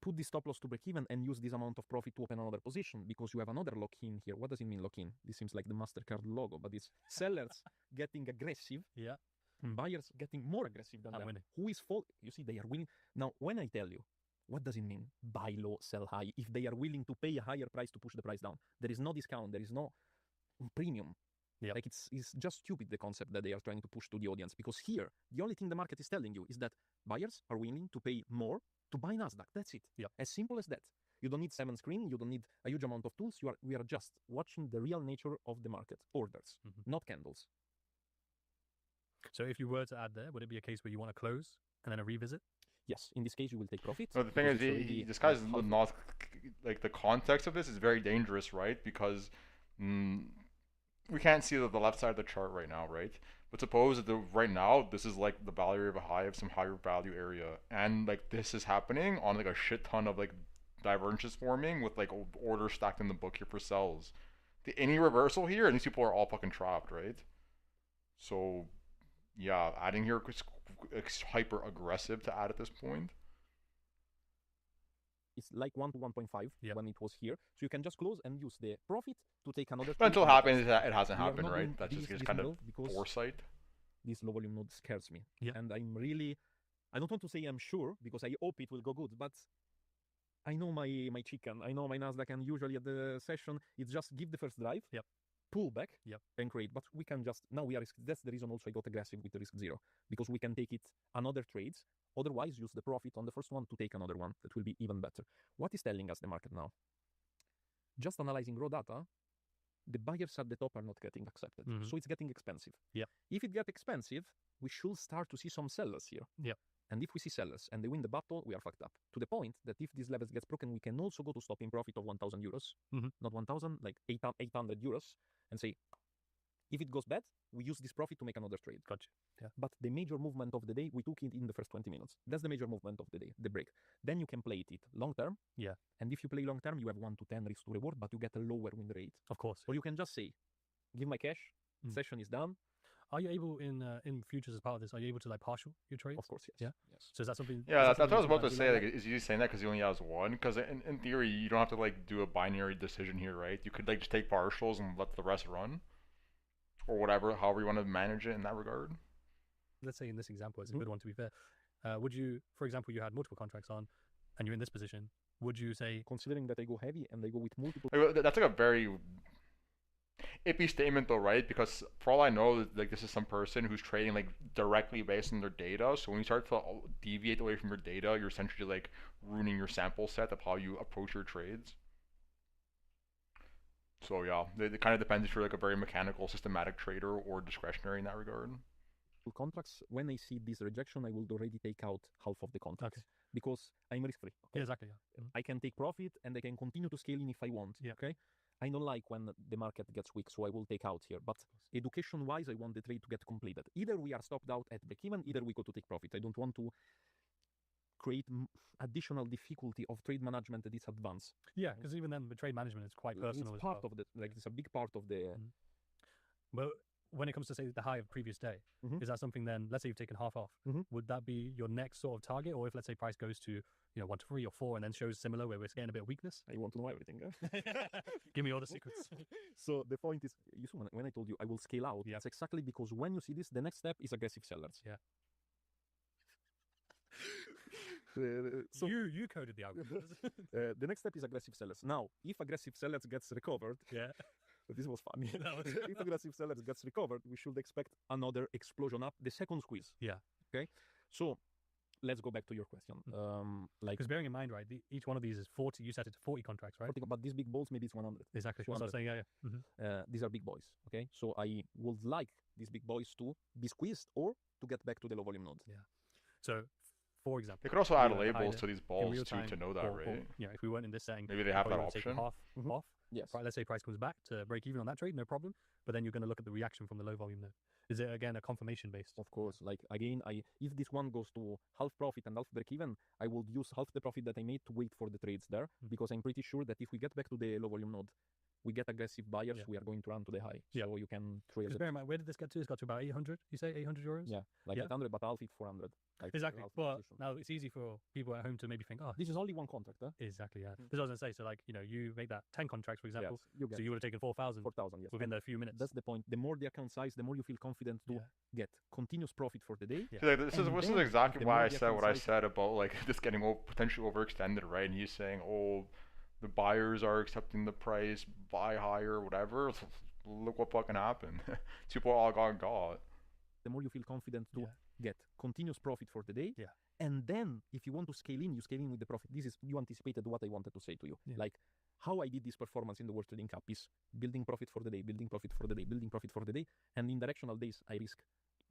put the stop loss to break even and use this amount of profit to open another position because you have another lock in here. What does it mean, lock in? This seems like the MasterCard logo, but it's sellers getting aggressive, Yeah. and buyers getting more aggressive than And them. winning. Who is fault? You see, they are winning. Now, when I tell you, what does it mean? Buy low, sell high. If they are willing to pay a higher price to push the price down, there is no discount, there is no premium. Yep. Like it's just stupid, the concept that they are trying to push to the audience, because here the only thing the market is telling you is that buyers are willing to pay more to buy Nasdaq. That's it. Yep. As simple as that. You don't need 7 screen, you don't need a huge amount of tools. We are just watching the real nature of the market. Orders, not candles. So if you were to add there, would it be a case where you want to close and then a revisit? Yes, in this case you will take profit. No, the thing because is, it's already this guy's half- not like the context of this is very dangerous, right? Because we can't see the left side of the chart right now, right? But suppose that right now this is like the value of a high of some higher value area, and like this is happening on like a shit ton of like divergences forming with like orders stacked in the book here for sells. Any reversal here, and these people are all fucking trapped, right? So yeah, adding here is hyper aggressive to add at this point. It's like 1 to 1.5 when it was here. So you can just close and use the profit to take another. But until it happens, it hasn't We are happened, not right? doing That's just this kind of model because foresight. This low volume node scares me. Yeah. And I don't want to say I'm sure, because I hope it will go good, but I know my chicken, I know my Nasdaq, and usually at the session, it's just give the first drive, Yep. pull back, Yep. and create. But we can just, now we are, that's the reason also I got aggressive with the risk zero, because we can take it another trades, otherwise use the profit on the first one to take another one. That will be even better. What is telling us the market now? Just analyzing raw data, the buyers at the top are not getting accepted. Mhm. So it's getting expensive. Yeah. If it gets expensive, we should start to see some sellers here. Yeah. And if we see sellers and they win the battle, we are fucked up. To the point that if these levels gets broken, we can also go to stopping profit of 1,000 euros. Mhm. Not 1,000, like 800 euros, and say, if it goes bad, we use this profit to make another trade. Gotcha. Yeah. But the major movement of the day, we took it in the first 20 minutes. That's the major movement of the day, the break. Then you can play it long term. Yeah. And if you play long term, you have 1 to 10 risk to reward, but you get a lower win rate. Of course. Or you can just say, give my cash, session is done. Are you able in futures as part of this? Are you able to like partial your trades? Of course, yes. Yeah. Yes. So is that something? Yeah, is that's what I was about to something say. you Like, like? is he saying that because he only has one? Because in theory, you don't have to like do a binary decision here, right? You could like just take partials and let the rest run, or whatever, however you want to manage it in that regard. Let's say in this example, it's Mm-hmm. a good one to be fair. Would you, for example, you had multiple contracts on, and you're in this position? Would you say, considering that I go heavy and they go with multiple? Like, that's like a very iffy statement, though, right? Because for all I know, like this is some person who's trading like directly based on their data. So when you start to deviate away from your data, you're essentially like ruining your sample set of how you approach your trades. So yeah, it kind of depends if you're like a very mechanical, systematic trader or discretionary in that regard. Contracts, when I see this rejection, I will already take out half of the contracts because I'm risk free. Yeah, exactly. Yeah. I can take profit and I can continue to scale in if I want. Yeah. Okay. I don't like when the market gets weak, so I will take out here. But education-wise, I want the trade to get completed. Either we are stopped out at break-even, either we go to take profit. I don't want to create additional difficulty of trade management at this advance. Yeah, because even then, the trade management is quite personal. It's as part well. of the, like, it's a big part of the. But when it comes to say the high of previous day, is that something then? Let's say you've taken half off. Would that be your next sort of target, or if let's say price goes to 1 to 3 or 4 and then shows similar where we're getting a bit of weakness? I want to know everything. Give me all the secrets. So the point is, you see, when I told you I will scale out, it's exactly because when you see this, the next step is aggressive sellers. Yeah. So you coded the algorithm. The next step is aggressive sellers. Now, if aggressive sellers gets recovered, this was funny. If aggressive sellers gets recovered, we should expect another explosion up, the second squeeze. Yeah. Okay. So let's go back to your question. Like, because bearing in mind, right, each one of these is 40. You set it to 40 contracts, right? 40, but these big balls, maybe it's 100. Exactly. That's what I'm saying. Yeah. These are big boys. Okay. So I would like these big boys to be squeezed or to get back to the low volume node. Yeah. So, for example, They could also add labels to these balls to know that, right? Yeah, if we weren't in this setting, Maybe they have that probably would've taken option. half off. Yes. Right, let's say price comes back to break even on that trade, no problem. But then you're going to look at the reaction from the low volume node. Is it again a confirmation based? Of course. Like again, if this one goes to half profit and half break even, I will use half the profit that I made to wait for the trades there because I'm pretty sure that if we get back to the low volume node, we get aggressive buyers, we are going to run to the high. So you can trail Because it. bear in mind, where did this get to? It's got to about 800. You say 800 euros? Yeah, like 800, but half it 400. Like Exactly. half But position. now it's easy for people at home to maybe think, oh, This is only one contract, huh? exactly, yeah. That's what I was going to say. So, like, you make that 10 contracts, for example. Yes, you get So you would have taken 4,000 4,000, yes. within a few minutes. That's the point. The more the account size, the more you feel confident to get continuous profit for the day. See, like, this is And then, exactly the why more I the said what I account size- said about like this getting potentially overextended, right? And he's saying, oh, the buyers are accepting the price, buy higher, whatever. Look what fucking happened. People all got. The more you feel confident to get continuous profit for the day. Yeah. And then if you want to scale in, you scale in with the profit. You anticipated what I wanted to say to you. Like how I did this performance in the World Trading Cup is building profit for the day, building profit for the day, building profit for the day. And in directional days, I risk,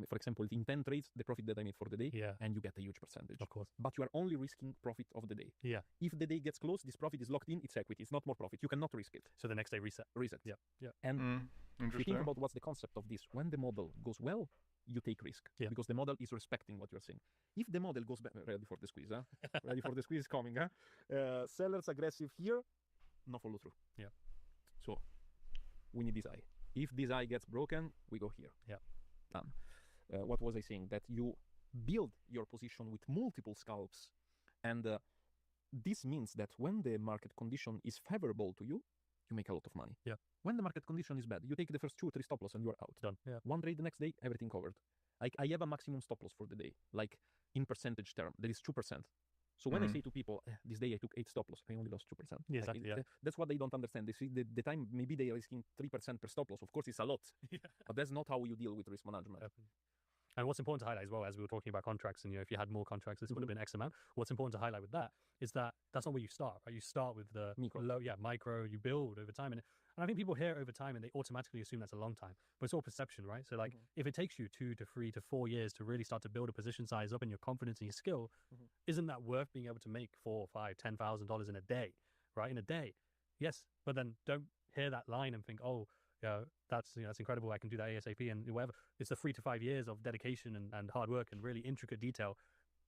for example, in 10 trades, the profit that I made for the day, and you get a huge percentage. Of course. But you are only risking profit of the day. Yeah. If the day gets close, this profit is locked in, it's equity, it's not more profit. You cannot risk it. So the next day reset. Reset. Yeah. Yeah. And if you Interesting. think about what's the concept of this, when the model goes well, you take risk because the model is respecting what you're saying. If the model goes back, ready for the squeeze, huh? Ready for the squeeze coming, huh? Sellers aggressive here, no follow through. Yeah. So we need this eye. If this eye gets broken, we go here. Yeah. Done. What was I saying? That you build your position with multiple scalps, and this means that when the market condition is favorable to you, you make a lot of money. Yeah. When the market condition is bad, you take the first 2 or 3 stop loss and you're out. Done. Yeah. One trade the next day, everything covered. Like I have a maximum stop loss for the day. Like in percentage term, that is 2%. So when I say to people, this day I took 8 stop loss, I only lost 2%. Yeah, Like, exactly, yeah. That's what they don't understand. They see the time, maybe they are risking 3% per stop loss. Of course, it's a lot, but that's not how you deal with risk management. And what's important to highlight as well, as we were talking about contracts, and if you had more contracts, this would have been X amount. What's important to highlight with that is that that's not where you start, right? You start with the micro, you build over time. And I think people hear over time and they automatically assume that's a long time, but it's all perception, right? So like if it takes you 2 to 3 to 4 years to really start to build a position size up and your confidence and your skill, isn't that worth being able to make $4, $5, $10,000 in a day, right? In a day. Yes. But then don't hear that line and think, oh, that's incredible. I can do that ASAP and whatever. It's the 3 to 5 years of dedication and hard work and really intricate detail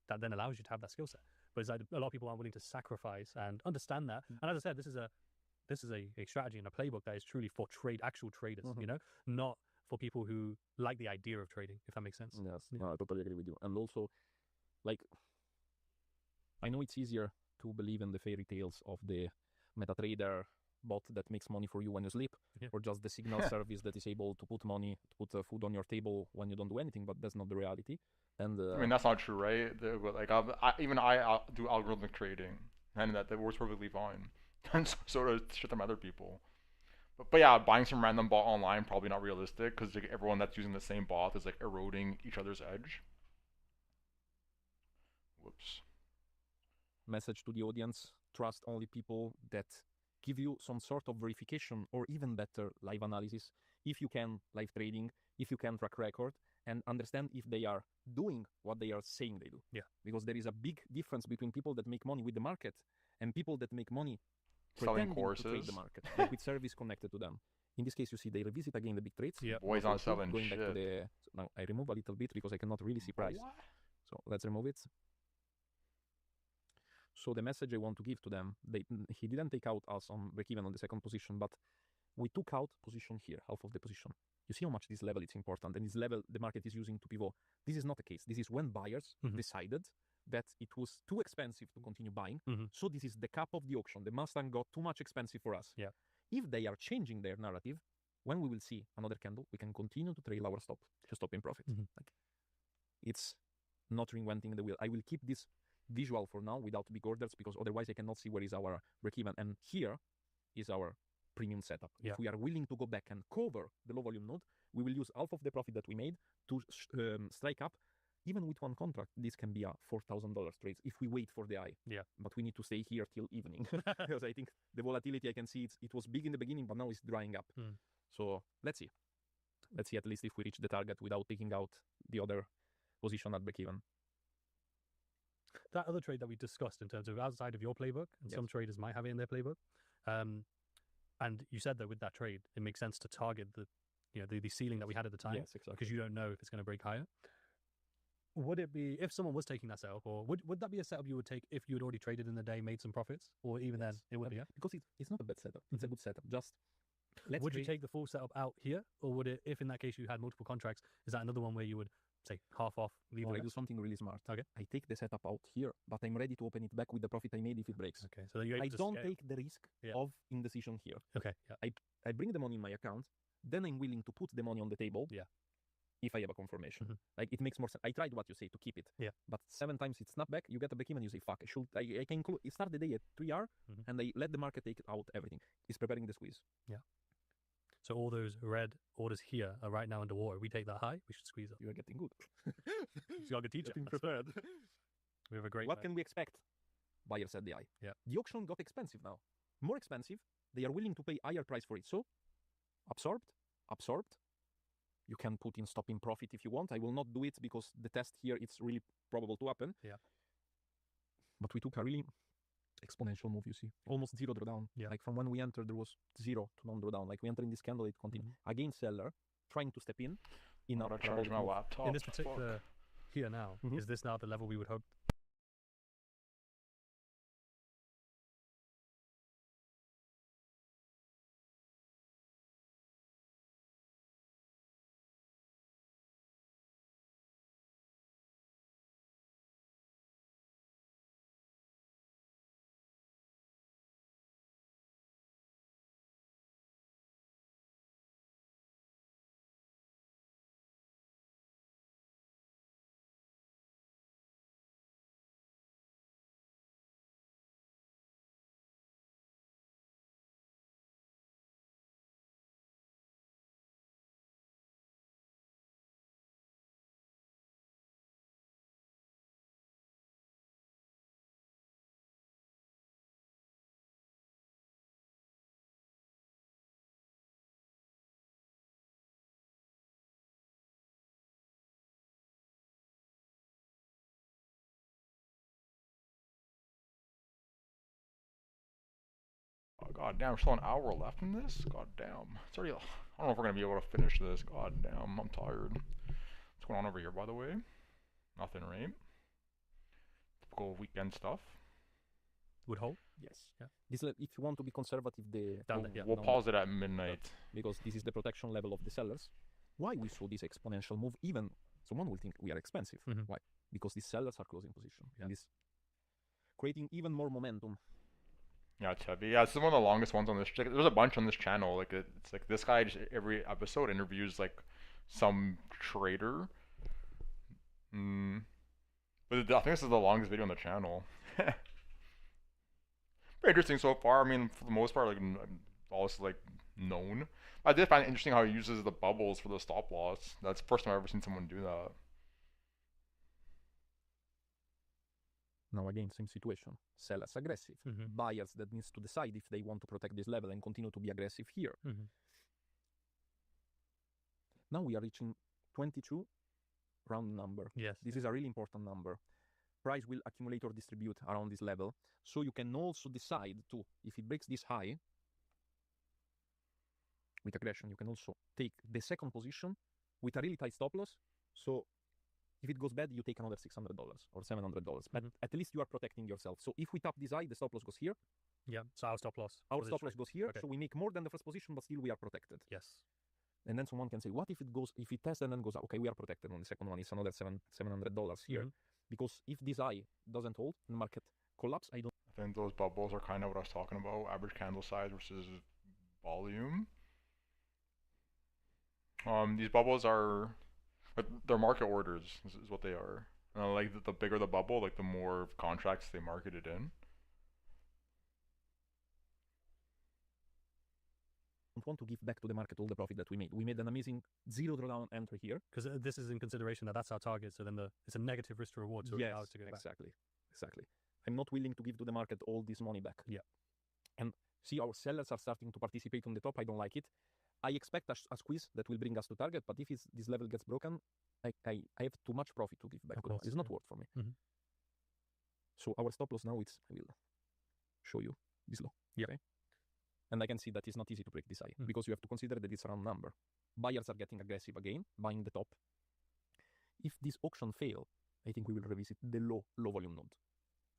that then allows you to have that skill set. But it's like a lot of people aren't willing to sacrifice and understand that. And as I said, this is a strategy and a playbook that is truly for actual traders, not for people who like the idea of trading, if that makes sense. Yes, no, I totally agree with you. And also, like, I know it's easier to believe in the fairy tales of the MetaTrader bot that makes money for you when you sleep, or just the signal service that is able to put money, to put food on your table when you don't do anything, but that's not the reality. And I mean, that's not true, right? Like, I do algorithmic trading, and that works perfectly fine. And so does shit from other people. But yeah, buying some random bot online, probably not realistic, because like, everyone that's using the same bot is like eroding each other's edge. Whoops. Message to the audience: trust only people that give you some sort of verification, or even better, live analysis. If you can, live trading, if you can, track record, and understand if they are doing what they are saying they do. Yeah. Because there is a big difference between people that make money with the market and people that make money selling pretending courses to trade the market, like with service connected to them. In this case, you see they revisit again the big trades. Yeah. Boys on selling going shit. back to the. So now I remove a little bit because I cannot really see price. What? So let's remove it. So the message I want to give to them, he didn't take out us on break-even on the second position, but we took out position here, half of the position. You see how much this level is important, and this level the market is using to pivot. This is not the case. This is when buyers decided that it was too expensive to continue buying. So this is the cap of the auction. The Mustang got too much expensive for us. Yeah. If they are changing their narrative, when we will see another candle, we can continue to trail our stop in profit. Like, it's not reinventing the wheel. I will keep this visual for now without big orders, because otherwise I cannot see where is our break-even. And here is our premium setup. Yeah. If we are willing to go back and cover the low volume node, we will use half of the profit that we made to strike up. Even with one contract, this can be a $4,000 trade if we wait for the eye. Yeah. But we need to stay here till evening because I think the volatility, I can see it was big in the beginning, but now it's drying up. So let's see. Let's see at least if we reach the target without taking out the other position at break-even. That other trade that we discussed in terms of outside of your playbook, and some traders might have it in their playbook. And you said that with that trade, it makes sense to target the ceiling that we had at the time. Yes, exactly. Because you don't know if it's going to break higher. Would it be, if someone was taking that setup, or would that be a setup you would take if you had already traded in the day, made some profits, or even then it would be? Yeah? Because it's not a bad setup. It's a good setup. Just would you take the full setup out here, or would it, if in that case you had multiple contracts, is that another one where you would say half off, leave I it? do something really smart. Okay. I take the setup out here, but I'm ready to open it back with the profit I made if it breaks. Okay. So you're able I to don't scale. take the risk of indecision here. Okay. Yeah. I bring the money in my account, then I'm willing to put the money on the table. Yeah. If I have a confirmation. Like, it makes more sense. I tried what you say to keep it. Yeah. But 7 times it's not back, you get a break even, you say, fuck, I can start the day at 3R and I let the market take out everything. It's preparing the squeeze. Yeah. So all those red orders here are right now underwater. We take that high, we should squeeze up. You are getting good. He's got a good teacher. Getting prepared. We have a great. What can we expect? Buyer said the eye. Yeah. The auction got expensive now. More expensive. They are willing to pay higher price for it. So, absorbed. You can put in stop in profit if you want. I will not do it because the test here, it's really probable to happen. Yeah. But we took a really exponential move, you see. Almost zero drawdown. Yeah. Like from when we entered, there was 0 to non-drawdown. Like we entered in this candle, it continued. Again, seller trying to step in. I'm gonna charge my laptop. In this particular here now, is this now the level we would hope God damn, we're still an hour left in this? God damn. It's already, I don't know if we're gonna be able to finish this. God damn, I'm tired. What's going on over here, by the way? Nothing, right? Typical weekend stuff. Would hold? Yes. Yeah. This if you want to be conservative, We'll pause it at midnight. Because this is the protection level of the sellers. Why we saw this exponential move? Even someone will think we are expensive. Why? Because these sellers are closing position. And this creating even more momentum. Yeah, it's heavy. Yeah, this is one of the longest ones on this. There's a bunch on this channel. Like it's like this guy just every episode interviews like some trader. But I think this is the longest video on the channel. Very interesting so far. I mean, for the most part, like all this is like known. I did find it interesting how he uses the bubbles for the stop loss. That's the first time I've ever seen someone do that. Now again, same situation. Sellers aggressive. Buyers that needs to decide if they want to protect this level and continue to be aggressive here. Now we are reaching 22 round number. Yes. This is a really important number. Price will accumulate or distribute around this level. So you can also decide to, if it breaks this high, with aggression, you can also take the second position with a really tight stop loss. So if it goes bad, you take another $600 or $700. But at least you are protecting yourself. So if we tap this high, the stop loss goes here. Yeah, so our stop loss. Our stop loss goes here. Okay. So we make more than the first position, but still we are protected. Yes. And then someone can say, what if it tests and then goes up? Okay, we are protected on the second one. It's another $700 here. Because if this high doesn't hold, the market collapse, I think those bubbles are kind of what I was talking about. Average candle size versus volume. These bubbles are, they're market orders is what they are. Like the bigger the bubble, like the more contracts they market it in. Don't want to give back to the market all the profit that we made. We made an amazing zero drawdown entry here. Because this is in consideration that's our target, so then it's a negative risk to reward, so yes, to get back. Exactly. I'm not willing to give to the market all this money back. Yeah. And see, our sellers are starting to participate on the top. I don't like it. I expect a squeeze that will bring us to target, but if this level gets broken, I have too much profit to give back. It's not worth for me. So our stop loss now, I will show you this low. Yeah. Okay? And I can see that it's not easy to break this high because you have to consider that it's a round number. Buyers are getting aggressive again, buying the top. If this auction fail, I think we will revisit the low volume node.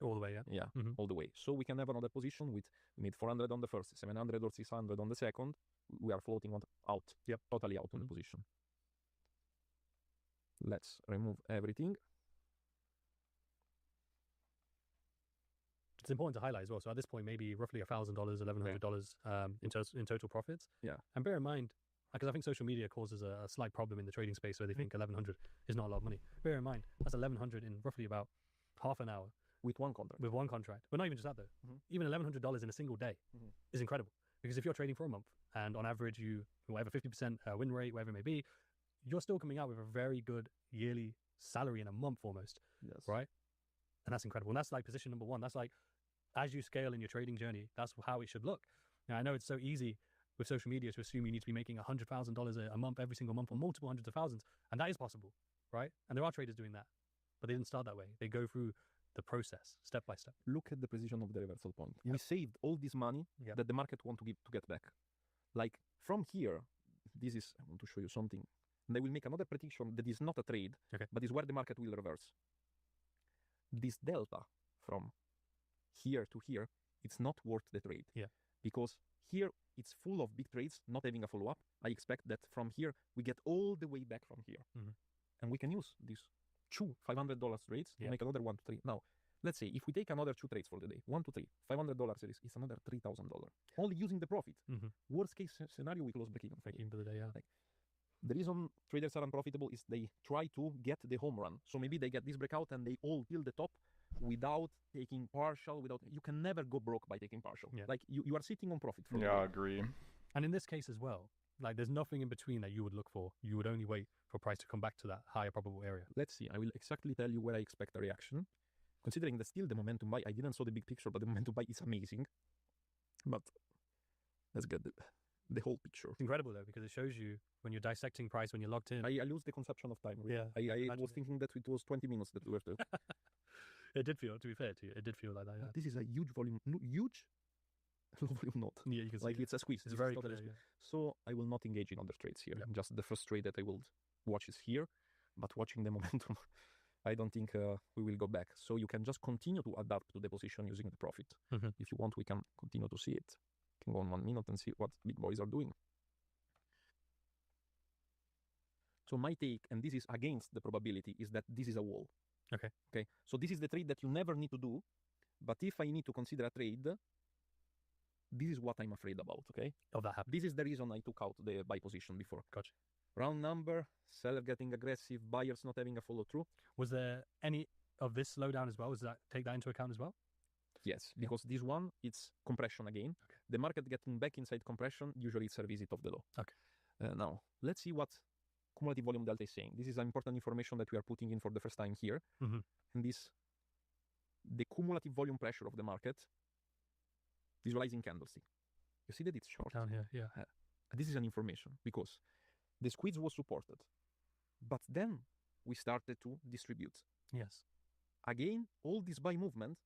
All the way, yeah? Yeah, all the way. So we can have another position we made 400 on the first, 700 or 600 on the second. We are floating out. Yep. Totally out on the position. Let's remove everything. It's important to highlight as well. So at this point, maybe roughly $1,000, $1,100 in total profits. Yeah. And bear in mind, because I think social media causes a slight problem in the trading space where they think 1,100 is not a lot of money. Bear in mind, that's 1,100 in roughly about half an hour. With one contract. But not even just that though. Even $1,100 in a single day is incredible. Because if you're trading for a month and on average you whatever 50% win rate, whatever it may be, you're still coming out with a very good yearly salary in a month almost. Yes. Right? And that's incredible. And that's like position number one. That's like, as you scale in your trading journey, that's how it should look. Now I know it's so easy with social media to assume you need to be making $100,000 a month every single month or multiple hundreds of thousands. And that is possible, right? And there are traders doing that. But they didn't start that way. They go through the process step by step. Look at the position of the reversal point. We saved all this money that the market want to get back. Like from here, I want to show you something. And I will make another prediction that is not a trade, but is where the market will reverse. This delta from here to here, it's not worth the trade. Yeah. Because here it's full of big trades, not having a follow-up. I expect that from here, we get all the way back from here. And we can use these two $500 trades to make another 1 to 3. Now, let's say if we take another 2 trades for the day, 1 to 3, $500 is another $3,000. Only using the profit. Worst case scenario, we close break even for the day. Yeah. Like, the reason traders are unprofitable is they try to get the home run. So maybe they get this breakout and they all build the top without taking partial. You can never go broke by taking partial. Yeah. Like you are sitting on profit. Yeah, I agree. And in this case as well, like there's nothing in between that you would look for. You would only wait for price to come back to that higher probable area. Let's see. I will exactly tell you where I expect a reaction. Considering that still the momentum buy, I didn't saw the big picture, but the momentum buy is amazing. But let's get the whole picture. It's incredible though, because it shows you when you're dissecting price, when you're locked in. I lose the conception of time. Yeah. I was thinking that it was 20 minutes that we were to. It did feel, to be fair to you, it did feel like that. Yeah. This is a huge volume, huge low volume node. Yeah, you can see like it. it's a squeeze. It's This very is totally a clear, squeeze. So I will not engage in other trades here. Just the first trade that I will watch is here, but watching the momentum, I don't think we will go back. So you can just continue to adapt to the position using the profit. If you want, we can continue to see it. Can go on 1 minute and see what big boys are doing. So my take, and this is against the probability, is that this is a wall. Okay. Okay. So this is the trade that you never need to do, but if I need to consider a trade, this is what I'm afraid about. Okay. Of that happening. This is the reason I took out the buy position before. Gotcha. Round number, seller getting aggressive, buyers not having a follow through. Was there any of this slowdown as well? Was that take that into account as well? Yes, because this one, it's compression again. Okay. The market getting back inside compression, usually it's a revisit of the low. Okay. Now, let's see what cumulative volume delta is saying. This is important information that we are putting in for the first time here. And this, the cumulative volume pressure of the market, visualizing candlestick. You see that it's short? Down here, yeah. This is an information because the squeeze was supported, but then we started to distribute. Yes. Again, all this buy movement,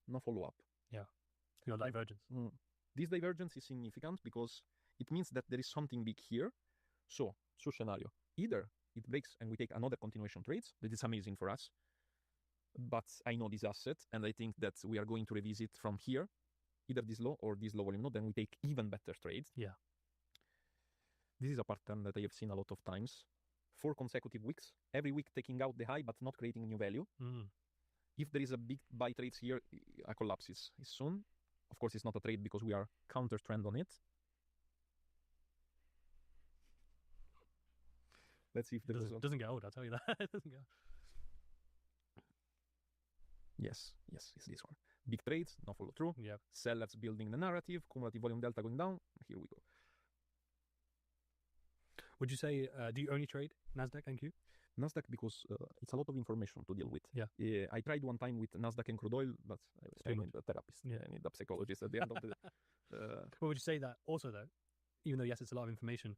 no follow-up. Yeah. Your divergence. This divergence is significant because it means that there is something big here. So scenario, either it breaks and we take another continuation trades, that is amazing for us, but I know this asset and I think that we are going to revisit from here, either this low or this low volume node, then we take even better trades. Yeah. This is a pattern that I have seen a lot of times. 4 consecutive weeks, every week taking out the high but not creating new value. If there is a big buy trades here, a collapse is soon. Of course, it's not a trade because we are counter trend on it. Let's see if there doesn't get old, I'll tell you that. It doesn't get old. Yes, it's this one. Big trades, no follow through. Yeah. Sellers building the narrative, cumulative volume delta going down. Here we go. Would you say, do you only trade Nasdaq NQ? Nasdaq because it's a lot of information to deal with. Yeah. I tried one time with Nasdaq and crude oil, but I need a therapist. Yeah. I need a psychologist at the end of the. But would you say that also though, even though yes, it's a lot of information,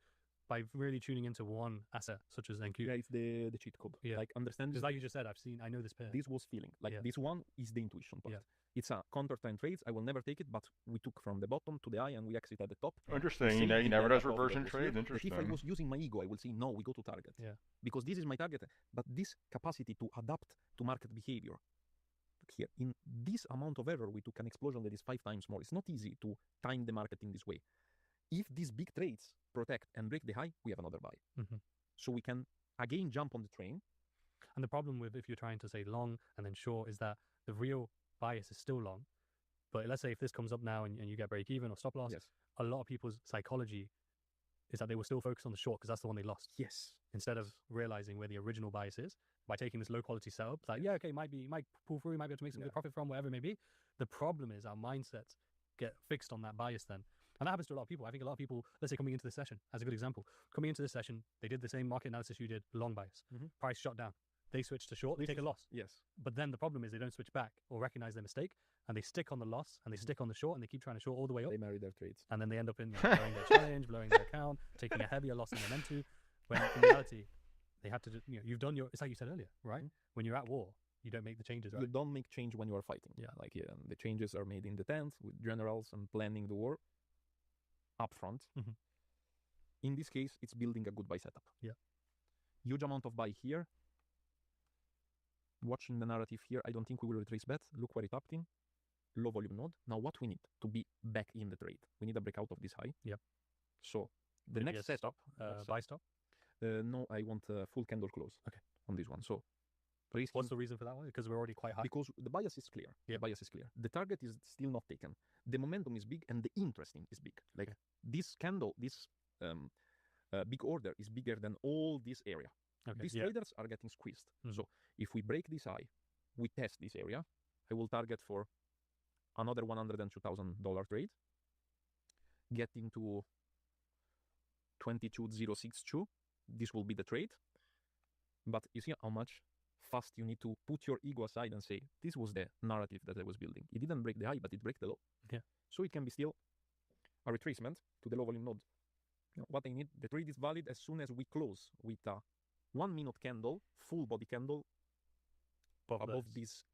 by really tuning into one asset such as NQ? Yeah, it's the cheat code. Yeah. Like understand. Just like you just said, I know this pair. This was feeling like this one is the intuition part. Yeah. It's a counter trend trades. I will never take it, but we took from the bottom to the high and we exit at the top. Interesting. You never does reversion trades. Interesting. If I was using my ego, I will say no, we go to target. Yeah. Because this is my target. But this capacity to adapt to market behavior. Here, in this amount of error, we took an explosion that is 5 times more. It's not easy to time the market in this way. If these big trades protect and break the high, we have another buy. So we can again jump on the train. And the problem with if you're trying to say long and then short is that the real bias is still long. But let's say if this comes up now and you get break even or stop loss, a lot of people's psychology is that they will still focus on the short because that's the one they lost. Yes. Instead of realizing where the original bias is by taking this low quality setup. It's like, yeah, okay, might pull through, might be able to make some good profit from whatever it may be. The problem is our mindsets get fixed on that bias then. And that happens to a lot of people. I think a lot of people, let's say coming into this session, as a good example, coming into this session, they did the same market analysis you did, long bias. Price shot down. They switch to short, they take a loss. Yes. But then the problem is they don't switch back or recognize their mistake and they stick on the loss and they stick on the short and they keep trying to short all the way up. They marry their trades. And then they end up in blowing their challenge, blowing their account, taking a heavier loss than they're meant to. When in reality, they have to, you've done your, it's like you said earlier, right? When you're at war, you don't make the changes, right? You don't make change when you are fighting. The changes are made in the tent with generals and planning the war up front. In this case, it's building a good buy setup. Yeah. Huge amount of buy here. Watching the narrative here, I don't think we will retrace bet. Look where it tapped in. Low volume node. Now what we need to be back in the trade? We need a breakout of this high. Yep. So the Maybe next a setup. buy stop? No, I want a full candle close. Okay. On this one. So what's the reason for that one? Because we're already quite high. Because the bias is clear. Yeah. The bias is clear. The target is still not taken. The momentum is big and the interesting is big. Like this candle, this big order is bigger than all this area. Okay. These traders are getting squeezed. So if we break this high, we test this area, I will target for another $102,000 trade, get into 22,062. This will be the trade. But you see how much fast you need to put your ego aside and say, this was the narrative that I was building. It didn't break the high, but it broke the low. Yeah. So it can be still a retracement to the low volume node. What I need, the trade is valid as soon as we close with a 1 minute candle, full body candle above this.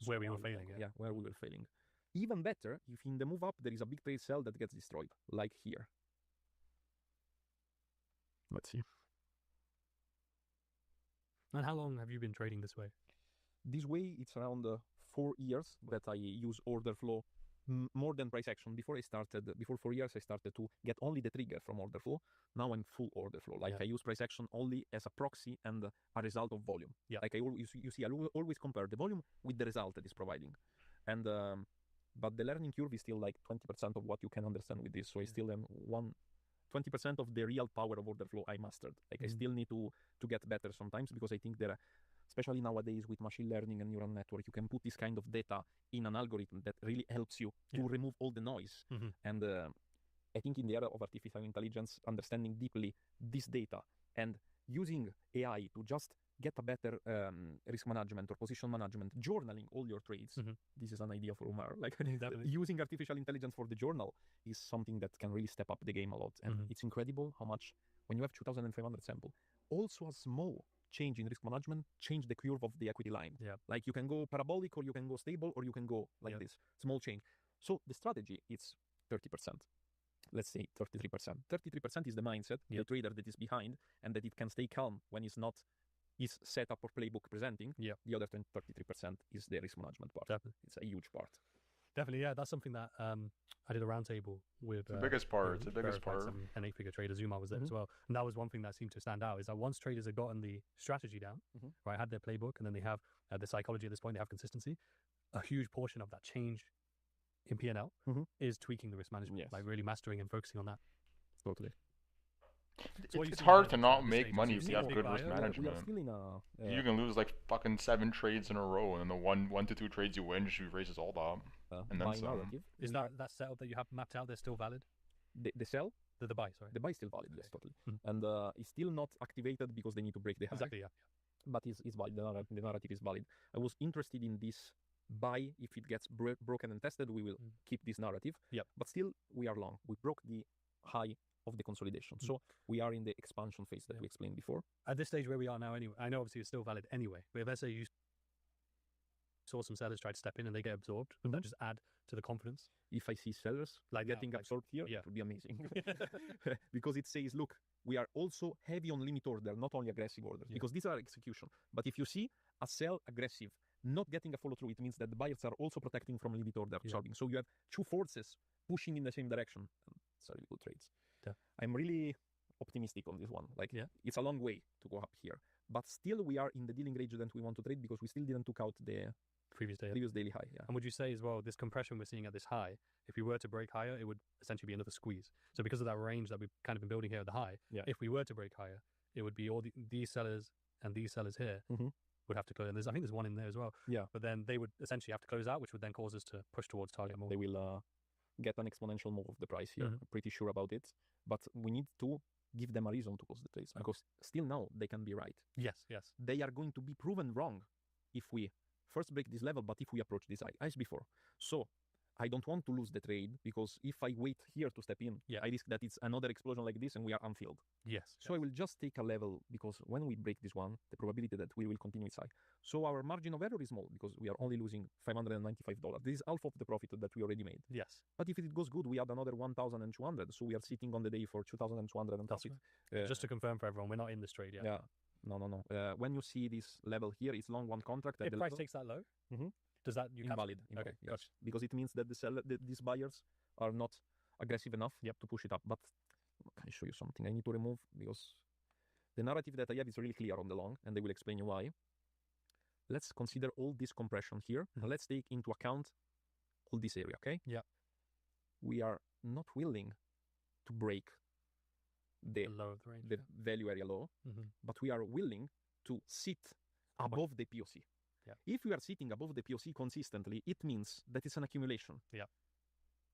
Where we were failing. Yeah, where we were failing. Even better if in the move up there is a big trade sell that gets destroyed, like here. Let's see. And how long have you been trading this way? This way, it's around 4 years that I use order flow more than price action. Before 4 years, I started to get only the trigger from order flow. Now I'm full order flow. Like I use price action only as a proxy and a result of volume. Yeah. Like I always, you see, I always compare the volume with the result that it's providing. And but the learning curve is still like 20% of what you can understand with this. So I still am 20% of the real power of order flow I mastered. Like I still need to get better sometimes, because I think there are, especially nowadays with machine learning and neural network, you can put this kind of data in an algorithm that really helps you to remove all the noise. And I think in the era of artificial intelligence, understanding deeply this data and using AI to just get a better risk management or position management, journaling all your trades. This is an idea for Umar. Like using artificial intelligence for the journal is something that can really step up the game a lot. And it's incredible how much, when you have 2,500 sample, also a small change in risk management change the curve of the equity line. Like you can go parabolic, or you can go stable, or you can go like this, small change. So the strategy is 30%. Let's say 33%. 33% is the mindset, the trader that is behind, and that it can stay calm when it's not his setup or playbook presenting. The other 33% is the risk management part. Definitely. It's a huge part. Definitely, yeah. That's something that I did a roundtable with. The biggest part. It's the biggest part. An 8-figure trader, Zuma was there as well, and that was one thing that seemed to stand out. Is that once traders had gotten the strategy down, right, had their playbook, and then they have the psychology at this point, they have consistency. A huge portion of that change in P&L is tweaking the risk management, like really mastering and focusing on that. Totally. It's hard to not make money if you have good risk management. You can lose like fucking 7 trades in a row, and then the 1 to 2 trades you win just erases all that. And then some. Is that setup that you have mapped out? They're still valid. The sell? The buy, sorry. The buy is still valid, yes, totally. And it's still not activated because they need to break the high. Exactly, yeah. But it's valid. The narrative is valid. I was interested in this buy. If it gets broken and tested, we will keep this narrative. But still, we are long. We broke the high of the consolidation. So we are in the expansion phase that we explained before. At this stage where we are now anyway, I know obviously it's still valid anyway, but if let's say you saw some sellers try to step in and they get absorbed, would that just add to the confidence? If I see sellers getting absorbed here, it would be amazing. Because it says, look, we are also heavy on limit order, not only aggressive orders, because these are execution. But if you see a sell aggressive, not getting a follow through, it means that the buyers are also protecting from limit order absorbing. So you have 2 forces pushing in the same direction. It's a really good trades. I'm really optimistic on this one. Like it's a long way to go up here, but still we are in the dealing range that we want to trade, because we still didn't took out the previous daily high. And would you say as well, this compression we're seeing at this high, if we were to break higher, it would essentially be another squeeze. So because of that range that we've kind of been building here at the high, if we were to break higher, it would be all these sellers and these sellers here would have to close. And I think there's one in there as well. But then they would essentially have to close out, which would then cause us to push towards target more. They will get an exponential move of the price here. I'm pretty sure about it. But we need to give them a reason to close the trades, because still now they can be right. Yes. They are going to be proven wrong if we first break this level, but if we approach this high as before. So I don't want to lose the trade, because if I wait here to step in, I risk that it's another explosion like this and we are unfilled. So I will just take a level, because when we break this one, the probability that we will continue is high. So our margin of error is small, because we are only losing $595. This is half of the profit that we already made. But if it goes good, we add another 1,200. So we are sitting on the day for 2,200 and profit. Just to confirm for everyone, we're not in this trade yet. No. When you see this level here, it's long one contract. If price takes that low, does that invalid? Okay, gotcha. Because it means that these buyers are not aggressive enough to push it up. But can I show you something? I need to remove, because the narrative that I have is really clear on the long, and they will explain you why. Let's consider all this compression here, and let's take into account all this area. Okay? We are not willing to break the low of the range, the value area low, but we are willing to sit above the POC. If we are sitting above the POC consistently, it means that it's an accumulation.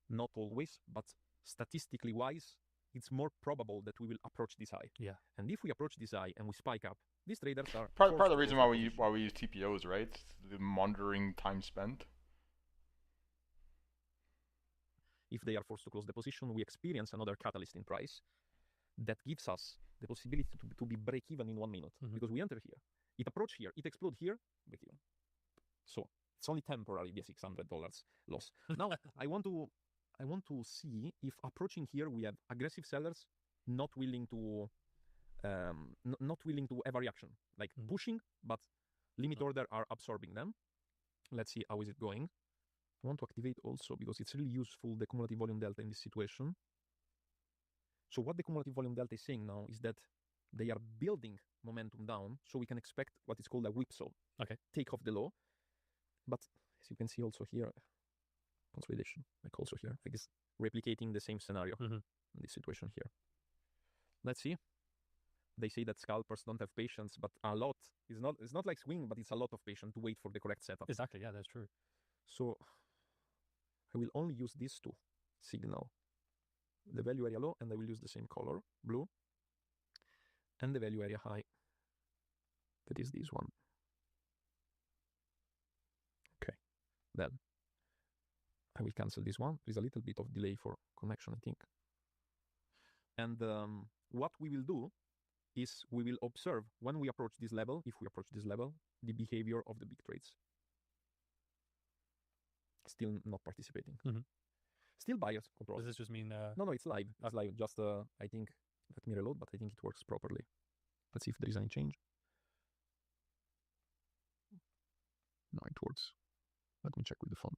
Not always, but statistically wise, it's more probable that we will approach this high. And if we approach this high and we spike up, these traders are part of the reason why we use TPOs, right? The monitoring time spent. If they are forced to close the position, we experience another catalyst in price that gives us the possibility to be break even in 1 minute, because we enter here, it approach here, it explode here, break even. So It's only temporary, the $600 loss. Now I want to see if approaching here we have aggressive sellers not willing to not willing to have a reaction, like pushing, but limit order are absorbing them. Let's see how is it going. I want to activate also because it's really useful, the cumulative volume delta in this situation. So what the cumulative volume delta is saying now is that they are building momentum down, so we can expect what is called a whipsaw. Okay. Take off the low. But as you can see also here, consolidation, like also here, I guess replicating the same scenario in this situation here. Let's see. They say that scalpers don't have patience, but a lot is not. It's not like swing, but it's a lot of patience to wait for the correct setup. Exactly. Yeah, that's true. So I will only use these two signal, the value area low, and I will use the same color, blue, and the value area high. That is this one. Okay, then I will cancel this one. There is a little bit of delay for connection, I think. And what we will do is we will observe when we approach this level, if we approach this level, the behavior of the big trades. Still not participating. Still bias control. Does this just mean... No, it's live. It's live. Just, I think, let me reload, but I think it works properly. Let's see if there is any change. No, it works. Let me check with the phone.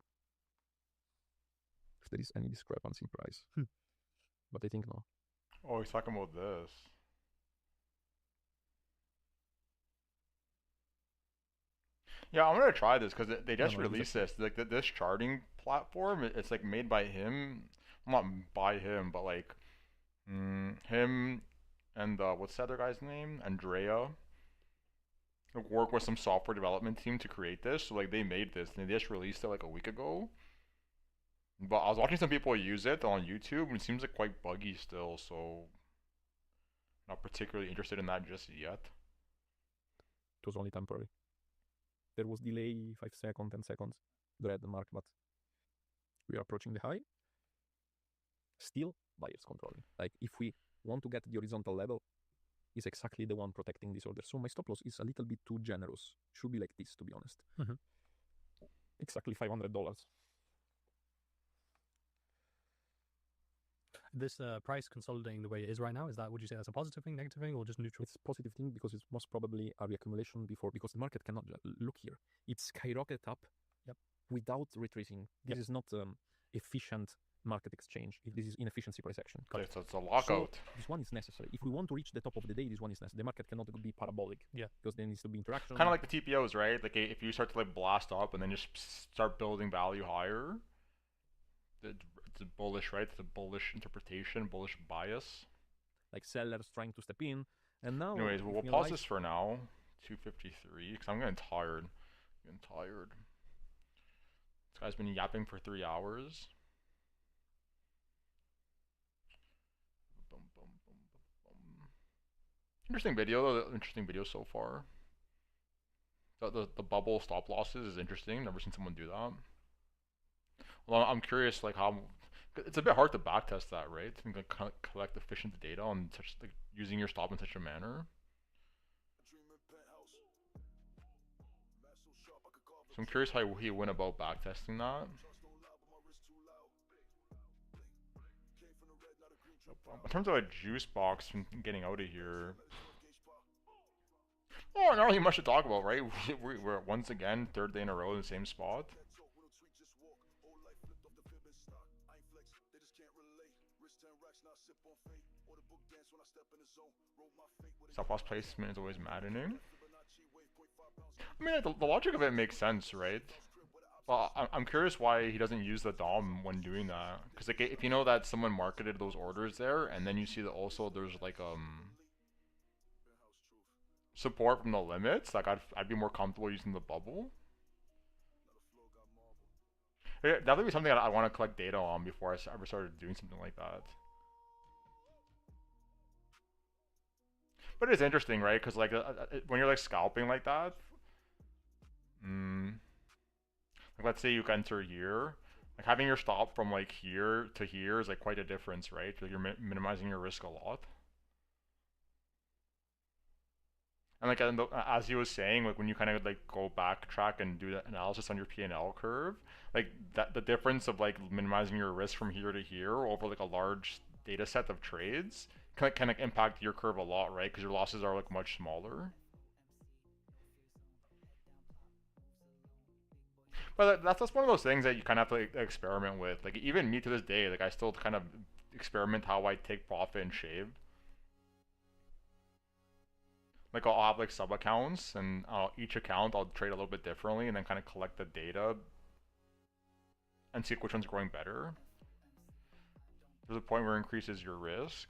If there is any discrepancy in price. But I think no. Oh, he's talking about this. Yeah, I'm gonna try this because they just released this. Like this charting platform, it's like made by him. Well, not by him, but like him and what's the other guy's name? Andrea. Like, work with some software development team to create this. So like they made this and they just released it like a week ago. But I was watching some people use it on YouTube and it seems like quite buggy still. So not particularly interested in that just yet. It was only temporary. There was delay 5 seconds, 10 seconds, the red mark, but we are approaching the high. Still buyers controlling. Like if we want to get the horizontal level, is exactly the one protecting this order. So my stop loss is a little bit too generous. Should be like this, to be honest. Exactly $500. This price consolidating the way it is right now, is that, would you say that's a positive thing, negative thing, or just neutral? It's a positive thing because it's most probably a reaccumulation because the market cannot look here. It skyrocketed up without retracing. This is not efficient market exchange. This is inefficiency price action. Okay, so it's a lockout. So this one is necessary. If we want to reach the top of the day, this one is necessary. The market cannot be parabolic. Because there needs to be interaction. Kind of like the TPOs, right? Like if you start to like blast up and then just start building value higher, it's bullish, right? It's a bullish interpretation, bullish bias. Like sellers trying to step in, and now. Anyways, we'll pause this for now. 253, because I'm getting tired. This guy's been yapping for 3 hours. Interesting video, though. Interesting video so far. The bubble stop losses is interesting. Never seen someone do that. Well, I'm curious, like how it's a bit hard to backtest that, right? And collect efficient data on such like using your stop in such a manner. So I'm curious how he went about backtesting that. In terms of a juice box and getting out of here. Oh, not really much to talk about, right? We're once again, third day in a row in the same spot. Stop loss placement is always maddening. I mean, the logic of it makes sense, right? Well, I'm curious why he doesn't use the DOM when doing that. Because like, if you know that someone marketed those orders there, and then you see that also there's like support from the limits, like I'd be more comfortable using the bubble. That would be something that I want to collect data on before I ever started doing something like that. But it's interesting, right? Because like when you're like scalping like that, like let's say you enter here, like having your stop from like here to here is like quite a difference, right? Like you're minimizing your risk a lot. And like as he was saying, like when you kind of like go backtrack and do the analysis on your P&L curve, like that the difference of like minimizing your risk from here to here over like a large data set of trades can like impact your curve a lot, right? Because your losses are like much smaller. But that's one of those things that you kind of have to like, experiment with. Like even me to this day, like I still kind of experiment how I take profit and shave. Like I'll have like sub accounts, and each account I'll trade a little bit differently, and then kind of collect the data and see which one's growing better. There's a point where it increases your risk.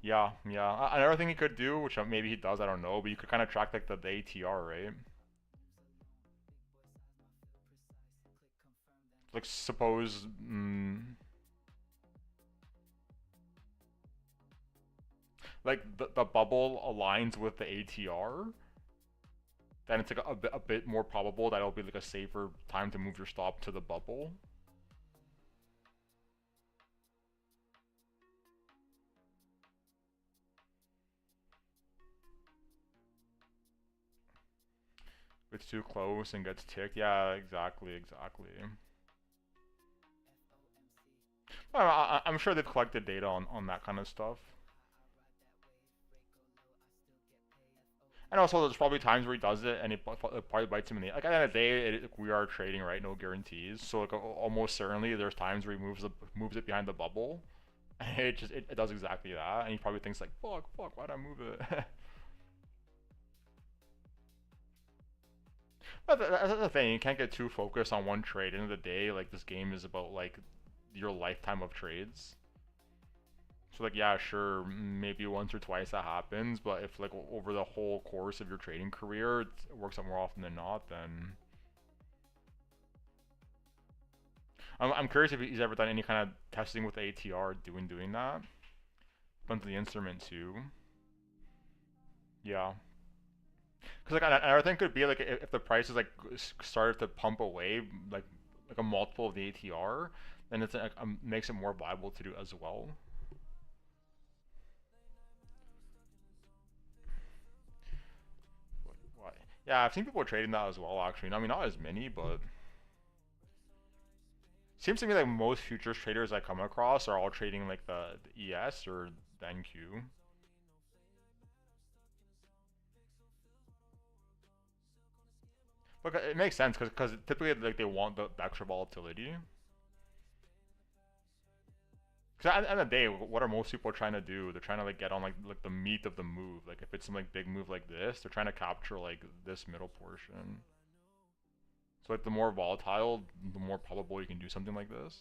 Yeah. Another thing he could do, which maybe he does, I don't know, but you could kind of track like the ATR, right? Like suppose, like the bubble aligns with the ATR, then it's like a bit more probable that it'll be like a safer time to move your stop to the bubble. If it's too close and gets ticked, yeah, exactly. I'm sure they've collected data on that kind of stuff. And also, there's probably times where he does it and it probably bites him in the... Like, at the end of the day, we are trading, right? No guarantees. So, like, almost certainly, there's times where he moves it behind the bubble. And it does exactly that. And he probably thinks, like, fuck, why'd I move it? But that's the thing. You can't get too focused on one trade. At the end of the day, like, this game is about, like, your lifetime of trades. So like, yeah, sure, maybe once or twice that happens, but if like over the whole course of your trading career it works out more often than not, then I'm curious if he's ever done any kind of testing with the ATR doing that. Depends on the instrument too. Yeah. Because like another thing could be like if the prices like started to pump away like a multiple of the ATR, then it's like, makes it more viable to do as well. Yeah, I've seen people trading that as well, actually. I mean, not as many, but... Seems to me like most futures traders I come across are all trading like the ES or the NQ. Look, it makes sense, because typically like they want the extra volatility. Because at the end of the day, what are most people trying to do? They're trying to like get on like the meat of the move. Like if it's some like big move like this, they're trying to capture like this middle portion. So like the more volatile, the more probable you can do something like this.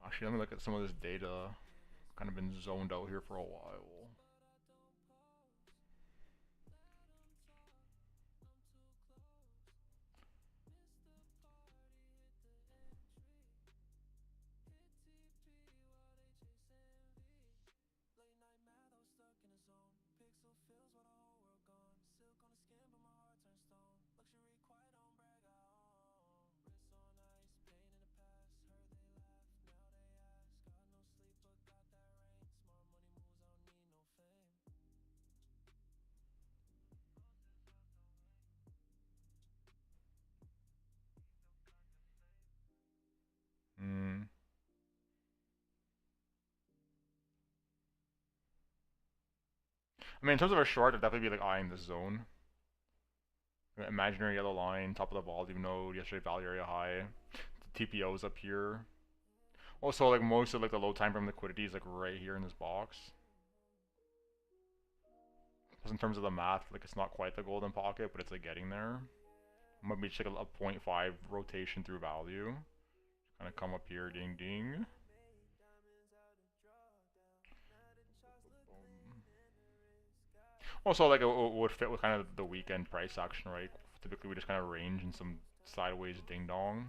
Actually, let me look at some of this data. Kind of been zoned out here for a while. I mean, in terms of a short, I'd definitely be like eyeing this zone. Imaginary yellow line, top of the volume node, yesterday value area high. The TPO's up here. Also, like most of like the low time frame liquidity is like right here in this box. Because in terms of the math, like it's not quite the golden pocket, but it's like getting there. Might be just like a 0.5 rotation through value. Kind of come up here, ding ding. Also, like it would fit with kind of the weekend price action, right? Typically, we just kind of range in some sideways ding dong.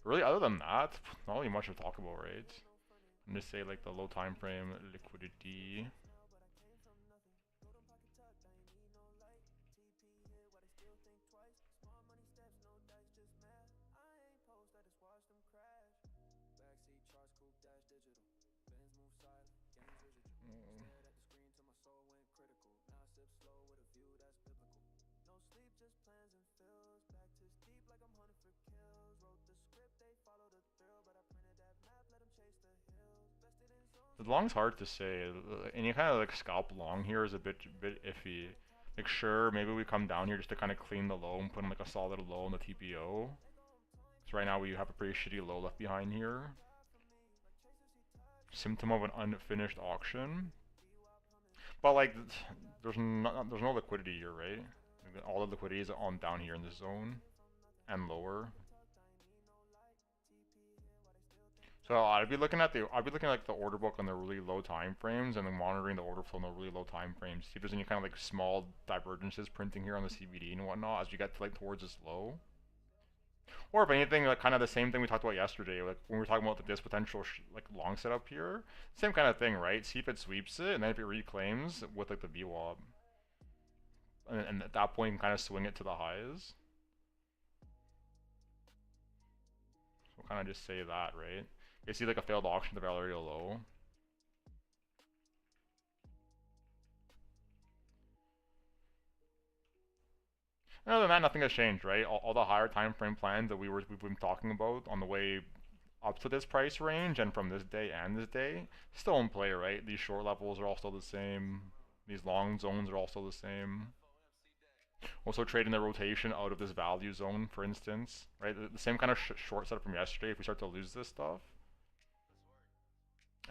Really, other than that, not really much to talk about, right? I'm just say like the low time frame liquidity. The long's hard to say. Any kind of like scalp long here is a bit iffy. Like sure, maybe we come down here just to kind of clean the low and put in like a solid low in the TPO. So right now we have a pretty shitty low left behind here. Symptom of an unfinished auction. But like, there's no liquidity here, right? All the liquidity is on down here in this zone and lower. So I'd be looking at like the order book on the really low time frames and then monitoring the order flow on the really low time frames. See if there's any kind of like small divergences printing here on the CBD and whatnot as you get to like towards this low. Or if anything, like kind of the same thing we talked about yesterday, like when we were talking about this potential like long setup here. Same kind of thing, right? See if it sweeps it, and then if it reclaims with like the VWAP. And at that point, you can kind of swing it to the highs. So we'll kind of just say that, right? You see like a failed auction to the Valeria low. And other than that, nothing has changed, right? All the higher time frame plans that we've been talking about on the way up to this price range and from this day and this day, still in play, right? These short levels are all still the same. These long zones are also the same. Also trading the rotation out of this value zone, for instance, right? The same kind of short setup from yesterday if we start to lose this stuff.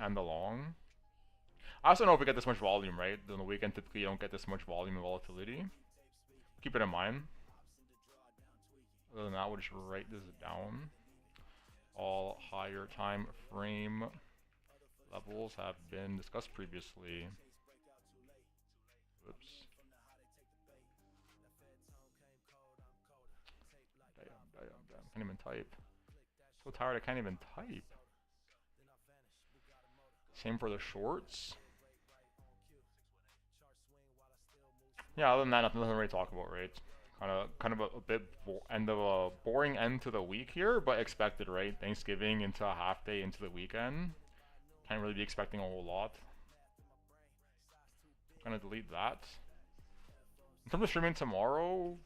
And the long. I also don't know if we get this much volume, right? On the weekend, typically you don't get this much volume and volatility. Keep it in mind. Other than that, we'll just write this down. All higher time frame levels have been discussed previously. Oops. Damn. Can't even type. So tired I can't even type. Same for the shorts. Yeah, other than that, nothing to really talk about, right? Kind of a bit boring end to the week here, but expected, right? Thanksgiving into a half day into the weekend. Can't really be expecting a whole lot. I'm gonna delete that. In terms of streaming tomorrow,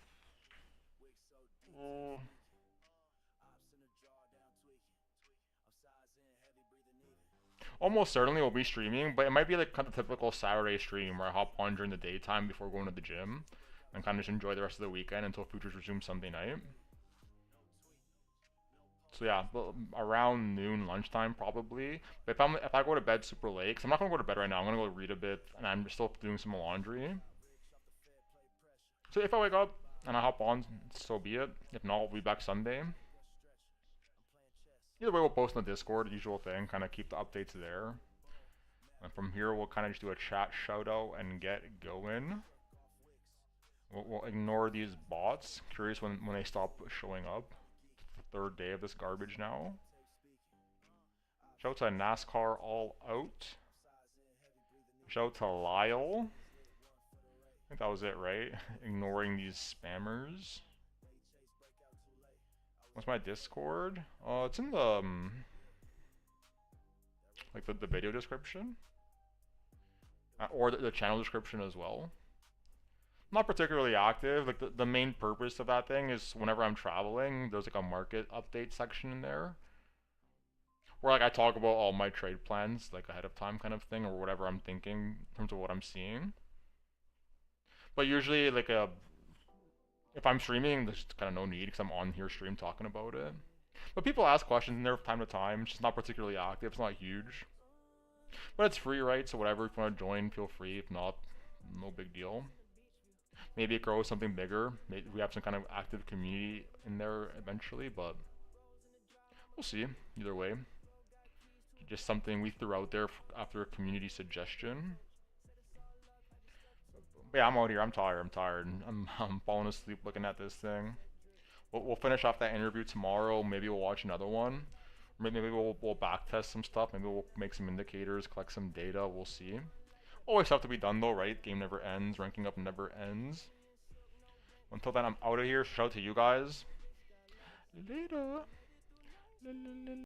almost certainly we'll be streaming, but it might be like kind of typical Saturday stream where I hop on during the daytime before going to the gym and kind of just enjoy the rest of the weekend until futures resume Sunday night. So yeah, around noon, lunchtime probably. But if I go to bed super late, because I'm not gonna go to bed right now, I'm gonna go read a bit, and I'm still doing some laundry. So if I wake up and I hop on, so be it. If not, I'll be back Sunday. Either way, we'll post on the Discord, usual thing, kind of keep the updates there. And from here, we'll kind of just do a chat shout out and get going. We'll ignore these bots. Curious when they stop showing up. It's the third day of this garbage now. Shout out to NASCAR All Out. Shout out to Lyle. I think that was it, right? Ignoring these spammers. What's my Discord? It's in the like the video description, or the channel description as well. Not particularly active. Like the main purpose of that thing is whenever I'm traveling, there's like a market update section in there, where like I talk about all my trade plans like ahead of time, kind of thing, or whatever I'm thinking in terms of what I'm seeing. But usually like if I'm streaming, there's kind of no need because I'm on here stream talking about it. But people ask questions in there from time to time. It's just not particularly active. It's not huge. But it's free, right? So whatever, if you want to join, feel free. If not, no big deal. Maybe it grows something bigger. Maybe we have some kind of active community in there eventually, but we'll see. Either way. Just something we threw out there after a community suggestion. Yeah, I'm out here. I'm tired. I'm falling asleep looking at this thing. We'll finish off that interview tomorrow. Maybe we'll watch another one. Maybe we'll back test some stuff. Maybe we'll make some indicators, collect some data. We'll see. Always stuff to be done though, right? Game never ends. Ranking up never ends. Until then, I'm out of here. Shout out to you guys. Later.